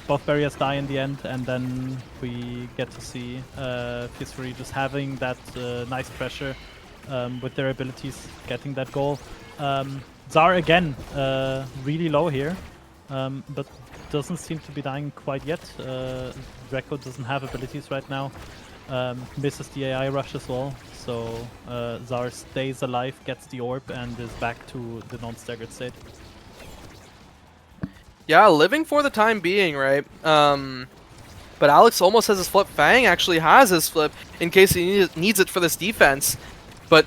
Both barriers die in the end, and then we get to see Fierce just having that nice pressure with their abilities, getting that goal. Zar again, really low here, but doesn't seem to be dying quite yet. Rekko doesn't have abilities right now, misses the AI rush as well, so Zar stays alive, gets the orb, and is back to the non-staggered state. Yeah, living for the time being, right? But Alex almost has his flip. Fang actually has his flip in case he needs it for this defense. But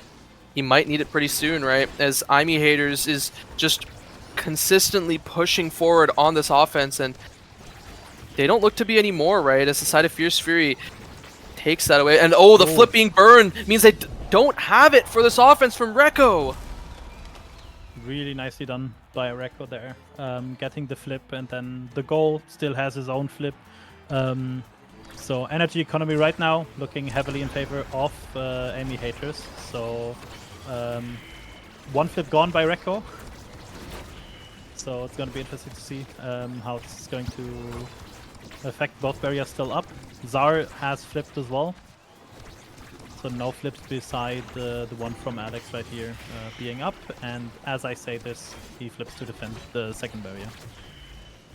he might need it pretty soon, right? As IME haters is just consistently pushing forward on this offense, and they don't look to be anymore, right? As the side of Fierce Fury takes that away. And oh, the flip being burned means they don't have it for this offense from Rekko. Really nicely done by Rekko there, getting the flip, and then the goal still has his own flip. So energy economy right now looking heavily in favor of IME haters. So one flip gone by Rekko. So it's going to be interesting to see how it's going to affect. Both barriers still up. Zar has flipped as well. So no flips beside the one from Alex right here being up. And as I say this, he flips to defend the second barrier.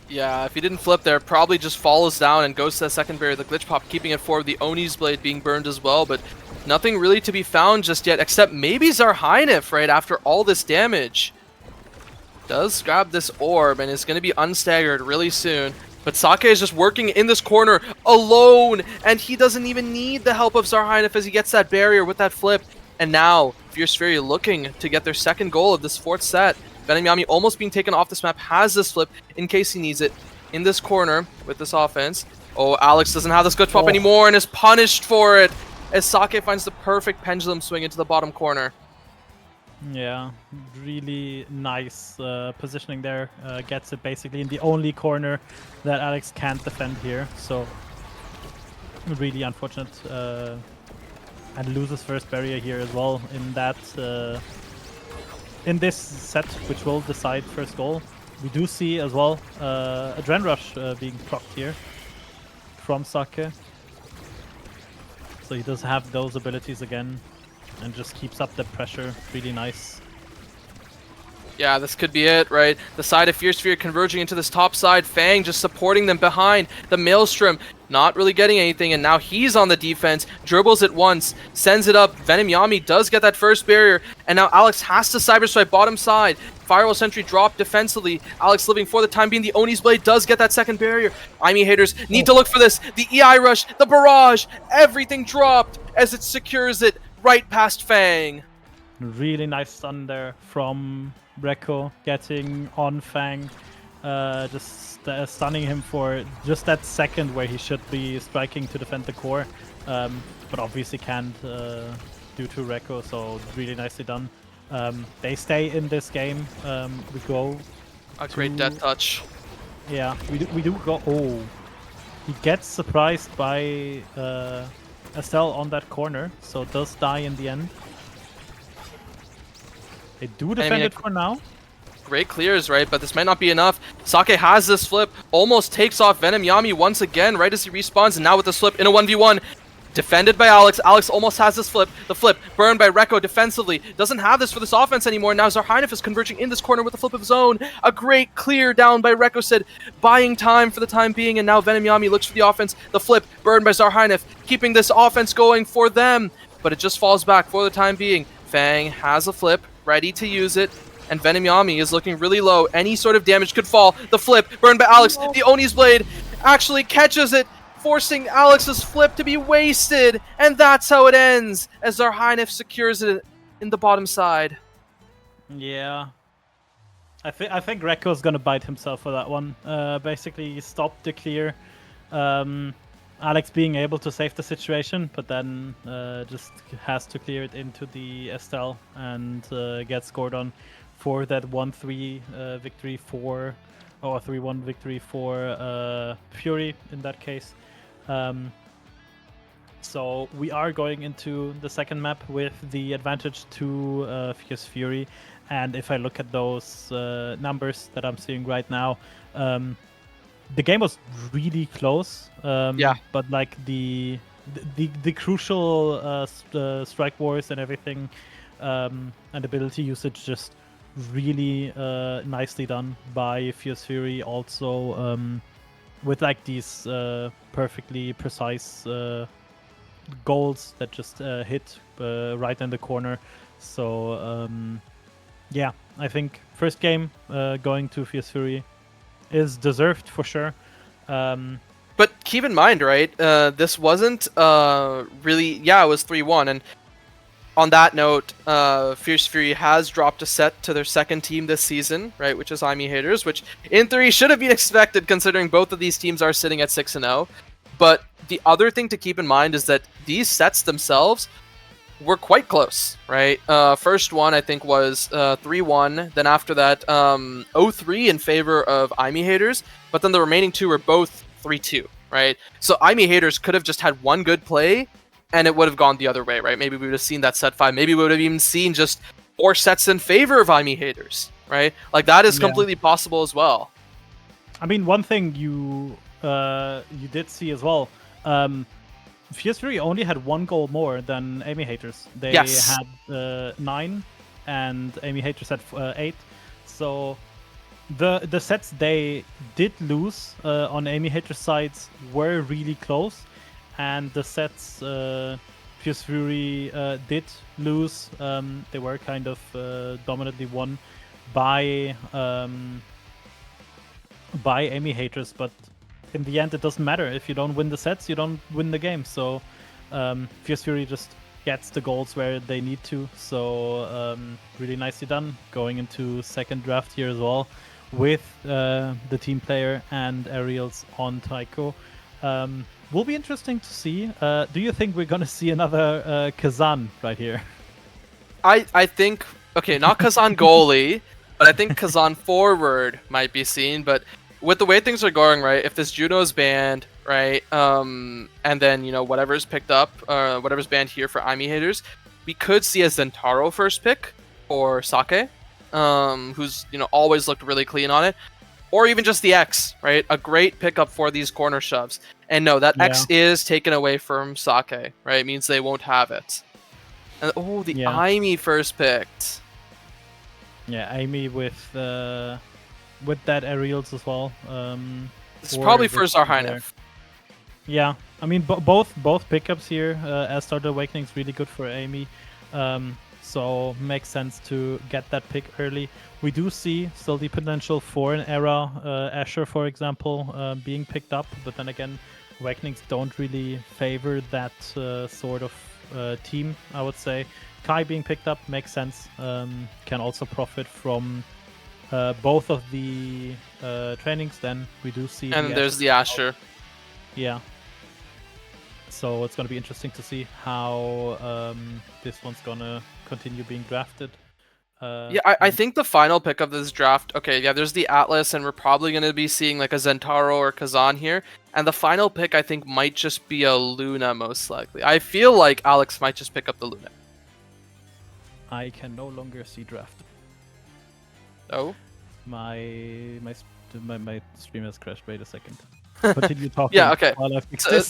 Yeah, if he didn't flip there, probably just follows down and goes to the second barrier, the glitch pop, keeping it forward, the Oni's blade being burned as well, but nothing really to be found just yet, except maybe Zarheinef, right, after all this damage. Does grab this orb and is going to be unstaggered really soon. But Sake is just working in this corner alone, and he doesn't even need the help of Zarheinef as he gets that barrier with that flip. And now, Fierce Fury looking to get their second goal of this fourth set. Venom Yami almost being taken off this map, has this flip in case he needs it in this corner with this offense. Oh, Alex doesn't have this glitch pop anymore and is punished for it as Sake finds the perfect pendulum swing into the bottom corner. Yeah, really nice positioning there. Gets it basically in the only corner that Alex can't defend here. So really unfortunate. And loses first barrier here as well in that in this set, which will decide first goal. We do see as well a Adren Rush being procced here from Sake. So he does have those abilities again and just keeps up the pressure. Really nice. Yeah, this could be it, right? The side of Fierce Fury converging into this top side. Fang just supporting them behind. The Maelstrom not really getting anything, and now he's on the defense. Dribbles it once, sends it up. Venom Yami does get that first barrier, and now Alex has to cyber strike bottom side. Firewall Sentry dropped defensively. Alex living for the time being. The Oni's Blade does get that second barrier. IME haters need to look for this. The EI Rush, the Barrage, everything dropped as it secures it right past Fang. Really nice stun there from Rekko, getting on Fang. just stunning him for just that second where he should be striking to defend the core, but obviously can't due to Rekko, so really nicely done. They stay in this game. We go. A great death touch. Yeah, we do go. Oh, he gets surprised by Estelle on that corner, so does die in the end. They do defend it for now. Great clears, right? But this might not be enough. Sake has this flip, almost takes off Venom Yami once again, right as he respawns, and now with this flip in a 1v1. Defended by Alex. Alex almost has this flip. The flip burned by Rekko defensively. Doesn't have this for this offense anymore. Now Zarheinif is converging in this corner with a flip of his own. A great clear down by Rekko said, buying time for the time being, and now Venom Yami looks for the offense. The flip burned by Zarheinif, keeping this offense going for them. But it just falls back for the time being. Fang has a flip, ready to use it. And Venom Yami is looking really low. Any sort of damage could fall. The flip burned by Alex. The Oni's blade actually catches it, forcing Alex's flip to be wasted, and that's how it ends, as Zarheinif secures it in the bottom side. Yeah. I think Rekko's gonna bite himself for that one. Basically stop the clear. Alex being able to save the situation, but then just has to clear it into the Estelle and get scored on for that 1-3 victory for, or 3-1 victory for Fury in that case. So we are going into the second map with the advantage to Fierce Fury, and if I look at those numbers that I'm seeing right now, the game was really close. Yeah. But like the crucial strike wars and everything, and ability usage just really nicely done by Fierce Fury. Also, with like these perfectly precise goals that just hit right in the corner. So yeah, I think first game going to Fierce Fury is deserved for sure. But keep in mind, right, this wasn't really, yeah, it was 3-1, and on that note, Fierce Fury has dropped a set to their second team this season, right, which is IME Haters, which in theory should have been expected considering both of these teams are sitting at 6-0. But the other thing to keep in mind is that these sets themselves were quite close, right? First one, I think, was 3-1. Then after that, 0-3 in favor of IME Haters. But then the remaining two were both 3-2, right? So IME Haters could have just had one good play, and it would have gone the other way, right? Maybe we would have seen that set 5. Maybe we would have even seen just 4 sets in favor of IME Haters, right? Like, that is completely possible as well. I mean, one thing you did see as well, Fierce Fury only had 1 goal more than IME Haters. They had 9, and IME Haters had 8. So the sets they did lose on IME Haters' sides were really close, and the sets Fierce Fury did lose, they were kind of dominantly won by IME Haters, but in the end, it doesn't matter. If you don't win the sets, you don't win the game. So Fierce Fury just gets the goals where they need to. So really nicely done. Going into second draft here as well with the team player and Aerials on Taiko. Will be interesting to see. Do you think we're going to see another Kazan right here? I think, okay, not Kazan goalie, but I think Kazan forward might be seen, but with the way things are going, right, if this Juno's banned, right, and then, you know, whatever's picked up, whatever's banned here for IME Haters, we could see a Zentaro first pick or Sake, who's, you know, always looked really clean on it, or even just the X, right, a great pickup for these corner shoves. And no, that X is taken away from Sake, right, it means they won't have it. And, oh, the IME first picked. Yeah, IME with that Aerials as well. This is probably for Zarheinif. Yeah, I mean both pickups here. As Starter Awakening is really good for Amy, so makes sense to get that pick early. We do see still the potential for an Era Asher, for example, being picked up, but then again, Awakenings don't really favor that sort of team. I would say Kai being picked up makes sense. Can also profit from both of the trainings, then we do see. And there's the Asher. Yeah. So it's gonna be interesting to see how this one's gonna continue being drafted. Yeah, I think the final pick of this draft, okay, yeah, there's the Atlas, and we're probably going to be seeing like a Zentaro or Kazan here. And the final pick, I think, might just be a Luna, most likely. I feel like Alex might just pick up the Luna. I can no longer see draft. Oh? My stream has crashed. Wait a second. Continue talking. Yeah, okay. While I fix So, this.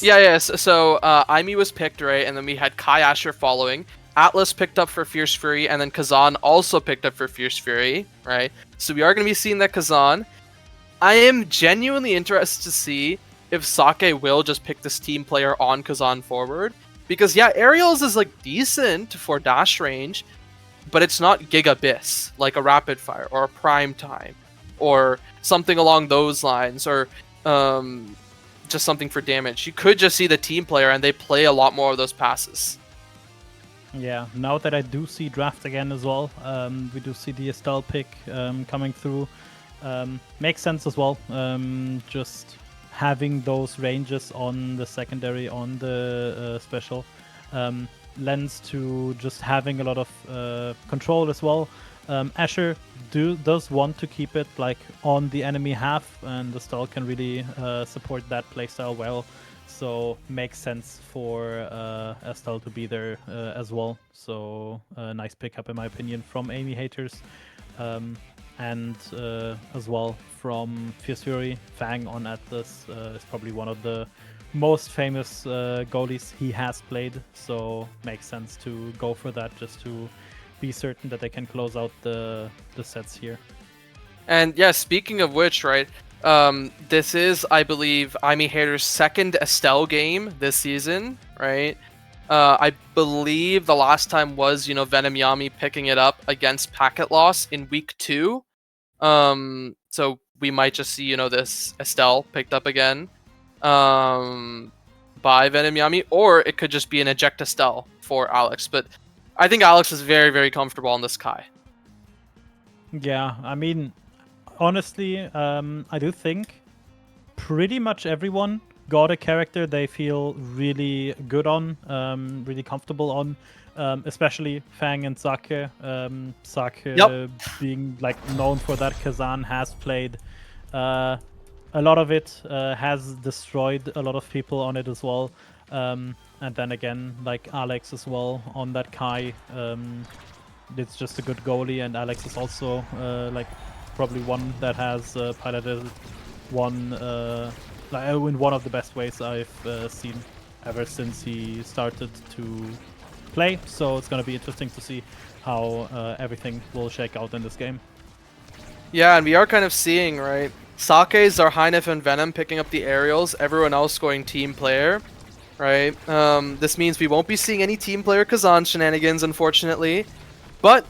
So Aimi was picked, right? And then we had Kai Asher following. Atlas picked up for Fierce Fury, and then Kazan also picked up for Fierce Fury, right? So we are going to be seeing that Kazan. I am genuinely interested to see if Sake will just pick this team player on Kazan forward. Because, yeah, Aerials is, like, decent for dash range, but it's not Gigabyss, like a Rapid Fire, or a Prime Time, or something along those lines, or just something for damage. You could just see the team player, and they play a lot more of those passes. Yeah, now that I do see draft again as well, we do see the Estelle pick coming through. Makes sense as well. Just having those ranges on the secondary, on the special, lends to just having a lot of control as well. Asher does want to keep it like on the enemy half, and Estelle can really support that playstyle well. So makes sense for Estelle to be there as well. So nice pickup in my opinion from Amy haters, and as well from Fierce Fury. Fang on Atlas is probably one of the most famous goalies he has played. So makes sense to go for that just to be certain that they can close out the sets here. And yeah, speaking of which, right? This is, I believe, Aimi Hater's second Estelle game this season, right? I believe the last time was, Venom Yami picking it up against Packet Loss in week 2. So we might just see, this Estelle picked up again by Venom Yami, or it could just be an eject Estelle for Alex. But I think Alex is very, very comfortable on this Kai. Yeah, I mean, honestly, I do think pretty much everyone got a character they feel really good on, really comfortable on, especially Fang and Sake. Sake being like known for that. Kazan has played a lot of it, has destroyed a lot of people on it as well. And then again, like Alex as well on that Kai. It's just a good goalie, and Alex is also like probably one that has piloted one in one of the best ways I've seen ever since he started to play. So it's going to be interesting to see how everything will shake out in this game. Yeah, and we are kind of seeing, right? Sake's Zarheinef and Venom picking up the aerials, everyone else going team player, right? This means we won't be seeing any team player Kazan shenanigans, unfortunately. But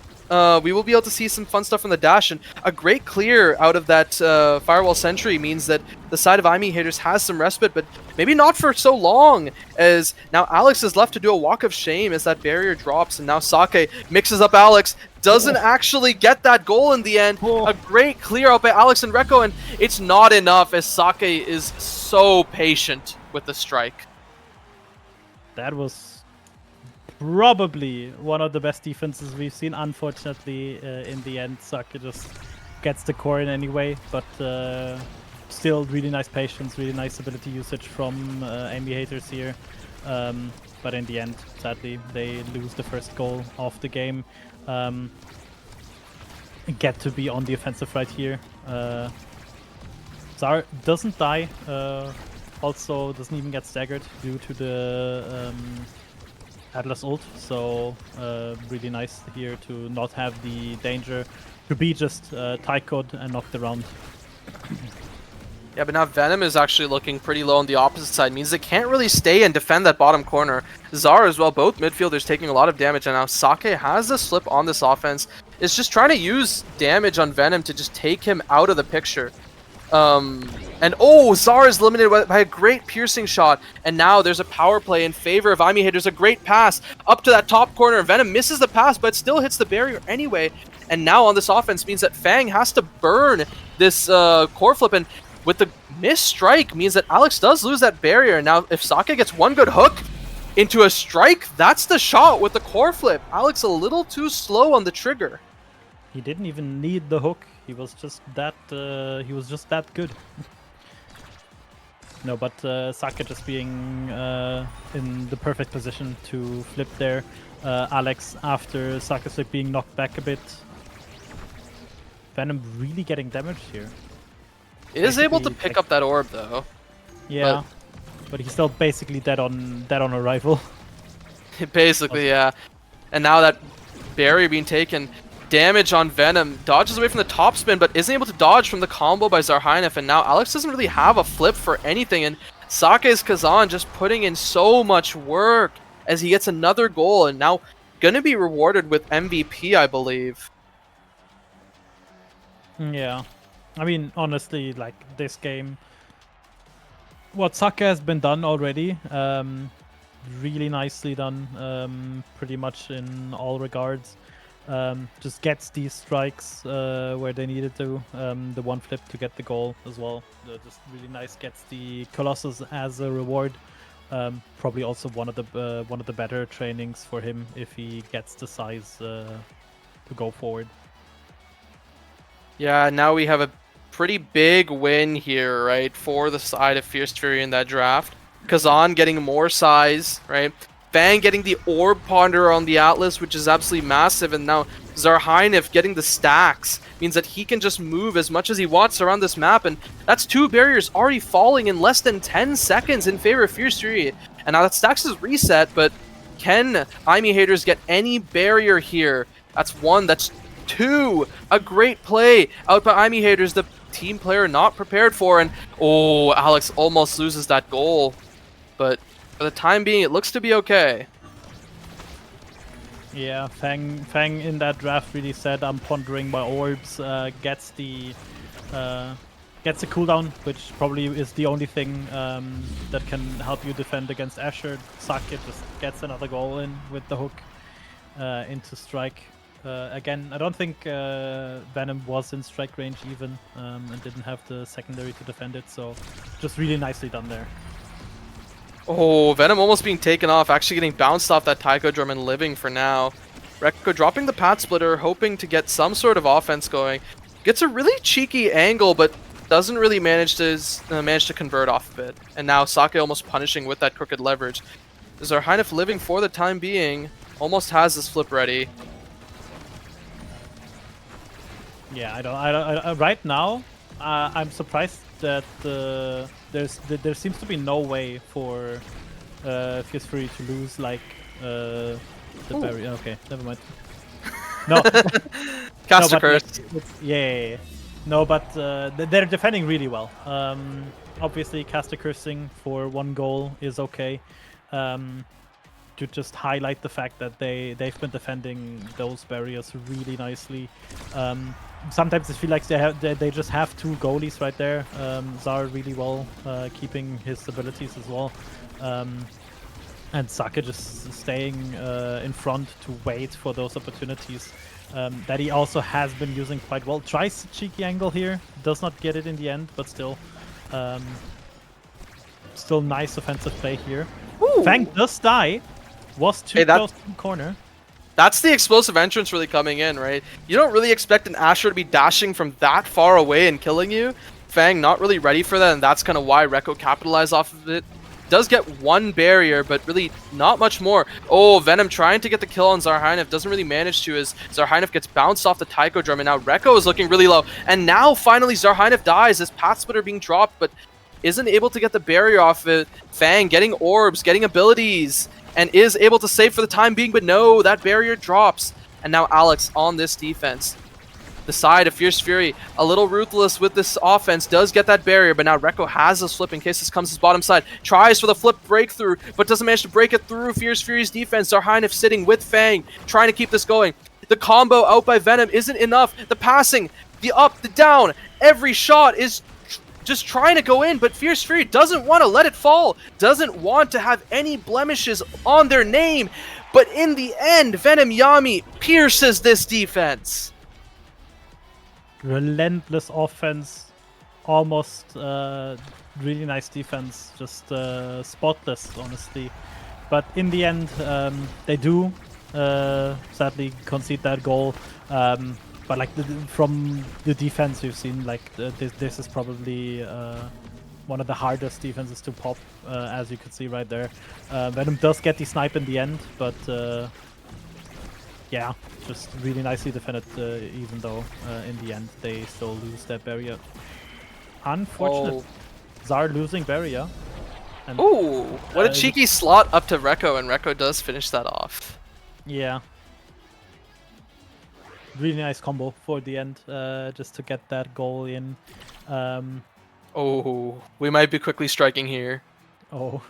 we will be able to see some fun stuff from the dash, and a great clear out of that Firewall Sentry means that the side of Aimi Haters has some respite, but maybe not for so long, as now Alex is left to do a walk of shame as that barrier drops, and now Sake mixes up Alex, doesn't actually get that goal in the end. A great clear out by Alex and Rekko, and it's not enough as Sake is so patient with the strike. That was probably one of the best defenses we've seen. Unfortunately, in the end, Sake just gets the core in anyway, but still really nice patience, really nice ability usage from Amy Haters here. But in the end, sadly, they lose the first goal of the game. Get to be on the offensive right here. Zar doesn't die, also doesn't even get staggered due to the Atlas ult, so really nice here to not have the danger to be just tycoed and knocked around. Yeah, but now Venom is actually looking pretty low on the opposite side, means they can't really stay and defend that bottom corner. Zar as well, both midfielders taking a lot of damage, and now Sake has the slip on this offense. It's just trying to use damage on Venom to just take him out of the picture. And oh, Zar is eliminated by a great piercing shot, and now there's a power play in favor of Aimi Haters. A great pass up to that top corner. Venom misses the pass, but still hits the barrier anyway. And now on this offense means that Fang has to burn this core flip, and with the missed strike means that Alex does lose that barrier. Now, if Sake gets one good hook into a strike, that's the shot with the core flip. Alex a little too slow on the trigger. He didn't even need the hook. He was just that. He was just that good. No, but Sake just being in the perfect position to flip there. Alex, after Sake's flip being knocked back a bit. Venom really getting damaged here. Is able to pick up that orb though. Yeah, but he's still basically dead on arrival. Basically, yeah. And now that barrier being taken, damage on Venom, dodges away from the top spin, but isn't able to dodge from the combo by Zarhainef, and now Alex doesn't really have a flip for anything, and Sake's Kazan just putting in so much work as he gets another goal, and now gonna be rewarded with MVP, I believe. Yeah. I mean, honestly, like, this game, what Sake has been done already, really nicely done, pretty much in all regards. Just gets these strikes where they needed to. The one flip to get the goal as well. Just really nice. Gets the Colossus as a reward. Probably also one of the better trainings for him if he gets the size to go forward. Yeah, now we have a pretty big win here, right, for the side of Fierce Fury in that draft. Kazan getting more size, right? Fang getting the Orb Ponder on the Atlas, which is absolutely massive, and now Zarhainef getting the stacks means that he can just move as much as he wants around this map, and that's 2 barriers already falling in less than 10 seconds in favor of Fierce Fury. And now that stacks is reset, but can IME haters get any barrier here? That's 1, that's 2. A great play out by IME haters, the team player not prepared for, and oh, Alex almost loses that goal, but for the time being, it looks to be okay. Yeah, Fang in that draft really said, "I'm pondering my orbs." Gets the cooldown, which probably is the only thing that can help you defend against Asher. Sake just gets another goal in with the hook into strike. Again, I don't think Venom was in strike range even, and didn't have the secondary to defend it. So, just really nicely done there. Oh, Venom almost being taken off, actually getting bounced off that Taiko drum and living for now. Rekko dropping the Pat Splitter, hoping to get some sort of offense going. Gets a really cheeky angle, but doesn't really manage to convert off of it. And now Sake almost punishing with that crooked leverage. Zarhainef living for the time being, almost has this flip ready. Yeah, I don't. Right now, I'm surprised that there seems to be no way for Fierce Fury to lose like the barrier. Okay, never mind. No, Caster no, curse. Yeah. No, but they're defending really well. Obviously, caster cursing for 1 goal is okay. To just highlight the fact that they've been defending those barriers really nicely. Sometimes I feel like they just have 2 goalies right there. Zar really well keeping his abilities as well, and Sake just staying in front to wait for those opportunities that he also has been using quite well. Tries a cheeky angle here, does not get it in the end, but still nice offensive play here. Ooh. Fang does die. Was too close to the corner. That's the explosive entrance really coming in, right? You don't really expect an Asher to be dashing from that far away and killing you. Fang not really ready for that, and that's kind of why Rekko capitalized off of it. Does get 1 barrier, but really not much more. Oh, Venom trying to get the kill on Zarhainef, doesn't really manage to, as Zarhainef gets bounced off the Taiko drum, and now Rekko is looking really low. And now finally Zarhainef dies as Path Splitter being dropped, but isn't able to get the barrier off of it. Fang getting orbs, getting abilities, and is able to save for the time being, but no, that barrier drops. And now Alex on this defense. The side of Fierce Fury, a little ruthless with this offense, does get that barrier, but now Rekko has this flip in case this comes his bottom side. Tries for the flip breakthrough, but doesn't manage to break it through Fierce Fury's defense. Zarhainef sitting with Fang, trying to keep this going. The combo out by Venom isn't enough. The passing, the up, the down, every shot is just trying to go in, but Fierce Fury doesn't want to let it fall, doesn't want to have any blemishes on their name, but in the end, Venom Yami pierces this defense. relentless offense, almost really nice defense, just spotless, honestly. But in the end, they do sadly concede that goal. But like from the defense we've seen, like this is probably one of the hardest defenses to pop, as you can see right there. Venom does get the snipe in the end, but yeah, just really nicely defended, even though in the end they still lose that barrier. Unfortunate. Zar losing barrier. And, Ooh, what a cheeky slot up to Rekko, and Rekko does finish that off. Yeah. Really nice combo for the end, just to get that goal in. Oh, we might be quickly striking here. Oh.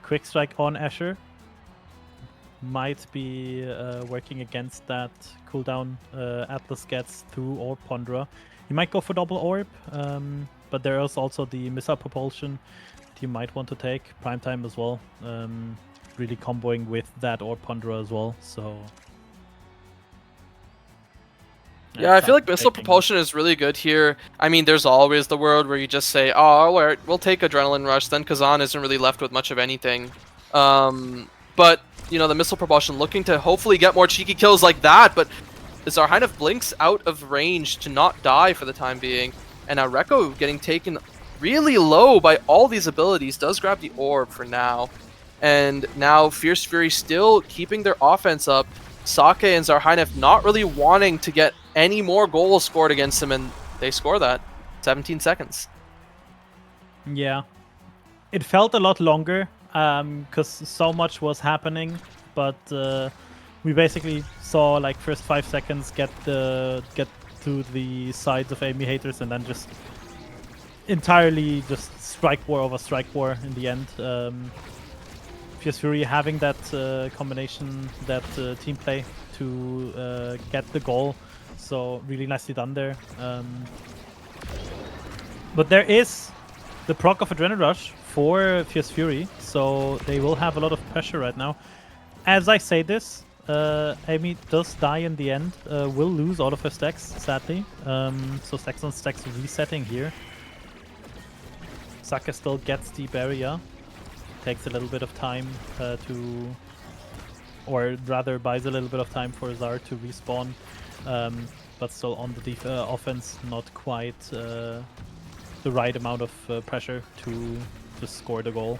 Quick strike on Asher. Might be working against that cooldown Atlas gets through Orb Ponderer. You might go for double Orb, but there is also the missile propulsion that you might want to take. Primetime as well. Really comboing with that Orb Ponderer as well, so... Yeah, I feel like missile propulsion is really good here. I mean, there's always the world where you just say, oh, we'll take Adrenaline Rush, then Kazan isn't really left with much of anything. But, you know, the missile propulsion looking to hopefully get more cheeky kills like that, but Zarhynef blinks out of range to not die for the time being. And now Rekko getting taken really low by all these abilities, does grab the orb for now. And now Fierce Fury still keeping their offense up. Sake and Zarhynef not really wanting to get any more goals scored against him, and they score that. 17 seconds. Yeah. It felt a lot longer, because so much was happening, but we basically saw like first 5 seconds get to the sides of Amy haters, and then just entirely just strike war over strike war in the end. Fierce Fury having that combination, that team play to get the goal. So really nicely done there. But there is the proc of Adrenaline Rush for Fierce Fury, so they will have a lot of pressure right now. As I say this, Amy does die in the end, will lose all of her stacks, sadly. So stacks on stacks resetting here. Saka still gets the barrier. Takes a little bit of time or rather buys a little bit of time for Zar to respawn. But still on the offense, not quite the right amount of pressure to just score the goal.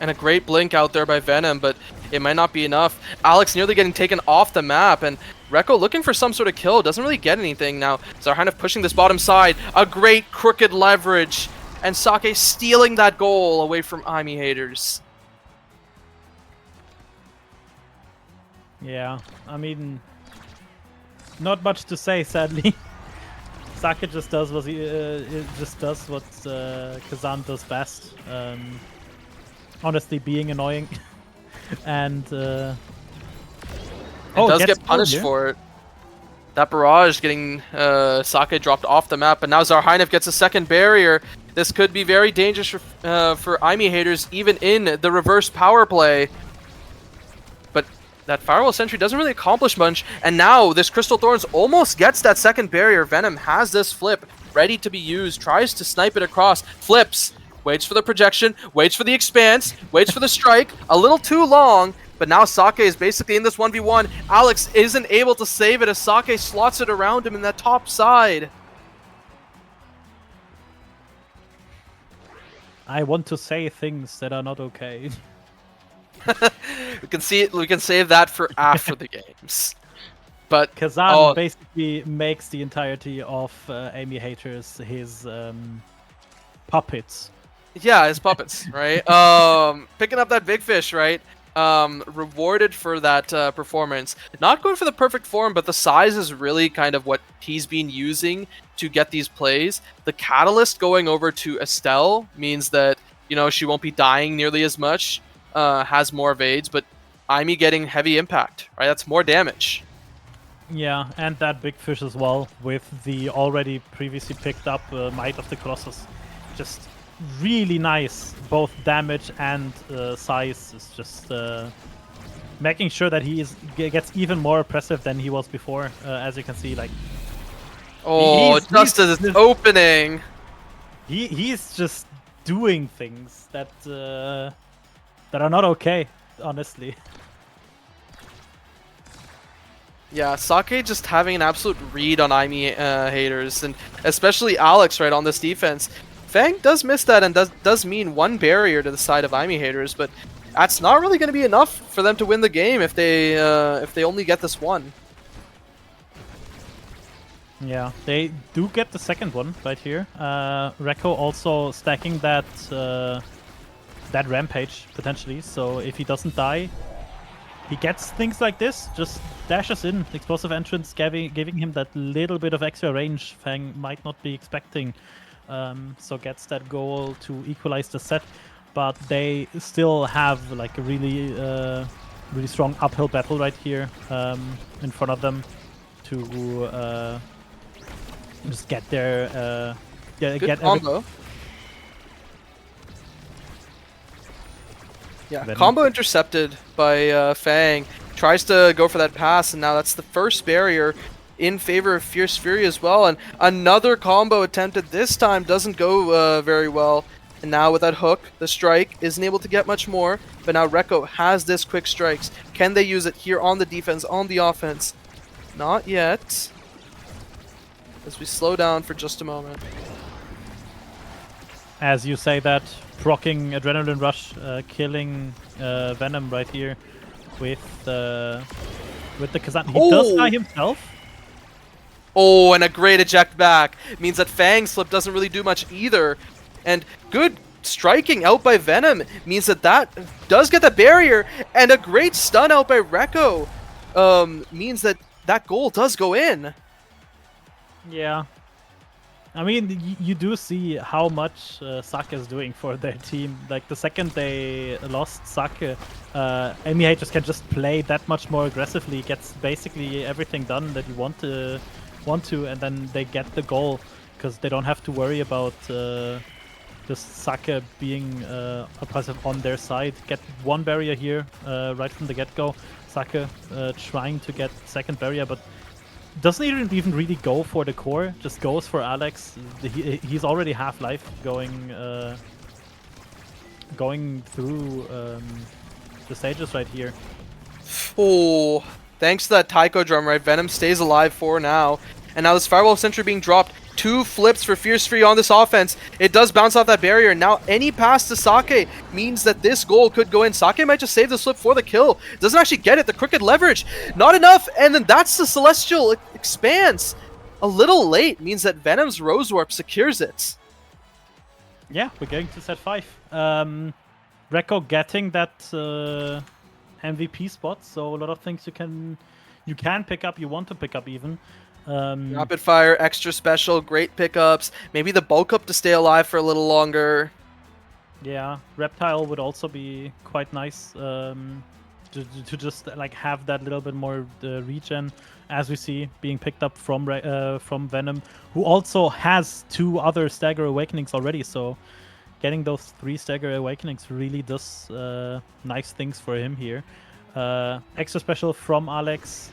And a great blink out there by Venom, but it might not be enough. Alex nearly getting taken off the map, and Rekko looking for some sort of kill, doesn't really get anything. Now Zarhynef pushing this bottom side, a great crooked leverage, and Sake stealing that goal away from Amy haters. Yeah, I mean, not much to say, sadly. Sake just does what Kazan does best. Honestly, being annoying, and does get punished for it. That barrage getting Sake dropped off the map, but now Zarhynef gets a second barrier. This could be very dangerous for Amy haters, even in the reverse power play. But that Firewall Sentry doesn't really accomplish much, and now this Crystal Thorns almost gets that second barrier. Venom has this flip ready to be used, tries to snipe it across, flips, waits for the projection, waits for the expanse, waits for the strike, a little too long, but now Sake is basically in this 1v1. Alex isn't able to save it as Sake slots it around him in that top side. I want to say things that are not okay. We can save that for after the games. But Kazan basically makes the entirety of Amy haters his puppets. Yeah, his puppets, right? Picking up that big fish, right? Rewarded for that performance. Not going for the perfect form, but the size is really kind of what he's been using to get these plays. The catalyst going over to Estelle means that, you know, she won't be dying nearly as much, has more evades, but Amy getting heavy impact, right? That's more damage. Yeah, and that big fish as well, with the already previously picked up Might of the Colossus. Just really nice, both damage and size is just making sure that he gets even more oppressive than he was before. As you can see, like Oh, just as it's opening. he's just doing things that that are not okay, honestly. Yeah, Sake just having an absolute read on IME haters, and especially Alex right on this defense. Fang does miss that and does mean one barrier to the side of IME haters, but that's not really going to be enough for them to win the game if they only get this one. Yeah, they do get the second one right here. Rekko also stacking that that rampage potentially. So if he doesn't die, he gets things like this. Just dashes in, explosive entrance, giving him that little bit of extra range Fang might not be expecting. So gets that goal to equalize the set. But they still have like a really really strong uphill battle right here in front of them to just get their Good combo. Yeah, Venom. combo intercepted by Fang. Tries to go for that pass, and now that's the first barrier in favor of Fierce Fury as well. And another combo attempted this time doesn't go very well. And now with that hook, the strike isn't able to get much more. But now Rekko has this quick strikes. Can they use it here on the defense, on the offense? Not yet. As we slow down for just a moment. As you say that, proccing Adrenaline Rush, killing Venom right here with the Kazan. He does die himself. Oh, and a great eject back. Means that Fang slip doesn't really do much either. And good striking out by Venom means that that does get the barrier. And a great stun out by Rekko means that that goal does go in. Yeah. I mean, you do see how much Sake is doing for their team. Like, the second they lost Sake, MEH just can just play that much more aggressively, gets basically everything done that you want to, and then they get the goal, because they don't have to worry about just Sake being oppressive on their side. Get one barrier here right from the get-go. Sake trying to get second barrier, but doesn't even really go for the core, just goes for Alex. He's already half life going through the stages right here. Oh, thanks to that taiko drum, right? Venom stays alive for now. And now this Firewall Sentry being dropped. 2 flips for Fierce Fury on this offense. It does bounce off that barrier. Now any pass to Sake means that this goal could go in. Sake might just save the slip for the kill. Doesn't actually get it. The crooked leverage. Not enough. And then that's the Celestial Expanse. A little late means that Venom's Rose Warp secures it. Yeah, we're going to set 5. Rekko getting that MVP spot, so a lot of things you can pick up, you want to pick up even. Rapid fire, extra special, great pickups. Maybe the bulk up to stay alive for a little longer. Yeah, Reptile would also be quite nice to just like have that little bit more regen, as we see being picked up from Venom, who also has 2 other Stagger Awakenings already. So getting those 3 Stagger Awakenings really does nice things for him here. Extra special from Alex,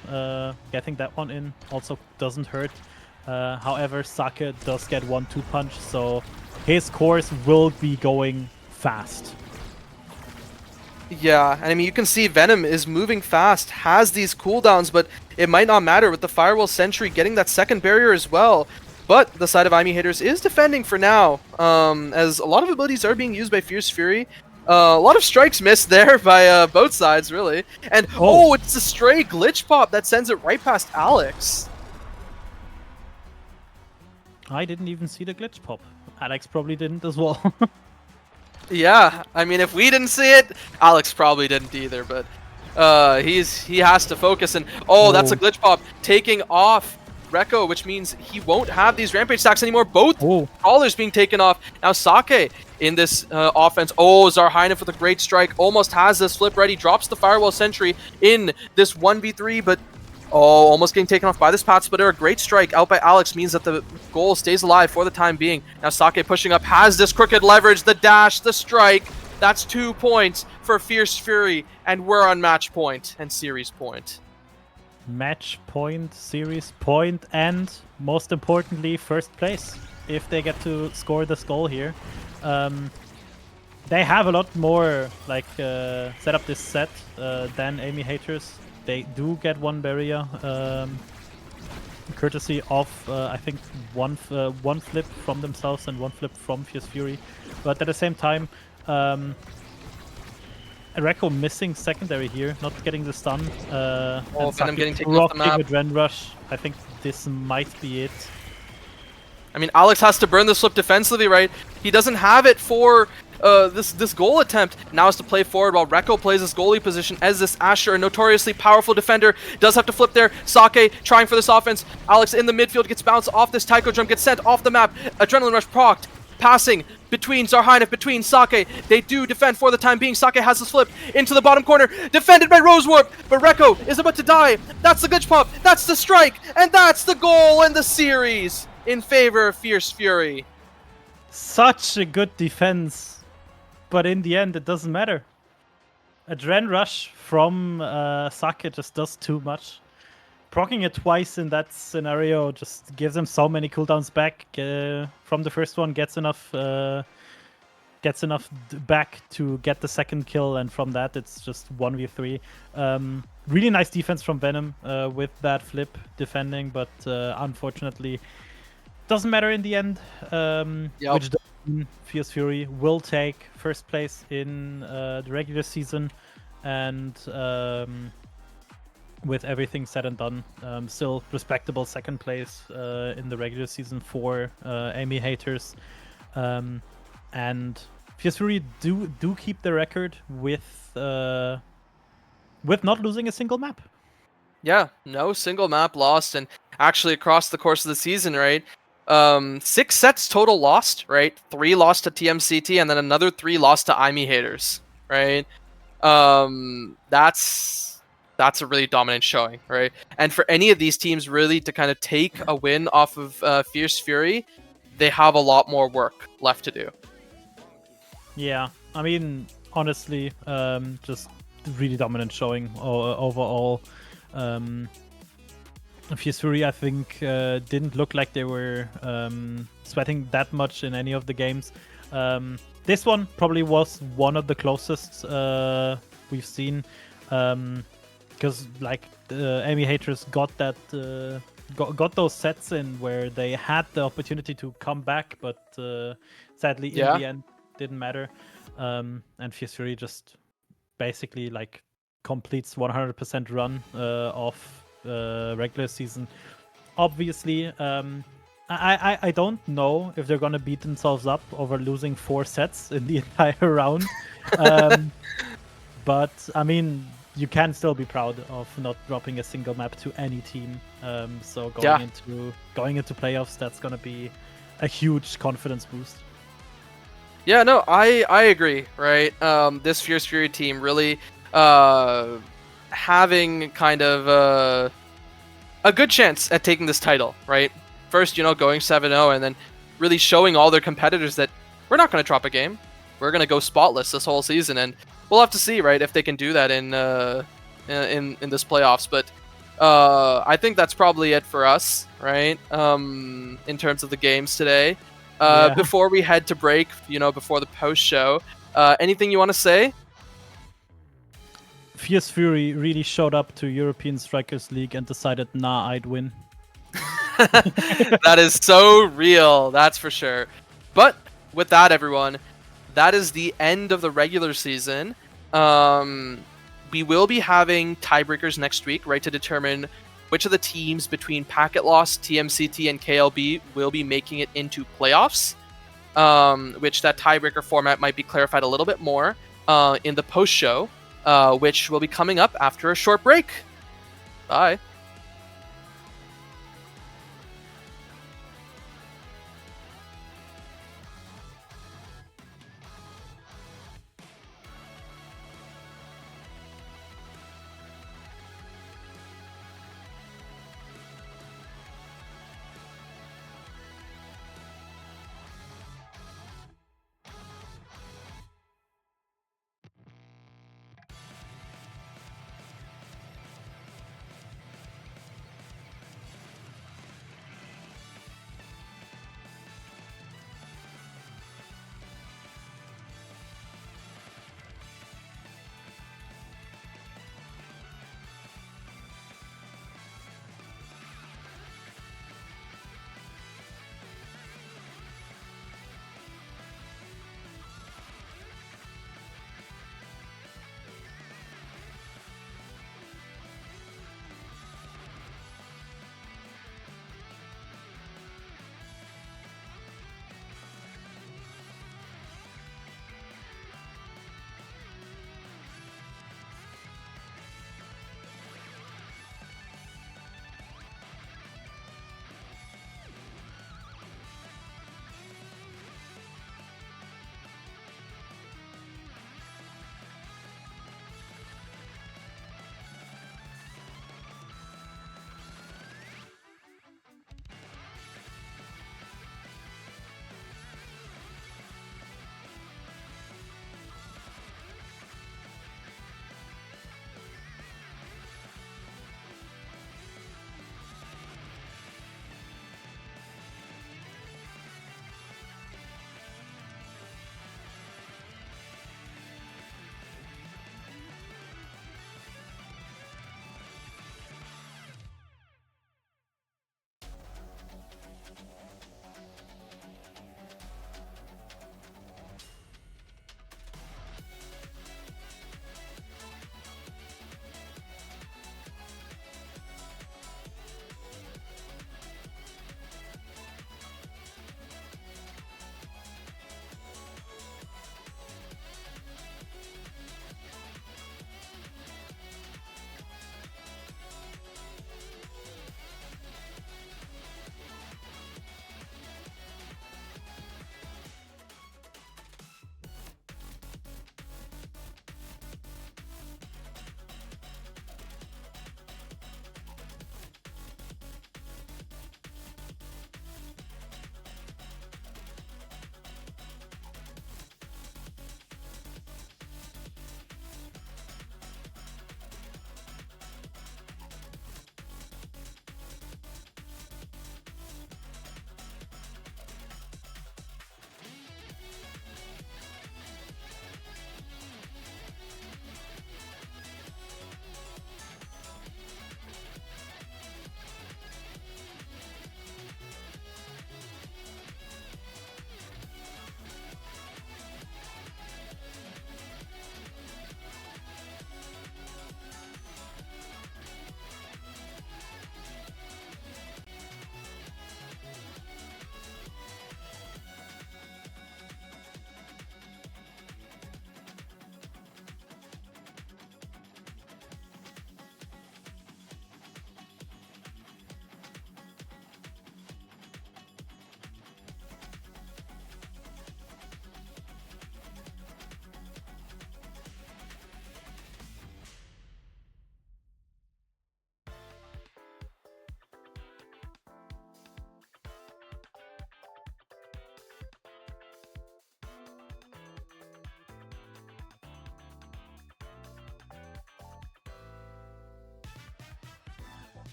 getting that one in also doesn't hurt. However, Sake does get 1-2 punch, so his course will be going fast. Yeah, and I mean, you can see Venom is moving fast, has these cooldowns, but it might not matter with the Firewall Sentry getting that second barrier as well. But the side of IME haters is defending for now, as a lot of abilities are being used by Fierce Fury. A lot of strikes missed there by both sides, really. And, oh, it's a stray glitch pop that sends it right past Alex. I didn't even see the glitch pop. Alex probably didn't as well. Yeah, I mean, if we didn't see it, Alex probably didn't either, but he has to focus. And, that's a glitch pop taking off Rekko, which means he won't have these rampage stacks anymore. Both crawlers being taken off. Now Sake in this offense. Zarhainen with a great strike. Almost has this flip ready. Drops the Firewall Sentry in this 1v3, but almost getting taken off by this Path Splitter. A great strike out by Alex means that the goal stays alive for the time being. Now Sake pushing up, has this crooked leverage, the dash, the strike. That's 2 points for Fierce Fury, and we're on match point and series point. Match point, series point, and most importantly, first place. If they get to score this goal here, they have a lot more like set up this set than Amy Haters. They do get one barrier, courtesy of I think one flip from themselves and one flip from Fierce Fury. But at the same time, Rekko missing secondary here, not getting the stun. And Venom getting taken off the rocking map. a Dren Rush. I think this might be it. I mean, Alex has to burn the slip defensively, right? He doesn't have it for this goal attempt. Now has to play forward while Rekko plays this goalie position as this Asher, a notoriously powerful defender, does have to flip there. Sake trying for this offense. Alex in the midfield gets bounced off this Taiko drum, gets sent off the map. Adrenaline Rush procced. Passing between Zarhainev, between Sake. They do defend for the time being. Sake has this flip into the bottom corner. Defended by Rosewarp, but Rekko is about to die. That's the glitch pop. That's the strike. And that's the goal in the series in favor of Fierce Fury. Such a good defense, but in the end, it doesn't matter. A Dren Rush from Sake just does too much. Proccing it twice in that scenario just gives him so many cooldowns back. From the first one, gets enough back to get the second kill, and from that, it's just 1v3. Really nice defense from Venom with that flip defending, but unfortunately, doesn't matter in the end. Which does mean Fierce Fury will take first place in the regular season, and with everything said and done, still respectable second place in the regular season for Amy Haters, and Fierce Fury do keep the record with not losing a single map. Yeah, no single map lost, and actually across the course of the season, right? 6 sets total lost, right? 3 lost to TMCT, and then another 3 lost to Amy Haters, right? That's a really dominant showing, right? And for any of these teams really to kind of take a win off of Fierce Fury, they have a lot more work left to do. Yeah, I mean, honestly, just really dominant showing overall. Fierce Fury, I think, didn't look like they were sweating that much in any of the games. This one probably was one of the closest we've seen. Because like Amy Haters got that got those sets in where they had the opportunity to come back, but sadly in the end didn't matter. And Fierce Fury just basically like completes 100% run of regular season. Obviously, I don't know if they're gonna beat themselves up over losing 4 sets in the entire round. But I mean, you can still be proud of not dropping a single map to any team. So going into playoffs, that's gonna be a huge confidence boost. Yeah, no, I agree, right? This Fierce Fury team really having kind of a good chance at taking this title, right? First, going 7-0, and then really showing all their competitors that we're not going to drop a game. We're going to go spotless this whole season, and we'll have to see, right, if they can do that in this playoffs. But I think that's probably it for us, right? In terms of the games today. Before we head to break, before the post show, anything you want to say? Fierce Fury really showed up to European Strikers League and decided, nah, I'd win. That is so real, that's for sure. But with that, everyone, that is the end of the regular season. We will be having tiebreakers next week, right, to determine which of the teams between Packet Loss, TMCT, and KLB will be making it into playoffs. Which that tiebreaker format might be clarified a little bit more in the post show, which will be coming up after a short break. Bye.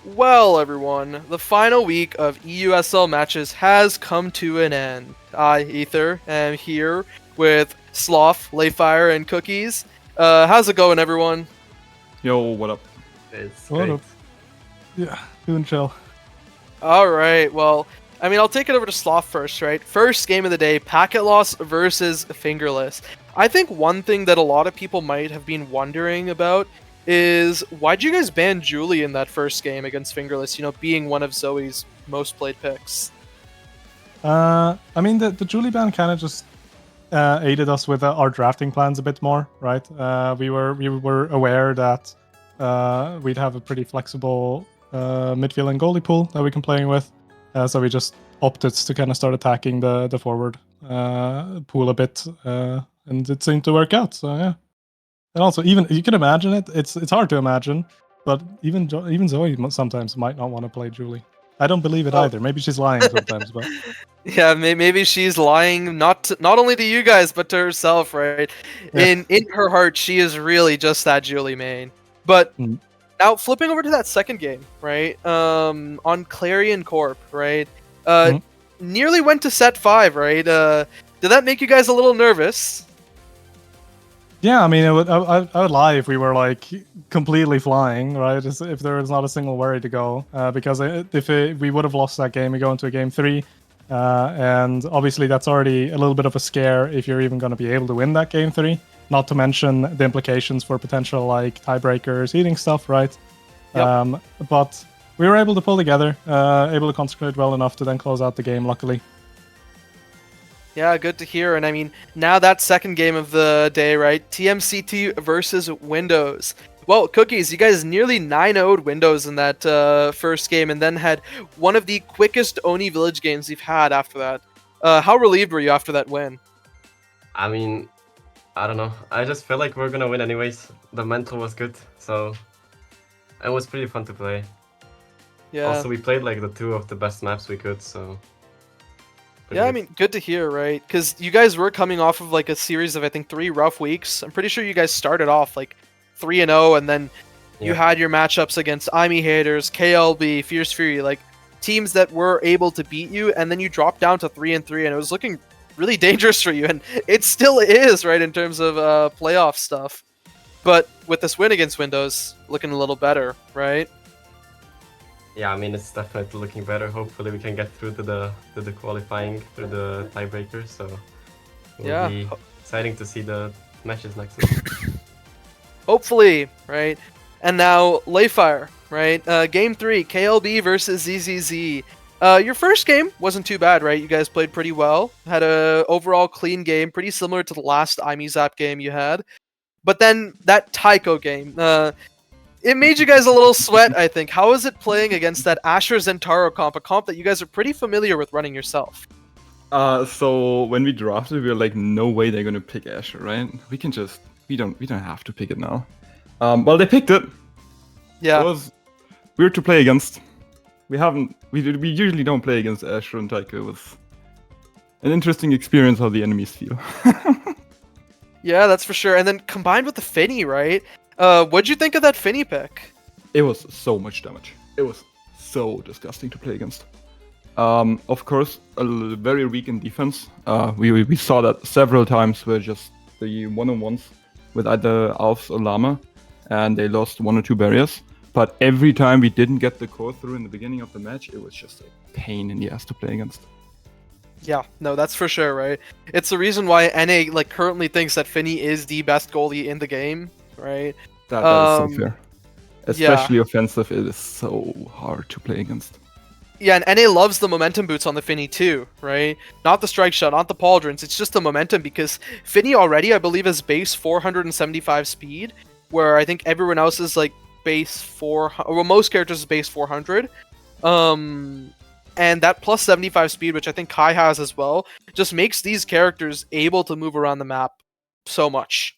Well, everyone, the final week of EUSL matches has come to an end. I, Ether, am here with Sloth, Layfire, and Cookies. How's it going, everyone? Yo, what up? It's What great. up? Yeah, doing chill. All right, well, I mean, I'll take it over to Sloth first, right? First game of the day, Packet Loss versus Fingerless. I think one thing that a lot of people might have been wondering about is why'd you guys ban Julie in that first game against Fingerless, you know, being one of Zoe's most played picks? I mean, the Julie ban kind of just aided us with our drafting plans a bit more, right? We were aware that we'd have a pretty flexible midfield and goalie pool that we can play with, so we just opted to kind of start attacking the forward pool a bit, and it seemed to work out. So yeah, and also even you can imagine it. It's hard to imagine, but even Zoe sometimes might not want to play Julie. I don't believe it either. Maybe she's lying sometimes, but Yeah, maybe she's lying not only to you guys but to herself, right? Yeah. In her heart, she is really just that Julie main. But now flipping over to that second game, right? On Clarion Corp, right? Nearly went to set 5, right? Did that make you guys a little nervous? yeah, I mean, I would lie if we were like completely flying, right? If there was not a single worry to go, because we would have lost that game, we go into a game 3, and obviously that's already a little bit of a scare if you're even going to be able to win that game 3. Not to mention the implications for potential like tiebreakers, eating stuff, right? Yep. But we were able to pull together, able to concentrate well enough to then close out the game, luckily. Yeah, good to hear. And I mean, now that second game of the day, right? TMCT versus Windows. Well, Cookies, you guys nearly 9-0'd Windows in that first game, and then had one of the quickest Oni Village games you've had after that. How relieved were you after that win? I mean, I don't know. I just feel like we're gonna win anyways. The mental was good, so it was pretty fun to play. Yeah. Also, we played like the 2 of the best maps we could, so. Yeah, I mean, good to hear, right? Because you guys were coming off of like a series of, I think, 3 rough weeks. I'm pretty sure you guys started off like 3-0, and then you had your matchups against IME Haters, KLB, Fierce Fury, like teams that were able to beat you, and then you dropped down to 3-3, and it was looking really dangerous for you, and it still is, right, in terms of playoff stuff. But with this win against Windows, looking a little better, right? Yeah, I mean, it's definitely looking better. Hopefully we can get through to the qualifying, through the tiebreaker, so it'll be exciting to see the matches next week. Hopefully, right? And now, Layfire, right? Game 3, KLB versus ZZZ. Your first game wasn't too bad, right? You guys played pretty well. Had a overall clean game, pretty similar to the last IMEZAP game you had. But then, that Tycho game, it made you guys a little sweat, I think. How is it playing against that Asher Zentaro comp, a comp that you guys are pretty familiar with running yourself? So when we drafted, we were like, no way they're gonna pick Asher, right? We can just we don't have to pick it now. Well, they picked it. Yeah. It was weird to play against. We usually don't play against Asher and Taika. It was an interesting experience how the enemies feel. Yeah, that's for sure. And then combined with the Finny, right? What'd you think of that Finny pick? It was so much damage. It was so disgusting to play against. Of course, very weak in defense. We saw that several times where just the one-on-ones with either Alfs or Llama, and they lost 1 or 2 barriers. But every time we didn't get the core through in the beginning of the match, it was just a pain in the ass to play against. Yeah, no, that's for sure, right? It's the reason why NA like currently thinks that Finny is the best goalie in the game, right? That is so fair. Especially offensive, it is so hard to play against. Yeah, and NA loves the momentum boots on the Finny too, right? Not the strike shot, not the pauldrons, it's just the momentum, because Finny already, I believe, is base 475 speed, where I think everyone else is like base 400, well, most characters is base 400. And that plus 75 speed, which I think Kai has as well, just makes these characters able to move around the map so much,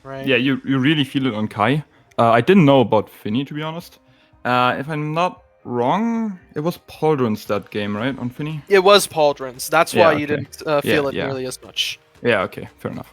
right? Yeah, you really feel it on Kai. I didn't know about Finny, to be honest. If I'm not wrong, it was pauldrons that game, right, on Finny? It was pauldrons. That's why you didn't feel it yeah. nearly as much. Yeah, okay, fair enough.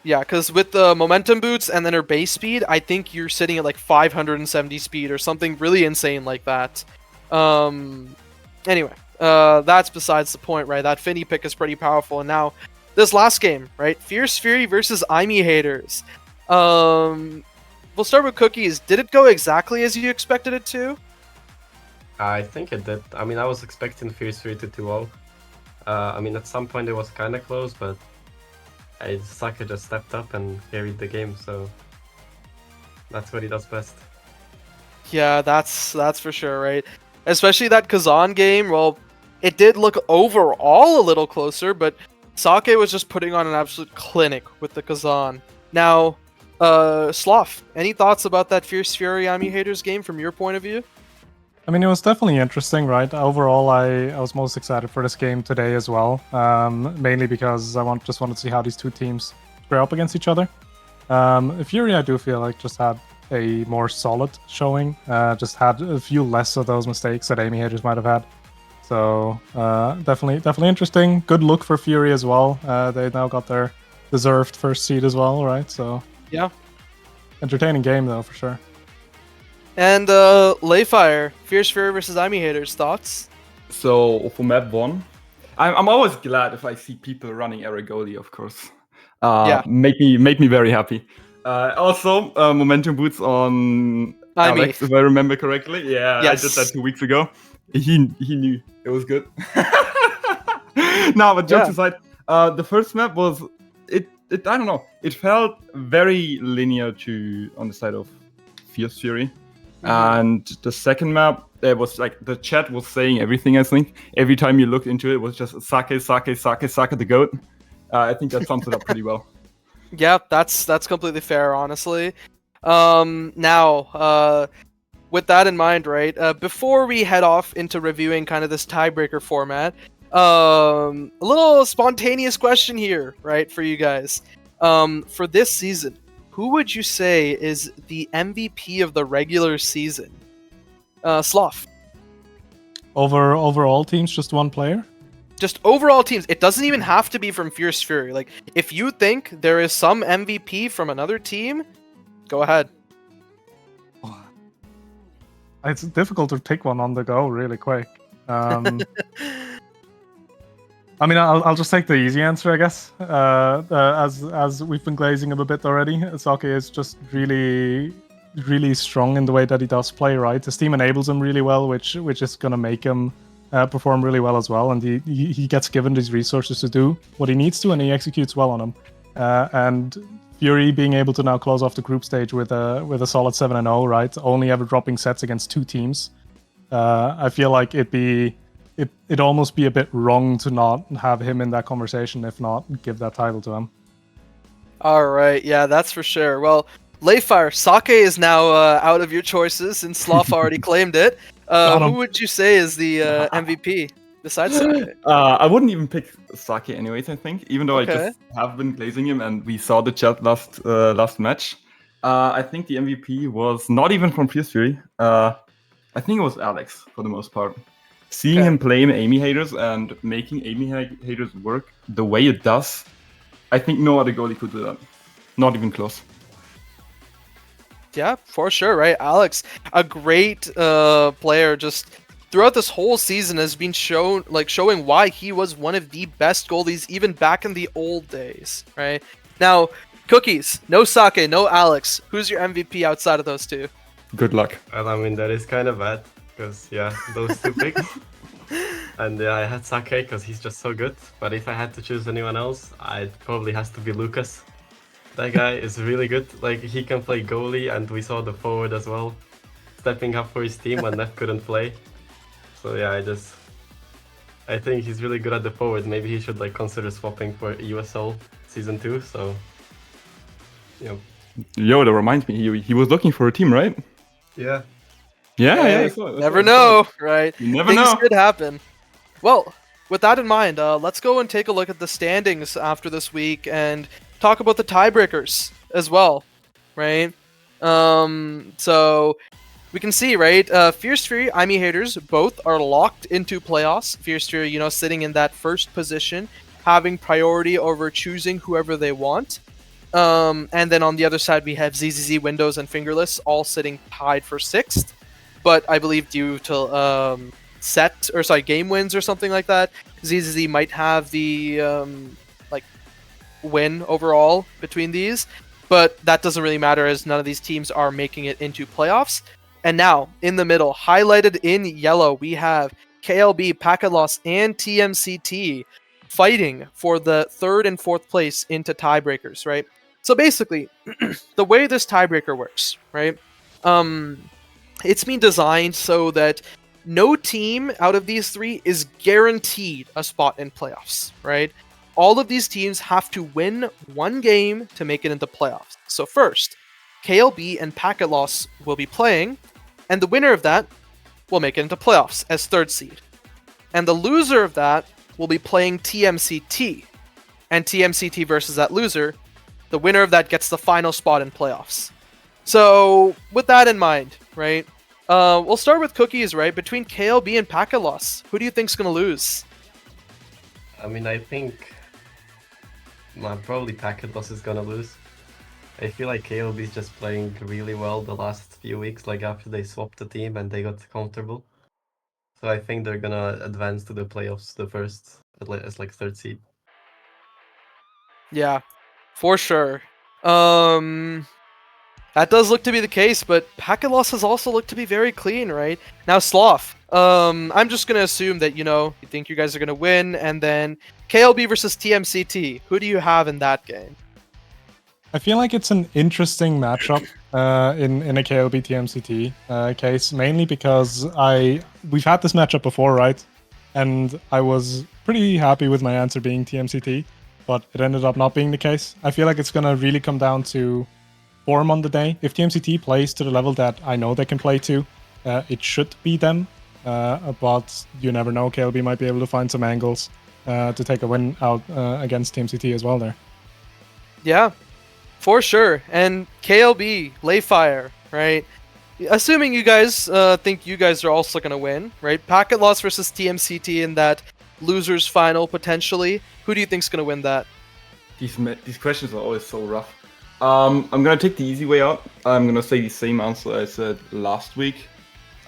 Yeah, because with the momentum boots and then her base speed, I think you're sitting at like 570 speed or something really insane like that. Anyway, that's besides the point, right? That Finny pick is pretty powerful. And now, this last game, right? Fierce Fury versus Aimee Haters. We'll start with Cookies. Did it go exactly as you expected it to? I think it did. I mean, I was expecting Fierce Fury to 2-0. I mean, at some point it was kind of close, but Saka just stepped up and carried the game, so that's what he does best. Yeah, that's for sure, right? Especially that Kazan game. Well, it did look overall a little closer, but Sake was just putting on an absolute clinic with the Kazan. Now, Sloth, any thoughts about that Fierce Fury Aimee Haters game from your point of view? I mean, it was definitely interesting, right? Overall, I was most excited for this game today as well, mainly because I just wanted to see how these two teams square up against each other. Fury, I do feel like just had a more solid showing, just had a few less of those mistakes that Aimee Haters might have had. So definitely interesting. Good look for Fury as well. They now got their deserved first seed as well, right? So yeah, entertaining game though for sure. And Layfire, Fierce Fury versus Aimee Haters, thoughts? So for map 1, I'm always glad if I see people running Aragoli, of course. Yeah. Make me very happy. Also, momentum boots on Alex, if I remember correctly. Yeah, yes. I did that 2 weeks ago. He knew it was good. No, but jokes aside, the first map was it. I don't know. It felt very linear on the side of Fierce Fury. And the second map, it was like the chat was saying everything. I think every time you looked into it, was just Sake the goat. I think that sums it up pretty well. Yeah, that's completely fair, honestly. Now, with that in mind, right? Before we head off into reviewing kind of this tiebreaker format, a little spontaneous question here, right, for you guys. For this season, who would you say is the MVP of the regular season? Sloth. Overall teams, just one player? Just overall teams. It doesn't even have to be from Fierce Fury. Like, if you think there is some MVP from another team, go ahead. It's difficult to pick one on the go really quick. I mean, I'll just take the easy answer, I guess. As we've been glazing him a bit already, Sake is just really strong in the way that he does play, right? His team enables him really well, which is going to make him perform really well as well. And he gets given these resources to do what he needs to, and he executes well on them. And Fury being able to now close off the group stage with a solid 7-0, right? Only ever dropping sets against 2 teams. I feel like it'd almost be a bit wrong to not have him in that conversation, if not give that title to him. All right, yeah, that's for sure. Well, Layfire, Sake is now out of your choices since Sloth already claimed it. Who would you say is the MVP besides Sake? I wouldn't even pick Sake anyways, I think, even though I just have been glazing him and we saw the chat last match. I think the MVP was not even from Fierce Fury. I think it was Alex for the most part. Seeing him playing Aimee Haters and making Aimee Haters work the way it does, I think no other goalie could do that. Not even close. Yeah, for sure, right? Alex, a great player, just throughout this whole season has been showing why he was one of the best goalies even back in the old days, right? Now, Cookies, no Sake, no Alex. Who's your MVP outside of those two? Good luck. Well, I mean, that is kind of bad. Because, yeah, those 2 picks. And I had Sake because he's just so good. But if I had to choose anyone else, it probably has to be Lucas. That guy is really good. Like, he can play goalie, and we saw the forward as well, stepping up for his team when Neff couldn't play. So, yeah, I think he's really good at the forward. Maybe he should, like, consider swapping for EUSL Season 2, so... Yeah. Yo, that reminds me, he was looking for a team, right? Yeah. Yeah, never know, right? You never know. Things could happen. Well, with that in mind, let's go and take a look at the standings after this week and talk about the tiebreakers as well, right? So we can see, right? Fierce Fury, Aimee Haters, both are locked into playoffs. Fierce Fury, sitting in that first position, having priority over choosing whoever they want. And then on the other side, we have ZZZ, Windows, and Fingerless all sitting tied for 6th. But I believe due to game wins or something like that, ZZZ might have the win overall between these. But that doesn't really matter as none of these teams are making it into playoffs. And now, in the middle, highlighted in yellow, we have KLB, Packet Loss, and TMCT fighting for the 3rd and 4th place into tiebreakers, right? So basically, the way this tiebreaker works, right? It's been designed so that no team out of these 3 is guaranteed a spot in playoffs, right? All of these teams have to win 1 game to make it into playoffs. So first, KLB and Packet Loss will be playing, and the winner of that will make it into playoffs as 3rd seed. And the loser of that will be playing TMCT. And TMCT versus that loser, the winner of that gets the final spot in playoffs. So, with that in mind, right, we'll start with Cookies, right? Between KLB and Packet Loss, who do you think's gonna lose? I mean, I think probably Packet Loss is gonna lose. I feel like KLB is just playing really well the last few weeks, like after they swapped the team and they got comfortable. So I think they're gonna advance to the playoffs the first, as like 3rd seed. Yeah, for sure. That does look to be the case, but Packet Loss has also looked to be very clean, right? Now, Sloth, I'm just going to assume that, you think you guys are going to win, and then KLB versus TMCT. Who do you have in that game? I feel like it's an interesting matchup in a KLB TMCT case, mainly because we've had this matchup before, right? And I was pretty happy with my answer being TMCT, but it ended up not being the case. I feel like it's going to really come down to form on the day. If TMCT plays to the level that I know they can play to, it should be them. But you never know. KLB might be able to find some angles to take a win out against TMCT as well there. Yeah, for sure. And KLB, Layfire, right? Assuming you guys think you guys are also going to win, right? Packet Loss versus TMCT in that losers final, potentially. Who do you think's going to win that? These questions are always so rough. I'm gonna take the easy way out. I'm gonna say the same answer I said last week.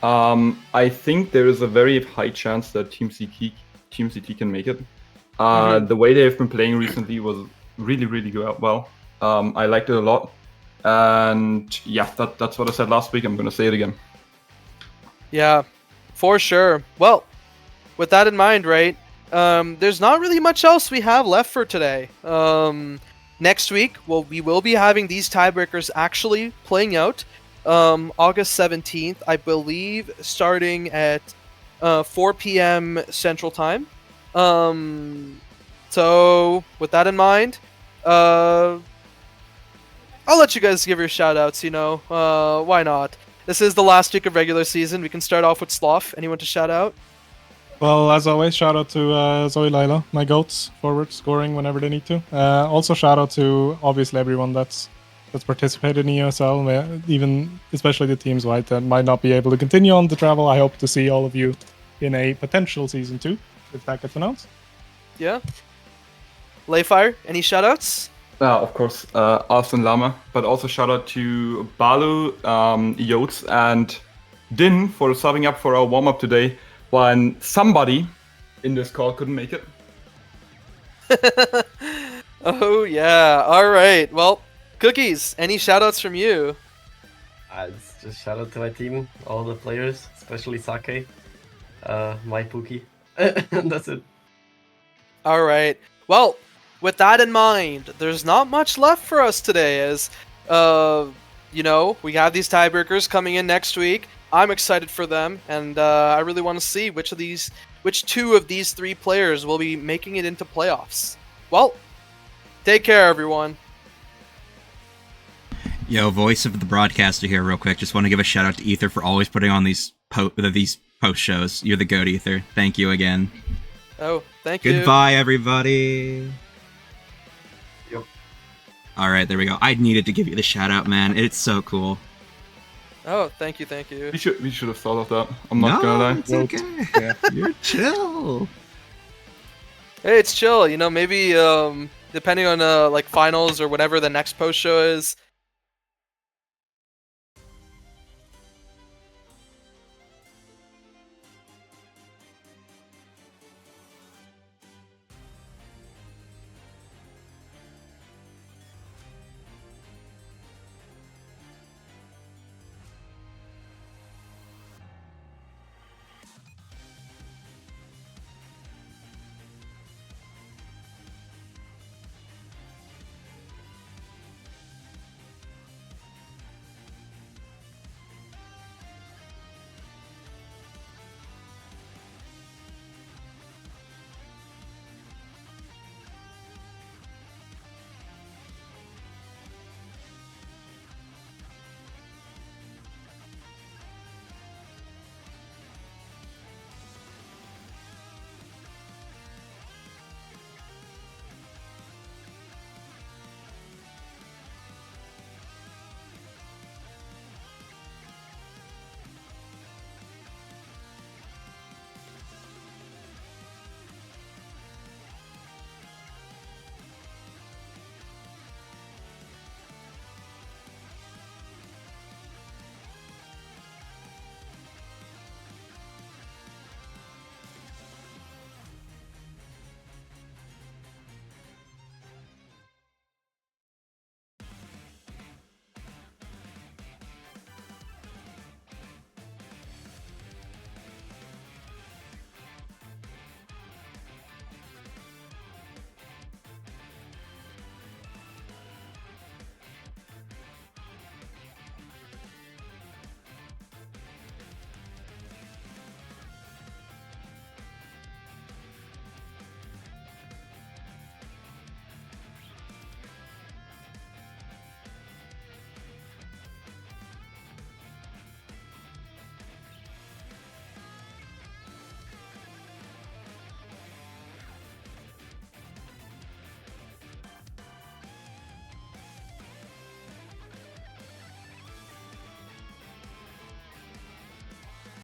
I think there is a very high chance that TMCT can make it. The way they've been playing recently was really, really well. I liked it a lot. And yeah, that's what I said last week. I'm gonna say it again. Yeah, for sure. Well, with that in mind, right, there's not really much else we have left for today. Next week, we will be having these tiebreakers actually playing out. August 17th, I believe, starting at 4 p.m. Central Time. So, with that in mind, I'll let you guys give your shout-outs, why not? This is the last week of regular season. We can start off with Sloth. Anyone to shout out? Well, as always, shout out to Zoe Lila, my goats, forward scoring whenever they need to. Also, shout out to obviously everyone that's participated in EUSL, even especially the teams that might not be able to continue on the travel. I hope to see all of you in a potential season 2 if that gets announced. Yeah. Layfire, any shout outs? Of course, Arsene Lama, but also shout out to Balu, Yotes, and Din for subbing up for our warm up today. When somebody in this call couldn't make it. Oh, yeah. All right. Well, Cookies, any shoutouts from you? It's just shout out to my team, all the players, especially Sake, my Pookie. And that's it. All right. Well, with that in mind, there's not much left for us today as, we have these tiebreakers coming in next week. I'm excited for them, and I really want to see which 2 of these 3 players will be making it into playoffs. Well, take care, everyone. Yo, voice of the broadcaster here, real quick. Just want to give a shout out to Ether for always putting on these post shows. You're the goat, Ether. Thank you again. Oh, thank you. Goodbye, everybody. Yep. All right, there we go. I needed to give you the shout out, man. It's so cool. Oh, thank you. We should have thought of that. I'm not gonna lie. It's okay. Yeah. You're chill. Hey, it's chill. Maybe depending on like finals or whatever the next post show is.